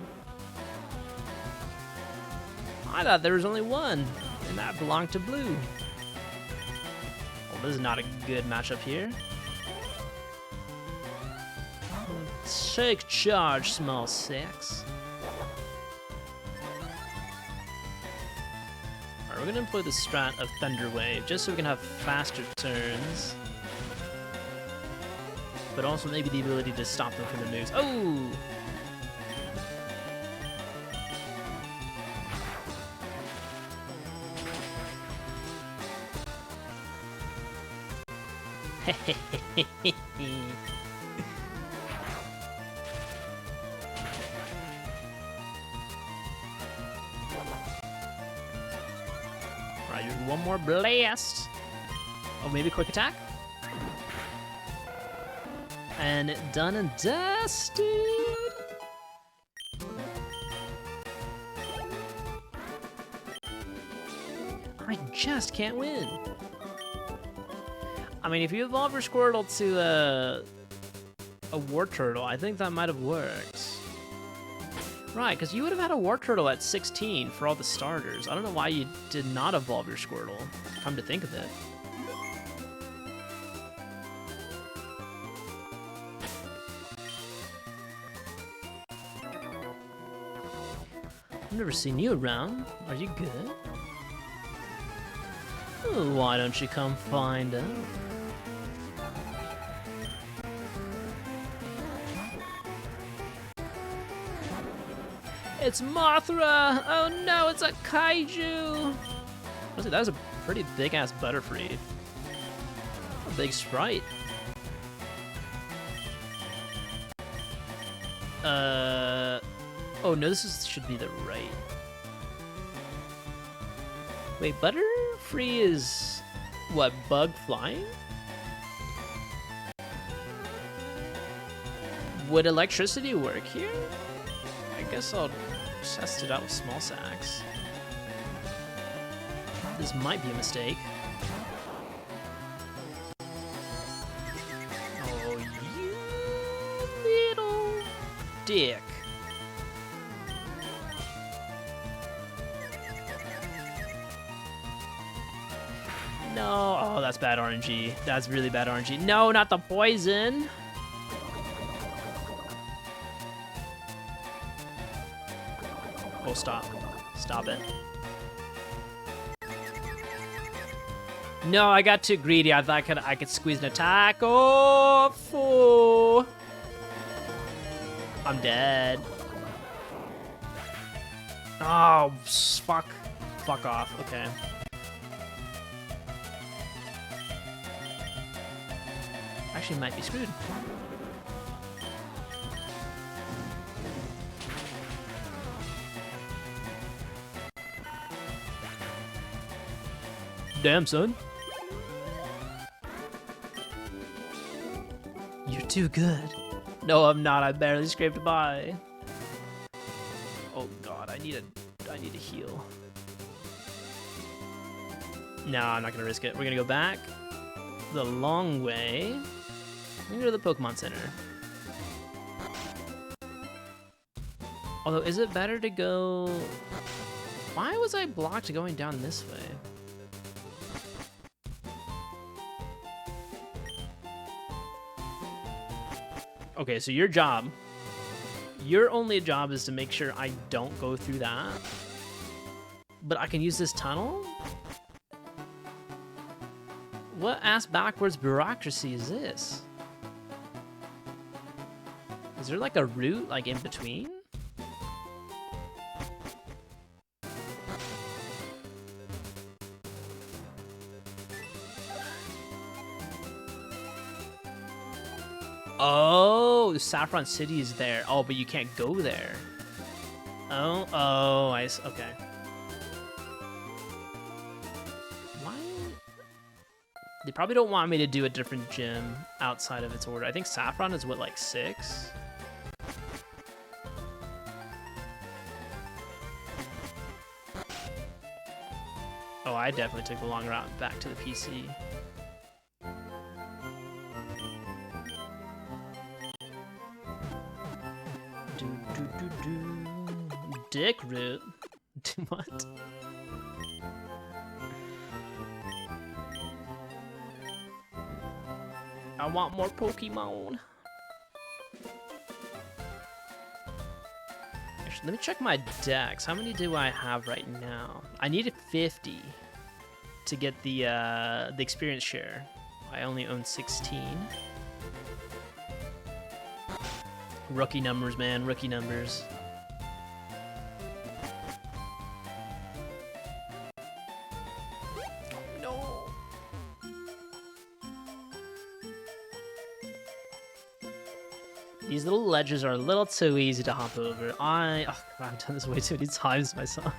I thought there was only one, and that belonged to Blue. Well, this is not a good matchup here. Take charge, small sacs. Alright, we're gonna employ the strat of Thunder Wave, just so we can have faster turns. But also maybe the ability to stop them from the moves. Oh! Alright, one more blast. Oh, maybe quick attack? And done and dusted. I just can't win. I mean, if you evolve your Squirtle to a War Turtle, I think that might have worked. Right, because you would have had a War Turtle at 16 for all the starters. I don't know why you did not evolve your Squirtle, come to think of it. I've never seen you around. Are you good? Oh, why don't you come find out? It's Mothra! Oh no, it's a kaiju! Honestly, that was a pretty big-ass Butterfree. A big sprite. Oh no, should be the right. Wait, Butterfree is what, bug flying? Would electricity work here? I guess I'll test it out with small sacs. This might be a mistake. Oh, you little dick. No, oh, that's bad RNG. That's really bad RNG. No, not the poison. Oh, stop. Stop it. No, I got too greedy. I thought I could squeeze an attack. Oh, fool. I'm dead. Oh, fuck. Fuck off. Okay. Actually, might be screwed. Damn, son. You're too good. No, I'm not. I barely scraped by. Oh god, I need a heal. No, I'm not gonna risk it. We're gonna go back the long way. We're gonna go to the Pokemon Center. Although, is it better to go... Why was I blocked going down this way? Okay, so your only job is to make sure I don't go through that. But I can use this tunnel? What ass backwards bureaucracy is this? Is there like a route like in between? Oh, Saffron City is there. Oh, but you can't go there. Oh, okay. Why? They probably don't want me to do a different gym outside of its order. I think Saffron is what, like 6? Oh, I definitely took the long route back to the PC. Dick root? What? I want more Pokemon. Actually, let me check my decks. How many do I have right now? I need 50 to get the experience share. I only own 16. Rookie numbers, man. Rookie numbers. No. These little ledges are a little too easy to hop over. Oh God, I've done this way too many times myself.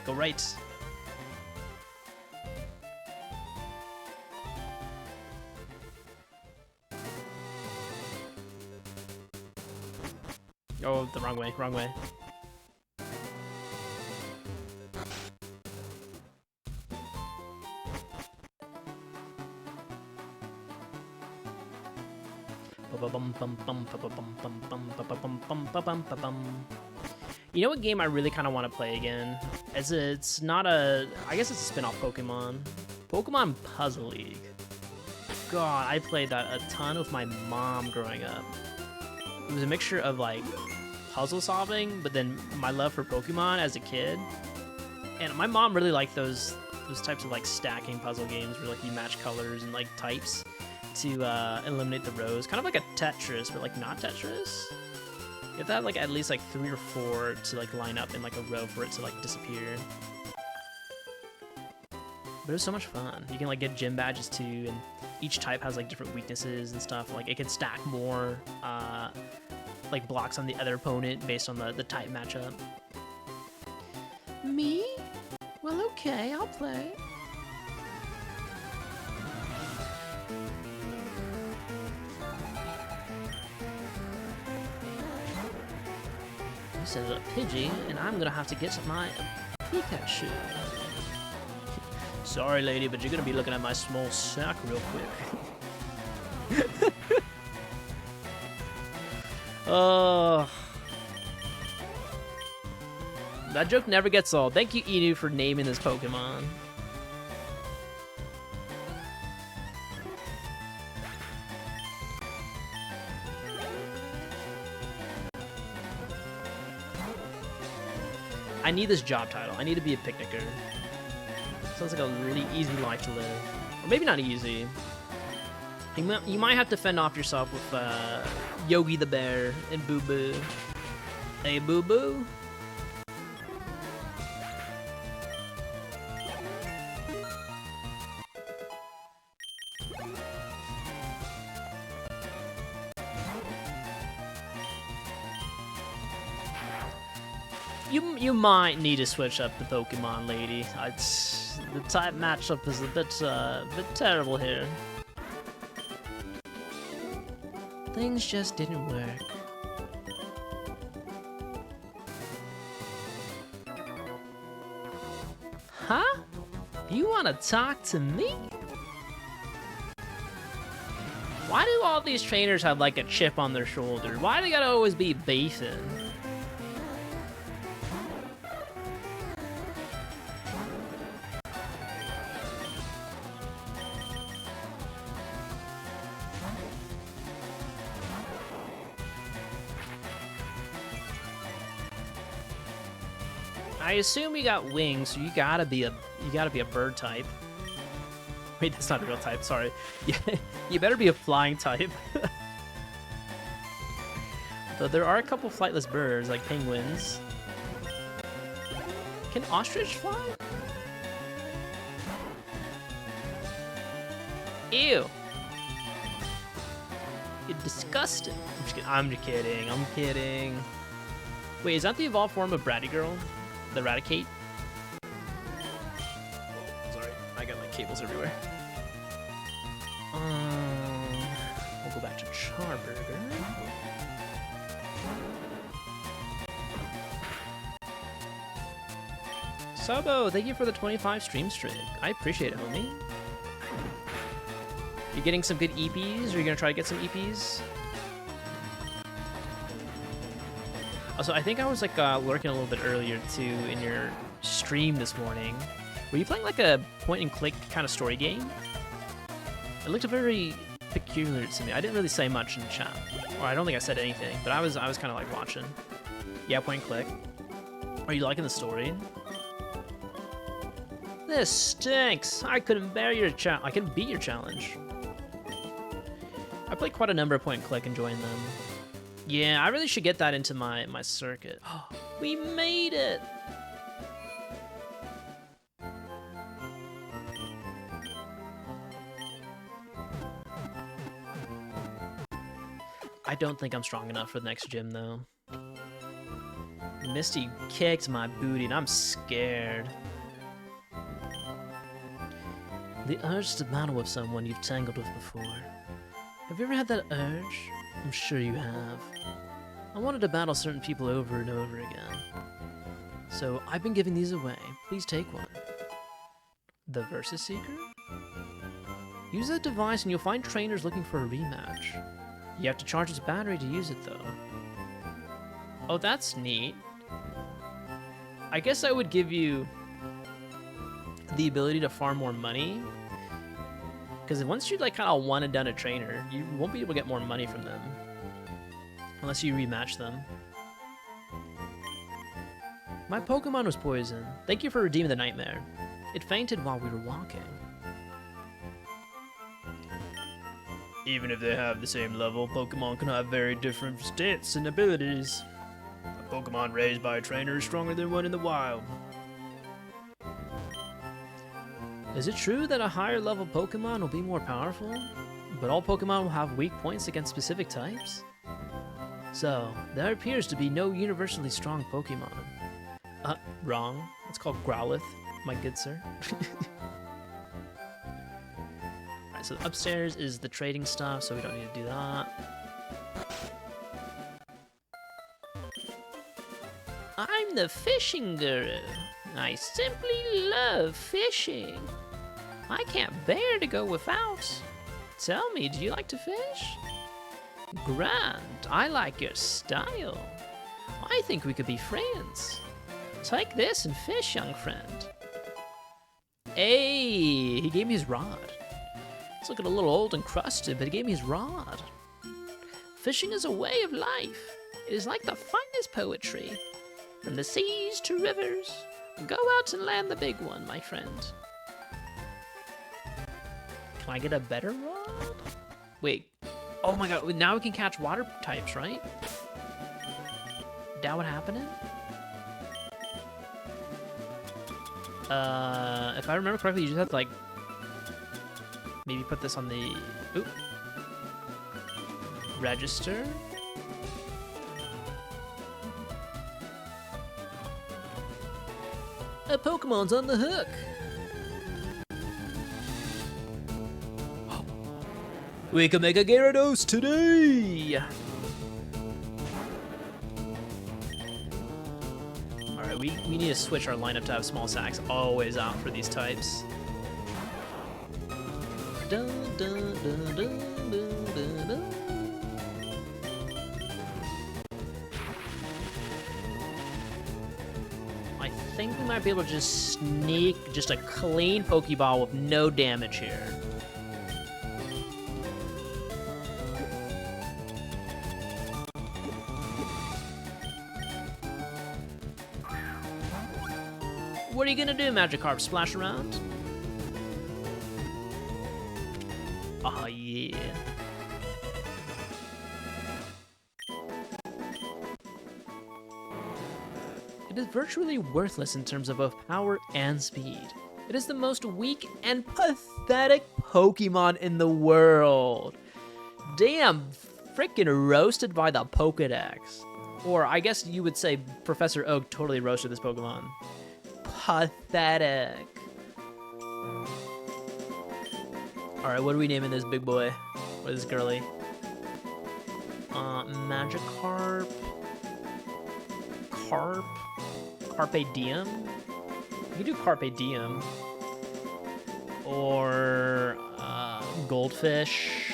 Go right. Oh, the wrong way, wrong way. You know what game I really kind of want to play again? It's not a... I guess it's a spin-off Pokemon. Pokemon Puzzle League. God, I played that a ton with my mom growing up. it was a mixture of like puzzle solving, but then my love for Pokemon as a kid. And my mom really liked those types of like stacking puzzle games where like you match colors and like types to eliminate the rows, kind of like a Tetris, but like not Tetris. You have to have like at least like 3 or 4 to like line up in like a row for it to like disappear. But it was so much fun. You can like get gym badges too, and each type has like different weaknesses and stuff. Like it can stack more like blocks on the other opponent based on the type matchup. Me? Well, okay, I'll play. This is a Pidgey, and I'm gonna have to get my Pikachu. Sorry, lady, but you're gonna be looking at my small sack real quick. Oh. That joke never gets old. Thank you, Inu, for naming this Pokemon. I need this job title. I need to be a picnicker. Sounds like a really easy life to live. Or maybe not easy. You might have to fend off yourself with Yogi the Bear and Boo Boo. Hey, Boo Boo? You might need to switch up the Pokemon, lady. The type matchup is a bit terrible here. Things just didn't work. Huh? You want to talk to me? Why do all these trainers have like a chip on their shoulder? Why do they gotta always be beefing? I assume you got wings, so you gotta be a bird type. Wait, that's not a real type. Sorry. You better be a flying type. Though there are a couple flightless birds, like penguins. Can ostrich fly? Ew. You're disgusting. I'm just kidding. I'm kidding. Wait, is that the evolved form of Bratty Girl? The Raticate? Sorry, I got like cables everywhere. We'll go back to Charburger. Sobo, thank you for the 25 stream streak. I appreciate it, homie. You getting some good EPs? Or are you gonna try to get some EPs? Also, I think I was like lurking a little bit earlier too in your stream this morning. Were you playing like a point and click kind of story game? It looked very peculiar to me. I didn't really say much in the chat, or I don't think I said anything, but I was kind of like watching. Yeah, point and click. Are you liking the story? This stinks. I couldn't bear your challenge. I couldn't beat your challenge. I played quite a number of point and click, enjoying them. Yeah, I really should get that into my circuit. We made it! I don't think I'm strong enough for the next gym, though. Misty kicked my booty, and I'm scared. The urge to battle with someone you've tangled with before. Have you ever had that urge? I'm sure you have. I wanted to battle certain people over and over again. So I've been giving these away. Please take one. The Versus Seeker? Use that device and you'll find trainers looking for a rematch. You have to charge its battery to use it though. Oh, that's neat. I guess I would give you the ability to farm more money. Because once you like kind of one and done a trainer, you won't be able to get more money from them. Unless you rematch them. My Pokemon was poisoned. Thank you for redeeming the nightmare. It fainted while we were walking. Even if they have the same level, Pokemon can have very different stats and abilities. A Pokemon raised by a trainer is stronger than one in the wild. Is it true that a higher level Pokemon will be more powerful, but all Pokemon will have weak points against specific types? So, there appears to be no universally strong Pokemon. Wrong. It's called Growlithe, my good sir. Alright, so upstairs is the trading stuff, so we don't need to do that. I'm the fishing guru. I simply love fishing. I can't bear to go without. Tell me, do you like to fish? Grand, I like your style. I think we could be friends. Take this and fish, young friend. Hey, he gave me his rod. It's looking a little old and crusted, but he gave me his rod. Fishing is a way of life. It is like the finest poetry. From the seas to rivers, go out and land the big one, my friend. Can I get a better rod? Wait. Oh my god, now we can catch water types, right? That what happening? If I remember correctly, you just have to, like, maybe put this on the... Oop. Register. A Pokemon's on the hook. We can make a Gyarados today! Alright, we need to switch our lineup to have small sacs always out for these types. Dun, dun, dun, dun, dun, dun, dun. I think we might be able to just sneak just a clean Pokeball with no damage here. What are you gonna do, Magikarp? Splash around? Oh yeah. It is virtually worthless in terms of both power and speed. It is the most weak and pathetic Pokemon in the world. Damn, freaking roasted by the Pokedex. Or I guess you would say Professor Oak totally roasted this Pokemon. Pathetic. Alright, what are we naming this big boy? Or this girly? Magikarp. Carpe Diem? You can do Carpe Diem. Or, Goldfish.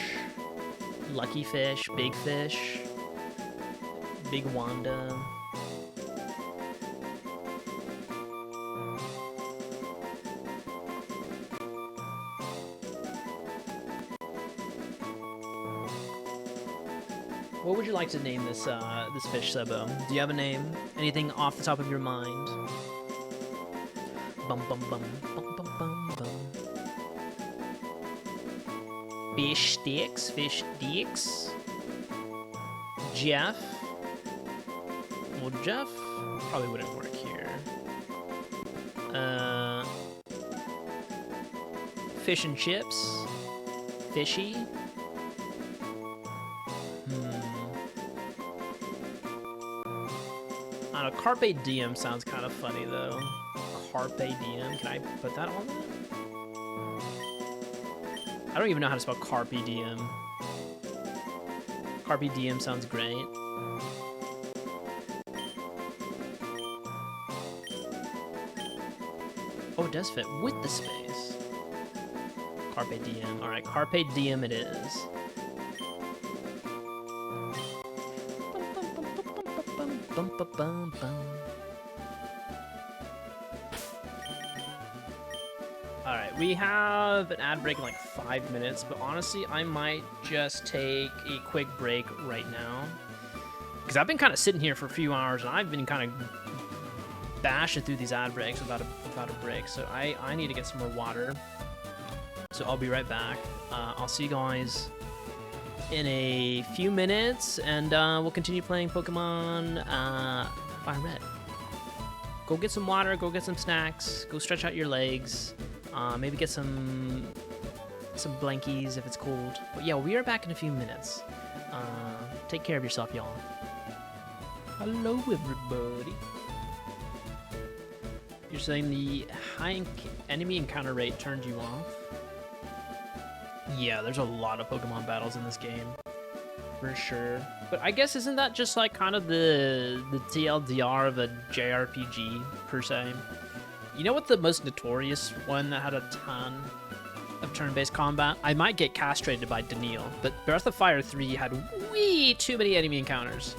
Lucky Fish. Big Fish. Big Wanda. What would you like to name this this fish, Sebo? Do you have a name? Anything off the top of your mind? Bum bum bum bum bum bum bum. Fish sticks, fish sticks. Jeff. Well, Jeff probably wouldn't work here. Fish and chips. Fishy. I don't know, Carpe Diem sounds kind of funny, though. Carpe Diem. Can I put that on there? I don't even know how to spell Carpe Diem. Carpe Diem sounds great. Oh, it does fit with the space. Carpe Diem. Alright, Carpe Diem it is. Bum, bum, bum, bum. Alright, we have an ad break in like 5 minutes, but honestly, I might just take a quick break right now. Because I've been kind of sitting here for a few hours, and I've been kind of bashing through these ad breaks without a break. So I need to get some more water. So I'll be right back. I'll see you guys in a few minutes, and we'll continue playing Pokemon FireRed. Go get some water, go get some snacks, go stretch out your legs, maybe get some blankies if it's cold. But yeah, we are back in a few minutes. Take care of yourself, y'all. Hello, everybody. You're saying the high enemy encounter rate turned you off? Yeah, there's a lot of Pokemon battles in this game, for sure. But I guess isn't that just like kind of the TLDR of a JRPG per se? You know what the most notorious one that had a ton of turn-based combat? I might get castrated by Daniil, but Breath of Fire 3 had way too many enemy encounters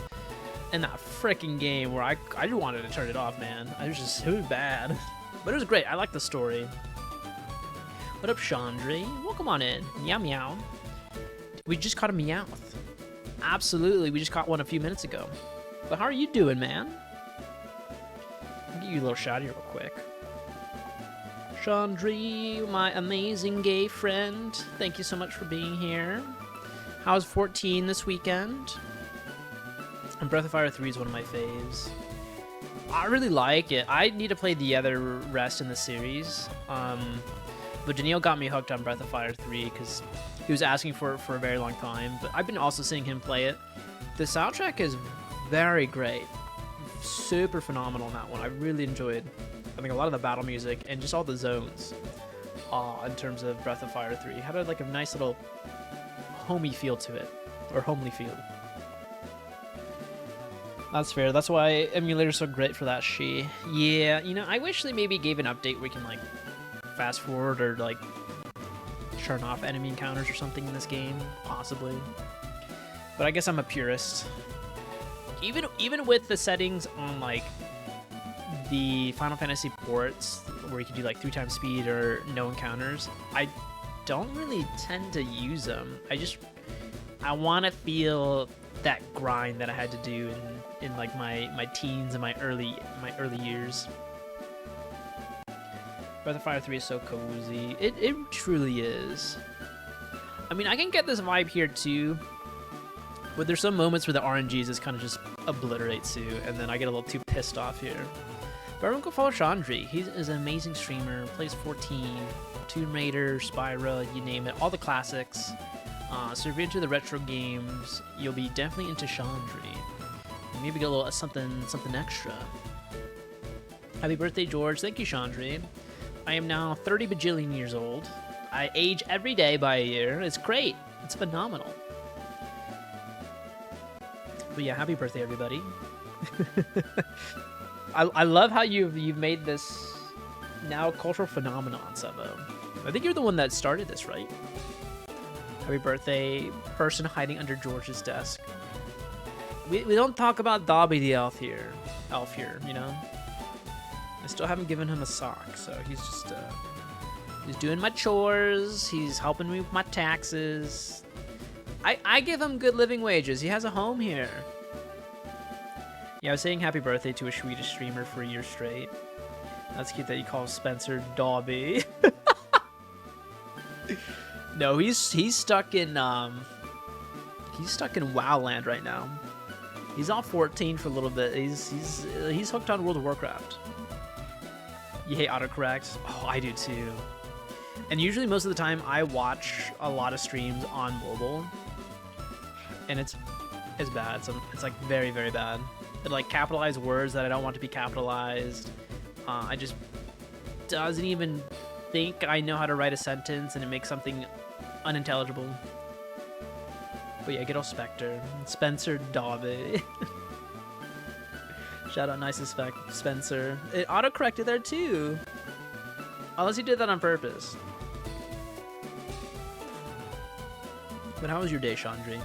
in that freaking game where I just wanted to turn it off, man. It was bad, but it was great. I like the story. What up, Chandri? Welcome on in. Meow meow. We just caught a Meowth. Absolutely, we just caught one a few minutes ago. But how are you doing, man? I'll give you a little shout here real quick. Chandri, my amazing gay friend, thank you so much for being here. How's 14 this weekend? And Breath of Fire 3 is one of my faves. I really like it. I need to play the other rest in the series. But Daniil got me hooked on Breath of Fire 3 because he was asking for it for a very long time. But I've been also seeing him play it. The soundtrack is very great. Super phenomenal in that one. I really enjoyed, I think, a lot of the battle music and just all the zones in terms of Breath of Fire 3. It had like a nice little homey feel to it, or homely feel. That's fair. That's why emulator's so great for that shit. Yeah, you know, I wish they maybe gave an update where you can like fast forward or like turn off enemy encounters or something in this game, possibly. But I guess I'm a purist. Even with the settings on like the Final Fantasy ports where you can do like 3x speed or no encounters, I don't really tend to use them. I want to feel that grind that I had to do in like my teens and my early years. Breath of Fire 3 is so cozy. It truly is. I mean, I can get this vibe here too, but there's some moments where the RNGs just kind of just obliterates you, and then I get a little too pissed off here. But everyone go follow Chandri. He's an amazing streamer, plays 14, Tomb Raider, Spyro, you name it, all the classics. So if you're into the retro games, you'll be definitely into Chandri. Maybe get a little something extra. Happy birthday, George. Thank you, Chandri. I am now 30 bajillion years old. I age every day by a year. It's great. It's phenomenal. But yeah, happy birthday, everybody. I love how you've made this now a cultural phenomenon, Sebo. I think you're the one that started this, right? Happy birthday, person hiding under George's desk. We don't talk about Dobby the elf here, you know? I still haven't given him a sock, so he's just, he's doing my chores, he's helping me with my taxes. I give him good living wages, he has a home here. Yeah, I was saying happy birthday to a Swedish streamer for a year straight. That's cute that you call Spencer Dobby. No, he's stuck in WoWland right now. He's on 14 for a little bit. He's hooked on World of Warcraft. You hate autocorrect? Oh, I do too. And usually most of the time I watch a lot of streams on mobile, and it's bad. It's like very, very bad. It like capitalize words that I don't want to be capitalized. I just doesn't even think I know how to write a sentence, and it makes something unintelligible. But yeah, good old Spectre. Spencer Dobby. Shout out nice Spencer. It auto-corrected there too. Unless you did that on purpose. But how was your day, Chandri?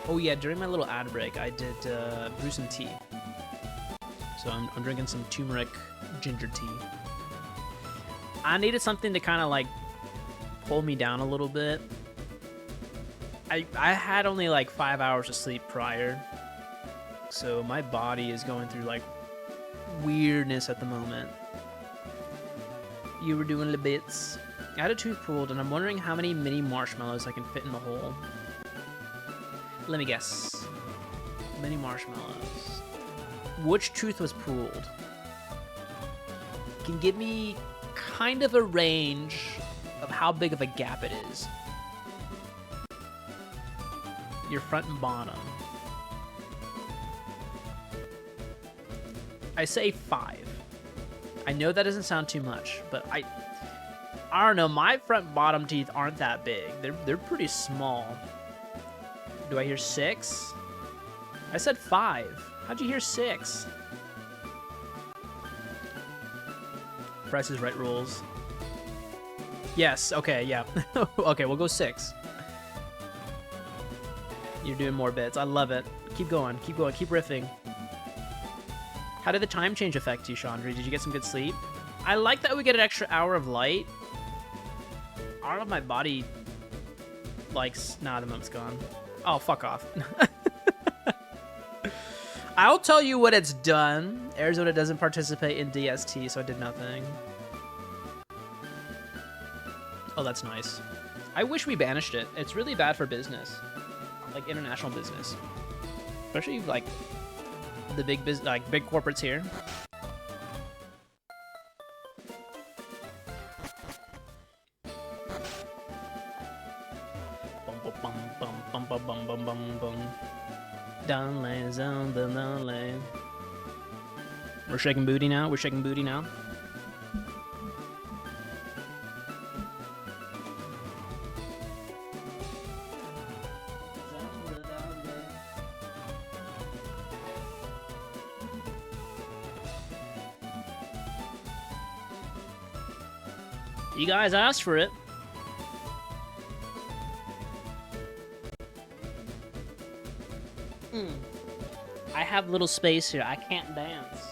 Oh yeah, during my little ad break, I did brew some tea. So I'm drinking some turmeric ginger tea. I needed something to kind of like pull me down a little bit. I had only like 5 hours of sleep prior, so my body is going through like weirdness at the moment. You were doing the bits. I had a tooth pulled, and I'm wondering how many mini marshmallows I can fit in the hole. Let me guess. Mini marshmallows. Which tooth was pulled? Can give me kind of a range of how big of a gap it is. Your front and bottom. I say 5. I know that doesn't sound too much, but I don't know. My front and bottom teeth aren't that big. They're pretty small. Do I hear 6? I said 5. How'd you hear 6? Price is Right rules. Yes. Okay. Yeah. Okay. We'll go 6. You're doing more bits. I love it. Keep going. Keep going. Keep riffing. How did the time change affect you, Chandra? Did you get some good sleep? I like that we get an extra hour of light. I don't know if my body likes... Nah, the moment's gone. Oh, fuck off. I'll tell you what it's done. Arizona doesn't participate in DST, so I did nothing. Oh, that's nice. I wish we banished it. It's really bad for business. Like, international business. Especially, like... the big big corporates here. Down lanes on the lane. We're shaking booty now. We're shaking booty now. You guys asked for it. I have little space here. I can't dance.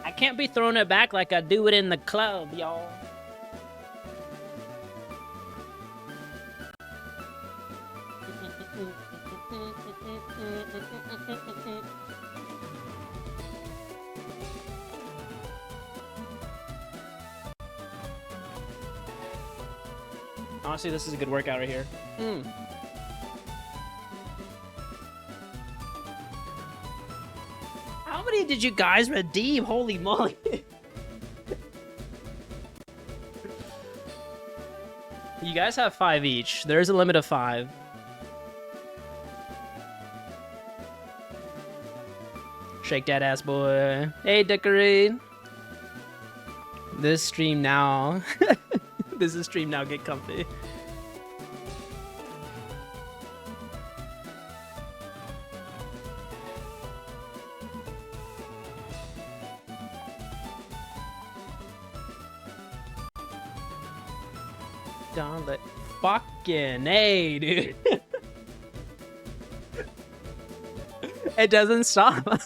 I can't be throwing it back like I do it in the club, y'all. Honestly, this is a good workout right here. How many did you guys redeem? Holy moly. You guys have 5 each. There's a limit of 5. Shake that ass, boy. Hey, Dickory. This stream now. This is stream now. Get comfy. Don't let fucking A, dude. It doesn't stop.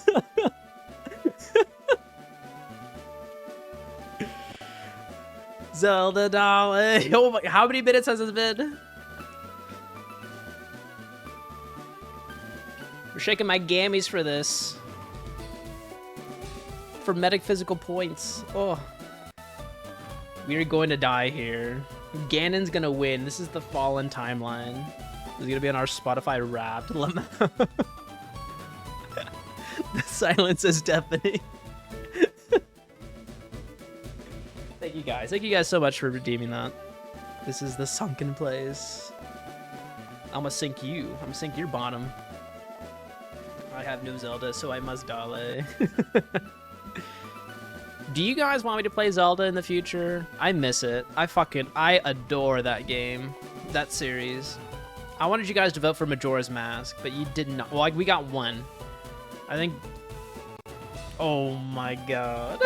Zelda doll. Oh my, how many minutes has this been? We're shaking my gammies for this. For medic physical points. Oh. We are going to die here. Ganon's gonna win. This is the fallen timeline. This is gonna be on our Spotify Wrapped. The silence is deafening. Thank you guys. Thank you guys so much for redeeming that. This is the sunken place. I'm gonna sink you. I'm gonna sink your bottom. I have no Zelda, so I must dale. Do you guys want me to play Zelda in the future? I miss it. I adore that game. That series. I wanted you guys to vote for Majora's Mask, but you did not. Well, we got one. I think... Oh my god.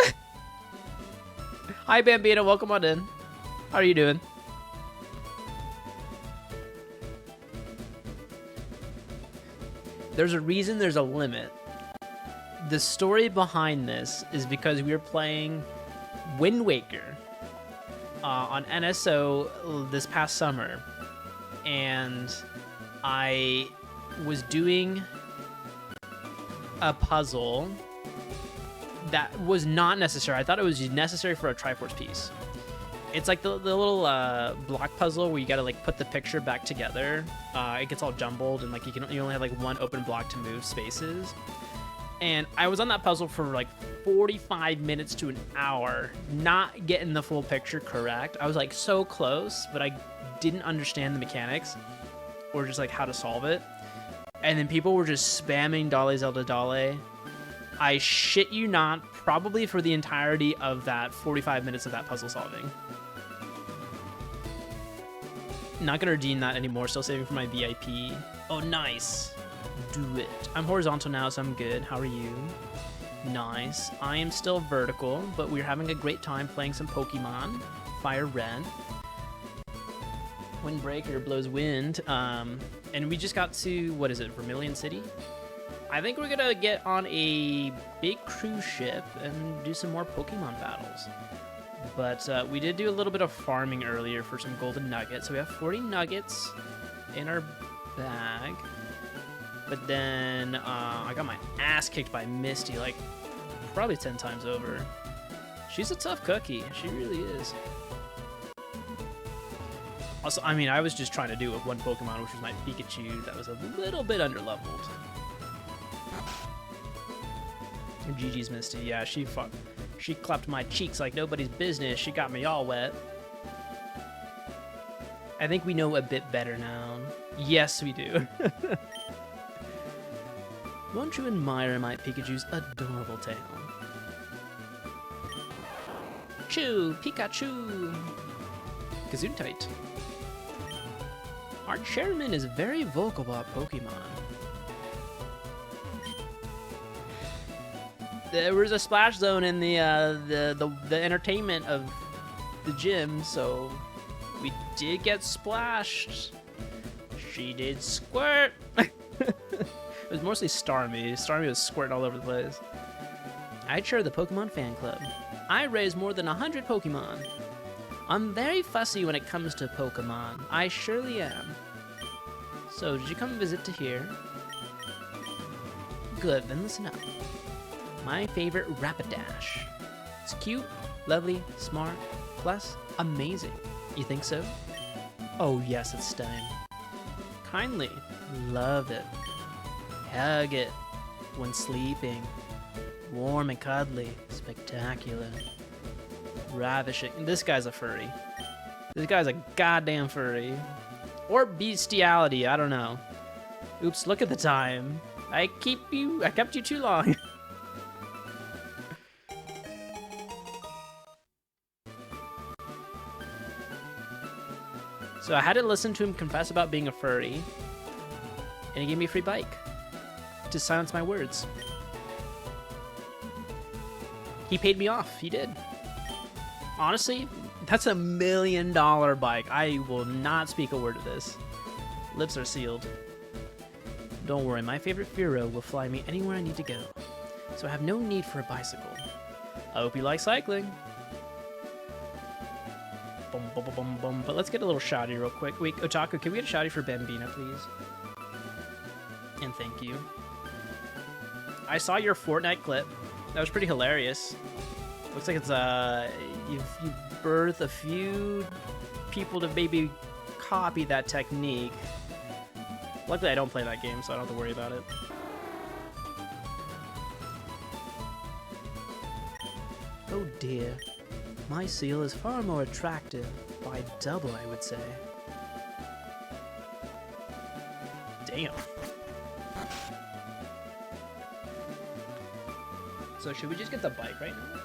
Hi, Bambino. Welcome on in. How are you doing? There's a reason there's a limit. The story behind this is because we were playing Wind Waker on NSO this past summer. And I was doing a puzzle that was not necessary. I thought it was necessary for a Triforce piece. It's like the little block puzzle where you gotta like put the picture back together. It gets all jumbled and like you only have like one open block to move spaces. And I was on that puzzle for like 45 minutes to an hour, not getting the full picture correct. I was like so close, but I didn't understand the mechanics or just like how to solve it. And then people were just spamming Dolly Zelda Dolly. I shit you not, probably for the entirety of that 45 minutes of that puzzle solving. Not gonna redeem that anymore, still saving for my VIP. Oh, nice. Do it. I'm horizontal now, so I'm good. How are you? Nice. I am still vertical, but we're having a great time playing some Pokemon. FireRed. Windbreaker blows wind. And we just got to, what is it, Vermilion City? I think we're gonna get on a big cruise ship and do some more Pokemon battles. But we did do a little bit of farming earlier for some golden nuggets. So we have 40 nuggets in our bag. But then I got my ass kicked by Misty, like probably 10 times over. She's a tough cookie. She really is. Also, I mean, I was just trying to do with one Pokemon, which was my Pikachu, that was a little bit underleveled. GG's Misty. Yeah, she clapped my cheeks like nobody's business. She got me all wet. I think we know a bit better now. Yes, we do. Won't you admire my Pikachu's adorable tail? Choo! Pikachu! Gesundheit. Our chairman is very vocal about Pokemon. There was a splash zone in the entertainment of the gym, so we did get splashed. She did squirt. It was mostly Starmie. Starmie was squirting all over the place. I chair the Pokemon fan club. I raise more than 100 Pokemon. I'm very fussy when it comes to Pokemon. I surely am. So, did you come visit to here? Good, then listen up. My favorite Rapidash. It's cute, lovely, smart, plus amazing. You think so? Oh yes, it's stunning. Kindly love it. Hug it when sleeping. Warm and cuddly, spectacular. Ravishing. This guy's a furry. This guy's a goddamn furry. Or bestiality, I don't know. Oops, look at the time. I kept you too long. So I had to listen to him confess about being a furry, and he gave me a free bike to silence my words. He paid me off, he did. Honestly, that's $1 million bike. I will not speak a word of this. Lips are sealed. Don't worry, my favorite Firo will fly me anywhere I need to go, so I have no need for a bicycle. I hope you like cycling. Bum, bum, bum, bum, bum. But let's get a little shotty real quick. Wait, Otaku, can we get a shotty for Bambina, please? And thank you. I saw your Fortnite clip. That was pretty hilarious. Looks like it's you've birthed a few people to maybe copy that technique. Luckily, I don't play that game, so I don't have to worry about it. Oh dear. My seal is far more attractive, by double, I would say. Damn. So should we just get the bike right now?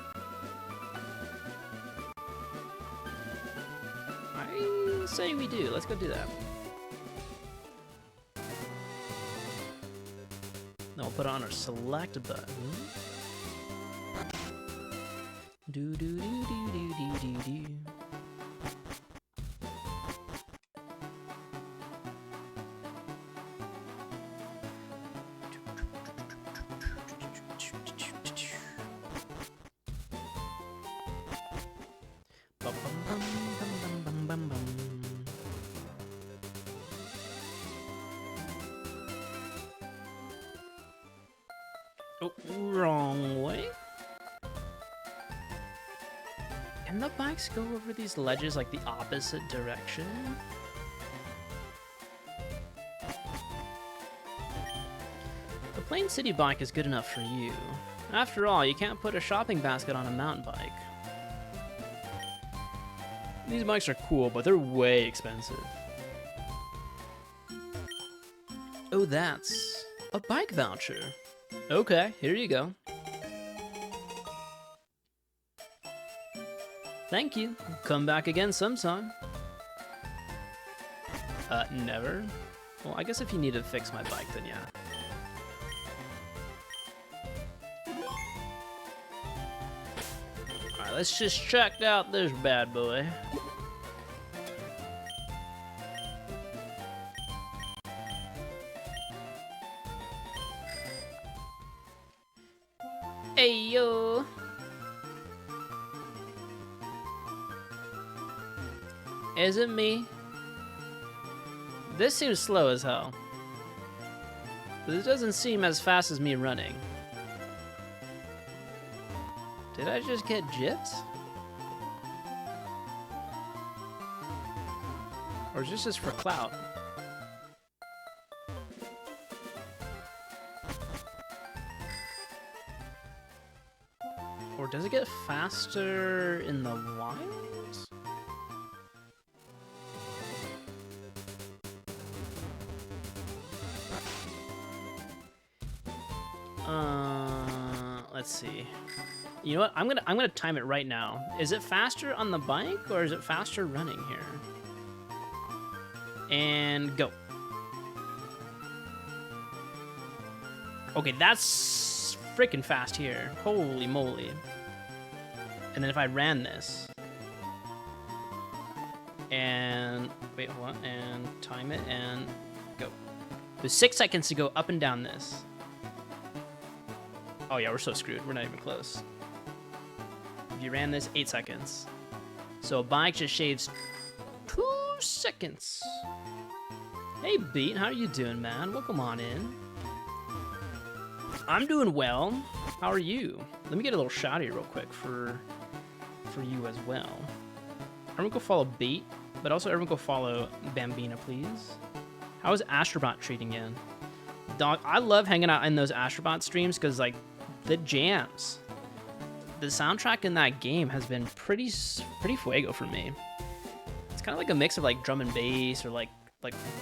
I say we do. Let's go do that. Then we'll put on our select button. Do do do do do do do do. Bum, bum, bum, bum, bum, bum, bum. Oh, wrong way. Can the bikes go over these ledges like the opposite direction? The plain city bike is good enough for you. After all, you can't put a shopping basket on a mountain bike. These bikes are cool, but they're way expensive. Oh, that's a bike voucher. Okay, here you go. Thank you. Come back again sometime. Never? Well, I guess if you need to fix my bike, then yeah. Alright, let's just check out this bad boy. Hey, yo! Is it me? This seems slow as hell. This doesn't seem as fast as me running. Did I just get gypped? Or is this just for clout? Or does it get faster in the wilds? Let's see. You know what? I'm gonna time it right now. Is it faster on the bike or is it faster running here? And go. Okay, that's freaking fast here. Holy moly. And then if I ran this. And wait, hold on. And time it and go. There's 6 seconds to go up and down this. Oh yeah, we're so screwed. We're not even close. If you ran this, 8 seconds. So a bike just shaves 2 seconds. Hey Beat, how are you doing, man? Welcome on in. I'm doing well. How are you? Let me get a little shot here real quick for you as well. Everyone go follow Beat, but also everyone go follow Bambina, please. How is Astrobot treating you? Dog, I love hanging out in those Astrobot streams because like the jams. The soundtrack in that game has been pretty fuego for me. It's kind of like a mix of like drum and bass or like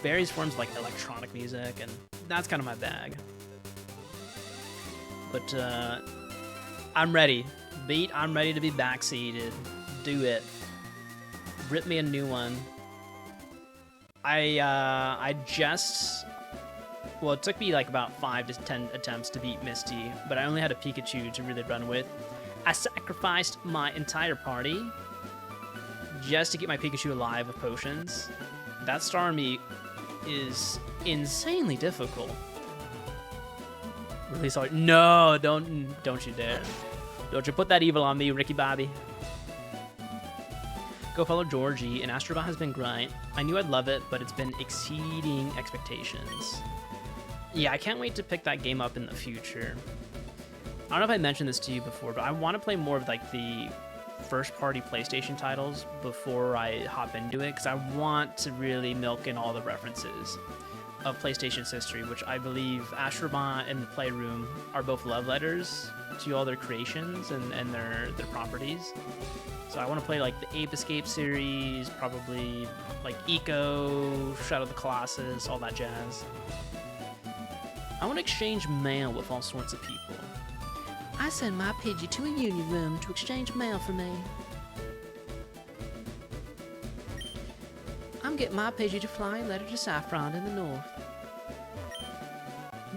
various forms of like electronic music, and that's kind of my bag. But I'm ready. Beat, I'm ready to be backseated. Do it. Rip me a new one. I just... Well, it took me like about 5 to 10 attempts to beat Misty, but I only had a Pikachu to really run with. I sacrificed my entire party just to get my Pikachu alive with potions. That starmie is insanely difficult. Really sorry. No, don't you dare. Don't you put that evil on me, Ricky Bobby. Go follow Georgie, and Astrobot has been great. I knew I'd love it, but it's been exceeding expectations. Yeah, I can't wait to pick that game up in the future. I don't know if I mentioned this to you before, but I want to play more of like the first-party PlayStation titles before I hop into it, because I want to really milk in all the references of PlayStation's history, which I believe Astrobot and the Playroom are both love letters to all their creations and their properties. So I want to play like the Ape Escape series, probably like Eco, Shadow of the Colossus, all that jazz. I want to exchange mail with all sorts of people. I send my Pidgey to a union room to exchange mail for me. I'm getting my Pidgey to fly a letter to Saffron in the north.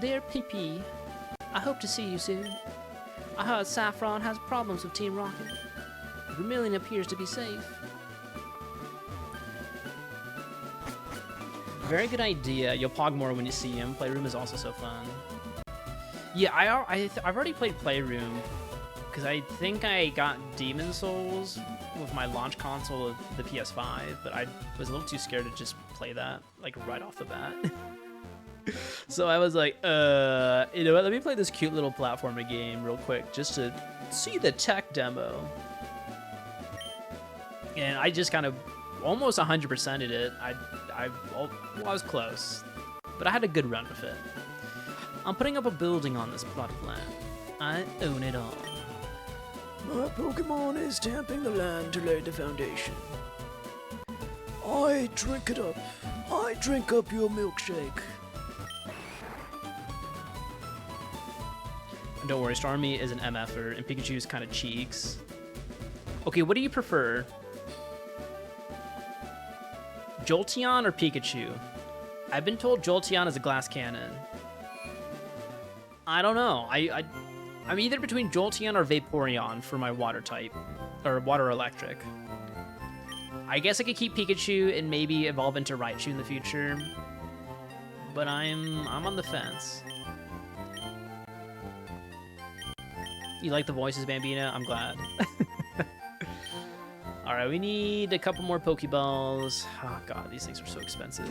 Dear PP, I hope to see you soon. I heard Saffron has problems with Team Rocket. Vermilion appears to be safe. Very good idea. You'll pog more when you see him. Playroom is also so fun. Yeah, I've already played Playroom because I think I got Demon Souls with my launch console of the PS5, but I was a little too scared to just play that like right off the bat. So I was like, you know what? Let me play this cute little platformer game real quick just to see the tech demo. And I just kind of almost 100%ed it. Well, I was close, but I had a good run with it. I'm putting up a building on this plot of land. I own it all. My Pokemon is tamping the land to lay the foundation. I drink it up. I drink up your milkshake. And don't worry, Starmie is an MFer, and Pikachu is kind of cheeks. Okay, what do you prefer? Jolteon or Pikachu? I've been told Jolteon is a glass cannon. I don't know. I'm either between Jolteon or Vaporeon for my water type, or water electric. I guess I could keep Pikachu and maybe evolve into Raichu in the future, but I'm on the fence. You like the voices, Bambina? I'm glad. Alright, we need a couple more Pokeballs. Oh god, these things are so expensive.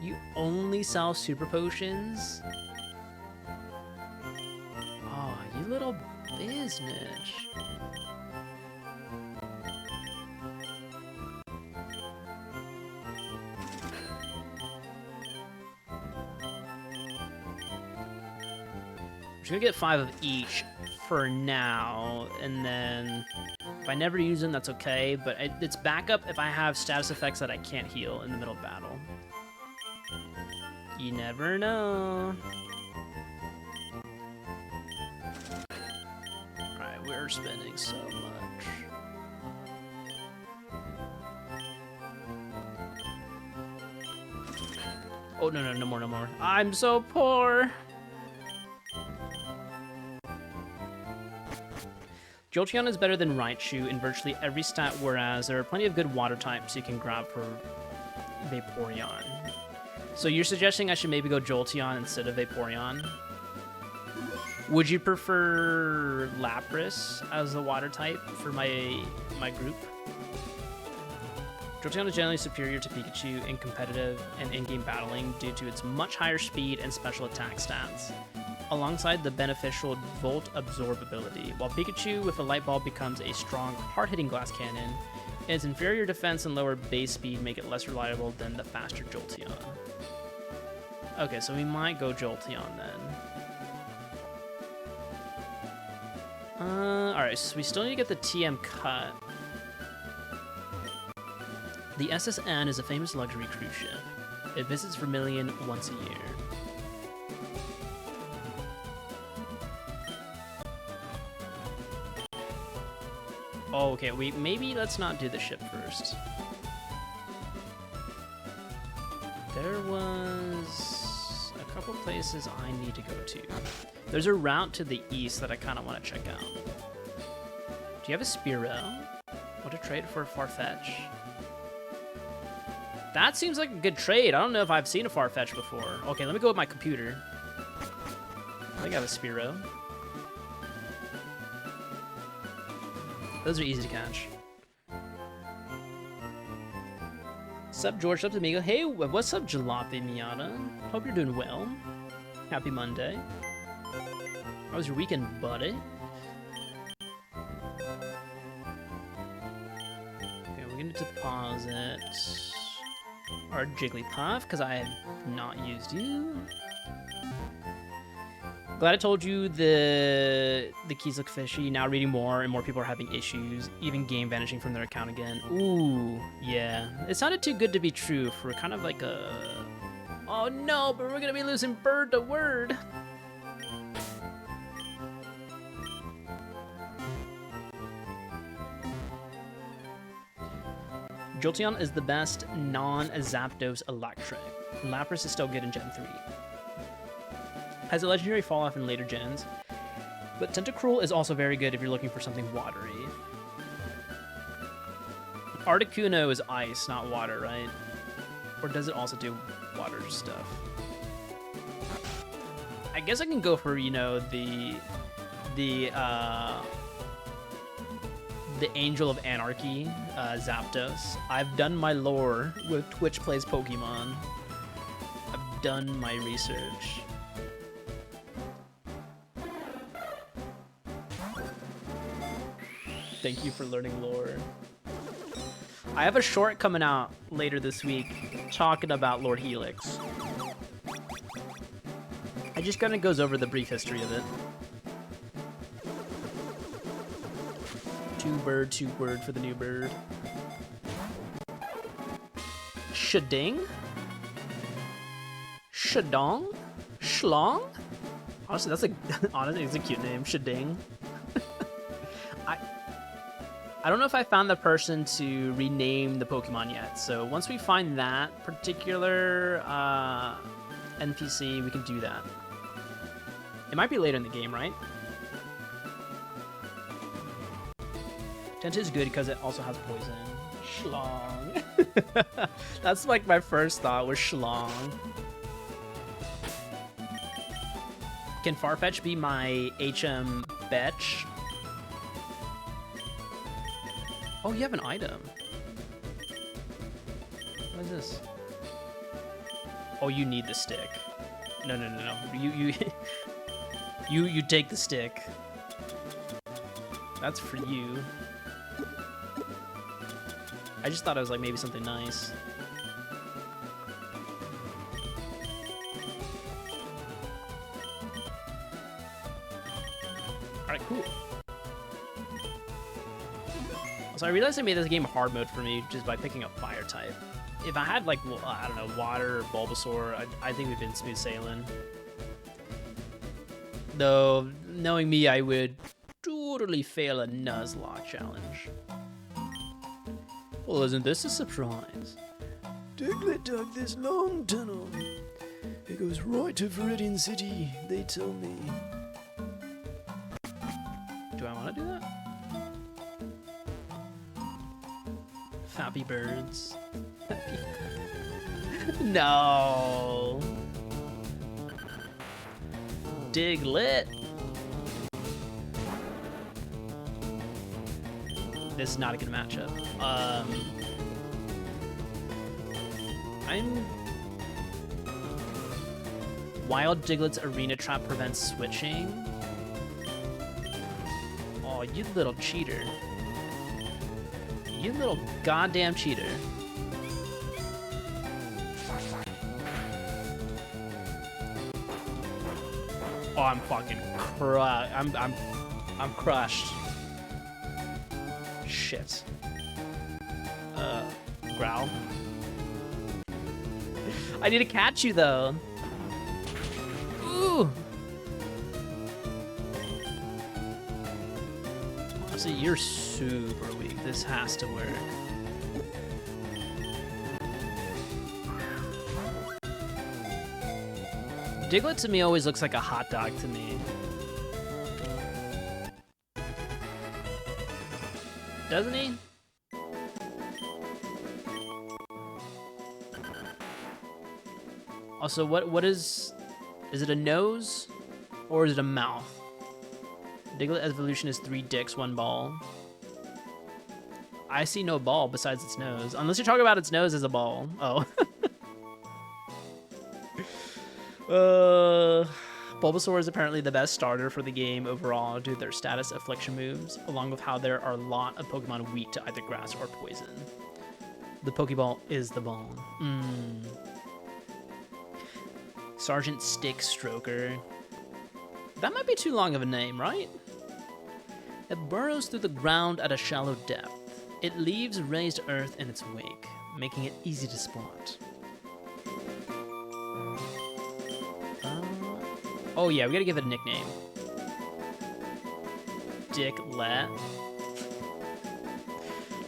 You only sell super potions? Oh, you little business. I'm just gonna get 5 of each for now, and then if I never use them, that's okay, but it's backup if I have status effects that I can't heal in the middle of battle. You never know. Alright, we're spending so much. Oh, no, no more. I'm so poor. Jolteon is better than Raichu in virtually every stat, whereas there are plenty of good water types you can grab for Vaporeon. So you're suggesting I should maybe go Jolteon instead of Vaporeon? Would you prefer Lapras as the water type for my group? Jolteon is generally superior to Pikachu in competitive and in-game battling due to its much higher speed and special attack stats, alongside the beneficial Volt Absorb ability, while Pikachu with a Light Ball becomes a strong, hard-hitting glass cannon, and its inferior defense and lower base speed make it less reliable than the faster Jolteon. Okay, so we might go Jolteon then. Alright, so we still need to get the TM cut. The SSN is a famous luxury cruise ship. It visits Vermilion once a year. Oh, okay, maybe let's not do the ship first. There was a couple places I need to go to. There's a route to the east that I kind of want to check out. Do you have a Spearow? Want to trade for a Farfetch? That seems like a good trade. I don't know if I've seen a Farfetch before. Okay, let me go with my computer. I think I have a Spearow. Those are easy to catch. Sup, George? Sup, Amigo? Hey, what's up, Jalopy Miata? Hope you're doing well. Happy Monday. How was your weekend, buddy? Okay, we're gonna deposit our Jigglypuff, because I have not used you. Glad I told you the keys look fishy. Now reading more and more people are having issues, even game vanishing from their account again. Ooh, yeah. It sounded too good to be true for kind of like a... Oh no, but we're gonna be losing Bird to Word. Jolteon is the best non-Zapdos electric. Lapras is still good in Gen 3. Has a legendary fall-off in later gens, but Tentacruel is also very good if you're looking for something watery. Articuno is ice, not water, right? Or does it also do water stuff? I guess I can go for, you know, the the Angel of Anarchy, Zapdos. I've done my lore with Twitch Plays Pokemon. I've done my research. Thank you for learning lore. I have a short coming out later this week talking about Lord Helix. It just kind of goes over the brief history of it. Two word for the new bird. Shading? Shadong? Shlong? Honestly, it's a cute name. Shading. I don't know if I found the person to rename the Pokemon yet, so once we find that particular NPC, we can do that. It might be later in the game, right? Tenta is good because it also has poison. Shlong. That's like my first thought was Shlong. Can Farfetch be my HM Betch? Oh, you have an item. What is this? Oh, you need the stick. No. You take the stick. That's for you. I just thought it was like maybe something nice. Alright, cool. So I realized I made this game hard mode for me just by picking up fire type. If I had like, I don't know, water or Bulbasaur, I think we've been smooth sailing. Though, knowing me, I would totally fail a Nuzlocke challenge. Well, isn't this a surprise? Diglitt dug this long tunnel. It goes right to Viridian City, they tell me. Do I want to do that? Happy birds. No. Diglitt. This is not a good matchup. Wild Diglett's Arena Trap prevents switching. Oh, you little cheater. You little goddamn cheater. Oh, I'm fucking I'm crushed. Shit. Growl. I need to catch you though. Ooh. Honestly, you're super weak. This has to work. Diglett to me always looks like a hot dog to me. Doesn't he? Also, what is it a nose or is it a mouth? Diglett evolution is 3 dicks, 1 ball. I see no ball besides its nose. Unless you're talking about its nose as a ball. Oh. Bulbasaur is apparently the best starter for the game overall due to their status affliction moves, along with how there are a lot of Pokemon weak to either grass or poison. The Pokeball is the ball. Sergeant Stick Stroker. That might be too long of a name, right? It burrows through the ground at a shallow depth. It leaves raised earth in its wake, making it easy to spot. Oh yeah, we gotta give it a nickname. Diglett.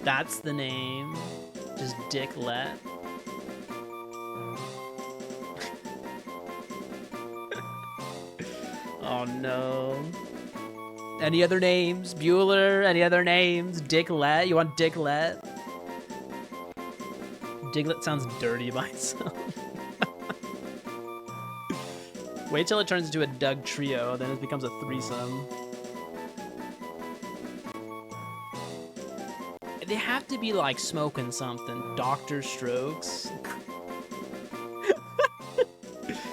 That's the name. Just Diglett. Oh no. Any other names? Bueller? Any other names? Diglett? You want Diglett? Diglett sounds dirty by itself. Wait till it turns into a Doug trio, then it becomes a threesome. they have to be like smoking something. Dr. Strokes.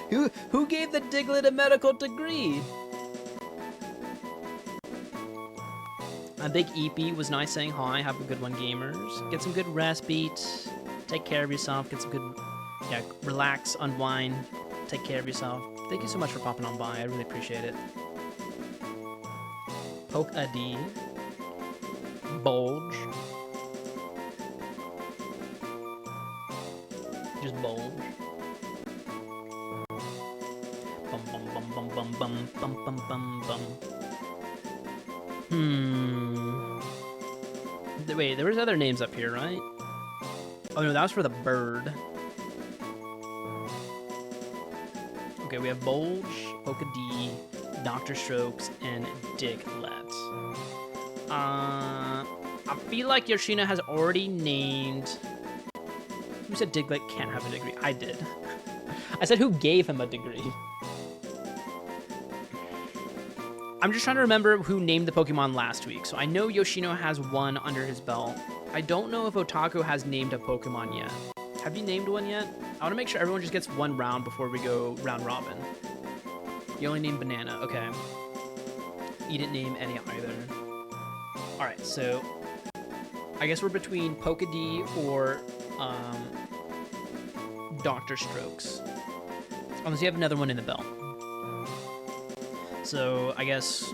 Who gave the Diglitt a medical degree? Big EP was nice saying hi. Have a good one, gamers. Get some good rest, beat. Take care of yourself. Get some good, yeah, relax, unwind. Take care of yourself. Thank you so much for popping on by. I really appreciate it. Poke a D. Bulge. Just bulge. Bum bum bum bum bum bum bum bum bum bum. Wait, there was other names up here, right? Oh no, that was for the bird. Okay, we have Bulge, Polka D, Dr. Strokes, and Diglitt. I feel like Yoshina has already named... Who said Diglitt can't have a degree? I did. I said who gave him a degree. I'm just trying to remember who named the Pokemon last week. So I know Yoshino has one under his belt. I don't know if Otaku has named a Pokemon yet. Have you named one yet? I want to make sure everyone just gets one round before we go round robin. You only named Banana. Okay. You didn't name any either. Alright, so I guess we're between Poke D or Dr. Strokes. Unless you have another one in the belt. So I guess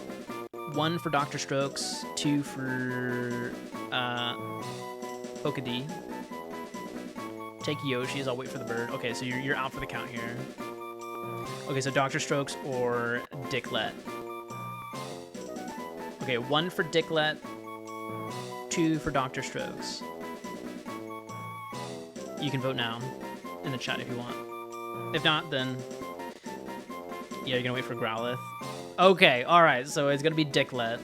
1 for Dr. Strokes, 2 for Poke D. Take Yoshi's, I'll wait for the bird. Okay, so you're out for the count here. Okay, so Dr. Strokes or Diglitt. Okay, 1 for Diglitt, 2 for Dr. Strokes. You can vote now in the chat if you want. If not, then yeah, you're gonna wait for Growlithe. Okay, alright, so it's gonna be Diglitt.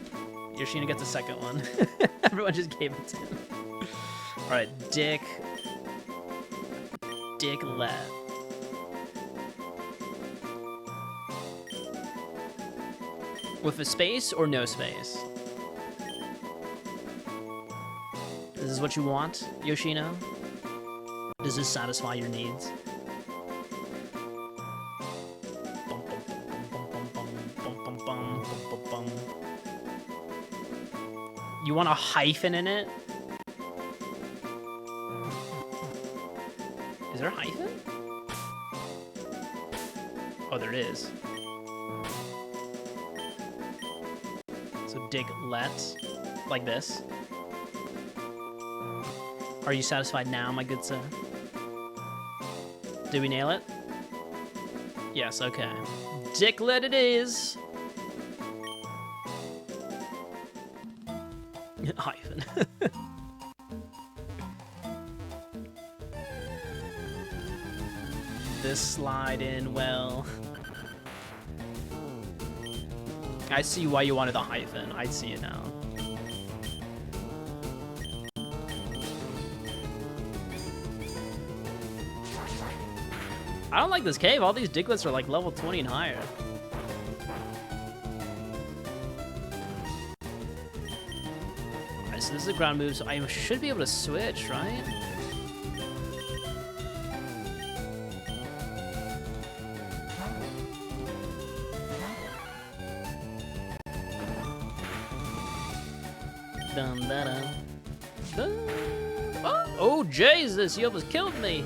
Yoshina gets a second one. Everyone just gave it to him. Alright, Diglitt. With a space or no space? Is this what you want, Yoshino? Does this satisfy your needs? You want a hyphen in it? Is there a hyphen? Oh, there is. So Diglitt, like this. Are you satisfied now, my good sir? Did we nail it? Yes, okay. Diglitt it is. Hyphen. This slide in well. I see why you wanted the hyphen. I see it now. I don't like this cave. All these Diglitts are like level 20 and higher. Alright, so this is a ground move, so I should be able to switch, right? Dun, dun, dun. Dun. Oh, Jesus, you almost killed me.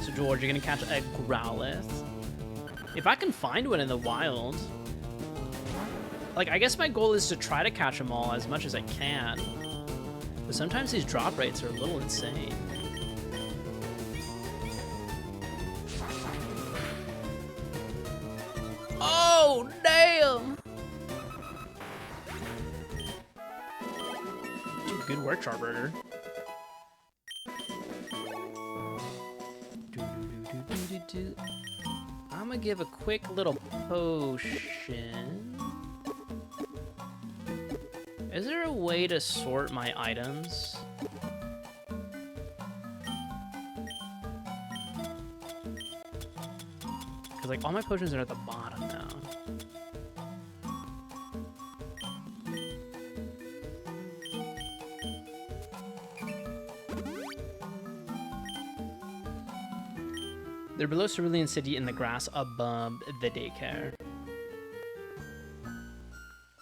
So, George, you're gonna catch a Growlithe. If I can find one in the wild. Like, I guess my goal is to try to catch them all as much as I can. But sometimes these drop rates are a little insane. Oh, damn! Dude, good work, Charburger. I'm gonna give a quick little potion. Is there a way to sort my items? because like all my potions are at the bottom now. They're below Cerulean City in the grass above the daycare.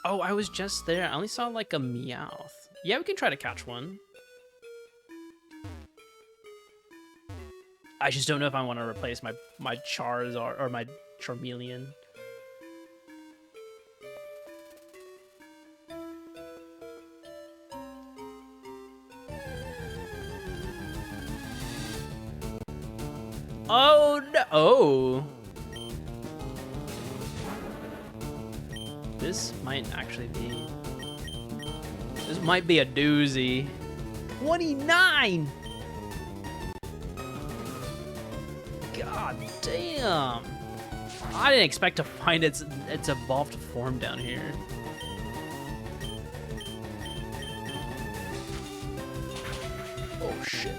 Oh, I was just there. I only saw like a Meowth. Yeah, we can try to catch one. I just don't know if I want to replace my Charizard or my Charmeleon. Oh no! Oh, this might actually be. This might be a doozy. 29. God damn! I didn't expect to find its evolved form down here. Oh shit!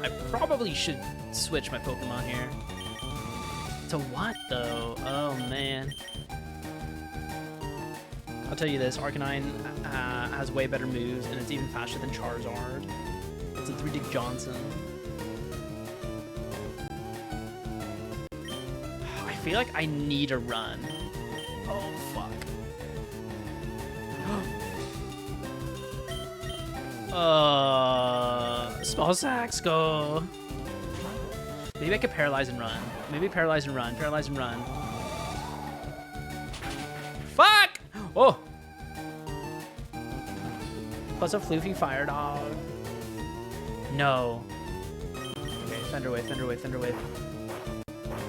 I probably should switch my Pokemon here. To what though? Oh man. I'll tell you this: Arcanine has way better moves, and it's even faster than Charizard. It's a 3-Dig Johnson. I feel like I need a run. Oh, fuck. Small sacs, go. Maybe I could paralyze and run. Maybe paralyze and run. Paralyze and run. Fuck! Oh! Plus a floofy fire dog. No. Okay, Thunder Wave, Thunder Wave, Thunder Wave.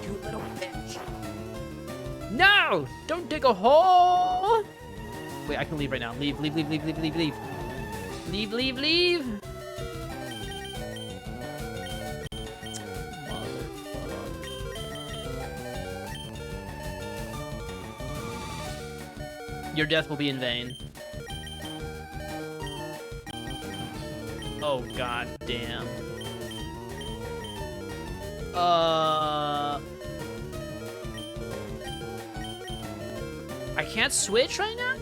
You little bitch. No! Don't dig a hole! Wait, I can leave right now. Leave, leave, leave, leave, leave, leave, leave. Leave, leave, leave! Motherfucker. Your death will be in vain. Oh, god damn. I can't switch right now?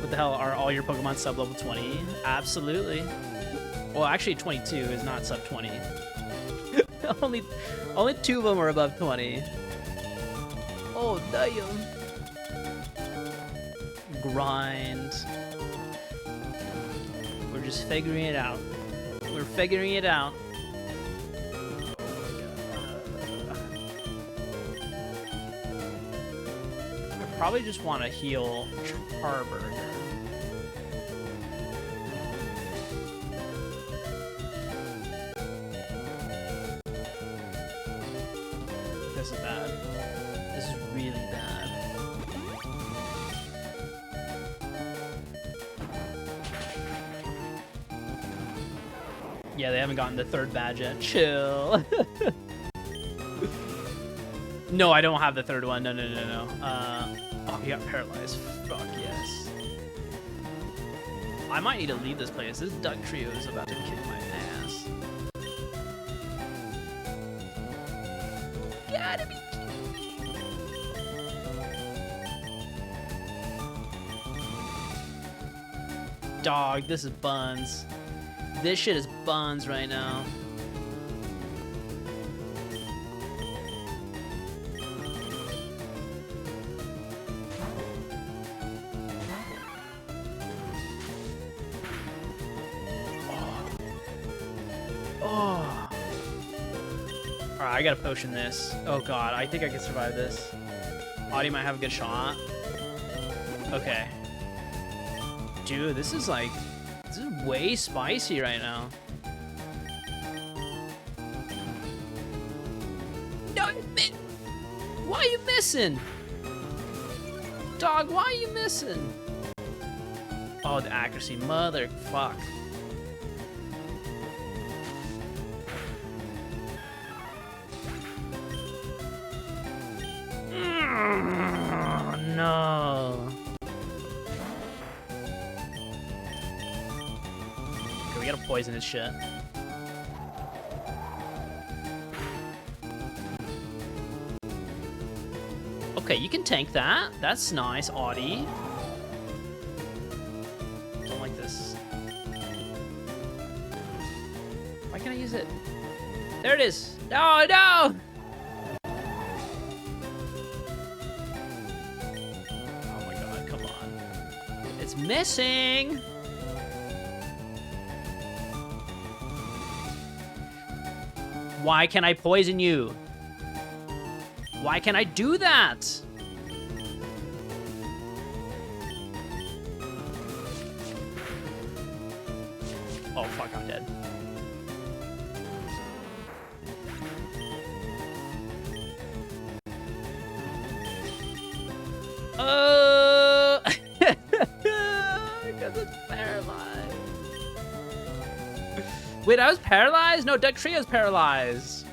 What the hell, are all your Pokemon sub-level 20? Absolutely. Well, actually 22 is not sub 20. only 2 of them are above 20. Oh, damn. Grind. We're just figuring it out. We're figuring it out. I probably just want to heal Charburger. This is bad. This is really bad. Yeah, they haven't gotten the 3rd badge yet. Chill. No, I don't have the 3rd one. No, no, no, no. Oh, he got paralyzed. Fuck yes. I might need to leave this place. This duck trio is about to kick my ass. Gotta be kidding me. Dog, this is buns. This shit is buns right now. Oh. Alright, I gotta potion this. Oh god, I think I can survive this. Audie might have a good shot. Okay. Dude, this is like... This is way spicy right now. No, why are you missing? Dog, why are you missing? Oh, the accuracy, motherfuck. No. Can we we gotta poison his shit. Okay, you can tank that. That's nice, Audie. Don't like this. Why can't I use it? There it is. No, no! Oh my god, come on. It's missing! Why can't I poison you? Why can't I do that? Oh fuck, I'm dead. Oh! Because it's paralyzed. Wait, I was paralyzed? No, Doug Trio's paralyzed.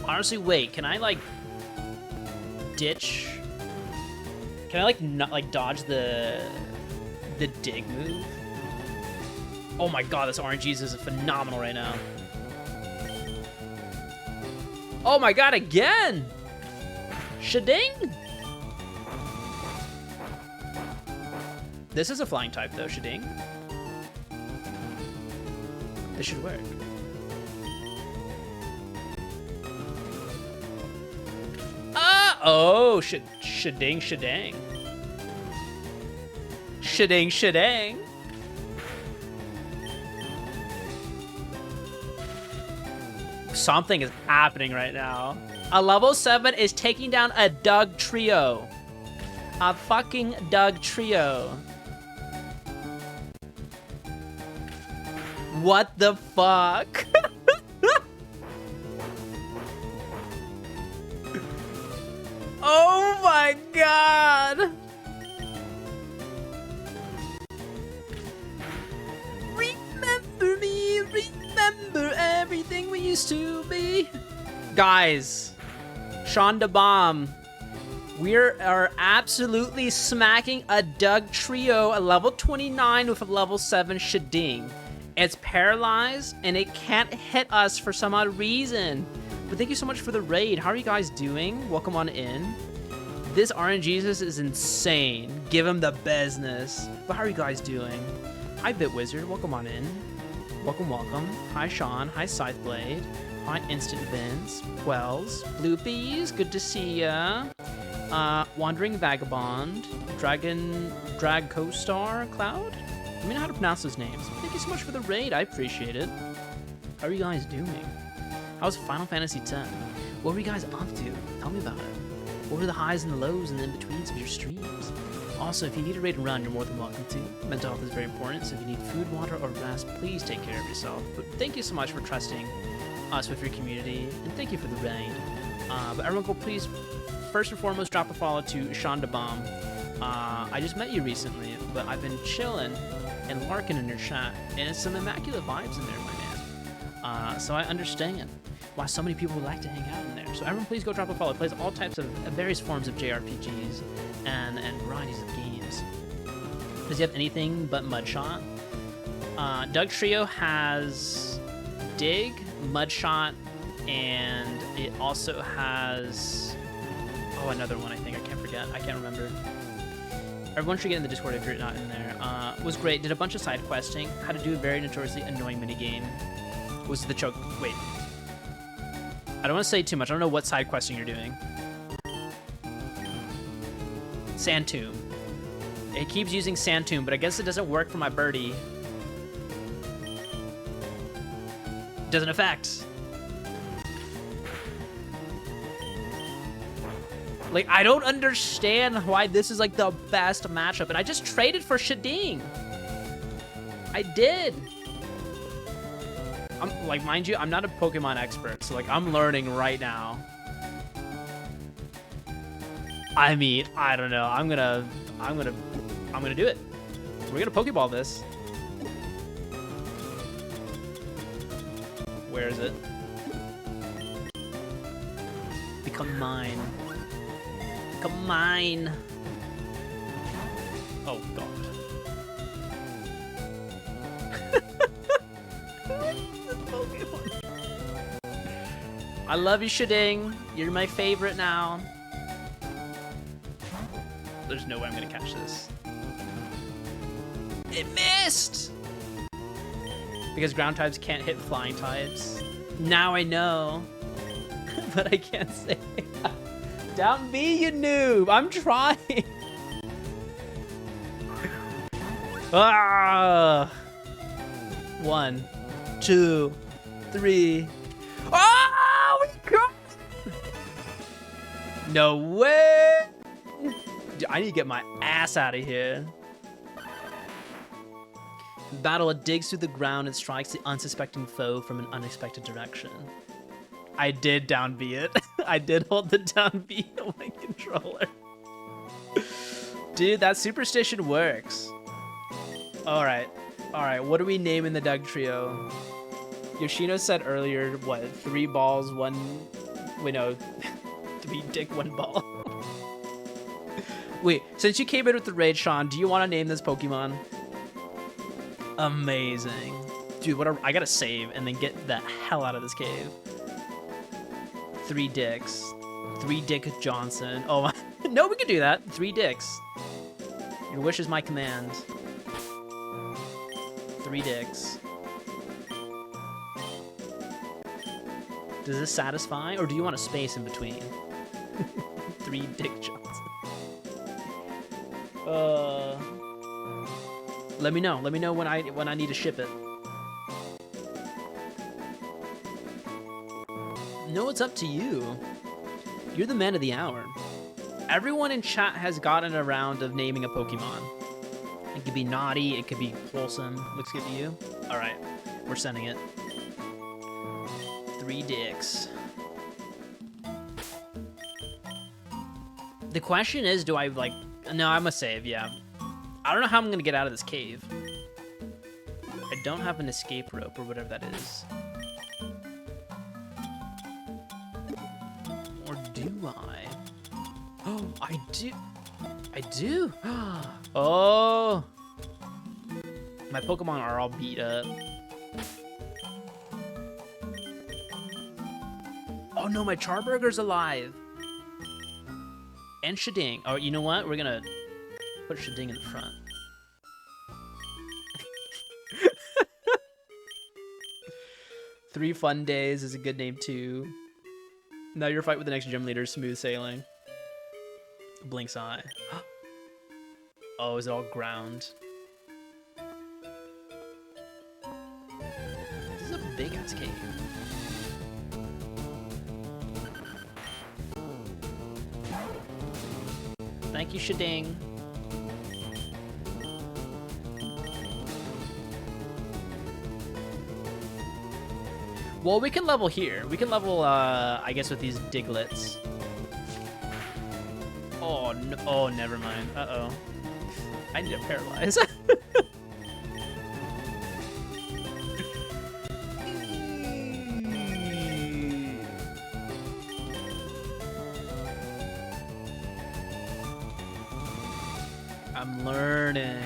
Honestly, wait, can I, like, ditch? Can I, like, not, like, dodge the dig move? Oh my god, this RNGesus is phenomenal right now. Oh my god, again! Shading? This is a flying type, though, Shading. This should work. Oh, shading, shadang. Shading, shadang. Something is happening right now. A level 7 is taking down a Doug trio. A fucking Doug trio. What the fuck? Oh my god! Remember me, remember everything we used to be. Guys, Shonda Bomb, we are absolutely smacking a Doug trio, a level 29 with a level 7 Shading. It's paralyzed and it can't hit us for some odd reason. But thank you so much for the raid. How are you guys doing? Welcome on in. This RNGesus is insane. Give him the business. But how are you guys doing? Hi, Bitwizard. Welcome on in. Welcome, welcome. Hi, Sean. Hi, Scytheblade. Hi, Instant Vince. Wells. Bloopies. Good to see ya. Wandering Vagabond. Drag Co-Star. Cloud? Let me know how to pronounce those names. Thank you so much for the raid. I appreciate it. How are you guys doing? How's Final Fantasy X? What were you guys up to? Tell me about it. What were the highs and the lows and the in-betweens of your streams? Also, if you need a raid and run, you're more than welcome to. Mental health is very important, so if you need food, water, or rest, please take care of yourself. But thank you so much for trusting us with your community, and thank you for the raid. But everyone go please, first and foremost, drop a follow to Shonda Bomb. I just met you recently, but I've been chilling and larking in your chat, and it's some immaculate vibes in there, my man. So I understand why so many people would like to hang out in there. So everyone please go drop a follow. It plays all types of various forms of JRPGs and varieties of games. Does he have anything but Mudshot? Doug Trio has Dig, Mudshot, and it also has another one I think. I can't forget. I can't remember. Everyone should get in the Discord if you're not in there. Was great. Did a bunch of side questing. How to do a very notoriously annoying minigame. Was the choke. Wait. I don't want to say too much. I don't know what side questing you're doing. Sand Tomb. It keeps using Sand Tomb, but I guess it doesn't work for my birdie. Doesn't affect. Like, I don't understand why this is, like, the best matchup. And I just traded for Shading. I did. I'm, like, mind you, I'm not a Pokemon expert. So, like, I'm learning right now. I mean, I don't know. I'm gonna do it. We're gonna Pokeball this. Where is it? become mine. Become mine. Oh, God. I love you, Shading. You're my favorite now. There's no way I'm gonna catch this. It missed! Because ground types can't hit flying types. Now I know. But I can't say. Down B, you noob! I'm trying! Ah! 1, 2, 3. Oh! We got it! No way! Dude, I need to get my ass out of here. In battle, it digs through the ground and strikes the unsuspecting foe from an unexpected direction. I did down B it. I did hold the down B on my controller. Dude, that superstition works. Alright. Alright, what are we naming the Doug trio? Yoshino said earlier, what, 3 balls, 1... Wait, no. 3 dick, 1 ball. Wait, since you came in with the raid, Sean, do you want to name this Pokemon? Amazing. Dude, I gotta save and then get the hell out of this cave. 3 dicks. 3 Dick Johnson. Oh, no, we can do that. 3 dicks. Your wish is my command. 3 dicks. Does this satisfy, or do you want a space in between? 3 Dick Johnson. Let me know. Let me know when I need to ship it. No, it's up to you. You're the man of the hour. Everyone in chat has gotten a round of naming a Pokemon. It could be naughty, it could be wholesome. Looks good to you? Alright, we're sending it. 3 dicks. The question is, do I, like... No, I must save, yeah. I don't know how I'm gonna get out of this cave. I don't have an escape rope or whatever that is. Or do I? Oh, I do. I do. Oh. My Pokemon are all beat up. Oh no, my Charburger's alive. And Shading. Oh, you know what? We're gonna put Shading in the front. Three Fun Days is a good name too. Now your fight with the next gym leader, smooth sailing. Blink's eye. Oh, is it all ground? This is a big ass cave. Thank you, Shading. Well, we can level here. We can level, I guess, with these Diglitts. Oh, no. Oh, never mind. Uh-oh. I need to paralyze. I'm learning.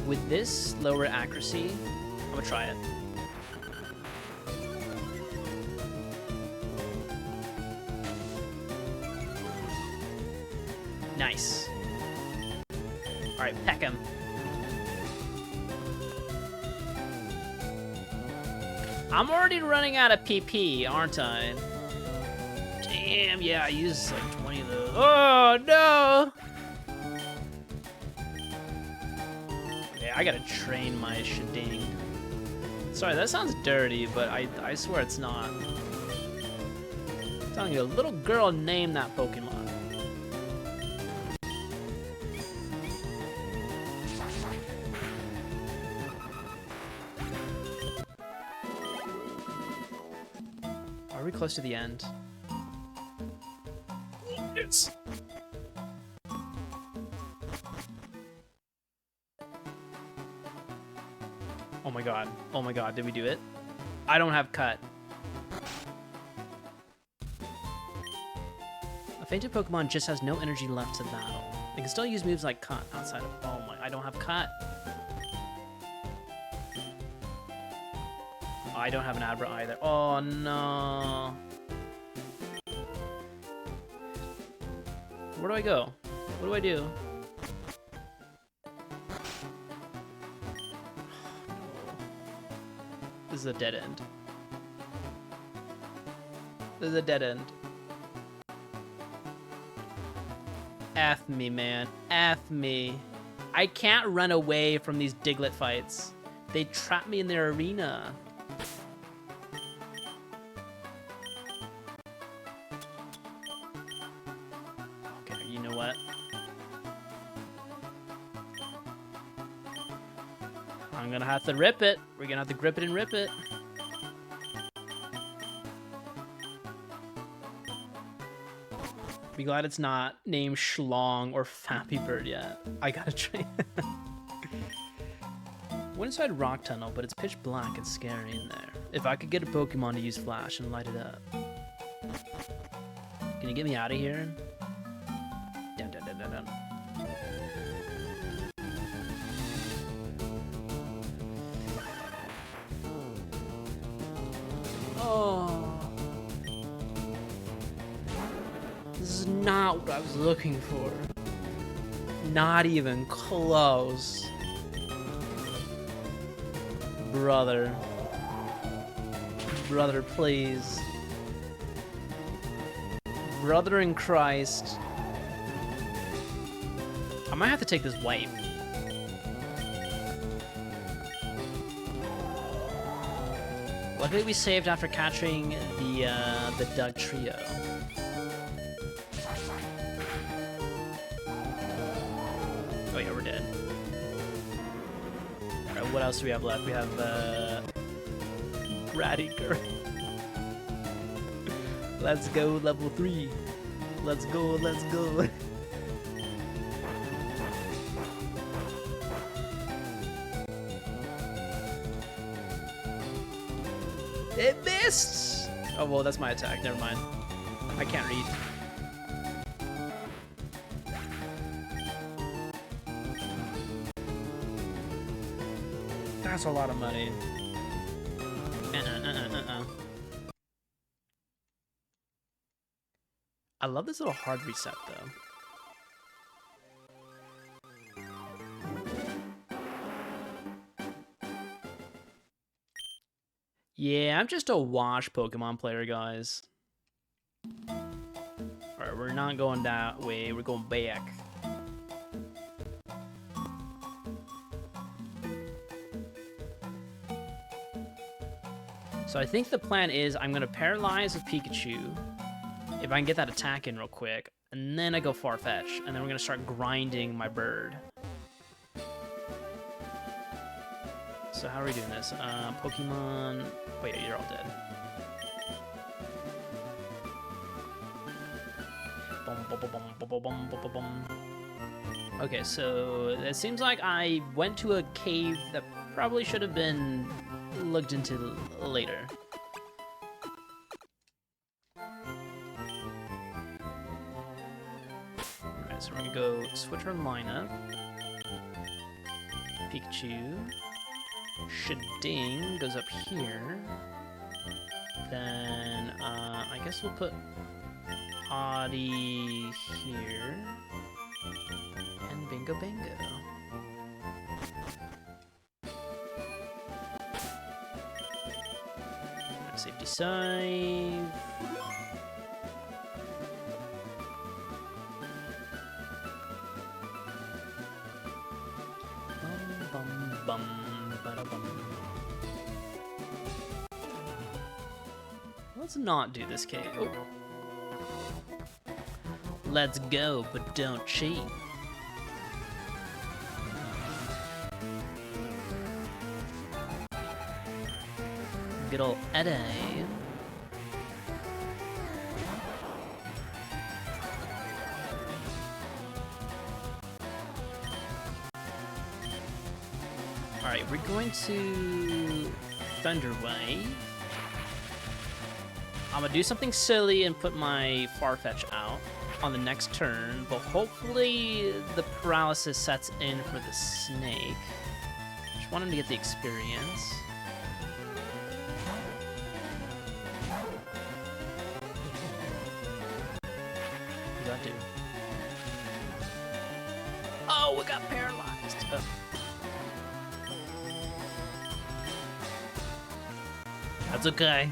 With this lower accuracy, I'm gonna try it. Nice. All right, peck him. I'm already running out of PP, aren't I? Damn, yeah, I used like 20 of those. Oh, no! Okay, I gotta train my Shading. Sorry, that sounds dirty, but I swear it's not. I'm telling you, a little girl named that Pokemon. Are we close to the end? Yes. Oh my god. Oh my god, did we do it? I don't have cut. fainted Pokemon just has no energy left to battle. They can still use moves like Cut outside of... Oh my, I don't have Cut. I don't have an Abra either. Oh no. Where do I go? What do I do? This is a dead end. This is a dead end. F me, man. F me. I can't run away from these Diglett fights. They trap me in their arena. Okay, you know what? I'm gonna have to rip it. We're gonna have to grip it and rip it. Be glad it's not named Schlong or Fappy Bird yet. I gotta train. Went inside Rock Tunnel, but it's pitch black and scary in there. If I could get a Pokemon to use Flash and light it up. Can you get me out of here? Dun, dun, dun, dun, dun. Oh. This is not what I was looking for. Not even close. Brother. Brother, please. Brother in Christ. I might have to take this wipe. Luckily we saved after catching the Doug trio. Oh yeah, we're dead. Alright, what else do we have left? We have Ratty Girl. Let's go, level 3. Let's go, let's go. It missed! Oh, well, that's my attack. Never mind. I can't read. That's a lot of money. I love this little hard reset, though. Yeah, I'm just a wash Pokemon player, guys. Alright, we're not going that way. We're going back. So I think the plan is I'm going to paralyze with Pikachu. If I can get that attack in real quick. And then I go Farfetch. And then we're going to start grinding my bird. So how are we doing this? Pokemon... Oh yeah, you're all dead. Okay, so it seems like I went to a cave that probably should have been looked into later. Alright, so we're gonna go switch our lineup. Pikachu. Shading goes up here. Then, I guess we'll put Audie here. And Bingo Bango. Safety save. Bum, bum, bum. Let's not do this cave. Oh. Let's go, but don't cheat. Good ol' Eddie. Alright, we're going to Thunder Wave. I'm gonna do something silly and put my Farfetch out. on the next turn, but hopefully the paralysis sets in for the snake. Just want him to get the experience. What does that do? Oh, it got paralyzed. Oh. That's okay.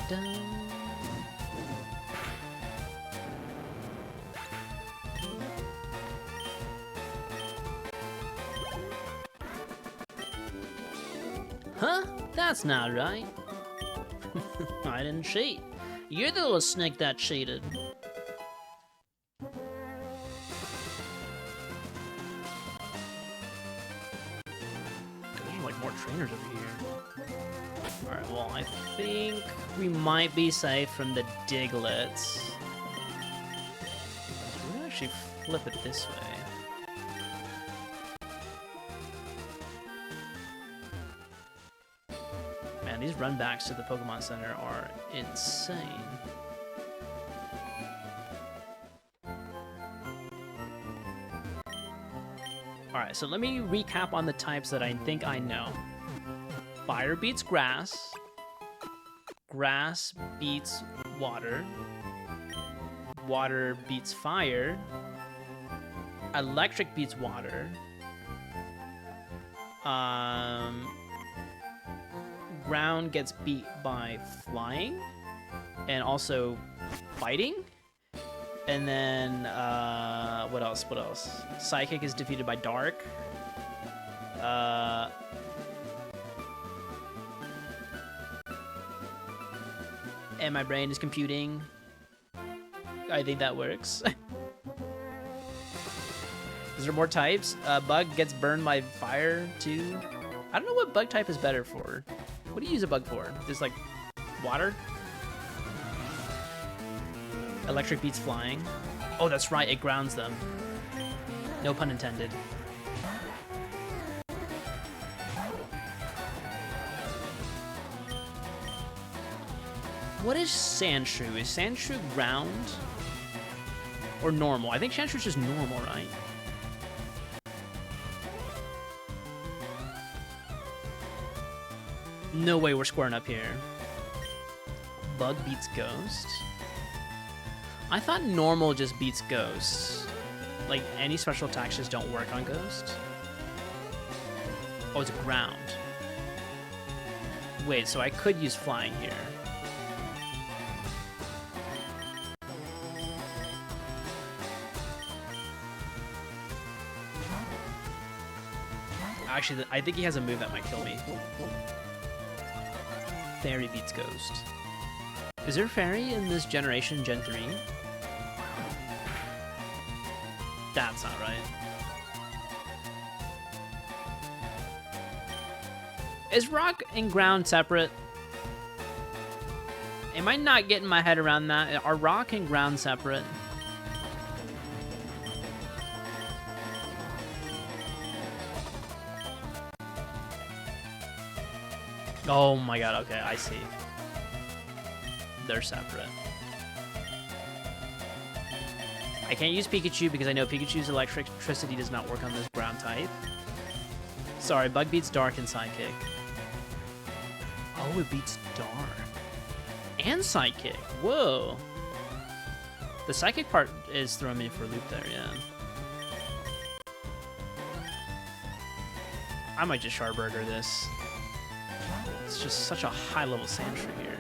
Dun. Huh? That's not right. I didn't cheat. You're the little snake that cheated. There's like more trainers over here. Alright, well, I think we might be safe from the diglets. We're gonna actually flip it this way. Man, these runbacks to the Pokemon Center are insane. Alright, so let me recap on the types that I think I know. Fire beats grass. Grass beats water. Water beats fire. Electric beats water. Ground gets beat by flying and also fighting. And then what else? What else? Psychic is defeated by dark. And my brain is computing. I think that works. Is there more types? Bug gets burned by fire too. I don't know what bug type is better for. What do you use a bug for? Just like water? Electric beats flying. Oh, that's right, it grounds them. No pun intended. What is Sandshrew? Is Sandshrew ground? Or normal? I think Sandshrew's just normal, right? No way we're squaring up here. Bug beats Ghost. I thought normal just beats Ghost. Like, any special attacks just don't work on Ghost. Oh, it's ground. Wait, so I could use flying here. Actually, I think he has a move that might kill me. Fairy beats Ghost. Is there Fairy in this generation, Gen 3? That's not right. Is rock and ground separate? Am I not getting my head around that? Are rock and ground separate? Oh my god, okay, I see. They're separate. I can't use Pikachu because I know Pikachu's electricity does not work on this ground type. Sorry, Bug beats Dark and Psychic. Oh, it beats Dark. And Psychic, whoa. The Psychic part is throwing me for a loop there, yeah. I might just Charburger this. It's just such a high-level Sandshrew here.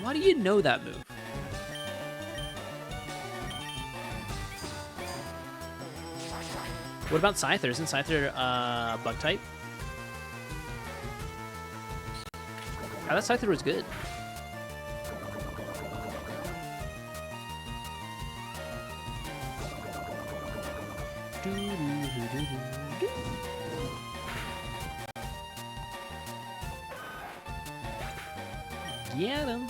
Why do you know that move? What about Scyther? Isn't Scyther bug type? I thought Scyther was good. Get him.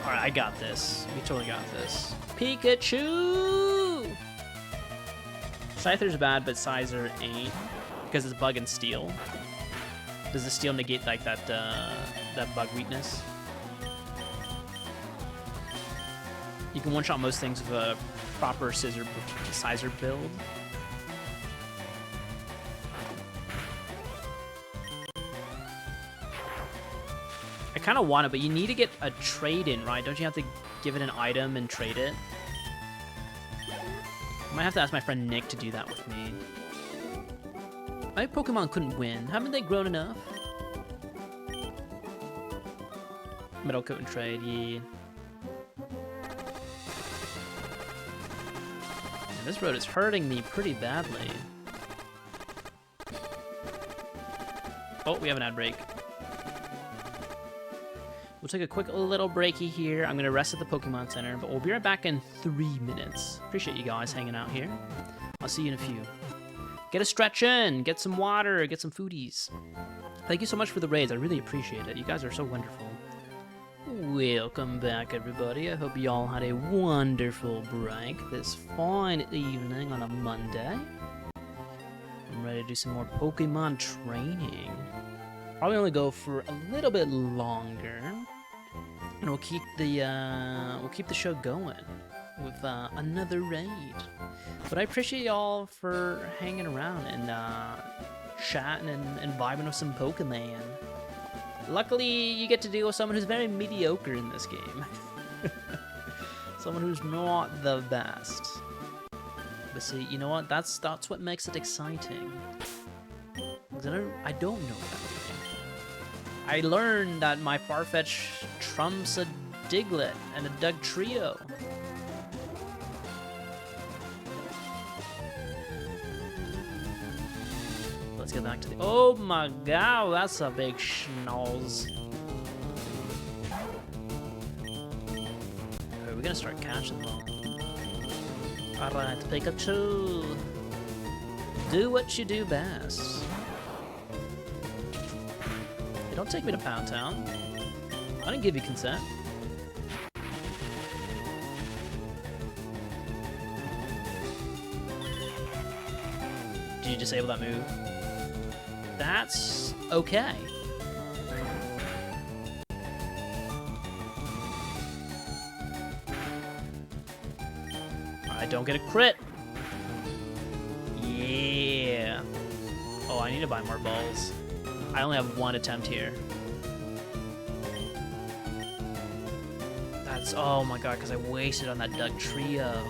Alright, I got this. We totally got this. Pikachu! Scyther's bad, but Sizer ain't. Because it's bug and steel. Does the steel negate like that bug weakness? You can one-shot most things with a proper Sizer build. I kind of want it, but you need to get a trade in, right? Don't you have to give it an item and trade it? I might have to ask my friend Nick to do that with me. My Pokemon couldn't win. Haven't they grown enough? Metal coat and trade, yeah. Man, this road is hurting me pretty badly. Oh, we have an ad break. We'll take a quick little breaky here. I'm going to rest at the Pokemon Center, but we'll be right back in 3 minutes. Appreciate you guys hanging out here. I'll see you in a few. Get a stretch in, get some water, get some foodies. Thank you so much for the raids. I really appreciate it. You guys are so wonderful. Welcome back, everybody. I hope you all had a wonderful break this fine evening on a Monday. I'm ready to do some more Pokemon training. Probably only go for a little bit longer, and we'll keep the show going with another raid. But I appreciate y'all for hanging around and chatting and vibing with some Pokemon. Luckily, you get to deal with someone who's very mediocre in this game. Someone who's not the best. But see, you know what? That's what makes it exciting. I don't know what I'm doing. I learned that my Farfetch trumps a Diglett and a Doug Trio. Let's get back to the... Oh my god, that's a big schnoz. Are we gonna start catching them all? Alright, Pikachu. Do what you do best. Hey, don't take me to Pound Town. I didn't give you consent. Did you disable that move? That's okay. I don't get a crit. Yeah. Oh, I need to buy more balls. I only have one attempt here. That's, oh my god, because I wasted on that Doug Trio.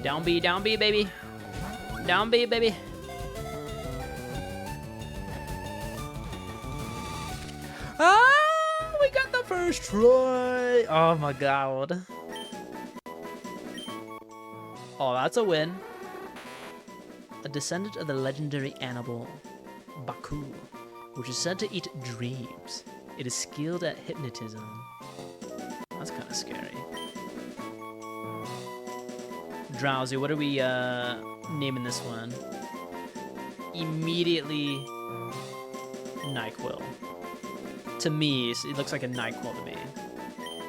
Down B, baby. Down B, baby. Ah, we got the first try. Oh my god. Oh, that's a win. A descendant of the legendary animal Baku, which is said to eat dreams. It is skilled at hypnotism. That's kind of scary. Drowsy, what are we naming this one? Immediately NyQuil. To me, it looks like a NyQuil to me.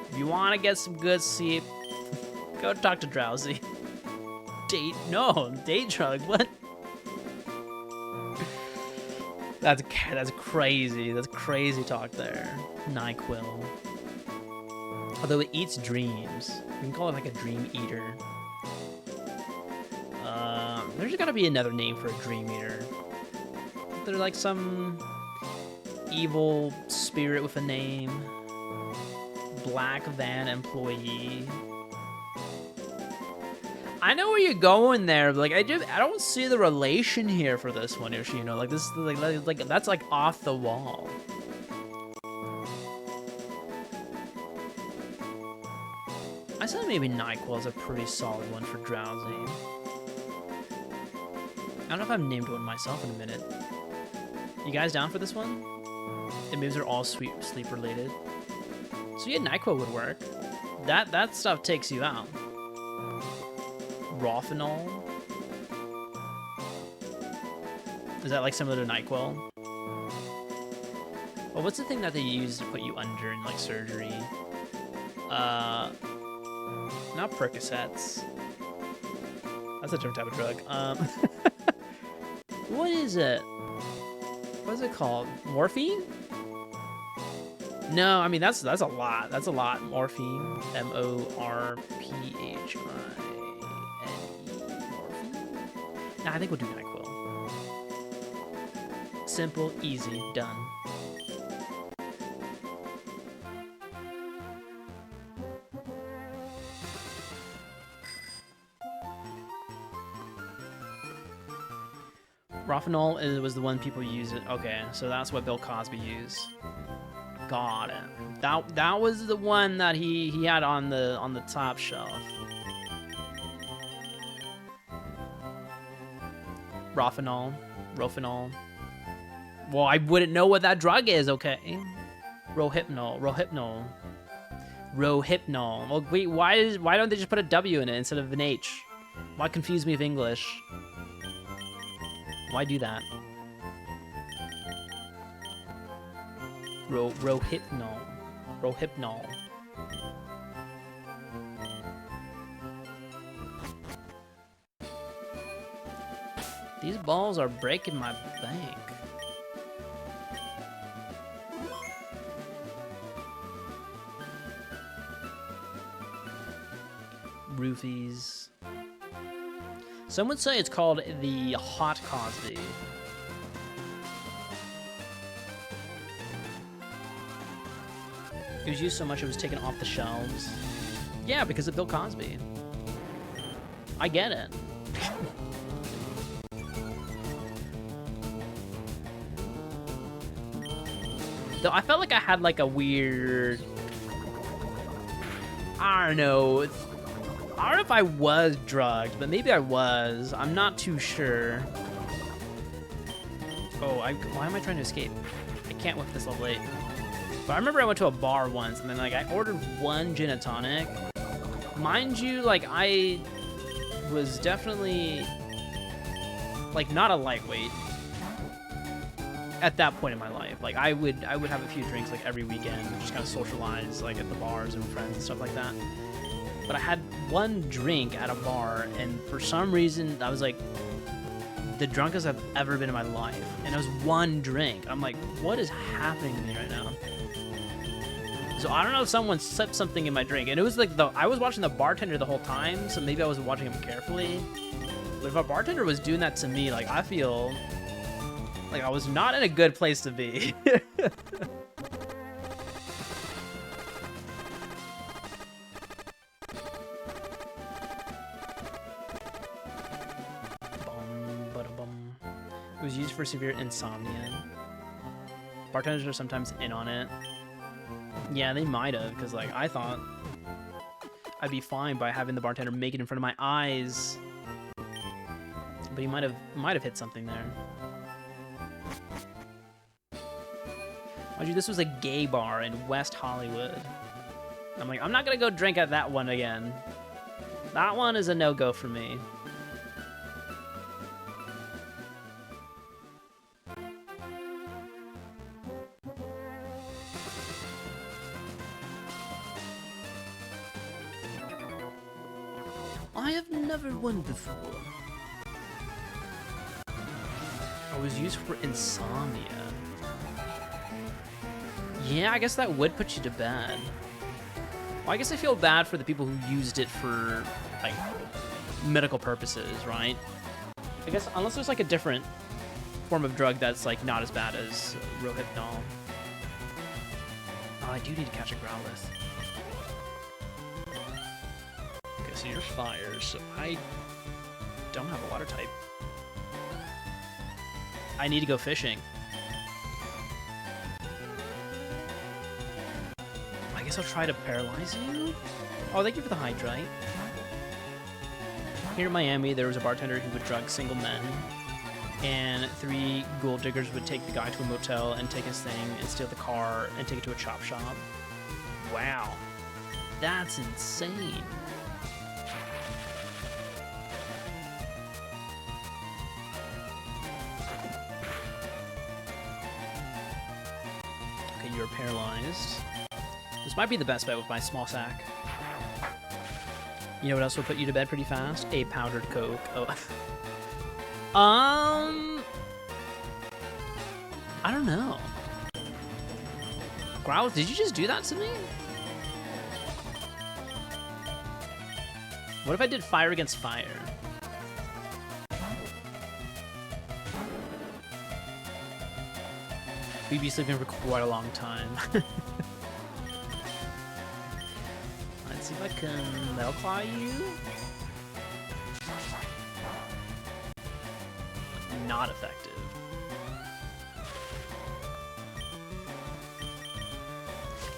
If you want to get some good sleep, go talk to Drowsy. Date drug, what? That's crazy. That's crazy talk there. NyQuil. Although it eats dreams. We can call it like a dream eater. There's gotta be another name for a dream eater. They're like some evil spirit with a name. Black van employee. I know where you're going there, but like I don't see the relation here for this one, Yoshino. Like this, like that's like off the wall. I said maybe NyQuil is a pretty solid one for Drowsy. I don't know if I've named one myself in a minute. You guys down for this one? The moves are all sleep related. So yeah, NyQuil would work. That stuff takes you out. Rofinol. Is that like similar to NyQuil? Well, what's the thing that they use to put you under in like surgery? Not Percocets. That's a different type of drug. What is it? What is it called? Morphine? No, I mean that's a lot. That's a lot. Morphine. Morphine. Morphine. Nah, I think we'll do NyQuil. Simple, easy, done. Rofinol was the one people use it. Okay, so that's what Bill Cosby used. Got it. That was the one that he had on the top shelf. Rofinol. Well, I wouldn't know what that drug is, okay? Rohypnol. Well, wait, why don't they just put a W in it instead of an H? Why confuse me with English? Why do that? Rohypnol. These balls are breaking my bank. Roofies. Some would say it's called the Hot Cosby. It was used so much it was taken off the shelves. Yeah, because of Bill Cosby. I get it. Though I felt like I had like a weird... I don't know. I don't know if I was drugged, but maybe I was. I'm not too sure. Oh, why am I trying to escape? I can't whip this level 8. But I remember I went to a bar once, and then like I ordered one gin and tonic. Mind you, like I was definitely like not a lightweight at that point in my life. Like I would have a few drinks like every weekend, just kind of socialize like at the bars and with friends and stuff like that. But I had one drink at a bar, and for some reason, that was like the drunkest I've ever been in my life. And it was one drink. I'm like, what is happening to me right now? So I don't know if someone slipped something in my drink. And it was like, I was watching the bartender the whole time, so maybe I wasn't watching him carefully. But if a bartender was doing that to me, like, I feel like I was not in a good place to be. It was used for severe insomnia. Bartenders are sometimes in on it. Yeah, they might have, because like I thought I'd be fine by having the bartender make it in front of my eyes, but he might have hit something there. Mind you, this was a gay bar in West Hollywood. I'm like, I'm not gonna go drink at that one again. That one is a no-go for me. I have never won before. I was used for insomnia. Yeah, I guess that would put you to bed. Well, I guess I feel bad for the people who used it for, like, medical purposes, right? I guess, unless there's, like, a different form of drug that's, like, not as bad as Rohypnol. Oh, I do need to catch a Growlithe. Okay, so you're fire, so I don't have a water type. I need to go fishing. I guess I'll try to paralyze you? Oh, thank you for the hydrate. Here in Miami, there was a bartender who would drug single men, and 3 gold diggers would take the guy to a motel and take his thing and steal the car and take it to a chop shop. Wow. That's insane. paralyzed. This might be the best bet with my small sack. You know what else will put you to bed pretty fast? A powdered Coke. Oh. I don't know. Growls, did you just do that to me? What if I did fire against fire? We'd be sleeping for quite a long time. Let's see if I can Metal Claw you. Not effective.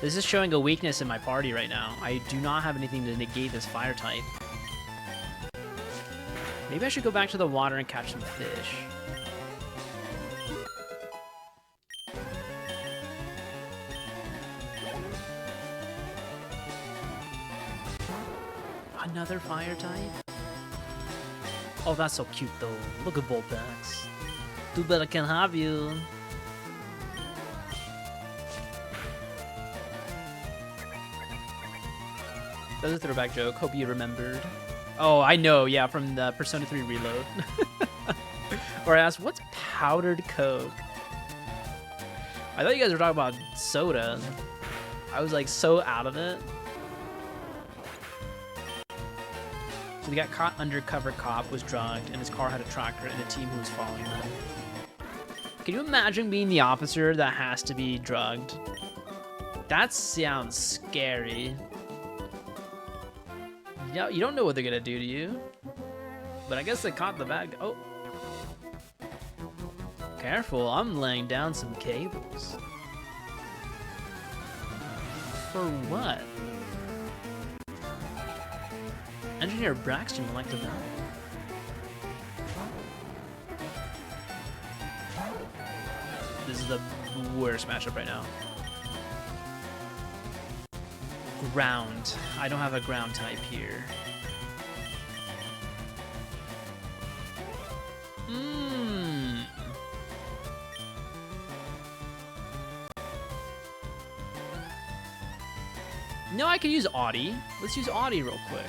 This is showing a weakness in my party right now. I do not have anything to negate this fire type. Maybe I should go back to the water and catch some fish. Another fire type? Oh, that's so cute though. Look at Vulpix. Too bad I can't have you. That was a throwback joke. Hope you remembered. Oh, I know. Yeah, from the Persona 3 Reload. Or I asked, what's powdered Coke? I thought you guys were talking about soda. I was like so out of it. So they got caught undercover cop, was drugged, and his car had a tracker and a team who was following them. Can you imagine being the officer that has to be drugged? That sounds scary. You don't know what they're gonna do to you. But I guess they caught the bad guy. Oh. Careful, I'm laying down some cables. For what? Engineer Braxton would like to know. This is the worst matchup right now. Ground. I don't have a ground type here. No, I could use Audie. Let's use Audie real quick.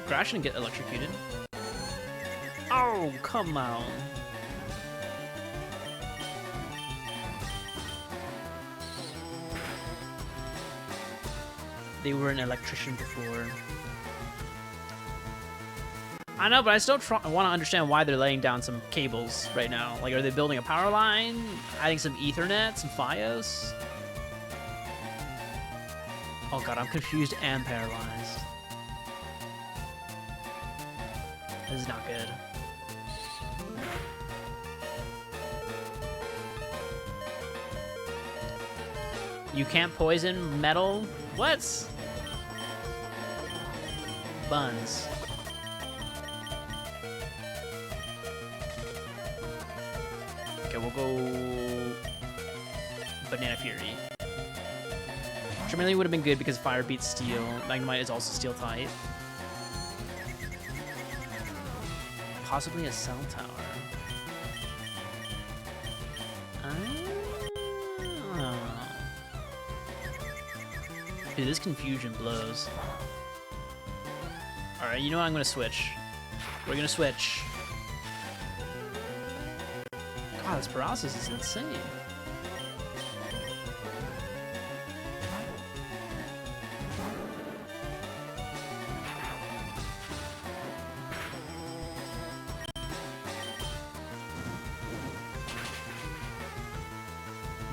Crash and get electrocuted. Oh, come on. They were an electrician before. I know, but I still want to understand why they're laying down some cables right now. Like, are they building a power line? Adding some Ethernet, some Fios? Oh god, I'm confused and paralyzed. This is not good. You can't poison metal? What? Buns. Okay, we'll go Banana Fury. Tremendly would have been good because fire beats steel. Magnemite is also steel type. Possibly a cell tower. Dude, this confusion blows. Alright, you know what? I'm gonna switch. We're gonna switch. God, this paralysis is insane.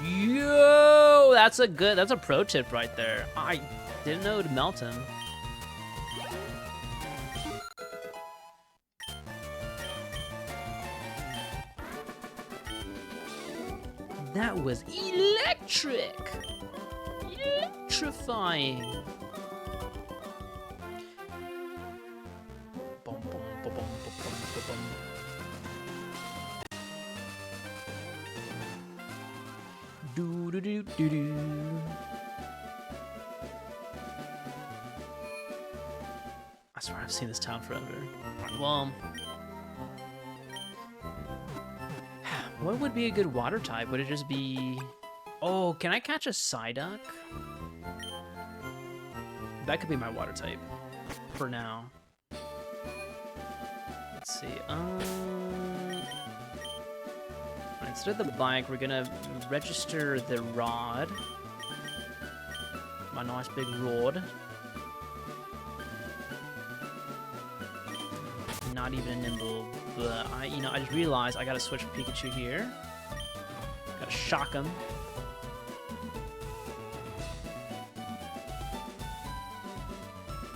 Yo, that's a pro tip right there. I didn't know it would melt him. That was electric! Electrifying! Bum, bum, bum, bum, bum, bum, bum. Do do do do do. I swear I've seen this town forever. Well, What would be a good water type? Would it just be... Oh, can I catch a Psyduck? That could be my water type for now. Let's see. Instead of the bike, we're gonna register the rod. My nice big rod. Not even a nimble, but I just realized I gotta switch Pikachu here. Gotta shock him.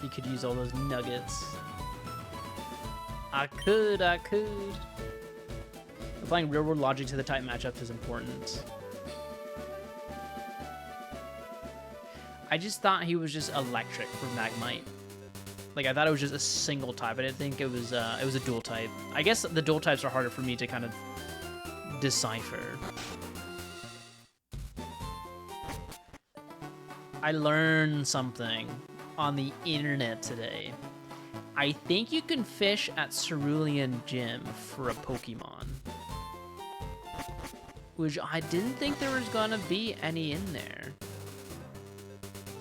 He could use all those nuggets. I could. Applying real-world logic to the type matchup is important. I just thought he was just electric for Magmite. Like, I thought it was just a single type. I didn't think it was a dual type. I guess the dual types are harder for me to kind of decipher. I learned something on the internet today. I think you can fish at Cerulean Gym for a Pokemon. Which I didn't think there was gonna be any in there.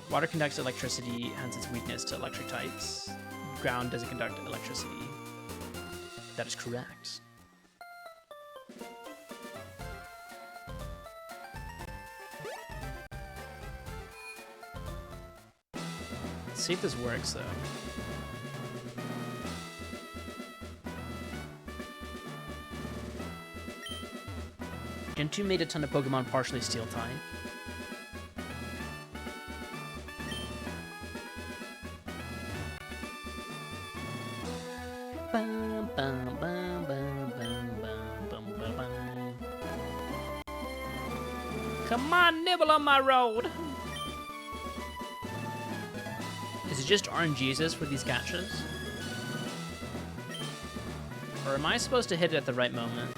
Water conducts electricity, hence its weakness to electric types. Ground doesn't conduct electricity. That is correct. Let's see if this works, though. Gen 2 made a ton of Pokemon partially steel type. Come on, nibble on my road. Is it just RNGesus for these catches? Or am I supposed to hit it at the right moment?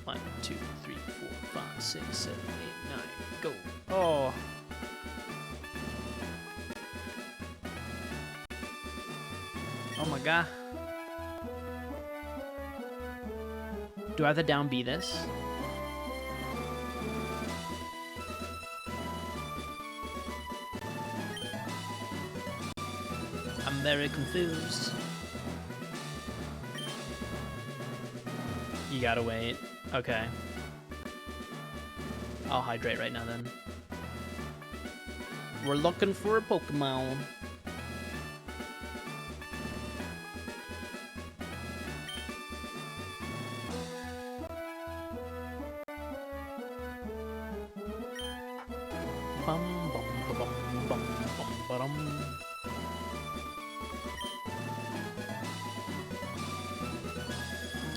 One, two, three, 4, 5, 6, 7, 8, 9, go. Oh. Oh my god. Do I have to down B this? I'm very confused. You gotta wait. Okay. I'll hydrate right now then. We're looking for a Pokemon.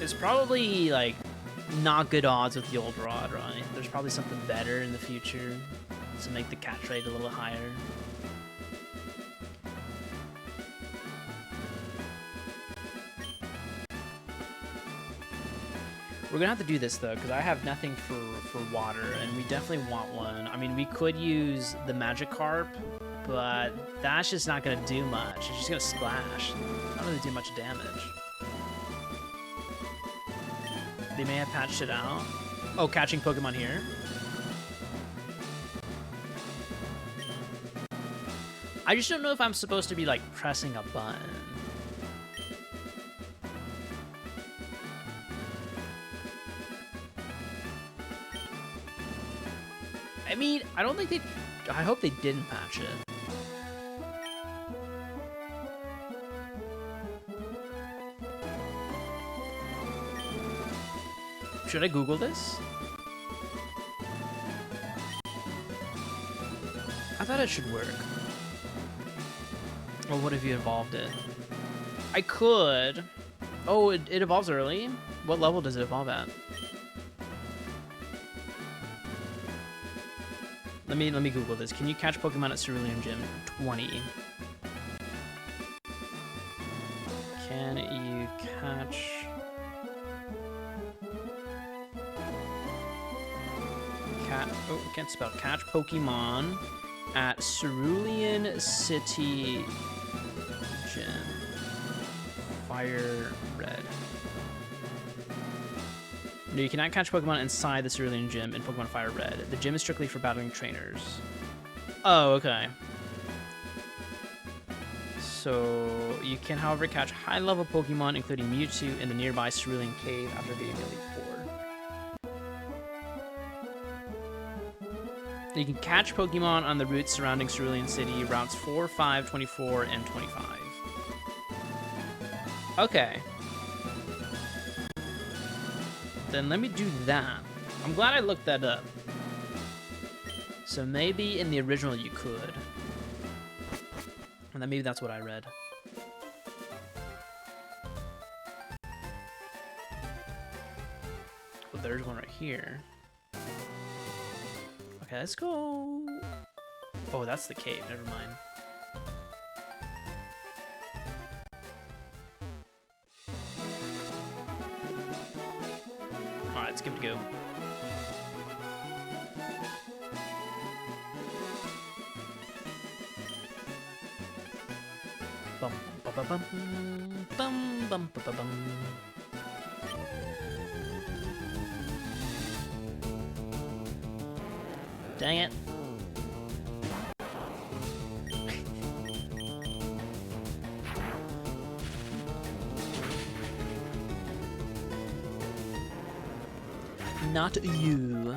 It's probably like not good odds with the old rod, right? There's probably something better in the future to make the catch rate a little higher. We're gonna have to do this though, because I have nothing for water, and we definitely want one. I mean, we could use the Magikarp, but that's just not gonna do much. It's just gonna splash. Not really do much damage. They may have patched it out. Oh, catching Pokemon here. I just don't know if I'm supposed to be like pressing a button. I mean, I don't think they... I hope they didn't patch it. Should I Google this? I thought it should work. Well, what if you evolved it? I could. Oh, it evolves early? What level does it evolve at? Let me Google this. Can you catch Pokemon at Cerulean Gym? 20. Can you catch... Oh, I can't spell. Catch Pokemon at Cerulean City Gym. FireRed. No, you cannot catch Pokemon inside the Cerulean Gym in Pokemon FireRed. The gym is strictly for battling trainers. Oh, okay. So you can, however, catch high-level Pokemon, including Mewtwo, in the nearby Cerulean Cave after being Elite Four. You can catch Pokemon on the routes surrounding Cerulean City, routes 4, 5, 24, and 25. Okay. Then let me do that. I'm glad I looked that up. So maybe in the original you could. And then maybe that's what I read. Well, there's one right here. Okay, let's go. Oh, that's the cave. Never mind. Alright, let's give it a go. Bum, ba, ba, bum, bum, bum, ba, ba, bum. Dang it. Not you.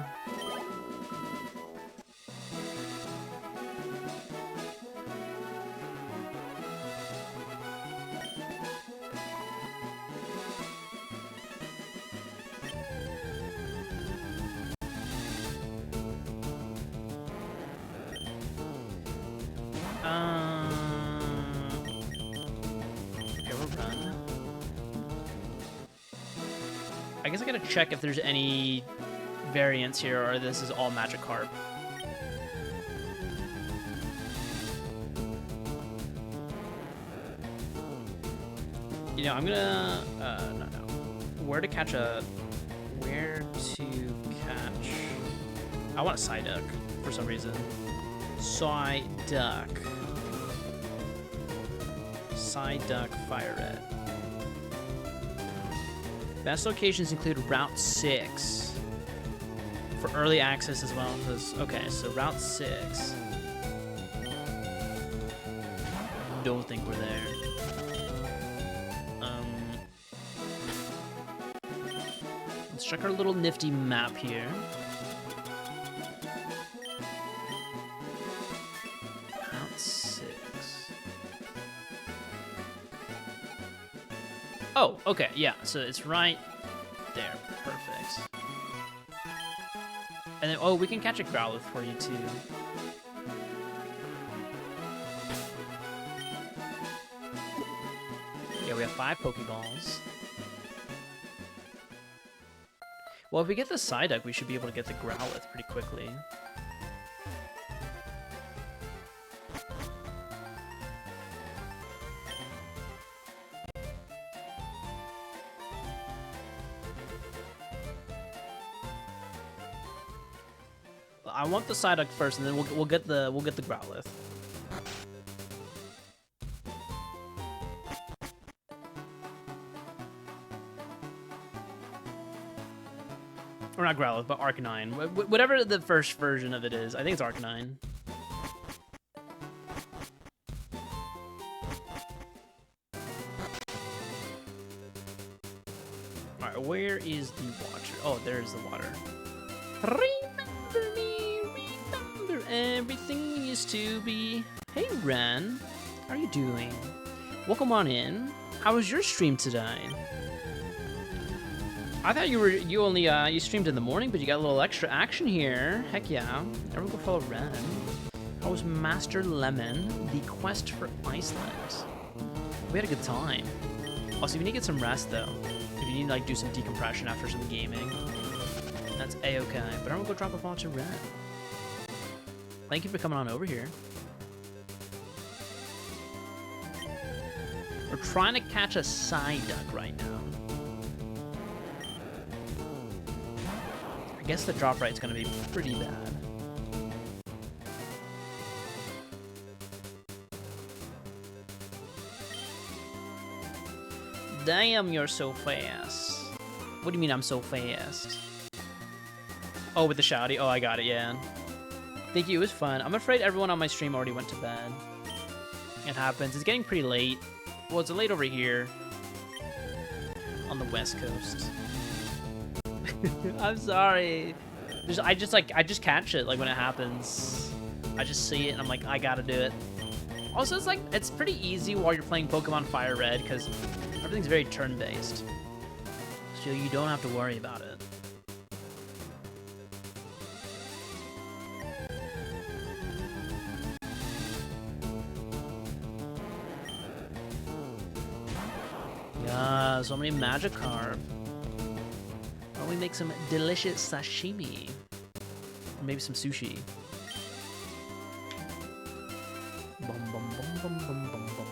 I guess I gotta check if there's any variants here, or this is all Magikarp. You know, I'm gonna, no. Where to catch, I want a Psyduck for some reason. Psyduck, FireRed. Best locations include Route 6 for early access as well. Okay, so Route 6. Don't think we're there. Let's check our little nifty map here. Route 6. Oh, okay, yeah, so it's right there. Perfect. And then, oh, we can catch a Growlithe for you, too. Yeah, we have 5 Pokeballs. Well, if we get the Psyduck, we should be able to get the Growlithe pretty quickly. I want the Psyduck first, and then we'll get the Growlithe. Or not Growlithe, but Arcanine. Whatever the first version of it is. I think it's Arcanine. Alright, where is the water? Oh, there's the water. Remember me, remember everything used to be. Hey, Ren. How are you doing? Welcome on in. How was your stream today? I thought you only you streamed in the morning, but you got a little extra action here. Heck yeah. Everyone go follow Ren. How was Master Lemon? The quest for Iceland. We had a good time. Also, if you need to get some rest though, if you need to like do some decompression after some gaming, that's a-okay. But I'm gonna go drop a follow to Ren. Thank you for coming on over here. We're trying to catch a Psyduck right now. I guess the drop rate's gonna be pretty bad. Damn, you're so fast. What do you mean I'm so fast? Oh, with the shouty? Oh, I got it, yeah. Thank you, it was fun. I'm afraid everyone on my stream already went to bed. It happens. It's getting pretty late. Well, it's late over here. On the West Coast. I'm sorry. I just catch it, like, when it happens. I just see it, and I'm like, I gotta do it. Also, it's pretty easy while you're playing Pokemon FireRed, because everything's very turn-based. So you don't have to worry about it. Yeah, so many Magikarp. Why don't we make some delicious sashimi? Or maybe some sushi. Bum, bum, bum, bum, bum, bum, bum.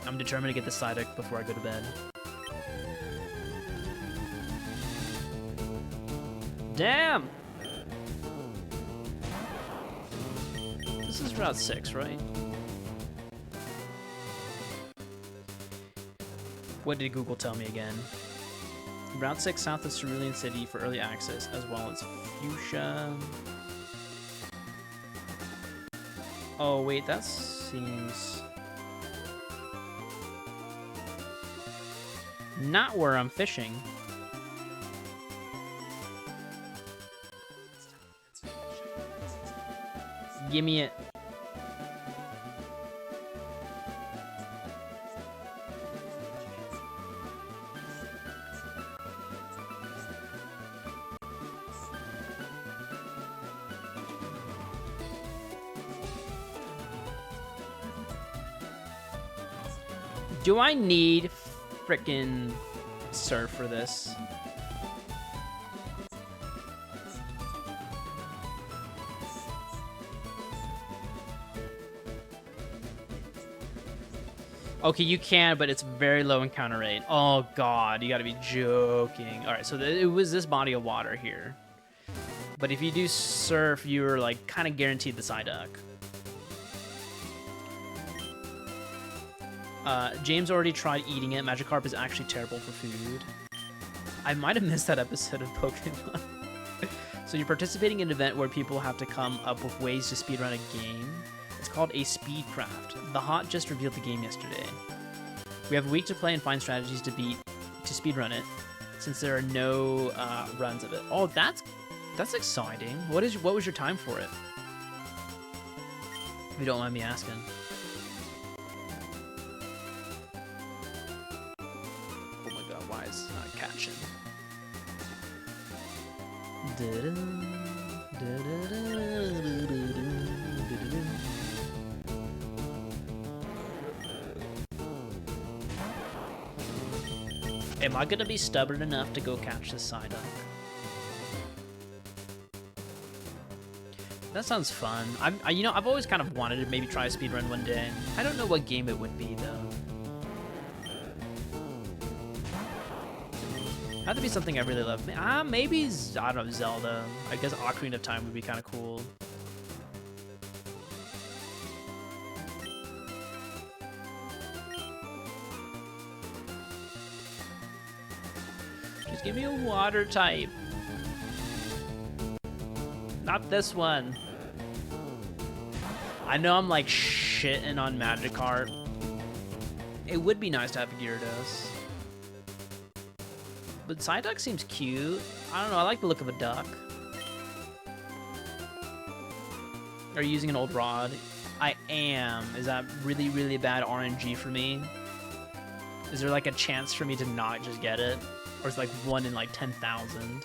I'm determined to get the Psyduck before I go to bed. Damn! This is Route 6, right? What did Google tell me again? Route 6 south of Cerulean City for early access, as well as Fuchsia. Oh, wait, that seems... not where I'm fishing. Give me it. Do I need frickin' surf for this? Okay, you can, but it's very low encounter rate. Oh god, you gotta be joking. Alright, so it was this body of water here. But if you do surf, you're like kind of guaranteed the Psyduck. James already tried eating it. Magikarp is actually terrible for food. I might have missed that episode of Pokemon. So you're participating in an event where people have to come up with ways to speedrun a game. It's called a speedcraft. The Hot just revealed the game yesterday. We have a week to play and find strategies to speedrun it, since there are no runs of it. Oh, that's exciting. What was your time for it? If you don't mind me asking. Why is it not catching? Am I gonna be stubborn enough to go catch the Psyduck? That sounds fun. I've always kind of wanted to maybe try a speedrun one day. I don't know what game it would be though. That'd be something I really love. Maybe, I don't know, Zelda. I guess Ocarina of Time would be kind of cool. Just give me a water type. Not this one. I know I'm like shitting on Magikarp. It would be nice to have a Gyarados. But Psyduck seems cute. I don't know, I like the look of a duck. Are you using an old rod? I am. Is that really, really bad RNG for me? Is there like a chance for me to not just get it? Or it's like 1 in like 10,000?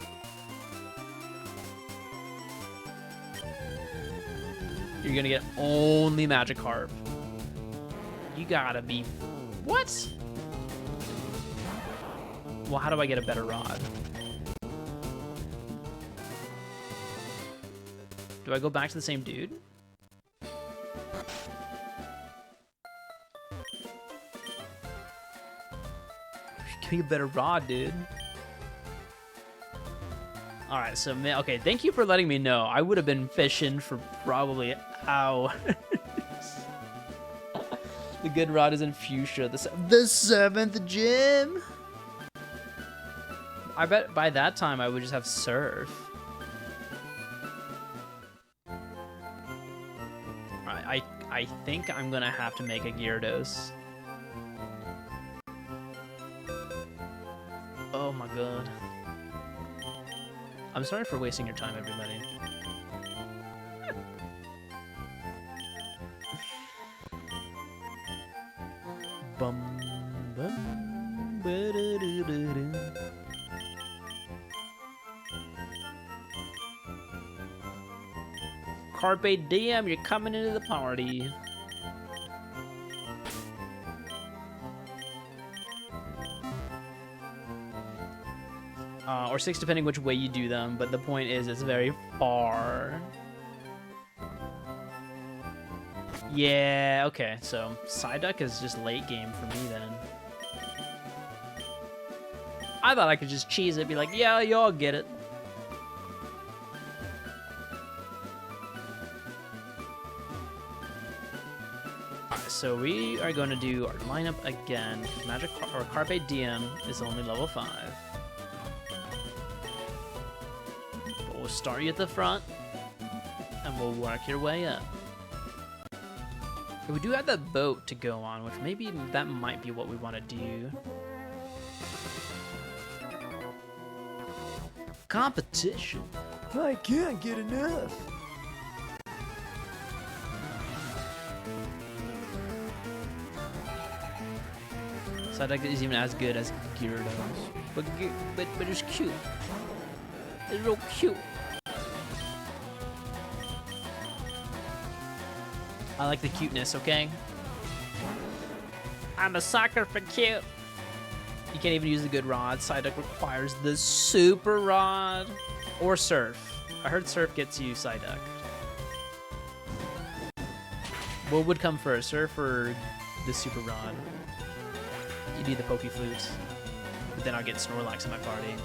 You're gonna get only Magikarp. You gotta be... What? Well, how do I get a better rod? Do I go back to the same dude? Give me a better rod, dude. Alright, so, okay, thank you for letting me know. I would have been fishing for probably hours. The good rod is in fuchsia. The seventh gym. I bet by that time I would just have surf. I think I'm gonna have to make a Gyarados. Oh my god. I'm sorry for wasting your time, everybody. Bum, bum, ba-da-da-da-da. Carpe diem, you're coming into the party. Or 6 depending which way you do them, but the point is it's very far. Yeah, okay, so Psyduck is just late game for me then. I thought I could just cheese it, be like, yeah, y'all get it. Alright, so we are going to do our lineup again. Carpe Diem is only level 5. But we'll start you at the front, and we'll work your way up. We do have the boat to go on, which maybe that might be what we want to do. Competition. I can't get enough. Psyduck is even as good as Gyarados, but it's cute. It's real cute. I like the cuteness, okay? I'm a sucker for cute. You can't even use the good rod. Psyduck requires the super rod or surf. I heard surf gets you Psyduck. What would come first, surf or the super rod? You need the Poke Flute, but then I'll get Snorlax in my party.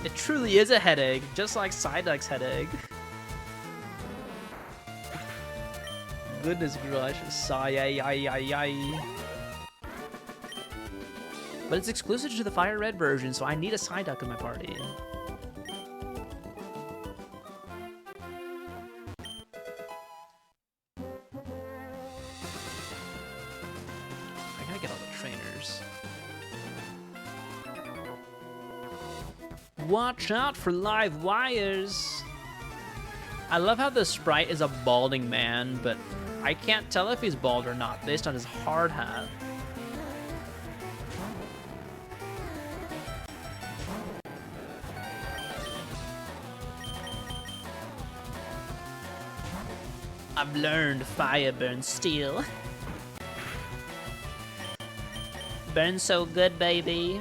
It truly is a head egg, just like Psyduck's head egg. Goodness gracious, but it's exclusive to the FireRed version, so I need a Psyduck in my party. I gotta get all the trainers. Watch out for live wires. I love how the sprite is a balding man, but I can't tell if he's bald or not based on his hard hat. I've learned fire burns steel. Burns so good, baby.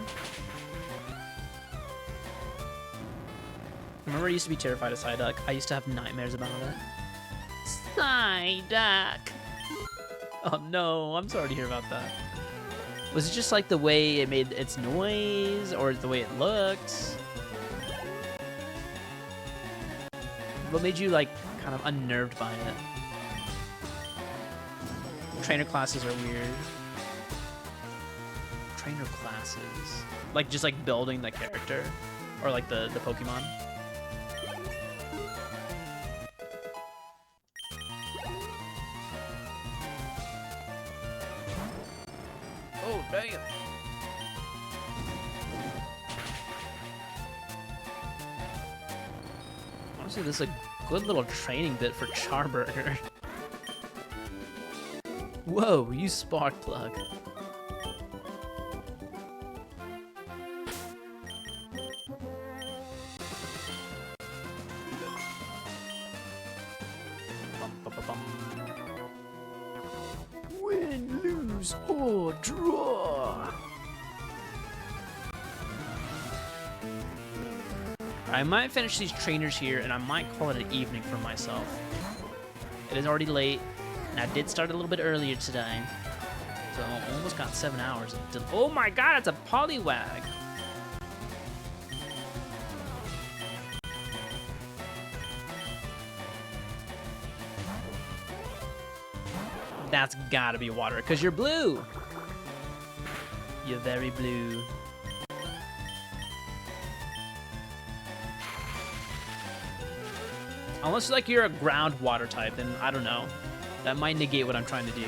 Remember, I used to be terrified of Psyduck. I used to have nightmares about it. Psyduck. Oh no, I'm sorry to hear about that. Was it just like the way it made its noise, or the way it looked? What made you like kind of unnerved by it? Trainer classes are weird. Trainer classes, like just like building the character, or like the Pokemon. Oh, damn. Honestly, this is a good little training bit for Charburger. Whoa, you spark plug. Win, lose, or draw. I might finish these trainers here, and I might call it an evening for myself. It is already late, and I did start a little bit earlier today. So almost got 7 hours. Oh my god, it's a Poliwag. That's gotta be water, because you're blue. You're very blue. Unless like you're a ground water type, then I don't know. That might negate what I'm trying to do.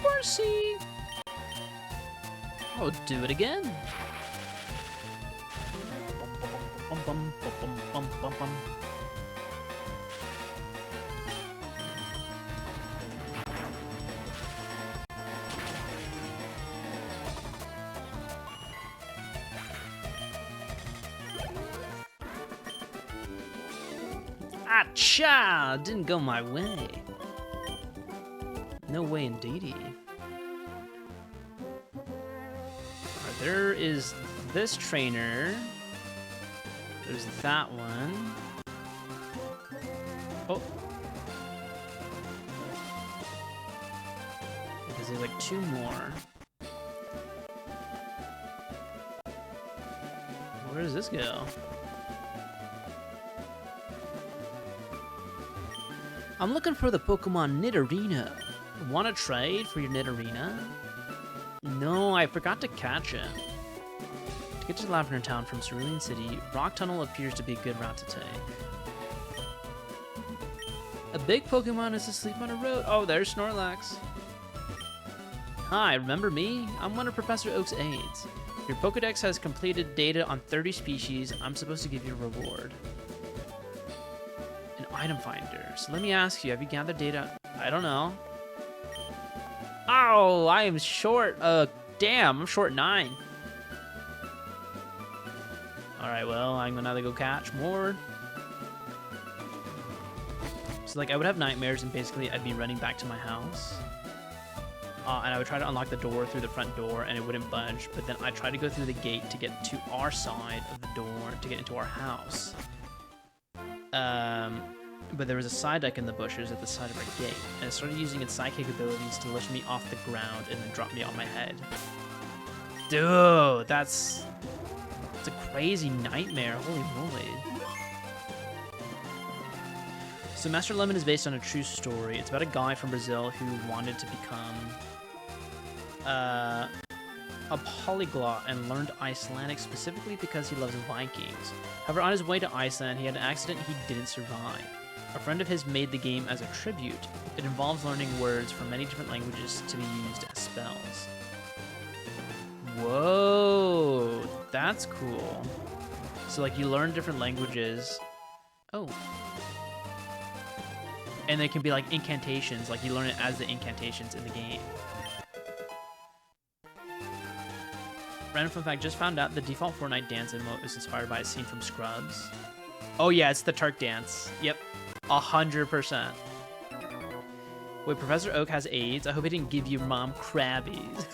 Horsey! I'll do it again. Bum, bum, bum, bum, bum, bum, bum. Acha! Didn't go my way. No way indeedy. Alright, there is this trainer. There's that one. Oh. Because there's like 2 more. Where does this go? I'm looking for the Pokemon Nidorino. Want to trade for your Nidorina? No, I forgot to catch it. To get to Lavender Town from Cerulean City, Rock Tunnel appears to be a good route to take. A big Pokemon is asleep on a road. Oh, there's Snorlax. Hi, remember me? I'm one of Professor Oak's aides. Your Pokedex has completed data on 30 species. I'm supposed to give you a reward. An item finder. So let me ask you, have you gathered data? I don't know. Oh, I am short. Damn, I'm short 9. Alright, well, I'm gonna have to go catch more. So, like, I would have nightmares, and basically I'd be running back to my house. And I would try to unlock the door through the front door, and it wouldn't budge. But then I'd try to go through the gate to get to our side of the door to get into our house. But there was a Psyduck in the bushes at the side of our gate, and it started using its psychic abilities to lift me off the ground and then drop me on my head. Dude, that's a crazy nightmare. Holy moly. So Master Lemon is based on a true story. It's about a guy from Brazil who wanted to become a polyglot and learned Icelandic specifically because he loves Vikings. However, on his way to Iceland, he had an accident he didn't survive. A friend of his made the game as a tribute. It involves learning words from many different languages to be used as spells. Whoa, that's cool. So like you learn different languages. Oh. And they can be like incantations, like you learn it as the incantations in the game. Random fun fact, just found out the default Fortnite dance emote is inspired by a scene from Scrubs. Oh yeah, it's the Turk dance. Yep, 100%. Wait, Professor Oak has AIDS? I hope he didn't give your mom Krabbies.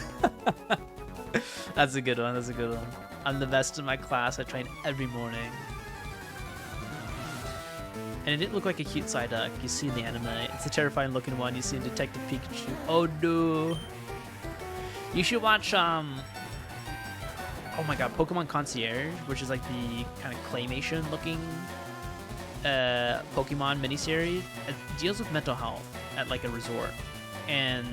That's a good one, that's a good one. I'm the best in my class, I train every morning. And it didn't look like a cute Psyduck you see in the anime. It's a terrifying looking one you see in Detective Pikachu. Oh no. You should watch, oh my god, Pokemon Concierge, which is like the kind of claymation looking Pokemon miniseries. It deals with mental health at like a resort. And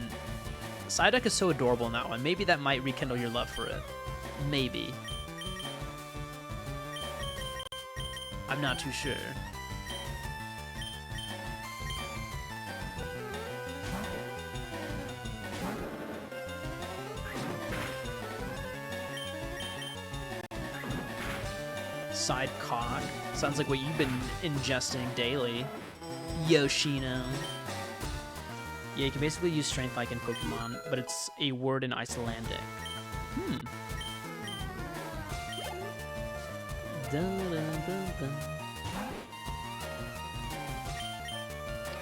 Psyduck is so adorable in that one. Maybe that might rekindle your love for it. Maybe. I'm not too sure. Side cock. Sounds like what you've been ingesting daily. Yoshino. Yeah, you can basically use strength like in Pokemon, but it's a word in Icelandic.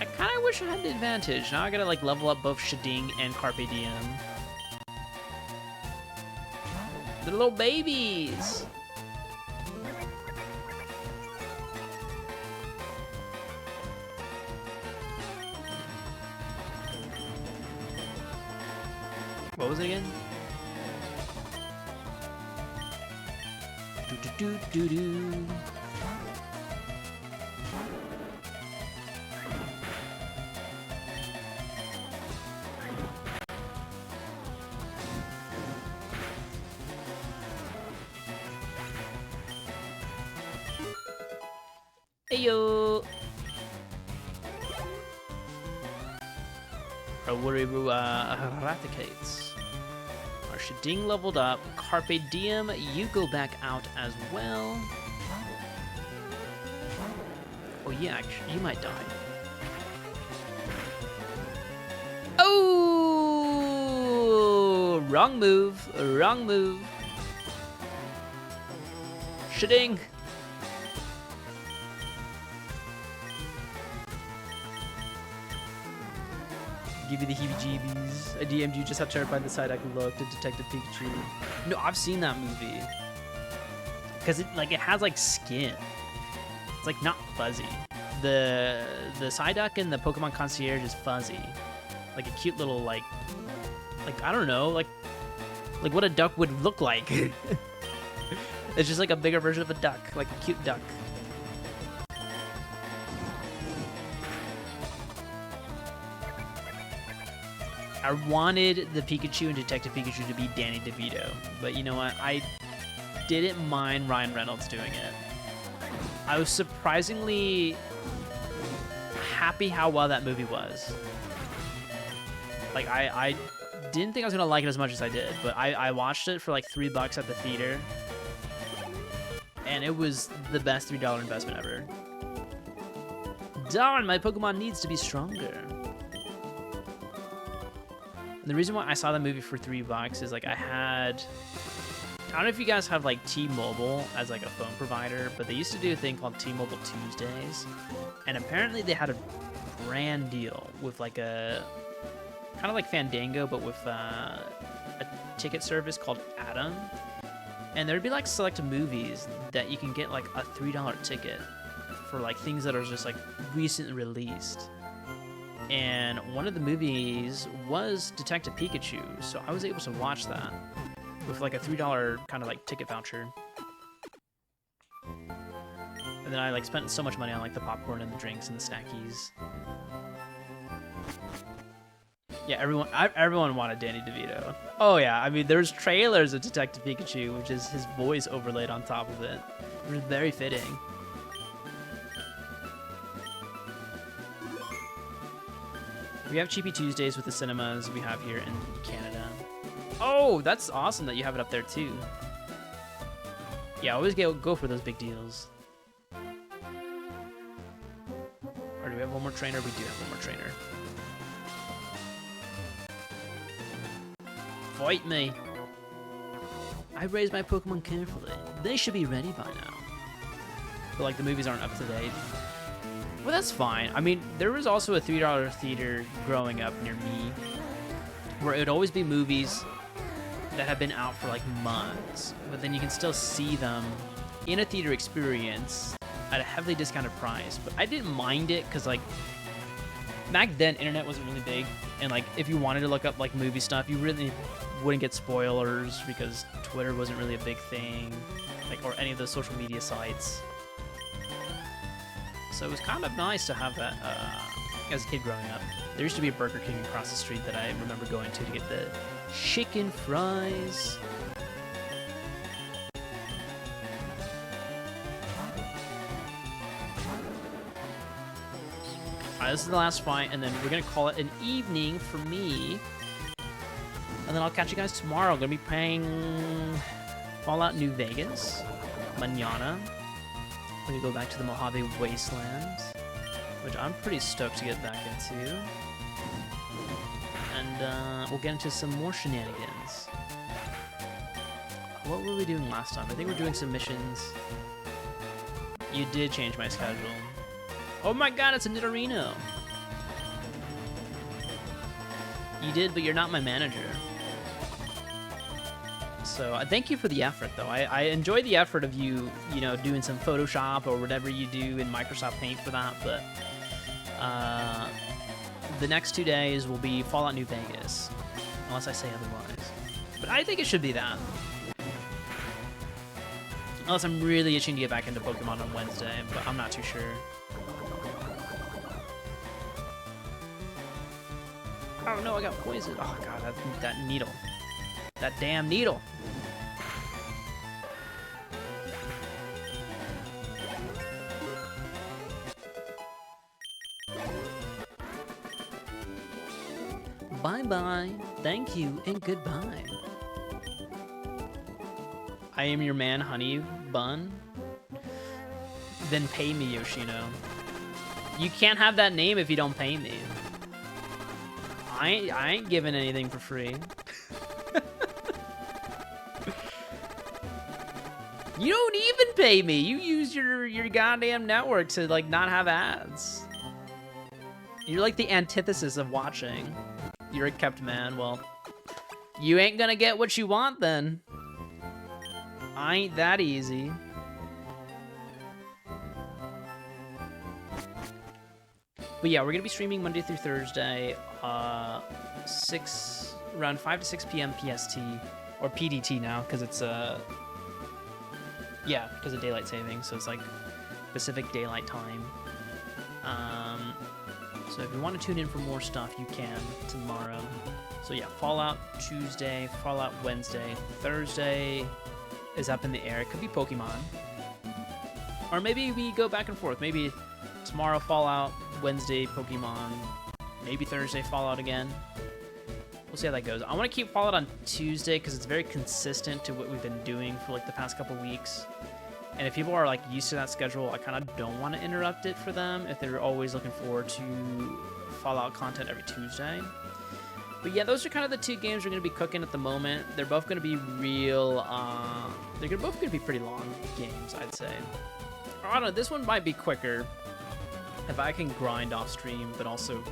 I kind of wish I had the advantage. Now I gotta like level up both Shading and Carpe Diem. They're little babies. What was it again? Do do do do do. Heyo. Awuriru eradicates. Our Shading leveled up. Carpe Diem, you go back out as well. Oh yeah, actually, you might die. Oh! Wrong move. Wrong move. Shading. Give you the heebie-jeebies. I DM'd you just how terrified the Psyduck looked at Detective Pikachu. No, I've seen that movie. Because it has like skin. It's like not fuzzy. The Psyduck in the Pokemon Concierge is fuzzy. Like a cute little like I don't know, like what a duck would look like. It's just like a bigger version of a duck, like a cute duck. I wanted the Pikachu and Detective Pikachu to be Danny DeVito, but you know what? I didn't mind Ryan Reynolds doing it. I was surprisingly happy how well that movie was. Like, I didn't think I was gonna like it as much as I did, but I watched it for like $3 at the theater, and it was the best $3 investment ever. Darn, my Pokemon needs to be stronger. And the reason why I saw the movie for $3 is like I don't know if you guys have like T-Mobile as like a phone provider, but they used to do a thing called T-Mobile Tuesdays, and apparently they had a brand deal with like a kind of like Fandango, but with a ticket service called Atom, and there'd be like select movies that you can get like a $3 ticket for like things that are just like recently released. And one of the movies was Detective Pikachu, so I was able to watch that with like a $3 kind of like ticket voucher. And then I like spent so much money on like the popcorn and the drinks and the snackies. Yeah, everyone wanted Danny DeVito. Oh yeah, I mean there's trailers of Detective Pikachu, which is his voice overlaid on top of it. It was very fitting. We have Cheapy Tuesdays with the cinemas we have here in Canada. Oh, that's awesome that you have it up there too. Yeah, always go for those big deals. Or do we have one more trainer? We do have one more trainer. Fight me. I raised my Pokemon carefully. They should be ready by now. But like the movies aren't up to date. Well, that's fine. I mean, there was also a $3 theater growing up near me where it would always be movies that have been out for like months, but then you can still see them in a theater experience at a heavily discounted price. But I didn't mind it because like back then internet wasn't really big, and like if you wanted to look up like movie stuff, you really wouldn't get spoilers because Twitter wasn't really a big thing, like, or any of those social media sites. So it was kind of nice to have that as a kid growing up. There used to be a Burger King across the street that I remember going to get the chicken fries. Alright, this is the last fight, and then we're going to call it an evening for me. And then I'll catch you guys tomorrow. I'm going to be playing Fallout New Vegas, Manana. We're going to go back to the Mojave Wasteland, which I'm pretty stoked to get back into. And we'll get into some more shenanigans. What were we doing last time? I think we're doing some missions. You did change my schedule. Oh my god, it's a Nidorino. You did, but you're not my manager. So thank you for the effort, though. I enjoy the effort of you, you know, doing some Photoshop or whatever you do in Microsoft Paint for that. But the next 2 days will be Fallout New Vegas, unless I say otherwise. But I think it should be that. Unless I'm really itching to get back into Pokemon on Wednesday, but I'm not too sure. Oh no, I got poisoned. Oh god, that needle. That damn needle. Bye-bye. Thank you and goodbye. I am your man, honey bun. Then pay me, Yoshino. You can't have that name if you don't pay me. I ain't giving anything for free. You don't even pay me. You use your goddamn network to like not have ads. You're like the antithesis of watching. You're a kept man. Well, you ain't gonna get what you want then. I ain't that easy. But yeah, we're gonna be streaming Monday through Thursday, around 5 to 6 p.m. PST or PDT now, because it's yeah, because of daylight saving, so it's like Pacific Daylight Time. So if you want to tune in for more stuff, you can tomorrow. So yeah, Fallout Tuesday, Fallout Wednesday, Thursday is up in the air. It could be Pokemon. Or maybe we go back and forth. Maybe tomorrow Fallout, Wednesday Pokemon, maybe Thursday Fallout again. We'll see how that goes. I want to keep Fallout on Tuesday because it's very consistent to what we've been doing for like the past couple weeks. And if people are like used to that schedule, I kind of don't want to interrupt it for them if they're always looking forward to Fallout content every Tuesday. But yeah, those are kind of the two games we're going to be cooking at the moment. They're both going to be real, they're both going to be pretty long games, I'd say. I don't know, this one might be quicker if I can grind off stream, but also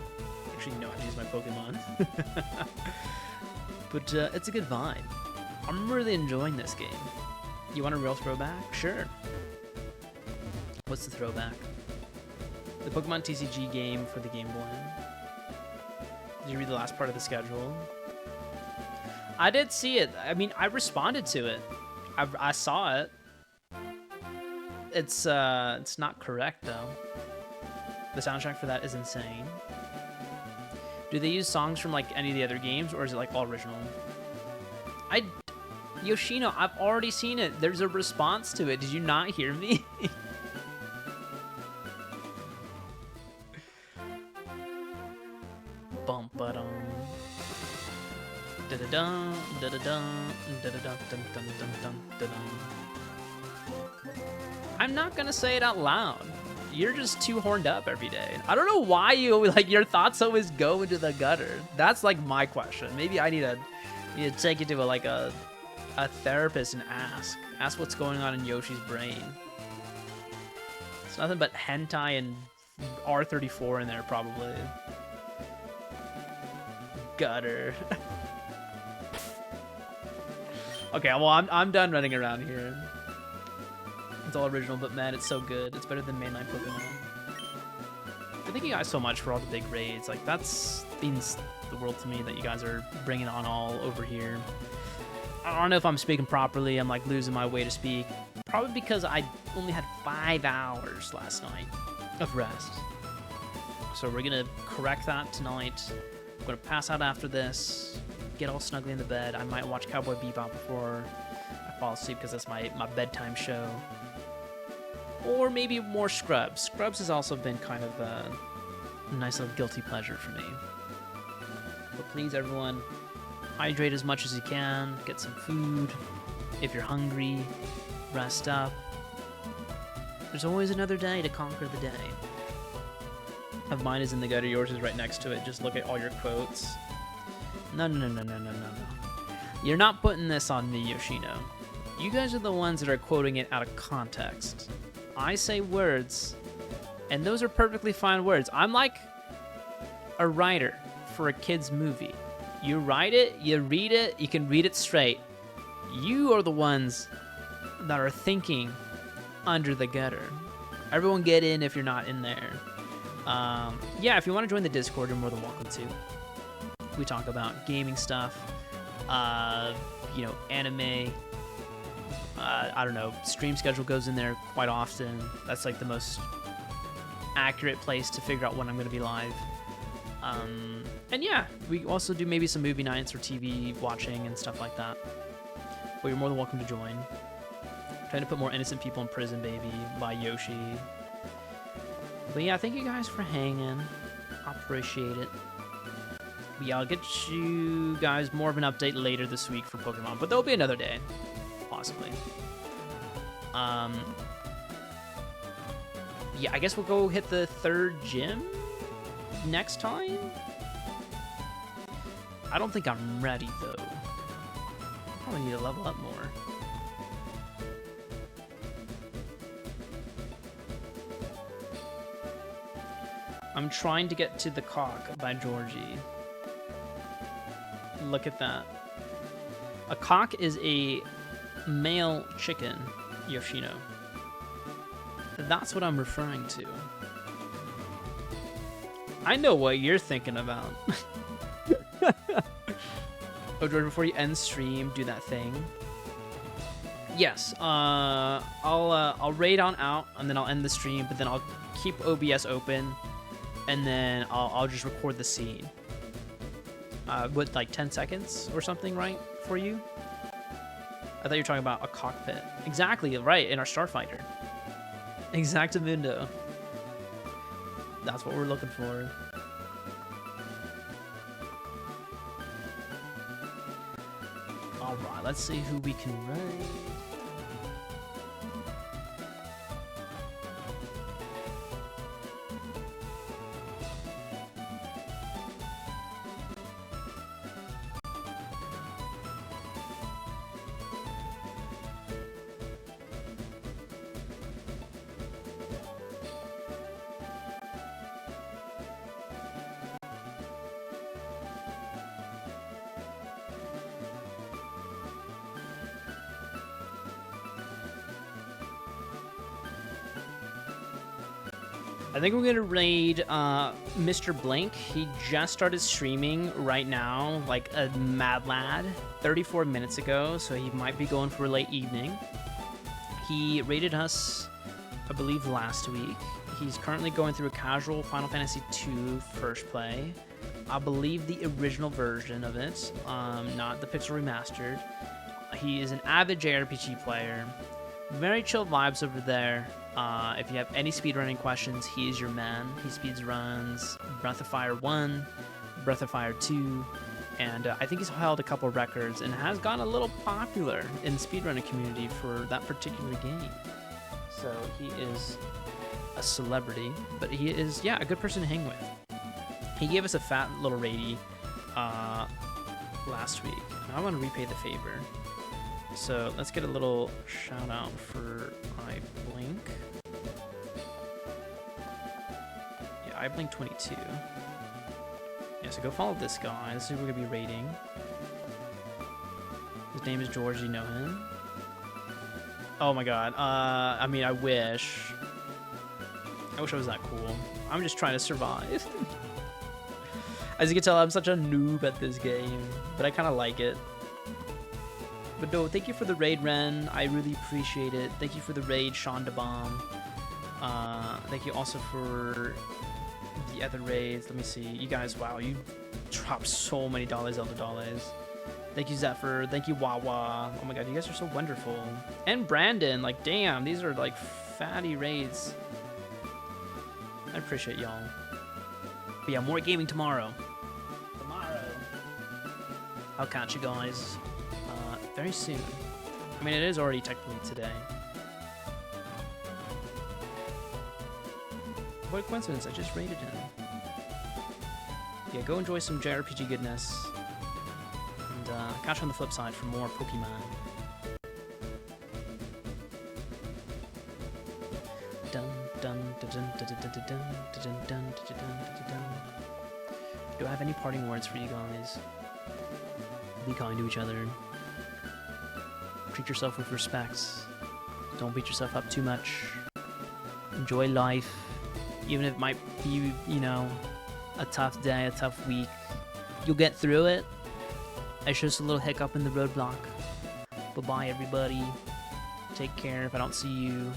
actually know how to use my Pokemon. But it's a good vibe. I'm really enjoying this game. You want a real throwback? Sure. What's the throwback? The Pokemon TCG game for the Game Boy. Did you read the last part of the schedule? I did see it. I mean, I responded to it. I saw it. It's not correct though. The soundtrack for that is insane. Do they use songs from like any of the other games, or is it like all original? Yoshino, I've already seen it. There's a response to it. Did you not hear me? Bum ba dum. Da da dum da da dum da da dum dum dum dum dum da dum. I'm not gonna say it out loud. You're just too horned up every day. I don't know why you like your thoughts always go into the gutter. That's like my question. Maybe I need to take you to a therapist and ask what's going on in Yoshi's brain. It's nothing but hentai and R34 in there probably. Gutter. Okay, well I'm done running around here. It's all original, but man, it's so good. It's better than mainline Pokemon. Thank you guys so much for all the big raids. Like, that's means the world to me that you guys are bringing on all over here. I don't know if I'm speaking properly. I'm like losing my way to speak. Probably because I only had 5 hours last night of rest. So we're gonna correct that tonight. I'm gonna pass out after this, get all snugly in the bed. I might watch Cowboy Bebop before I fall asleep because that's my bedtime show. Or maybe more Scrubs. Scrubs has also been kind of a nice little guilty pleasure for me. But please, everyone, hydrate as much as you can. Get some food. If you're hungry, rest up. There's always another day to conquer the day. Of mine is in the gutter, yours is right next to it. Just look at all your quotes. No. You're not putting this on me, Yoshino. You guys are the ones that are quoting it out of context. I say words, and those are perfectly fine words. I'm like a writer for a kid's movie. You write it, you read it, you can read it straight. You are the ones that are thinking under the gutter. Everyone get in if you're not in there. Yeah, if you want to join the Discord, you're more than welcome to. We talk about gaming stuff, you know, anime. I don't know, stream schedule goes in there quite often. That's like the most accurate place to figure out when I'm going to be live. And yeah, we also do maybe some movie nights or TV watching and stuff like that. But you're more than welcome to join. Trying to put more innocent people in prison, baby, by Yoshi. But yeah, thank you guys for hanging. I appreciate it. But yeah, I'll get you guys more of an update later this week for Pokemon, but there'll be another day, possibly. Yeah, I guess we'll go hit the 3rd gym next time. I don't think I'm ready though. Probably need to level up more. I'm trying to get to the cock by Georgie. Look at that. A cock is a male chicken, Yoshino. That's what I'm referring to. I know what you're thinking about. Oh, George, before you end stream, do that thing. Yes, I'll raid on out, and then I'll end the stream, but then I'll keep OBS open, and then I'll just record the scene. With like 10 seconds or something, right, for you? I thought you were talking about a cockpit. Exactly, right, in our Starfighter. Exactamundo. That's what we're looking for. Alright, let's see who we can raid. I think we're gonna raid Mr. Blink. He just started streaming right now, like a mad lad, 34 minutes ago, so he might be going for a late evening. He raided us, I believe, last week. He's currently going through a casual Final Fantasy II first play. I believe the original version of it, not the Pixel Remastered. He is an avid JRPG player. Very chill vibes over there. If you have any speedrunning questions, he is your man. He speedruns Breath of Fire 1, Breath of Fire 2, and I think he's held a couple records and has gotten a little popular in the speedrunning community for that particular game. So he is a celebrity, but he is, yeah, a good person to hang with. He gave us a fat little raidie last week, and I want to repay the favor. So let's get a little shout out for iBlink. Yeah, iBlink 22. Yeah, so go follow this guy. This is who we're gonna be raiding. His name is George. You know him? Oh my god. I mean, I wish. I wish I was that cool. I'm just trying to survive. As you can tell, I'm such a noob at this game, but I kind of like it. But no, thank you for the raid, Ren. I really appreciate it. Thank you for the raid, Sean DeBomb. Thank you also for the other raids. Let me see. You guys, wow, you dropped so many dollars, Elder dollars. Thank you, Zephyr. Thank you, Wawa. Oh my god, you guys are so wonderful. And Brandon, like, damn, these are like fatty raids. I appreciate y'all. But yeah, more gaming tomorrow. I'll catch you guys very soon. I mean, it is already technically today. What a coincidence, I just raided him. Yeah, go enjoy some JRPG goodness. And catch you on the flip side for more Pokemon. Do I have any parting words for you guys? Be kind to each other. Treat yourself with respect. Don't beat yourself up too much. Enjoy life. Even if it might be, you know, a tough day, a tough week. You'll get through it. It's just a little hiccup in the roadblock. Bye-bye, everybody. Take care if I don't see you.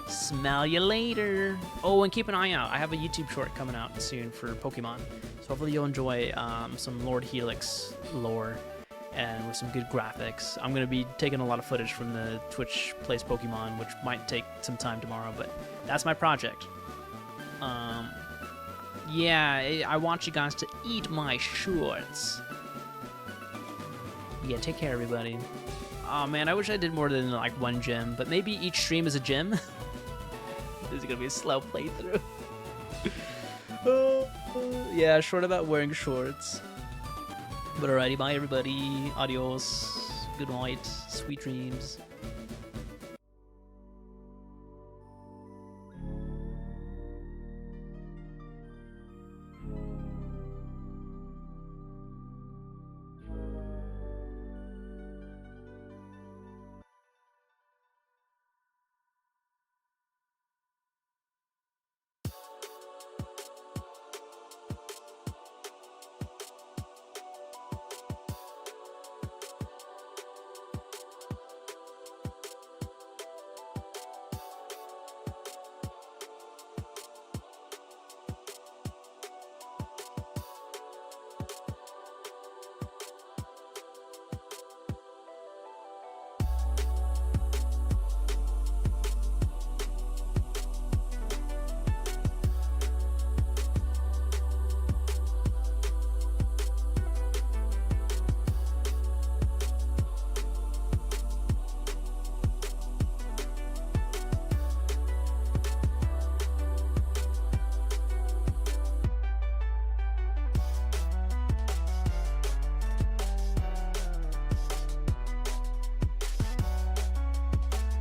Smell you later. Oh, and keep an eye out. I have a YouTube short coming out soon for Pokemon. So hopefully you'll enjoy some Lord Helix lore and with some good graphics. I'm going to be taking a lot of footage from the Twitch Plays Pokemon, which might take some time tomorrow, but that's my project. Yeah, I want you guys to eat my shorts. Yeah, take care, everybody. Oh man, I wish I did more than like one gym, but maybe each stream is a gym. This is gonna be a slow playthrough. Yeah, short about wearing shorts. But alrighty, bye everybody. Adios. Good night. Sweet dreams.